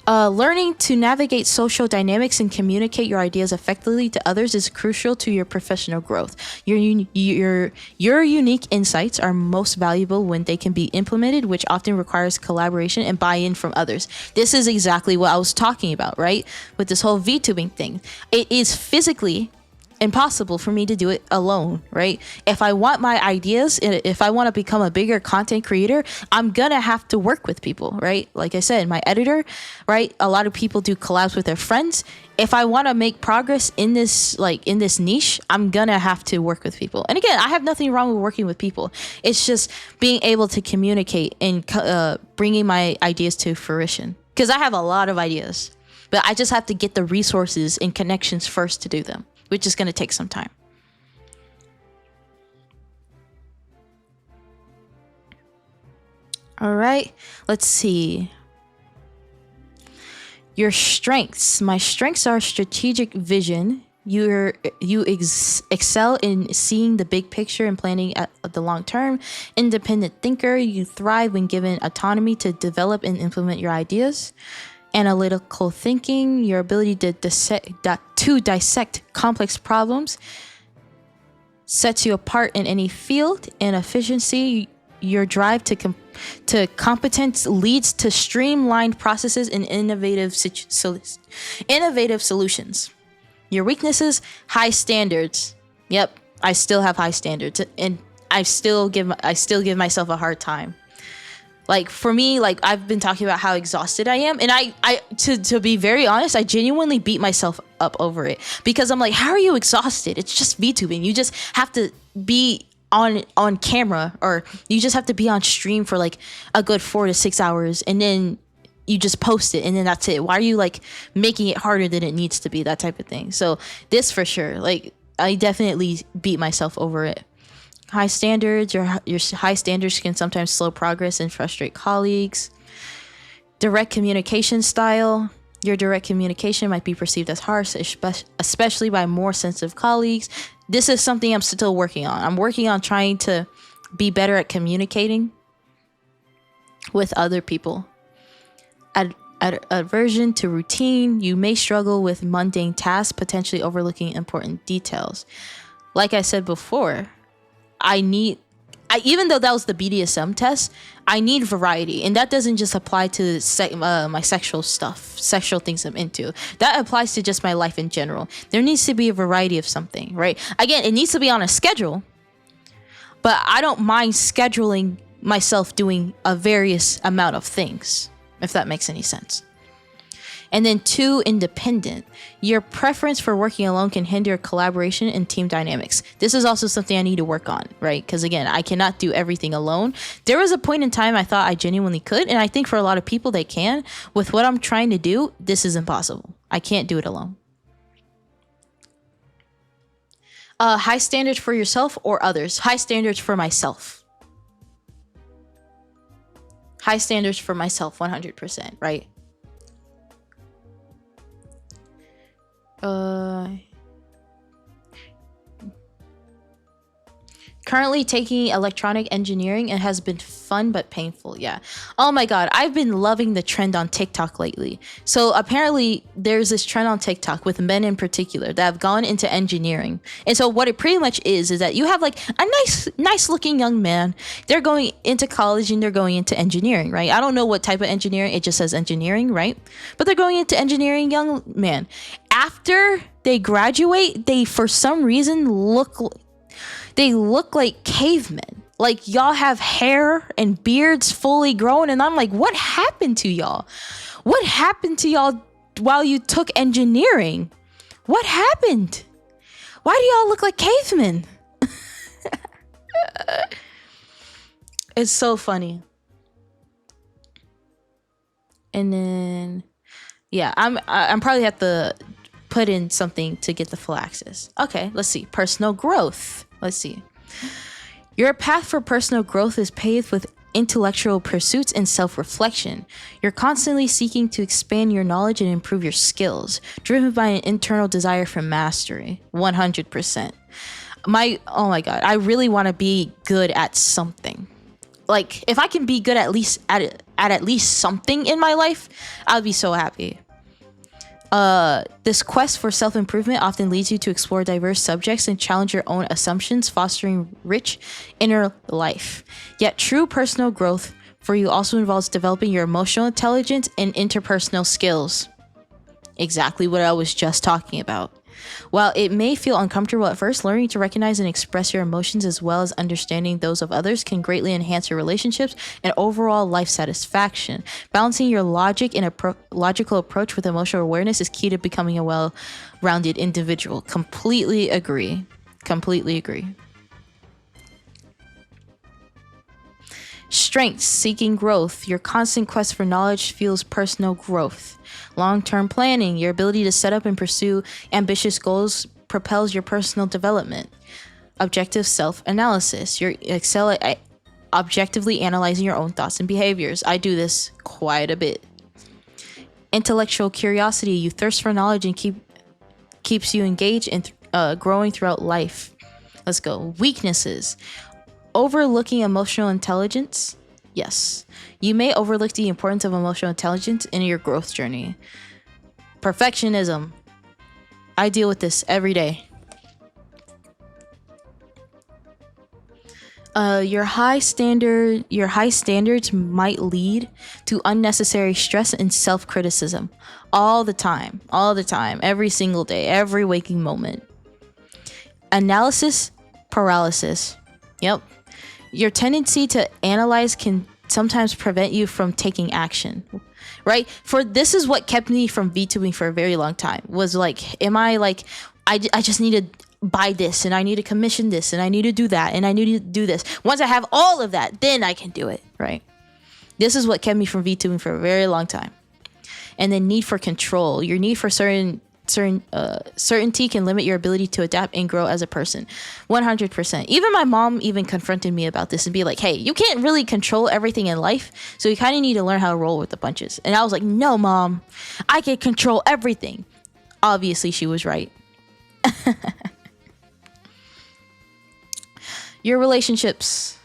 Learning to navigate social dynamics and communicate your ideas effectively to others is crucial to your professional growth. Your unique insights are most valuable when they can be implemented, which often requires collaboration and buy-in from others. This is exactly what I was talking about, right? With this whole VTubing thing. It is physically impossible for me to do it alone, right? If I want my ideas, if I want to become a bigger content creator, I'm gonna have to work with people, right? Like I said, my editor, right? A lot of people do collabs with their friends. If I want to make progress in this niche, I'm gonna have to work with people. And again, I have nothing wrong with working with people. It's just being able to communicate and bringing my ideas to fruition. Because I have a lot of ideas, but I just have to get the resources and connections first to do them, which is going to take some time. All right, let's see. Your strengths. My strengths are strategic vision. You excel in seeing the big picture and planning at the long term. Independent thinker. You thrive when given autonomy to develop and implement your ideas. Analytical thinking, your ability to dissect complex problems sets you apart in any field, and efficiency, your drive to competence leads to streamlined processes and innovative solutions. Your weaknesses, high standards. Yep, I still have high standards, and I still give myself a hard time. Like for me, like I've been talking about how exhausted I am, and to be very honest, I genuinely beat myself up over it, because I'm like, how are you exhausted? It's just VTubing. You just have to be on camera, or you just have to be on stream for like a good 4 to 6 hours, and then you just post it, and then that's it. Why are you like making it harder than it needs to be? That type of thing. So this for sure, like I definitely beat myself over it. High standards, your high standards can sometimes slow progress and frustrate colleagues. Direct communication style. Your direct communication might be perceived as harsh, especially by more sensitive colleagues. This is something I'm still working on. I'm working on trying to be better at communicating with other people. Aversion to routine. You may struggle with mundane tasks, potentially overlooking important details. Like I said before, even though that was the BDSM test, I need variety, and that doesn't just apply to my sexual things I'm into. That applies to just my life in general. There needs to be a variety of something, right? Again, it needs to be on a schedule, but I don't mind scheduling myself doing a various amount of things, if that makes any sense. And then 2, independent. Your preference for working alone can hinder collaboration and team dynamics. This is also something I need to work on, right? Because again, I cannot do everything alone. There was a point in time I thought I genuinely could, and I think for a lot of people they can. With what I'm trying to do, this is impossible. I can't do it alone. High standards for yourself or others. High standards for myself. High standards for myself, 100%, right? Currently taking electronic engineering, and has been fun but painful. Yeah. Oh my god, I've been loving the trend on TikTok lately. So apparently there's this trend on TikTok with men in particular that have gone into engineering. And so what it pretty much is that you have like a nice looking young man. They're going into college and they're going into engineering, right? I don't know what type of engineering. It just says engineering, right? But they're going into engineering, young man. After they graduate, they for some reason look like cavemen. Like y'all have hair and beards fully grown, and I'm like, what happened to y'all? What happened to y'all while you took engineering? What happened? Why do y'all look like cavemen? It's so funny. And then yeah, I'm probably have to put in something to get the full access. Okay, let's see. Personal growth. Let's see. Your path for personal growth is paved with intellectual pursuits and self-reflection. You're constantly seeking to expand your knowledge and improve your skills, driven by an internal desire for mastery. 100%. Oh my god, I really want to be good at something. Like if I can be good at least at least something in my life, I'll be so happy. This quest for self-improvement often leads you to explore diverse subjects and challenge your own assumptions, fostering rich inner life. Yet true personal growth for you also involves developing your emotional intelligence and interpersonal skills. Exactly what I was just talking about. While it may feel uncomfortable at first, learning to recognize and express your emotions as well as understanding those of others can greatly enhance your relationships and overall life satisfaction. Balancing your logic and logical approach with emotional awareness is key to becoming a well-rounded individual. Completely agree. Completely agree. Strengths, seeking growth. Your constant quest for knowledge fuels personal growth. Long-term planning, your ability to set up and pursue ambitious goals propels your personal development. Objective self-analysis, you excel at objectively analyzing your own thoughts and behaviors. I do this quite a bit. Intellectual curiosity, you thirst for knowledge and keeps you engaged and growing throughout life. Let's go. Weaknesses. Overlooking emotional intelligence. Yes, you may overlook the importance of emotional intelligence in your growth journey. Perfectionism. I deal with this every day. Your high standards might lead to unnecessary stress and self-criticism all the time, every single day, every waking moment. Analysis paralysis. Yep. Your tendency to analyze can sometimes prevent you from taking action. Right? For this is what kept me from VTubing for a very long time. Was like, am I like, I just need to buy this, and I need to commission this, and I need to do that, and I need to do this. Once I have all of that, then I can do it, right? This is what kept me from VTubing for a very long time. And then need for control. Your need for certainty can limit your ability to adapt and grow as a person. 100%. Even my mom even confronted me about this and be like, hey, you can't really control everything in life, so you kind of need to learn how to roll with the punches. And I was like, no, Mom, I can control everything. Obviously, she was right. Your relationships.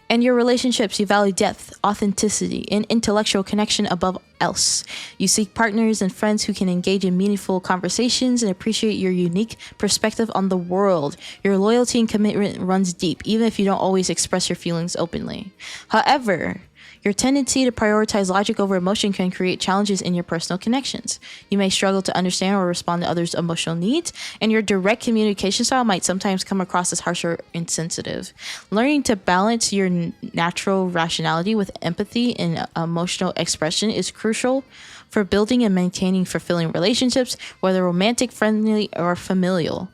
In your relationships, you value depth, authenticity, and intellectual connection above else. You seek partners and friends who can engage in meaningful conversations and appreciate your unique perspective on the world. Your loyalty and commitment runs deep, even if you don't always express your feelings openly. However, your tendency to prioritize logic over emotion can create challenges in your personal connections. You may struggle to understand or respond to others' emotional needs, and your direct communication style might sometimes come across as harsh or insensitive. Learning to balance your natural rationality with empathy and emotional expression is crucial for building and maintaining fulfilling relationships, whether romantic, friendly, or familial.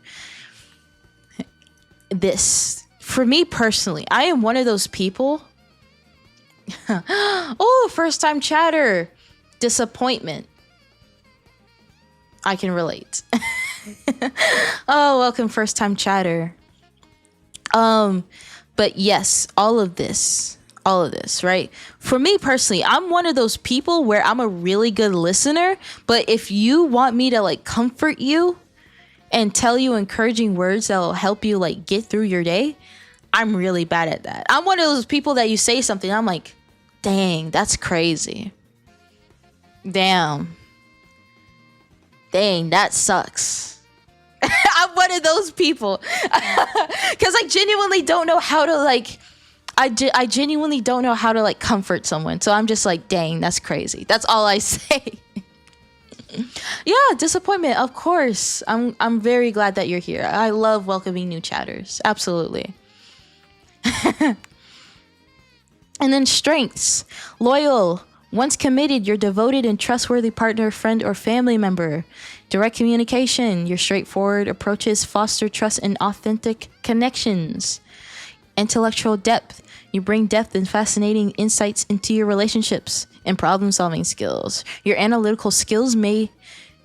This, for me personally, I am one of those people. Oh, first time chatter. Disappointment. I can relate. Oh, welcome first time chatter. But yes, all of this, right? For me personally, I'm one of those people where I'm a really good listener, but if you want me to like comfort you and tell you encouraging words that'll help you like get through your day, I'm really bad at that. I'm one of those people that you say something, I'm like, dang, that's crazy. Damn, that sucks. I'm one of those people. Because I genuinely don't know how to like, I genuinely don't know how to like comfort someone. So I'm just like, dang, that's crazy. That's all I say. Yeah, disappointment, of course. I'm very glad that you're here. I love welcoming new chatters. Absolutely. And then strengths. Loyal. Once committed, you're devoted and trustworthy partner, friend, or family member. Direct communication. Your straightforward approaches foster trust and authentic connections. Intellectual depth. You bring depth and fascinating insights into your relationships and problem-solving skills. Your analytical skills may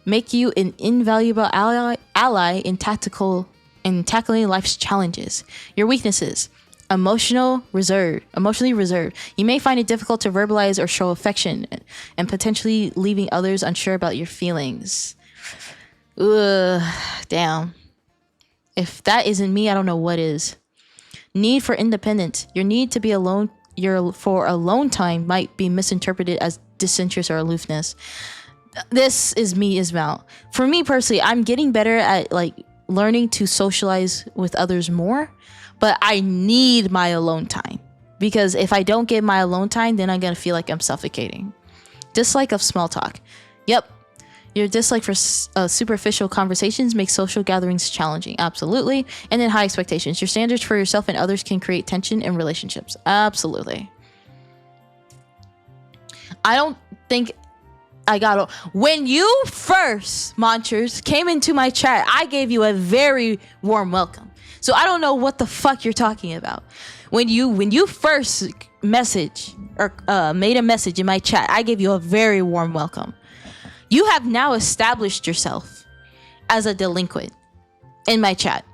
make you an invaluable ally in tackling life's challenges. Your weaknesses. Emotionally reserved. You may find it difficult to verbalize or show affection and potentially leaving others unsure about your feelings. Ugh, damn. If that isn't me, I don't know what is. Need for independence. Your need to be alone for alone time might be misinterpreted as disinterest or aloofness. This is me, Ismail. For me personally, I'm getting better at like learning to socialize with others more. But I need my alone time, because if I don't get my alone time, then I'm going to feel like I'm suffocating. Dislike of small talk. Yep. Your dislike for superficial conversations makes social gatherings challenging. Absolutely. And then high expectations. Your standards for yourself and others can create tension in relationships. Absolutely. I don't think I got... When you first, Monsters, came into my chat, I gave you a very warm welcome. So I don't know what the fuck you're talking about. When you first message or made a message in my chat, I gave you a very warm welcome. You have now established yourself as a delinquent in my chat.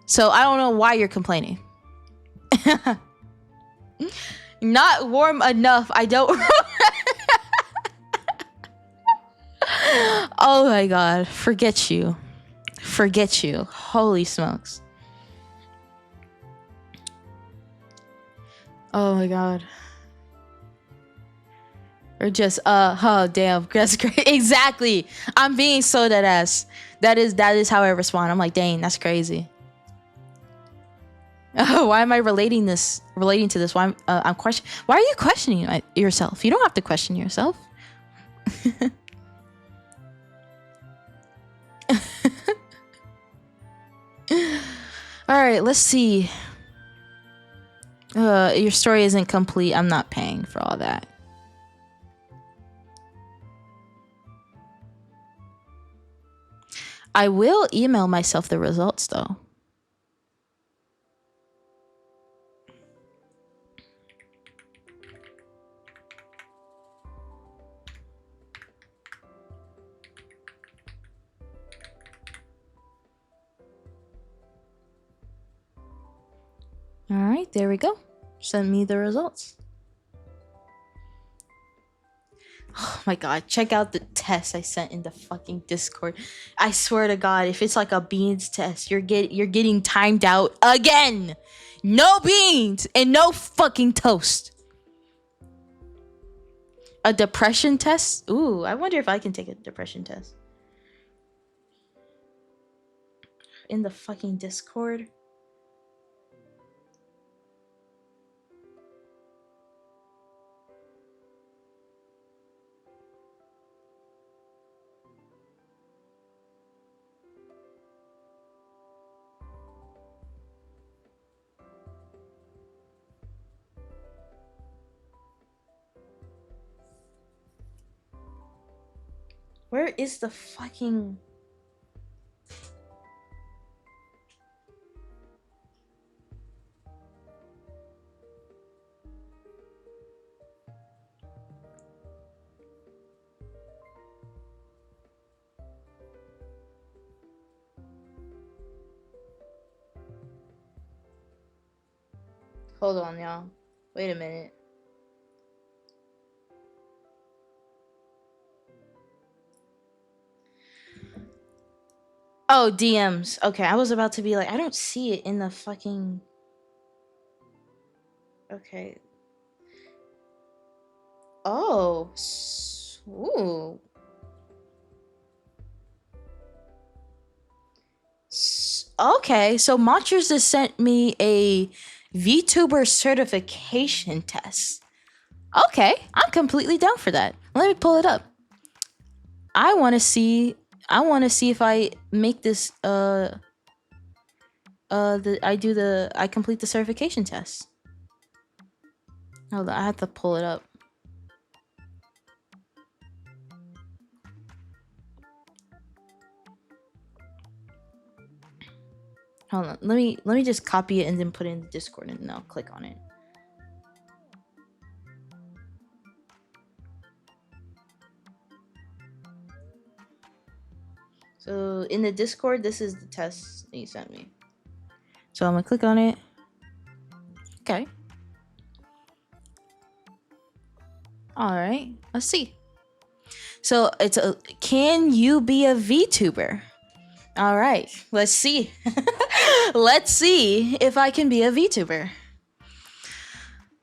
So I don't know why you're complaining. Not warm enough. I don't... Oh my god. Forget you. Holy smokes. Oh my god. Or just oh damn, that's great. Exactly. I'm being so dead ass. That is how I respond. I'm like, dang, that's crazy. Why am I relating to this? Why why are you questioning yourself? You don't have to question yourself. All right, let's see. Your story isn't complete. I'm not paying for all that. I will email myself the results though. All right, there we go. Send me the results. Oh my god, check out the test I sent in the fucking Discord. I swear to god, if it's like a beans test, you're getting timed out again. No beans and no fucking toast. A depression test? Ooh, I wonder if I can take a depression test. In the fucking Discord? Where is the fucking... Hold on, y'all. Wait a minute. Oh, DMs. Okay, I was about to be like, I don't see it in the fucking... Okay. Oh. Ooh. Okay, so Monsters just sent me a VTuber certification test. Okay, I'm completely down for that. Let me pull it up. I want to see if I make this I complete the certification test. Hold on, I have to pull it up. Hold on, let me just copy it and then put it in the Discord and then I'll click on it. So in the Discord, this is the test that you sent me. So I'm gonna click on it. Okay. All right, let's see. So it's a, can you be a VTuber? All right, let's see. Let's see if I can be a VTuber.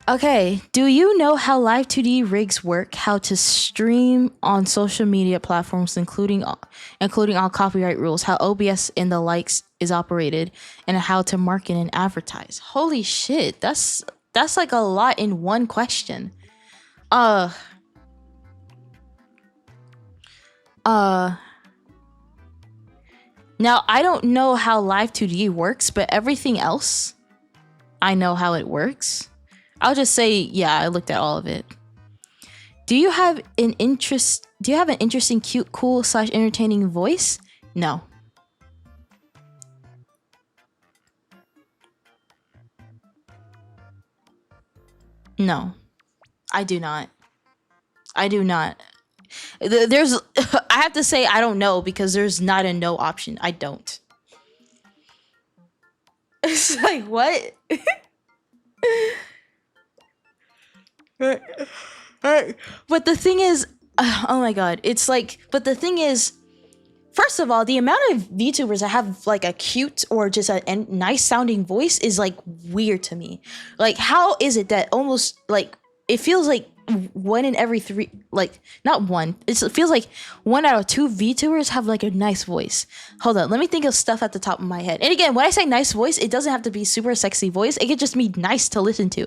Okay, do you know how live 2D rigs work? How to stream on social media platforms, including all copyright rules, how OBS and the likes is operated, and how to market and advertise. Holy shit, that's like a lot in one question. Now I don't know how live 2D works, but everything else I know how it works. I'll just say, yeah, I looked at all of it. Do you have an interesting, cute, cool / entertaining voice? No. No. I do not. There's I have to say I don't know because there's not a no option. I don't. It's like, what? But the thing is, oh my god, it's like, but the thing is, first of all, the amount of VTubers that have like a cute or just a nice sounding voice is like weird to me. Like, how is it that almost like it feels like one in every three, like not one. It feels like 1 out of 2 VTubers have like a nice voice. Hold on, let me think of stuff at the top of my head. And again, when I say nice voice, it doesn't have to be super sexy voice. It could just be nice to listen to.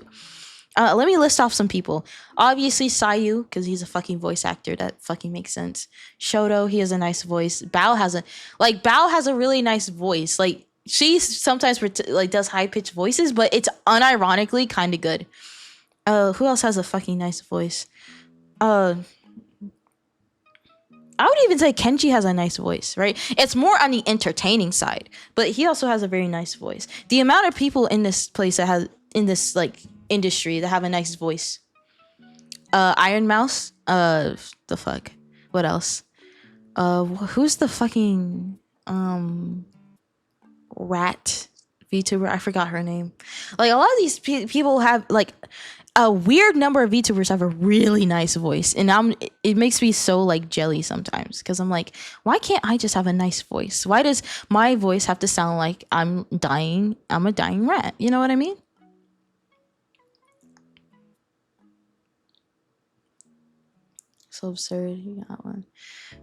Let me list off some people. Obviously, Sayu, because he's a fucking voice actor. That fucking makes sense. Shoto, he has a nice voice. Bao has a really nice voice. Like, she sometimes does high pitched voices, but it's unironically kind of good. Who else has a fucking nice voice? I would even say Kenji has a nice voice, right? It's more on the entertaining side, but he also has a very nice voice. The amount of people in this place that has in this like industry that have a nice voice. Iron Mouse. The fuck. What else? Who's the fucking rat VTuber? I forgot her name. Like a lot of these people have like a weird number of VTubers have a really nice voice, and it makes me so like jelly sometimes because I'm like, why can't I just have a nice voice? Why does my voice have to sound like I'm dying? I'm a dying rat. You know what I mean? So absurd. You got one.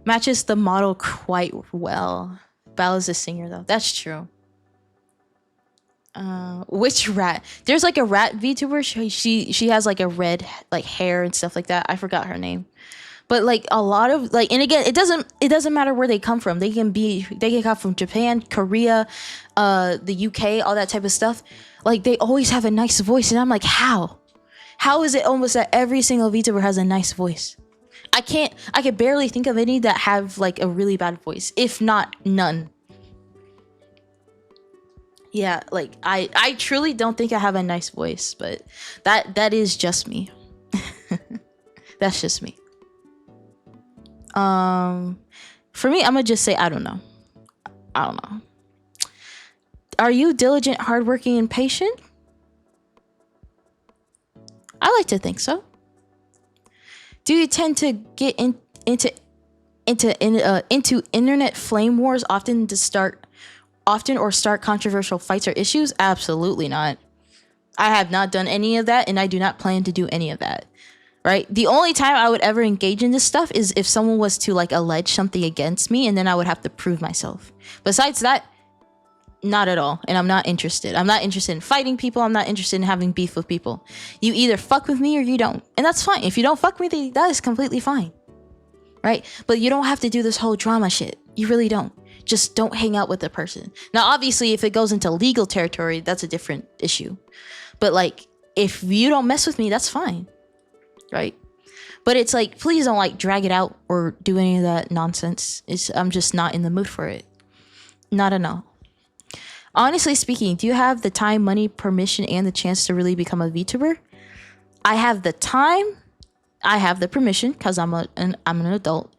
Matches the model quite well. Bao is a singer though. That's true. Which rat? There's like a rat VTuber. She has like a red like hair and stuff like that. I forgot her name. But like a lot of like, and again, it doesn't matter where they come from. They can come from Japan, Korea, the UK, all that type of stuff. Like they always have a nice voice, and I'm like, how? How is it almost that every single VTuber has a nice voice? I can barely think of any that have like a really bad voice, if not none. Yeah, like I truly don't think I have a nice voice, but that is just me. That's just me. For me, I'm gonna just say I don't know. Are you diligent, hardworking, and patient? I like to think so. Do you tend to get into internet flame wars often or start controversial fights or issues? Absolutely not. I have not done any of that, and I do not plan to do any of that. Right? The only time I would ever engage in this stuff is if someone was to like allege something against me, and then I would have to prove myself. Besides that, not at all. And I'm not interested. I'm not interested in fighting people. I'm not interested in having beef with people. You either fuck with me or you don't. And that's fine. If you don't fuck with me, that is completely fine. Right? But you don't have to do this whole drama shit. You really don't. Just don't hang out with the person. Now, obviously, if it goes into legal territory, that's a different issue. But like, if you don't mess with me, that's fine. Right? But it's like, please don't like drag it out or do any of that nonsense. I'm just not in the mood for it. Not at all. Honestly speaking, do you have the time, money, permission, and the chance to really become a VTuber? I have the time. I have the permission because I'm an adult.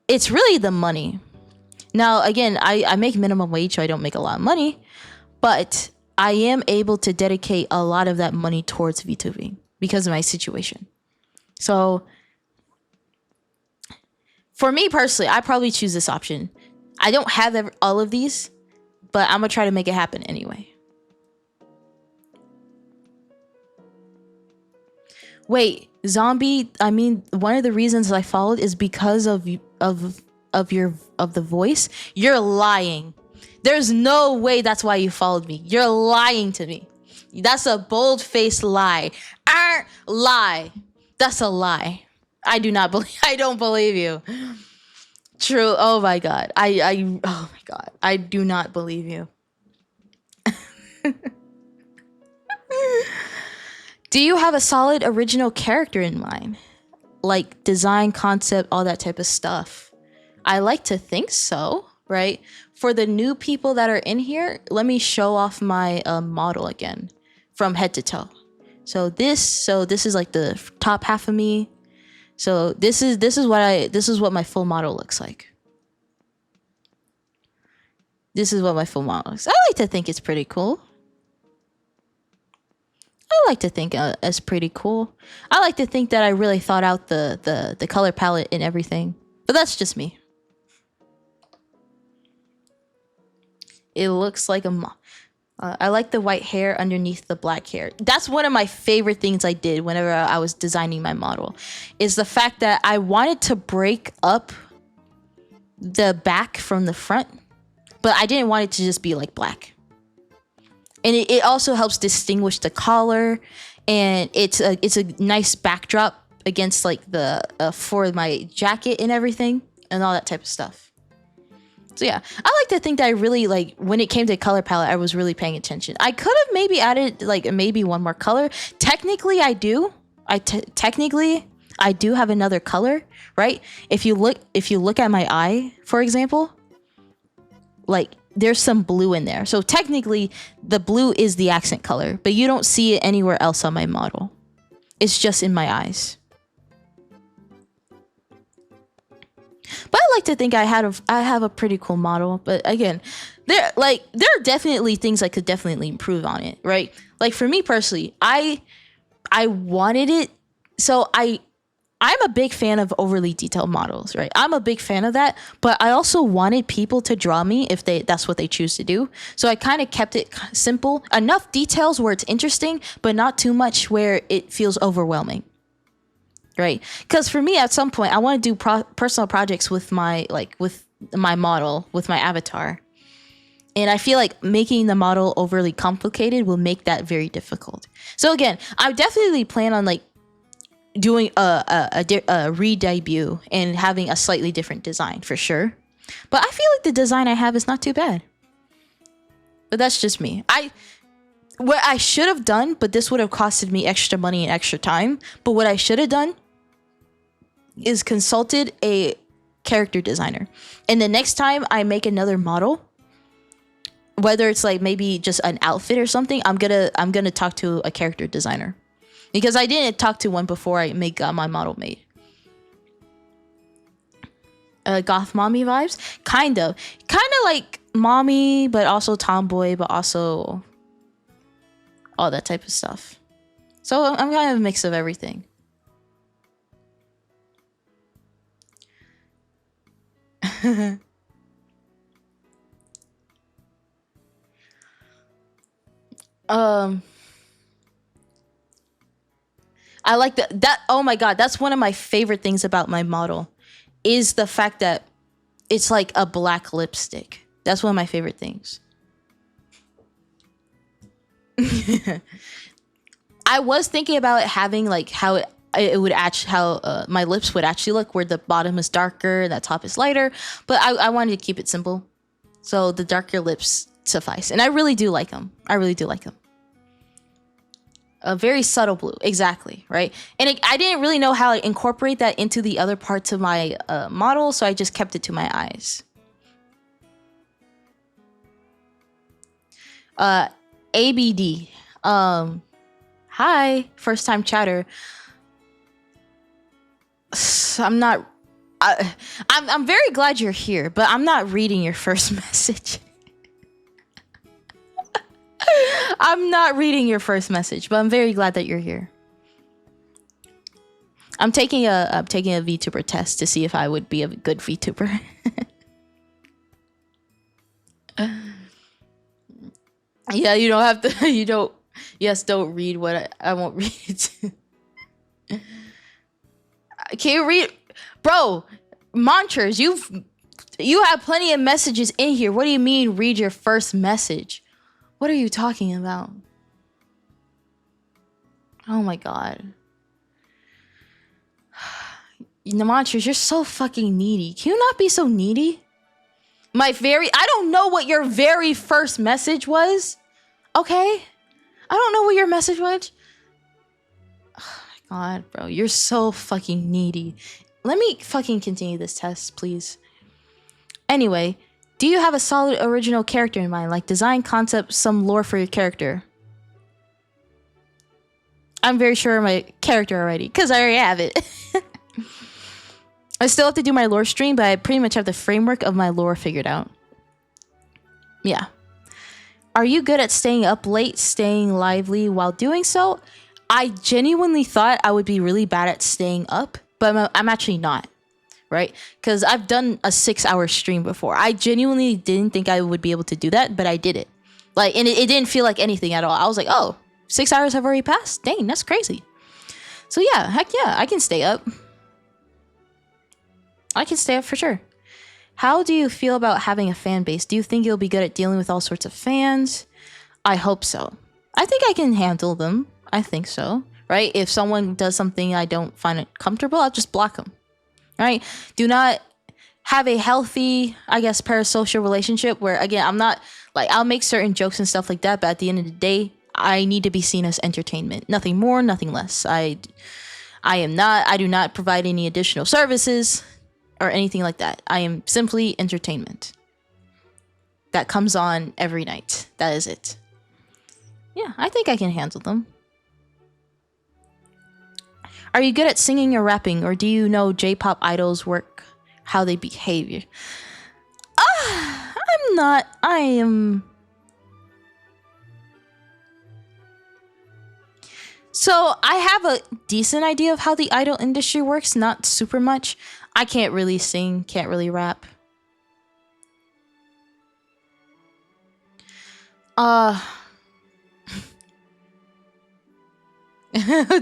It's really the money. Now, again, I make minimum wage, so I don't make a lot of money. But I am able to dedicate a lot of that money towards VTubing because of my situation. So, for me personally, I probably choose this option. I don't have all of these, but I'm going to try to make it happen anyway. Wait, zombie, I mean, one of the reasons I followed is because of the voice. You're lying. There's no way that's why you followed me. You're lying to me. That's a bold-faced lie. Lie. That's a lie. I don't believe you. True. Oh my god. Oh my god. I do not believe you. Do you have a solid original character in mind? Like design, concept, all that type of stuff. I like to think so, right? For the new people that are in here, let me show off my model again from head to toe. So this is like the top half of me. So this is what my full model looks like. This is what my full model looks. I like to think it's pretty cool. I like to think it's pretty cool. I like to think that I really thought out the color palette and everything. But that's just me. It looks like I like the white hair underneath the black hair. That's one of my favorite things I did whenever I was designing my model, is the fact that I wanted to break up the back from the front, but I didn't want it to just be like black. And it also helps distinguish the collar, and it's a nice backdrop against like the for my jacket and everything and all that type of stuff. So yeah, I like to think that I really, like, when it came to color palette, I was really paying attention. I could have maybe added like maybe one more color. Technically, I do. Technically I do have another color, right? If you look at my eye, for example, like there's some blue in there. So technically, the blue is the accent color, but you don't see it anywhere else on my model. It's just in my eyes. But I like to think I have a pretty cool model. But again, there are definitely things I could definitely improve on it, right? Like for me personally, I wanted it. So I'm a big fan of overly detailed models, right? I'm a big fan of that, but I also wanted people to draw me if that's what they choose to do. So I kind of kept it simple, enough details where it's interesting, but not too much where it feels overwhelming. Right, because for me, at some point, I want to do personal projects with my model, with my avatar, and I feel like making the model overly complicated will make that very difficult. So again, I definitely plan on like doing a re-debut and having a slightly different design for sure. But I feel like the design I have is not too bad. But that's just me. What I should have done, but this would have costed me extra money and extra time. But what I should have done is consulted a character designer. And the next time I make another model, whether it's like maybe just an outfit or something, I'm gonna talk to a character designer, because I didn't talk to one before I got my model made. Goth mommy vibes, kind of like mommy, but also tomboy, but also all that type of stuff. So I'm kind of a mix of everything. I like that. Oh my god, that's one of my favorite things about my model, is the fact that it's like a black lipstick. That's one of my favorite things. I was thinking about it having like how it would actually, how my lips would actually look, where the bottom is darker and the top is lighter, but I wanted to keep it simple, so the darker lips suffice. And I really do like them. A very subtle blue, exactly, right? And I didn't really know how to incorporate that into the other parts of my model, so I just kept it to my eyes. ABD. Hi, first time chatter. I'm very glad you're here, but I'm not reading your first message. I'm not reading your first message, but I'm very glad that you're here. I'm taking a VTuber test to see if I would be a good VTuber. Yeah, you don't have to. You don't. Yes, don't read what I won't read it. Can you read, bro? Monsters, you have plenty of messages in here. What do you mean, read your first message? What are you talking about? Oh my god. The monsters, you're so fucking needy. Can you not be so needy? I don't know what your very first message was. Okay? I don't know what your message was. Oh my god, bro. You're so fucking needy. Let me fucking continue this test, please. Anyway, do you have a solid original character in mind? Like design, concept, some lore for your character? I'm very sure of my character already, because I already have it. I still have to do my lore stream, but I pretty much have the framework of my lore figured out. Yeah. Are you good at staying up late, staying lively while doing so? I genuinely thought I would be really bad at staying up, but I'm actually not, right? Because I've done a 6-hour stream before. I genuinely didn't think I would be able to do that, but I did it. Like, and it didn't feel like anything at all. I was like, oh, 6 hours have already passed. Dang, that's crazy. So yeah, heck yeah, I can stay up. I can stay up for sure. How do you feel about having a fan base? Do you think you'll be good at dealing with all sorts of fans? I hope so. I think I can handle them. I think so. Right? If someone does something I don't find it comfortable, I'll just block them. Right? Do not have a healthy, I guess, parasocial relationship where, again, I'm not like, I'll make certain jokes and stuff like that, but at the end of the day, I need to be seen as entertainment. Nothing more, nothing less. I do not provide any additional services or anything like that. I am simply entertainment that comes on every night. That is it. Yeah, I think I can handle them. Are you good at singing or rapping, or do you know J-pop idols work, how they behave? I'm not. I am. So I have a decent idea of how the idol industry works, not super much. I can't really sing, can't really rap.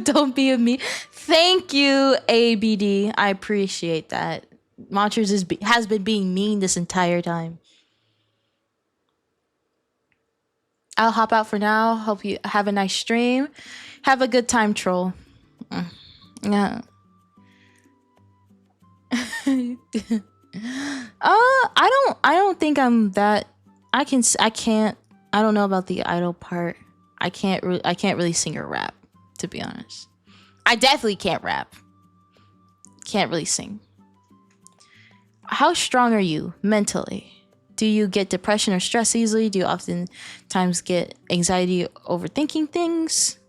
Don't be a me. Thank you, ABD. I appreciate that. Monsters has been being mean this entire time. I'll hop out for now. Hope you have a nice stream. Have a good time, troll. Yeah. I don't think I'm that. I don't know about the idol part. I can't really sing or rap, to be honest. I definitely can't rap. Can't really sing. How strong are you mentally? Do you get depression or stress easily? Do you oftentimes get anxiety overthinking things?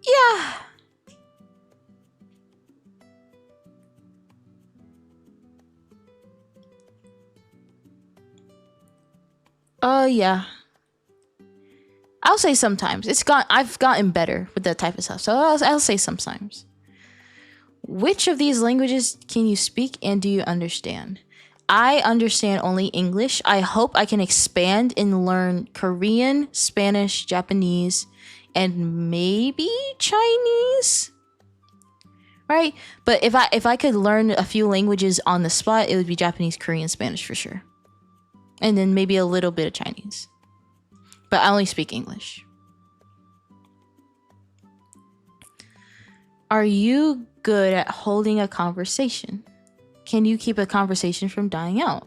Yeah. Yeah. I'll say sometimes. I've gotten better with that type of stuff. So I'll say sometimes. Which of these languages can you speak and do you understand? I understand only English. I hope I can expand and learn Korean, Spanish, Japanese, and maybe Chinese. Right? But if I could learn a few languages on the spot, it would be Japanese, Korean, Spanish for sure. And then maybe a little bit of Chinese. But I only speak English. Are you good at holding a conversation? Can you keep a conversation from dying out?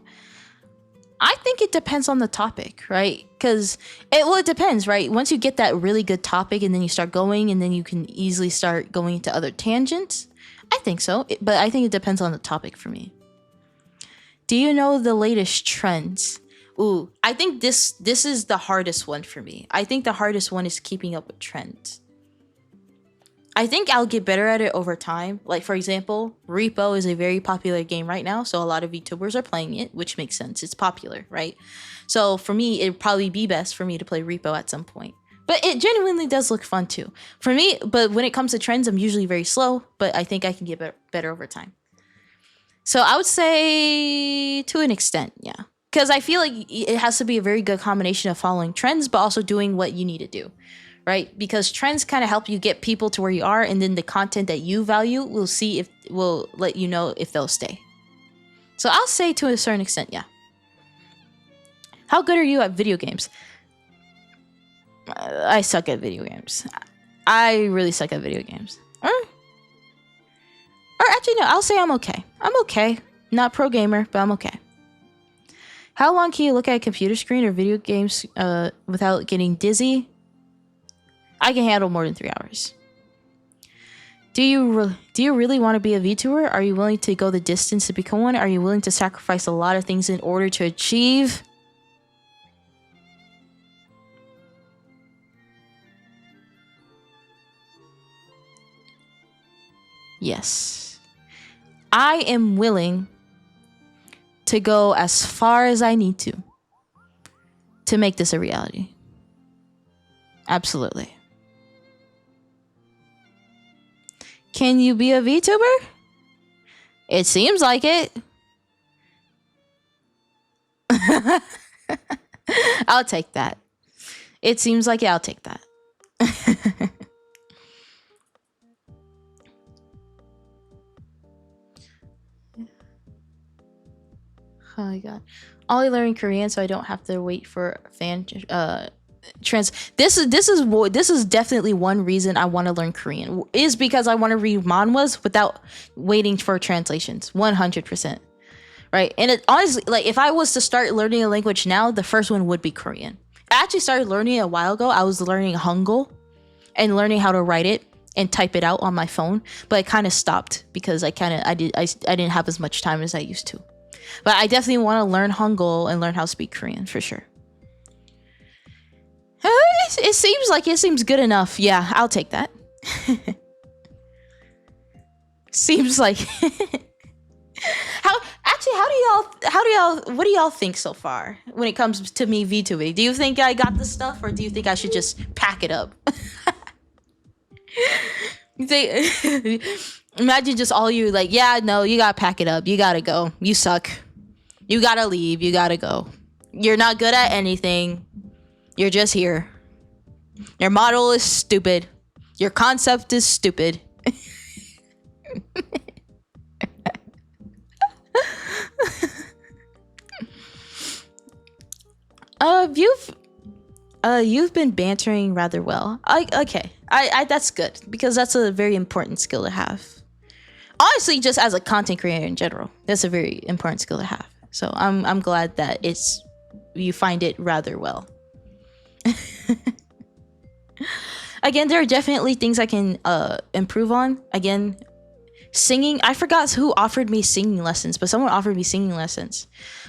I think it depends on the topic, right? Because it depends, right? Once you get that really good topic and then you start going and then you can easily start going into other tangents. I think so, but I think it depends on the topic for me. Do you know the latest trends? Ooh, I think this is the hardest one for me. I think the hardest one is keeping up with trends. I think I'll get better at it over time. Like, for example, Repo is a very popular game right now, so a lot of VTubers are playing it, which makes sense. It's popular, right? So for me, it'd probably be best for me to play Repo at some point. But it genuinely does look fun too. For me, but when it comes to trends, I'm usually very slow, but I think I can get better over time. So I would say to an extent, yeah. Because I feel like it has to be a very good combination of following trends, but also doing what you need to do. Right? Because trends kind of help you get people to where you are, and then the content that you value will let you know if they'll stay. So I'll say to a certain extent, yeah. How good are you at video games? I suck at video games. I really suck at video games. Or actually, no, I'll say I'm okay. I'm okay. Not pro gamer, but I'm okay. How long can you look at a computer screen or video games without getting dizzy? I can handle more than 3 hours. Do you really want to be a VTuber? Are you willing to go the distance to become one? Are you willing to sacrifice a lot of things in order to achieve? Yes. I am willing to go as far as I need to make this a reality. Absolutely. Can you be a VTuber? It seems like it. I'll take that. It seems like I'll take that. Oh my god. I'll learn Korean so I don't have to wait for fan this is definitely one reason I want to learn Korean, is because I want to read manhwas without waiting for translations. 100%. Right? And it honestly, like, if I was to start learning a language now, the first one would be Korean. I actually started learning it a while ago. I was learning Hangul and learning how to write it and type it out on my phone, but I kind of stopped because I didn't have as much time as I used to. But I definitely want to learn Hangul and learn how to speak Korean for sure. It seems good enough. Yeah, I'll take that. Seems like what do y'all think so far when it comes to me VTubing? Do you think I got the stuff, or do you think I should just pack it up? Imagine just all you like, yeah, no, you gotta pack it up. You gotta go. You suck. You gotta leave. You gotta go. You're not good at anything. You're just here. Your model is stupid. Your concept is stupid. You've been bantering rather well. Okay. I that's good, because that's a very important skill to have. Honestly, just as a content creator in general, that's a very important skill to have. So I'm glad that you find it rather well. Again, there are definitely things I can improve on. Again, singing. I forgot who offered me singing lessons, but someone offered me singing lessons,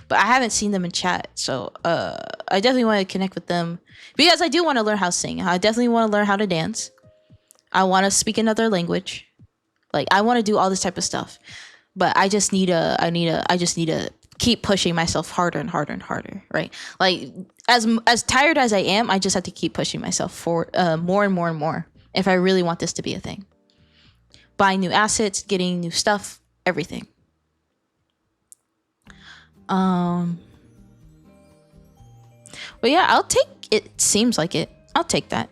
but I haven't seen them in chat. So I definitely want to connect with them, because I do want to learn how to sing. I definitely want to learn how to dance. I want to speak another language. Like, I want to do all this type of stuff, but I just need to keep pushing myself harder and harder and harder, right? Like, as tired as I am, I just have to keep pushing myself for more and more and more if I really want this to be a thing. Buying new assets, getting new stuff, everything. But yeah, I'll take it. Seems like it. I'll take that.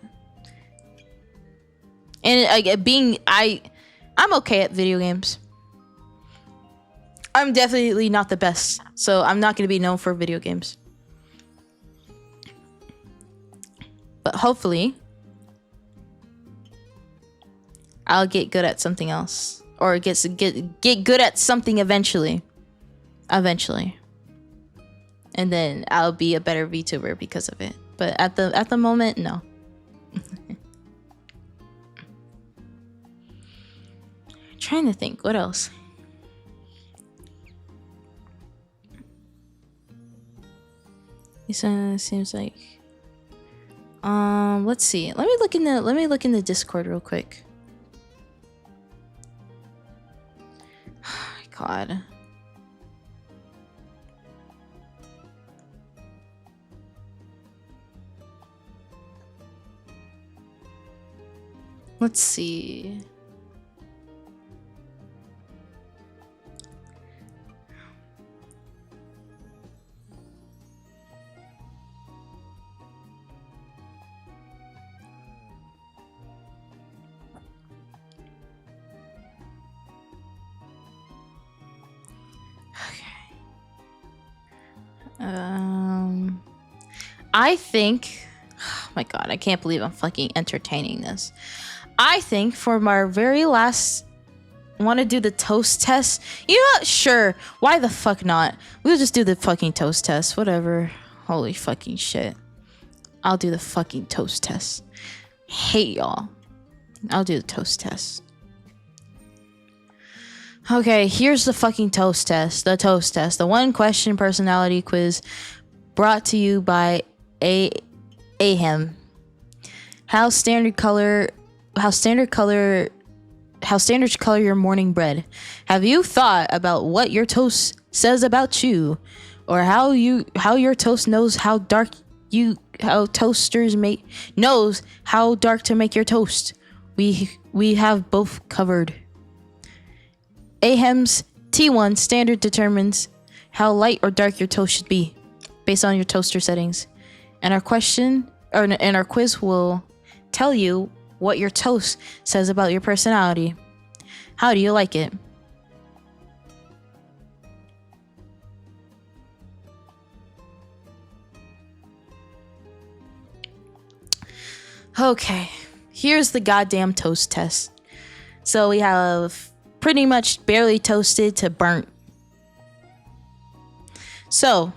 And I'm okay at video games. I'm definitely not the best, so I'm not going to be known for video games. But hopefully, I'll get good at something else, or get good at something eventually. And then I'll be a better VTuber because of it. But at the moment, no. Trying to think, what else? This seems like. Let's see. Let me look in the Discord real quick. Oh my god. Let's see. I think, oh my god, I can't believe I'm fucking entertaining this. I think for my very last, want to do the toast test. You know what? Sure. Why the fuck not? We'll just do the fucking toast test. Whatever. Holy fucking shit. I'll do the fucking toast test. Hate y'all. I'll do the toast test. Okay, here's the fucking toast test. The toast test. The one question personality quiz brought to you by AMD. How standards color your morning bread? Have you thought about what your toast says about you, or how your toast knows how dark to make your toast? We have both covered. AMD's T1 standard determines how light or dark your toast should be based on your toaster settings. And our question, and our quiz will tell you what your toast says about your personality. How do you like it? Okay, here's the goddamn toast test. So we have pretty much barely toasted to burnt. So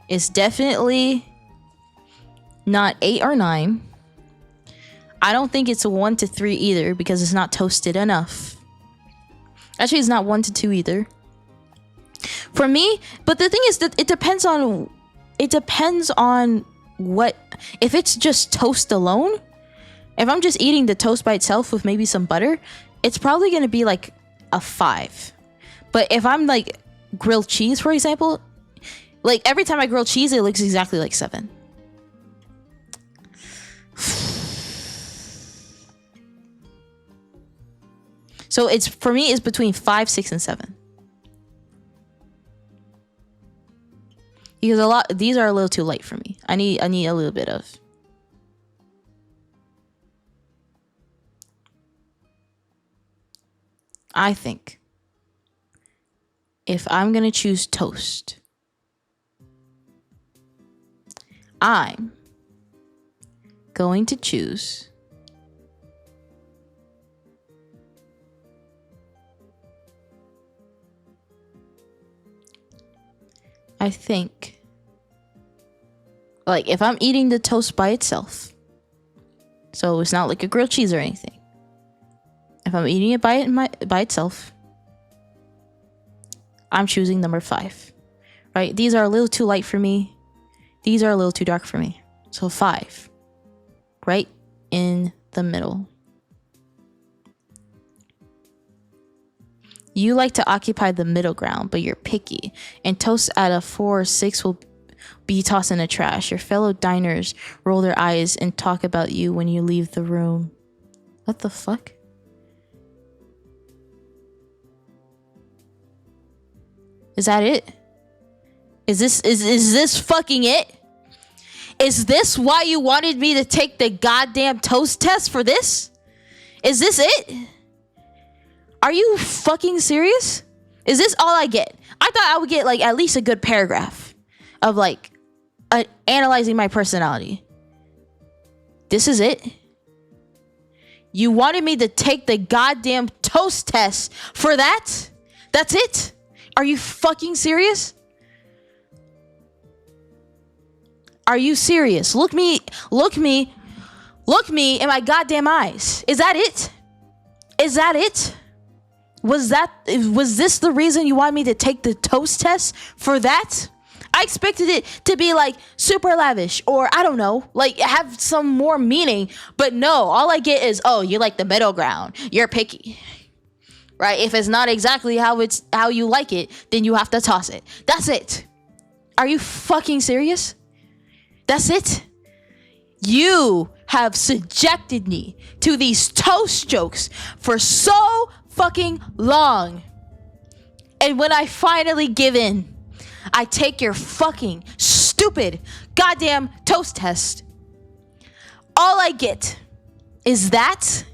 it's definitely not 8 or 9. I don't think it's a 1 to 3 either because it's not toasted enough. Actually, it's not 1 to 2 either. For me, but the thing is that it depends on what, if it's just toast alone, if I'm just eating the toast by itself with maybe some butter, it's probably going to be like a 5. But if I'm like grilled cheese, for example, like every time I grill cheese, it looks exactly like 7. So it's, for me, it's between 5, 6, and 7. Because these are a little too light for me. I need a little bit of. I think if I'm gonna choose toast, I'm going to choose I think, like, if I'm eating the toast by itself, so it's not like a grilled cheese or anything. If I'm eating it by itself, I'm choosing number 5. Right? These are a little too light for me. These are a little too dark for me. So 5. Right in the middle. You like to occupy the middle ground, but you're picky. And toast at a 4 or 6 will be tossed in the trash. Your fellow diners roll their eyes and talk about you when you leave the room. What the fuck? Is that it? Is this fucking it? Is this why you wanted me to take the goddamn toast test for this? Is this it? Are you fucking serious? Is this all I get? I thought I would get like at least a good paragraph of like analyzing my personality. This is it? You wanted me to take the goddamn toast test for that? That's it? Are you fucking serious? Are you serious? Look me in my goddamn eyes. Is that it? Is that it? Was this the reason you wanted me to take the toast test for that? I expected it to be like super lavish or I don't know, like have some more meaning, but no, all I get is, oh, you like the middle ground. You're picky. Right? If it's not exactly how you like it, then you have to toss it. That's it. Are you fucking serious? That's it? You have subjected me to these toast jokes for so fucking long. And when I finally give in, I take your fucking stupid goddamn toast test. All I get is that.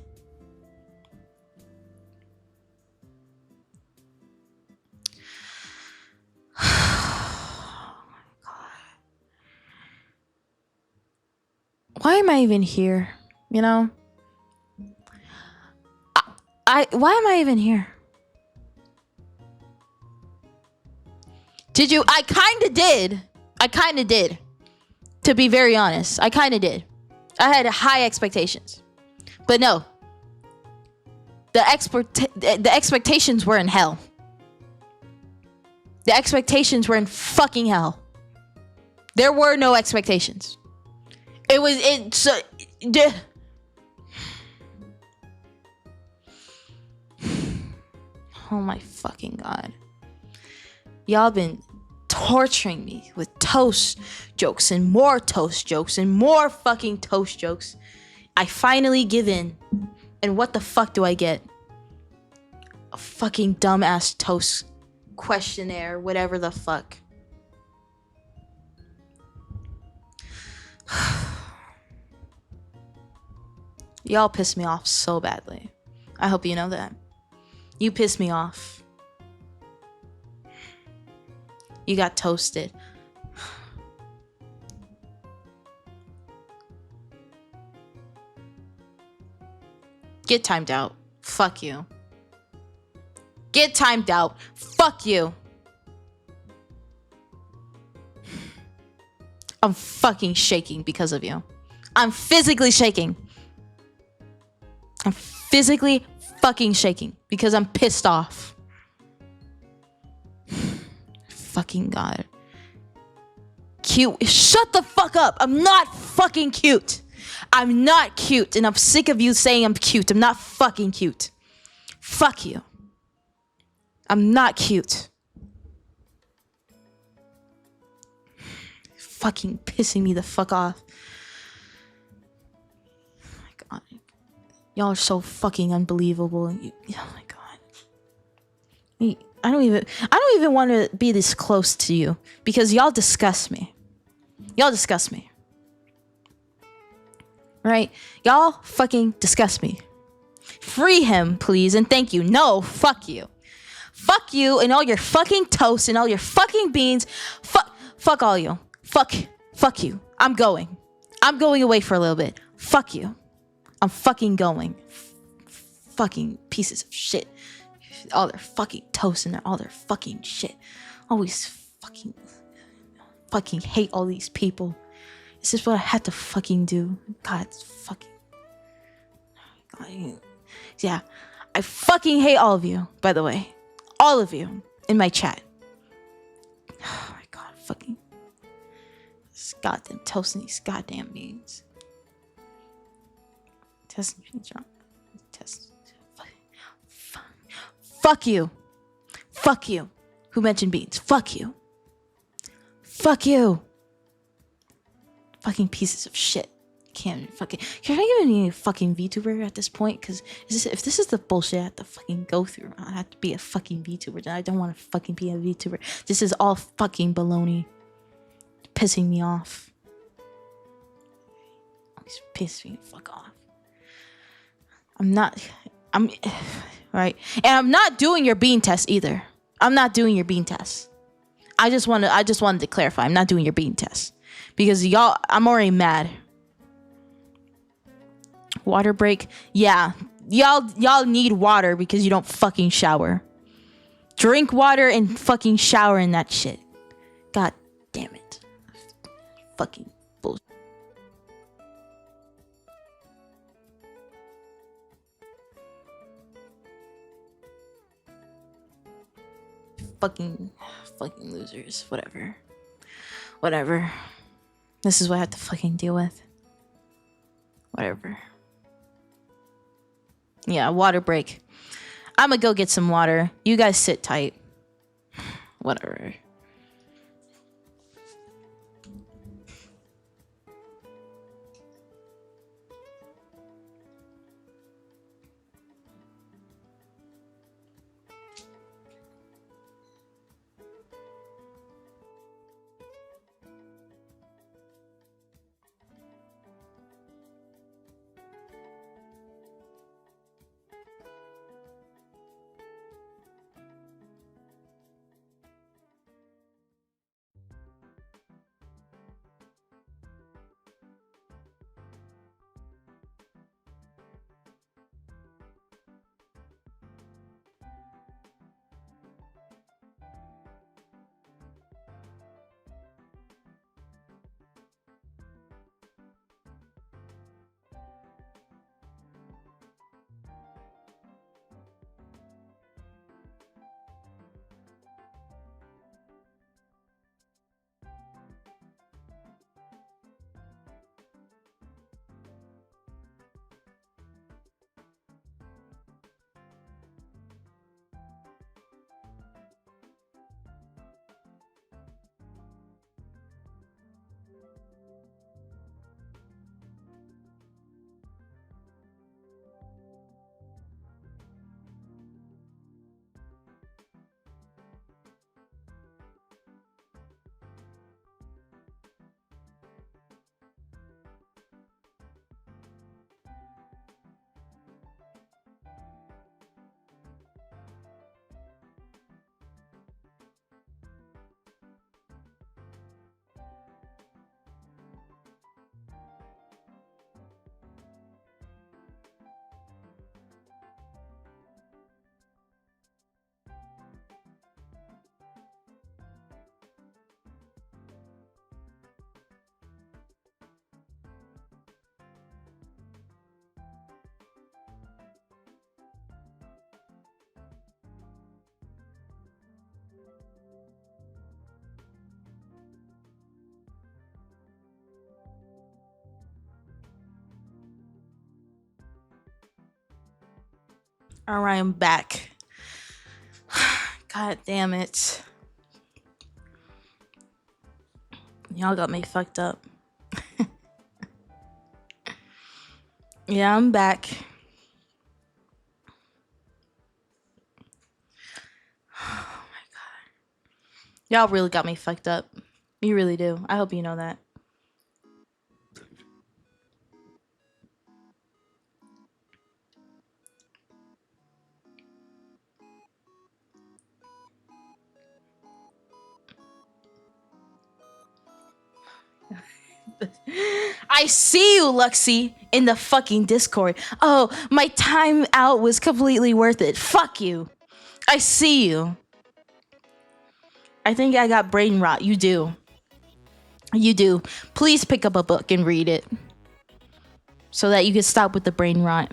Why am I even here? You know? Why am I even here? Did you? I kind of did. To be very honest, I kind of did. I had high expectations. But no. The expectations were in hell. The expectations were in fucking hell. There were no expectations. Oh my fucking god. Y'all been torturing me with toast jokes and more toast jokes and more fucking toast jokes. I finally give in. And what the fuck do I get? A fucking dumbass toast questionnaire, whatever the fuck. Y'all piss me off so badly. I hope you know that. You piss me off. You got toasted. Get timed out. Fuck you. Get timed out. Fuck you. I'm fucking shaking because of you. I'm physically shaking. I'm physically fucking shaking because I'm pissed off. Fucking God. Cute. Shut the fuck up. I'm not fucking cute. I'm not cute, and I'm sick of you saying I'm cute. I'm not fucking cute. Fuck you. I'm not cute. Fucking pissing me the fuck off. Oh my God. Y'all are so fucking unbelievable. Oh my God. I don't even want to be this close to you because y'all disgust me. Y'all disgust me. Right? Y'all fucking disgust me. Free him, please, and thank you. No, fuck you. Fuck you and all your fucking toast and all your fucking beans. Fuck all you. Fuck you. I'm going. I'm going away for a little bit. Fuck you. I'm fucking going. Fucking pieces of shit. All their fucking toast and all their fucking shit. Always fucking hate all these people. Is this what I had to fucking do? God, it's fucking... God, yeah, I fucking hate all of you, by the way. All of you in my chat. Oh my God, fucking... This goddamn toast and these goddamn beans. Test... Fuck you. Fuck you. Who mentioned beans? Fuck you. Fuck you. Fucking pieces of shit. Can I even be a fucking VTuber at this point? Because if this is the bullshit I have to fucking go through, I have to be a fucking VTuber. Then I don't want to fucking be a VTuber. This is all fucking baloney. Pissing me off. Always piss me the fuck off. Right. And I'm not doing your bean test either. I'm not doing your bean test. I just wanted to clarify. I'm not doing your bean test. Because y'all, I'm already mad. Water break? Yeah. Y'all need water because you don't fucking shower. Drink water and fucking shower in that shit. God damn it. Fucking bullshit. Fucking losers. Whatever. This is what I have to fucking deal with. Whatever. Yeah, water break. I'm gonna go get some water. You guys sit tight. Whatever. Alright, I'm back. God damn it. Y'all got me fucked up. Yeah, I'm back. Oh my god. Y'all really got me fucked up. You really do. I hope you know that. I see you, Luxie, in the fucking Discord. Oh, my time out was completely worth it. Fuck you. I see you. I think I got brain rot. You do. You do. Please pick up a book and read it. So that you can stop with the brain rot.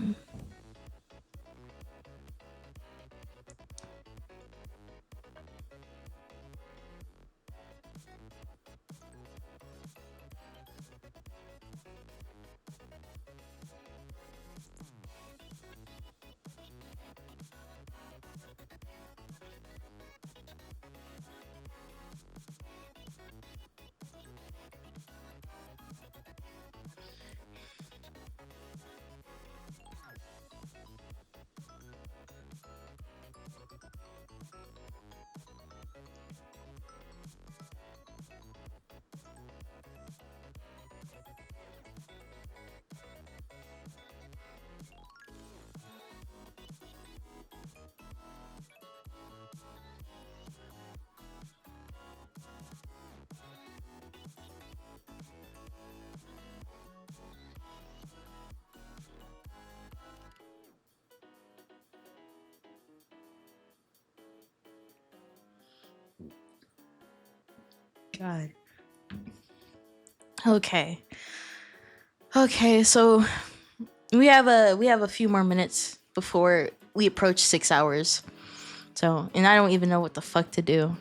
God. Okay. Okay, so we have a few more minutes before we approach 6 hours. So, and I don't even know what the fuck to do.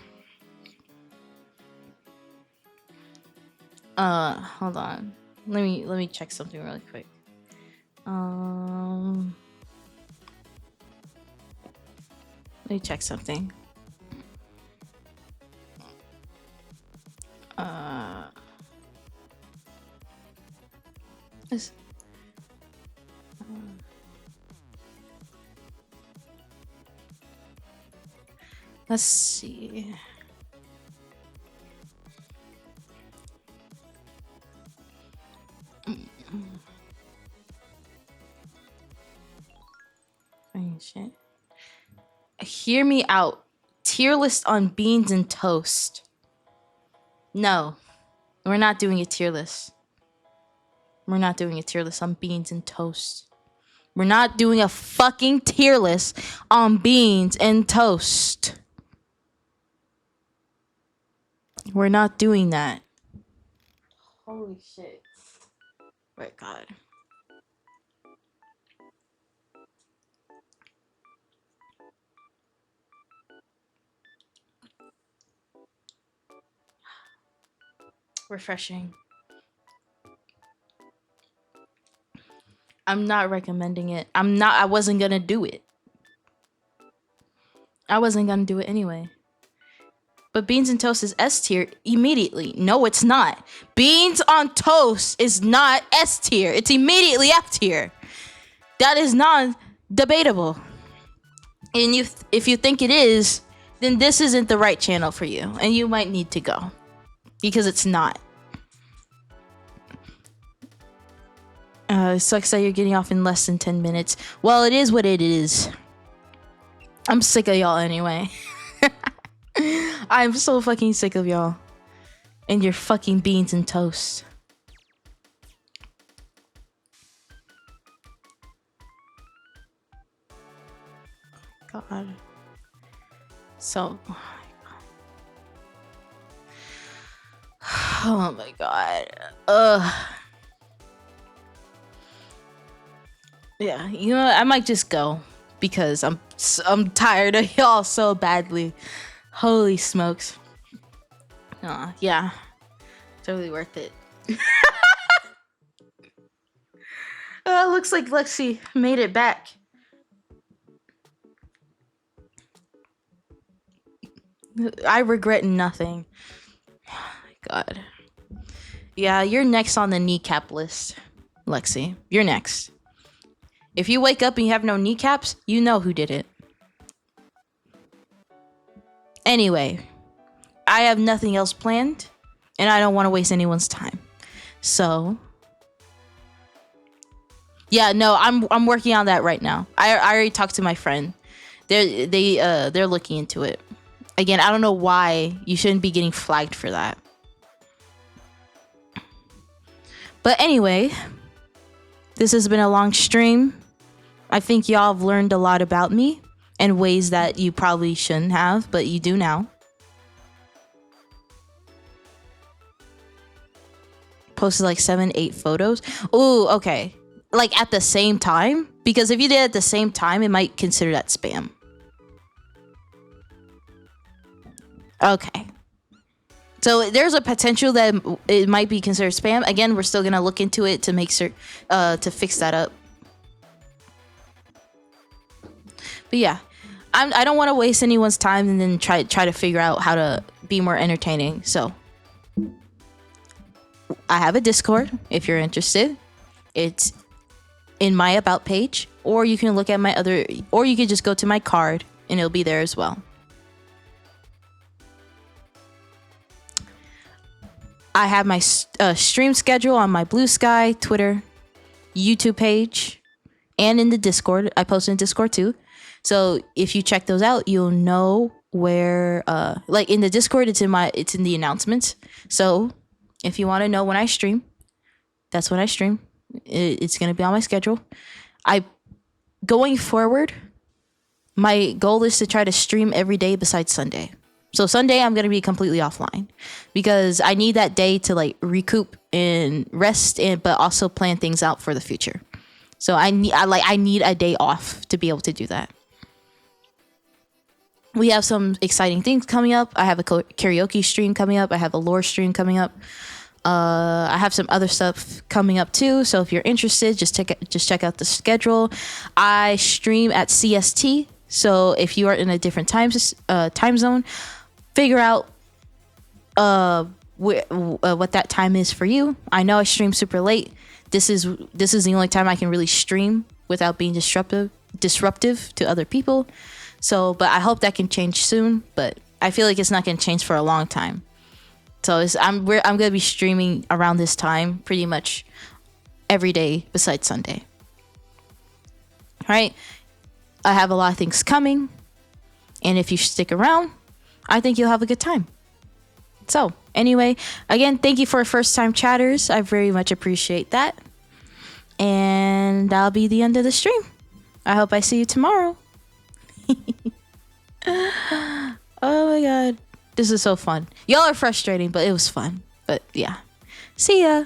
Hold on. Let me check something really quick. Let me check something. This, let's see. Shit. Hear me out. Tier list on beans and toast. No, we're not doing a tier list. We're not doing a tier list on beans and toast. We're not doing a fucking tier list on beans and toast. We're not doing that. Holy shit. My God. Refreshing. I'm not recommending it. I wasn't gonna do it. I wasn't gonna do it anyway. But beans and toast is S tier immediately. No, it's not. Beans on toast is not S tier. It's immediately F tier. That is non-debatable. And if you think it is, then this isn't the right channel for you. And you might need to go. Because it's not. It sucks that you're getting off in less than 10 minutes. Well, it is what it is. I'm sick of y'all anyway. I'm so fucking sick of y'all. And your fucking beans and toast. God. So... Oh my God. Yeah, you know what? I might just go because I'm tired of y'all so badly. Holy smokes. Yeah. Totally worth it. Looks like Lexi made it back. I regret nothing. God. Yeah, you're next on the kneecap list, Lexi. You're next. If you wake up and you have no kneecaps, you know who did it. Anyway, I have nothing else planned, and I don't want to waste anyone's time. So, yeah, no, I'm working on that right now. I already talked to my friend. They're looking into it. Again, I don't know why you shouldn't be getting flagged for that. But anyway, this has been a long stream. I think y'all have learned a lot about me in ways that you probably shouldn't have, but you do now. Posted like 7-8 photos. Ooh, okay. Like at the same time? Because if you did it at the same time, it might consider that spam. Okay. So there's a potential that it might be considered spam. Again, we're still gonna look into it to make sure to fix that up. But yeah, I don't want to waste anyone's time and then try to figure out how to be more entertaining. So I have a Discord if you're interested. It's in my about page, or you can look at my other, or you can just go to my card and it'll be there as well. I have my stream schedule on my Blue Sky, Twitter, YouTube page, and in the Discord. I post in Discord too. So if you check those out, you'll know where, like in the Discord, it's in the announcements. So if you want to know when I stream, that's when I stream. It's going to be on my schedule. Going forward, my goal is to try to stream every day besides Sunday. So Sunday, I'm going to be completely offline because I need that day to like recoup and rest, but also plan things out for the future. So I need a day off to be able to do that. We have some exciting things coming up. I have a karaoke stream coming up. I have a lore stream coming up. I have some other stuff coming up too. So if you're interested, just check out the schedule. I stream at CST. So if you are in a different time zone, figure out what that time is for you. I know I stream super late. This is the only time I can really stream without being disruptive to other people. So, but I hope that can change soon. But I feel like it's not going to change for a long time. So I'm going to be streaming around this time pretty much every day besides Sunday. All right. I have a lot of things coming. And if you stick around, I think you'll have a good time. So anyway, again, thank you for first time chatters. I very much appreciate that. And that'll be the end of the stream. I hope I see you tomorrow. Oh my God. This is so fun. Y'all are frustrating, but it was fun. But yeah. See ya.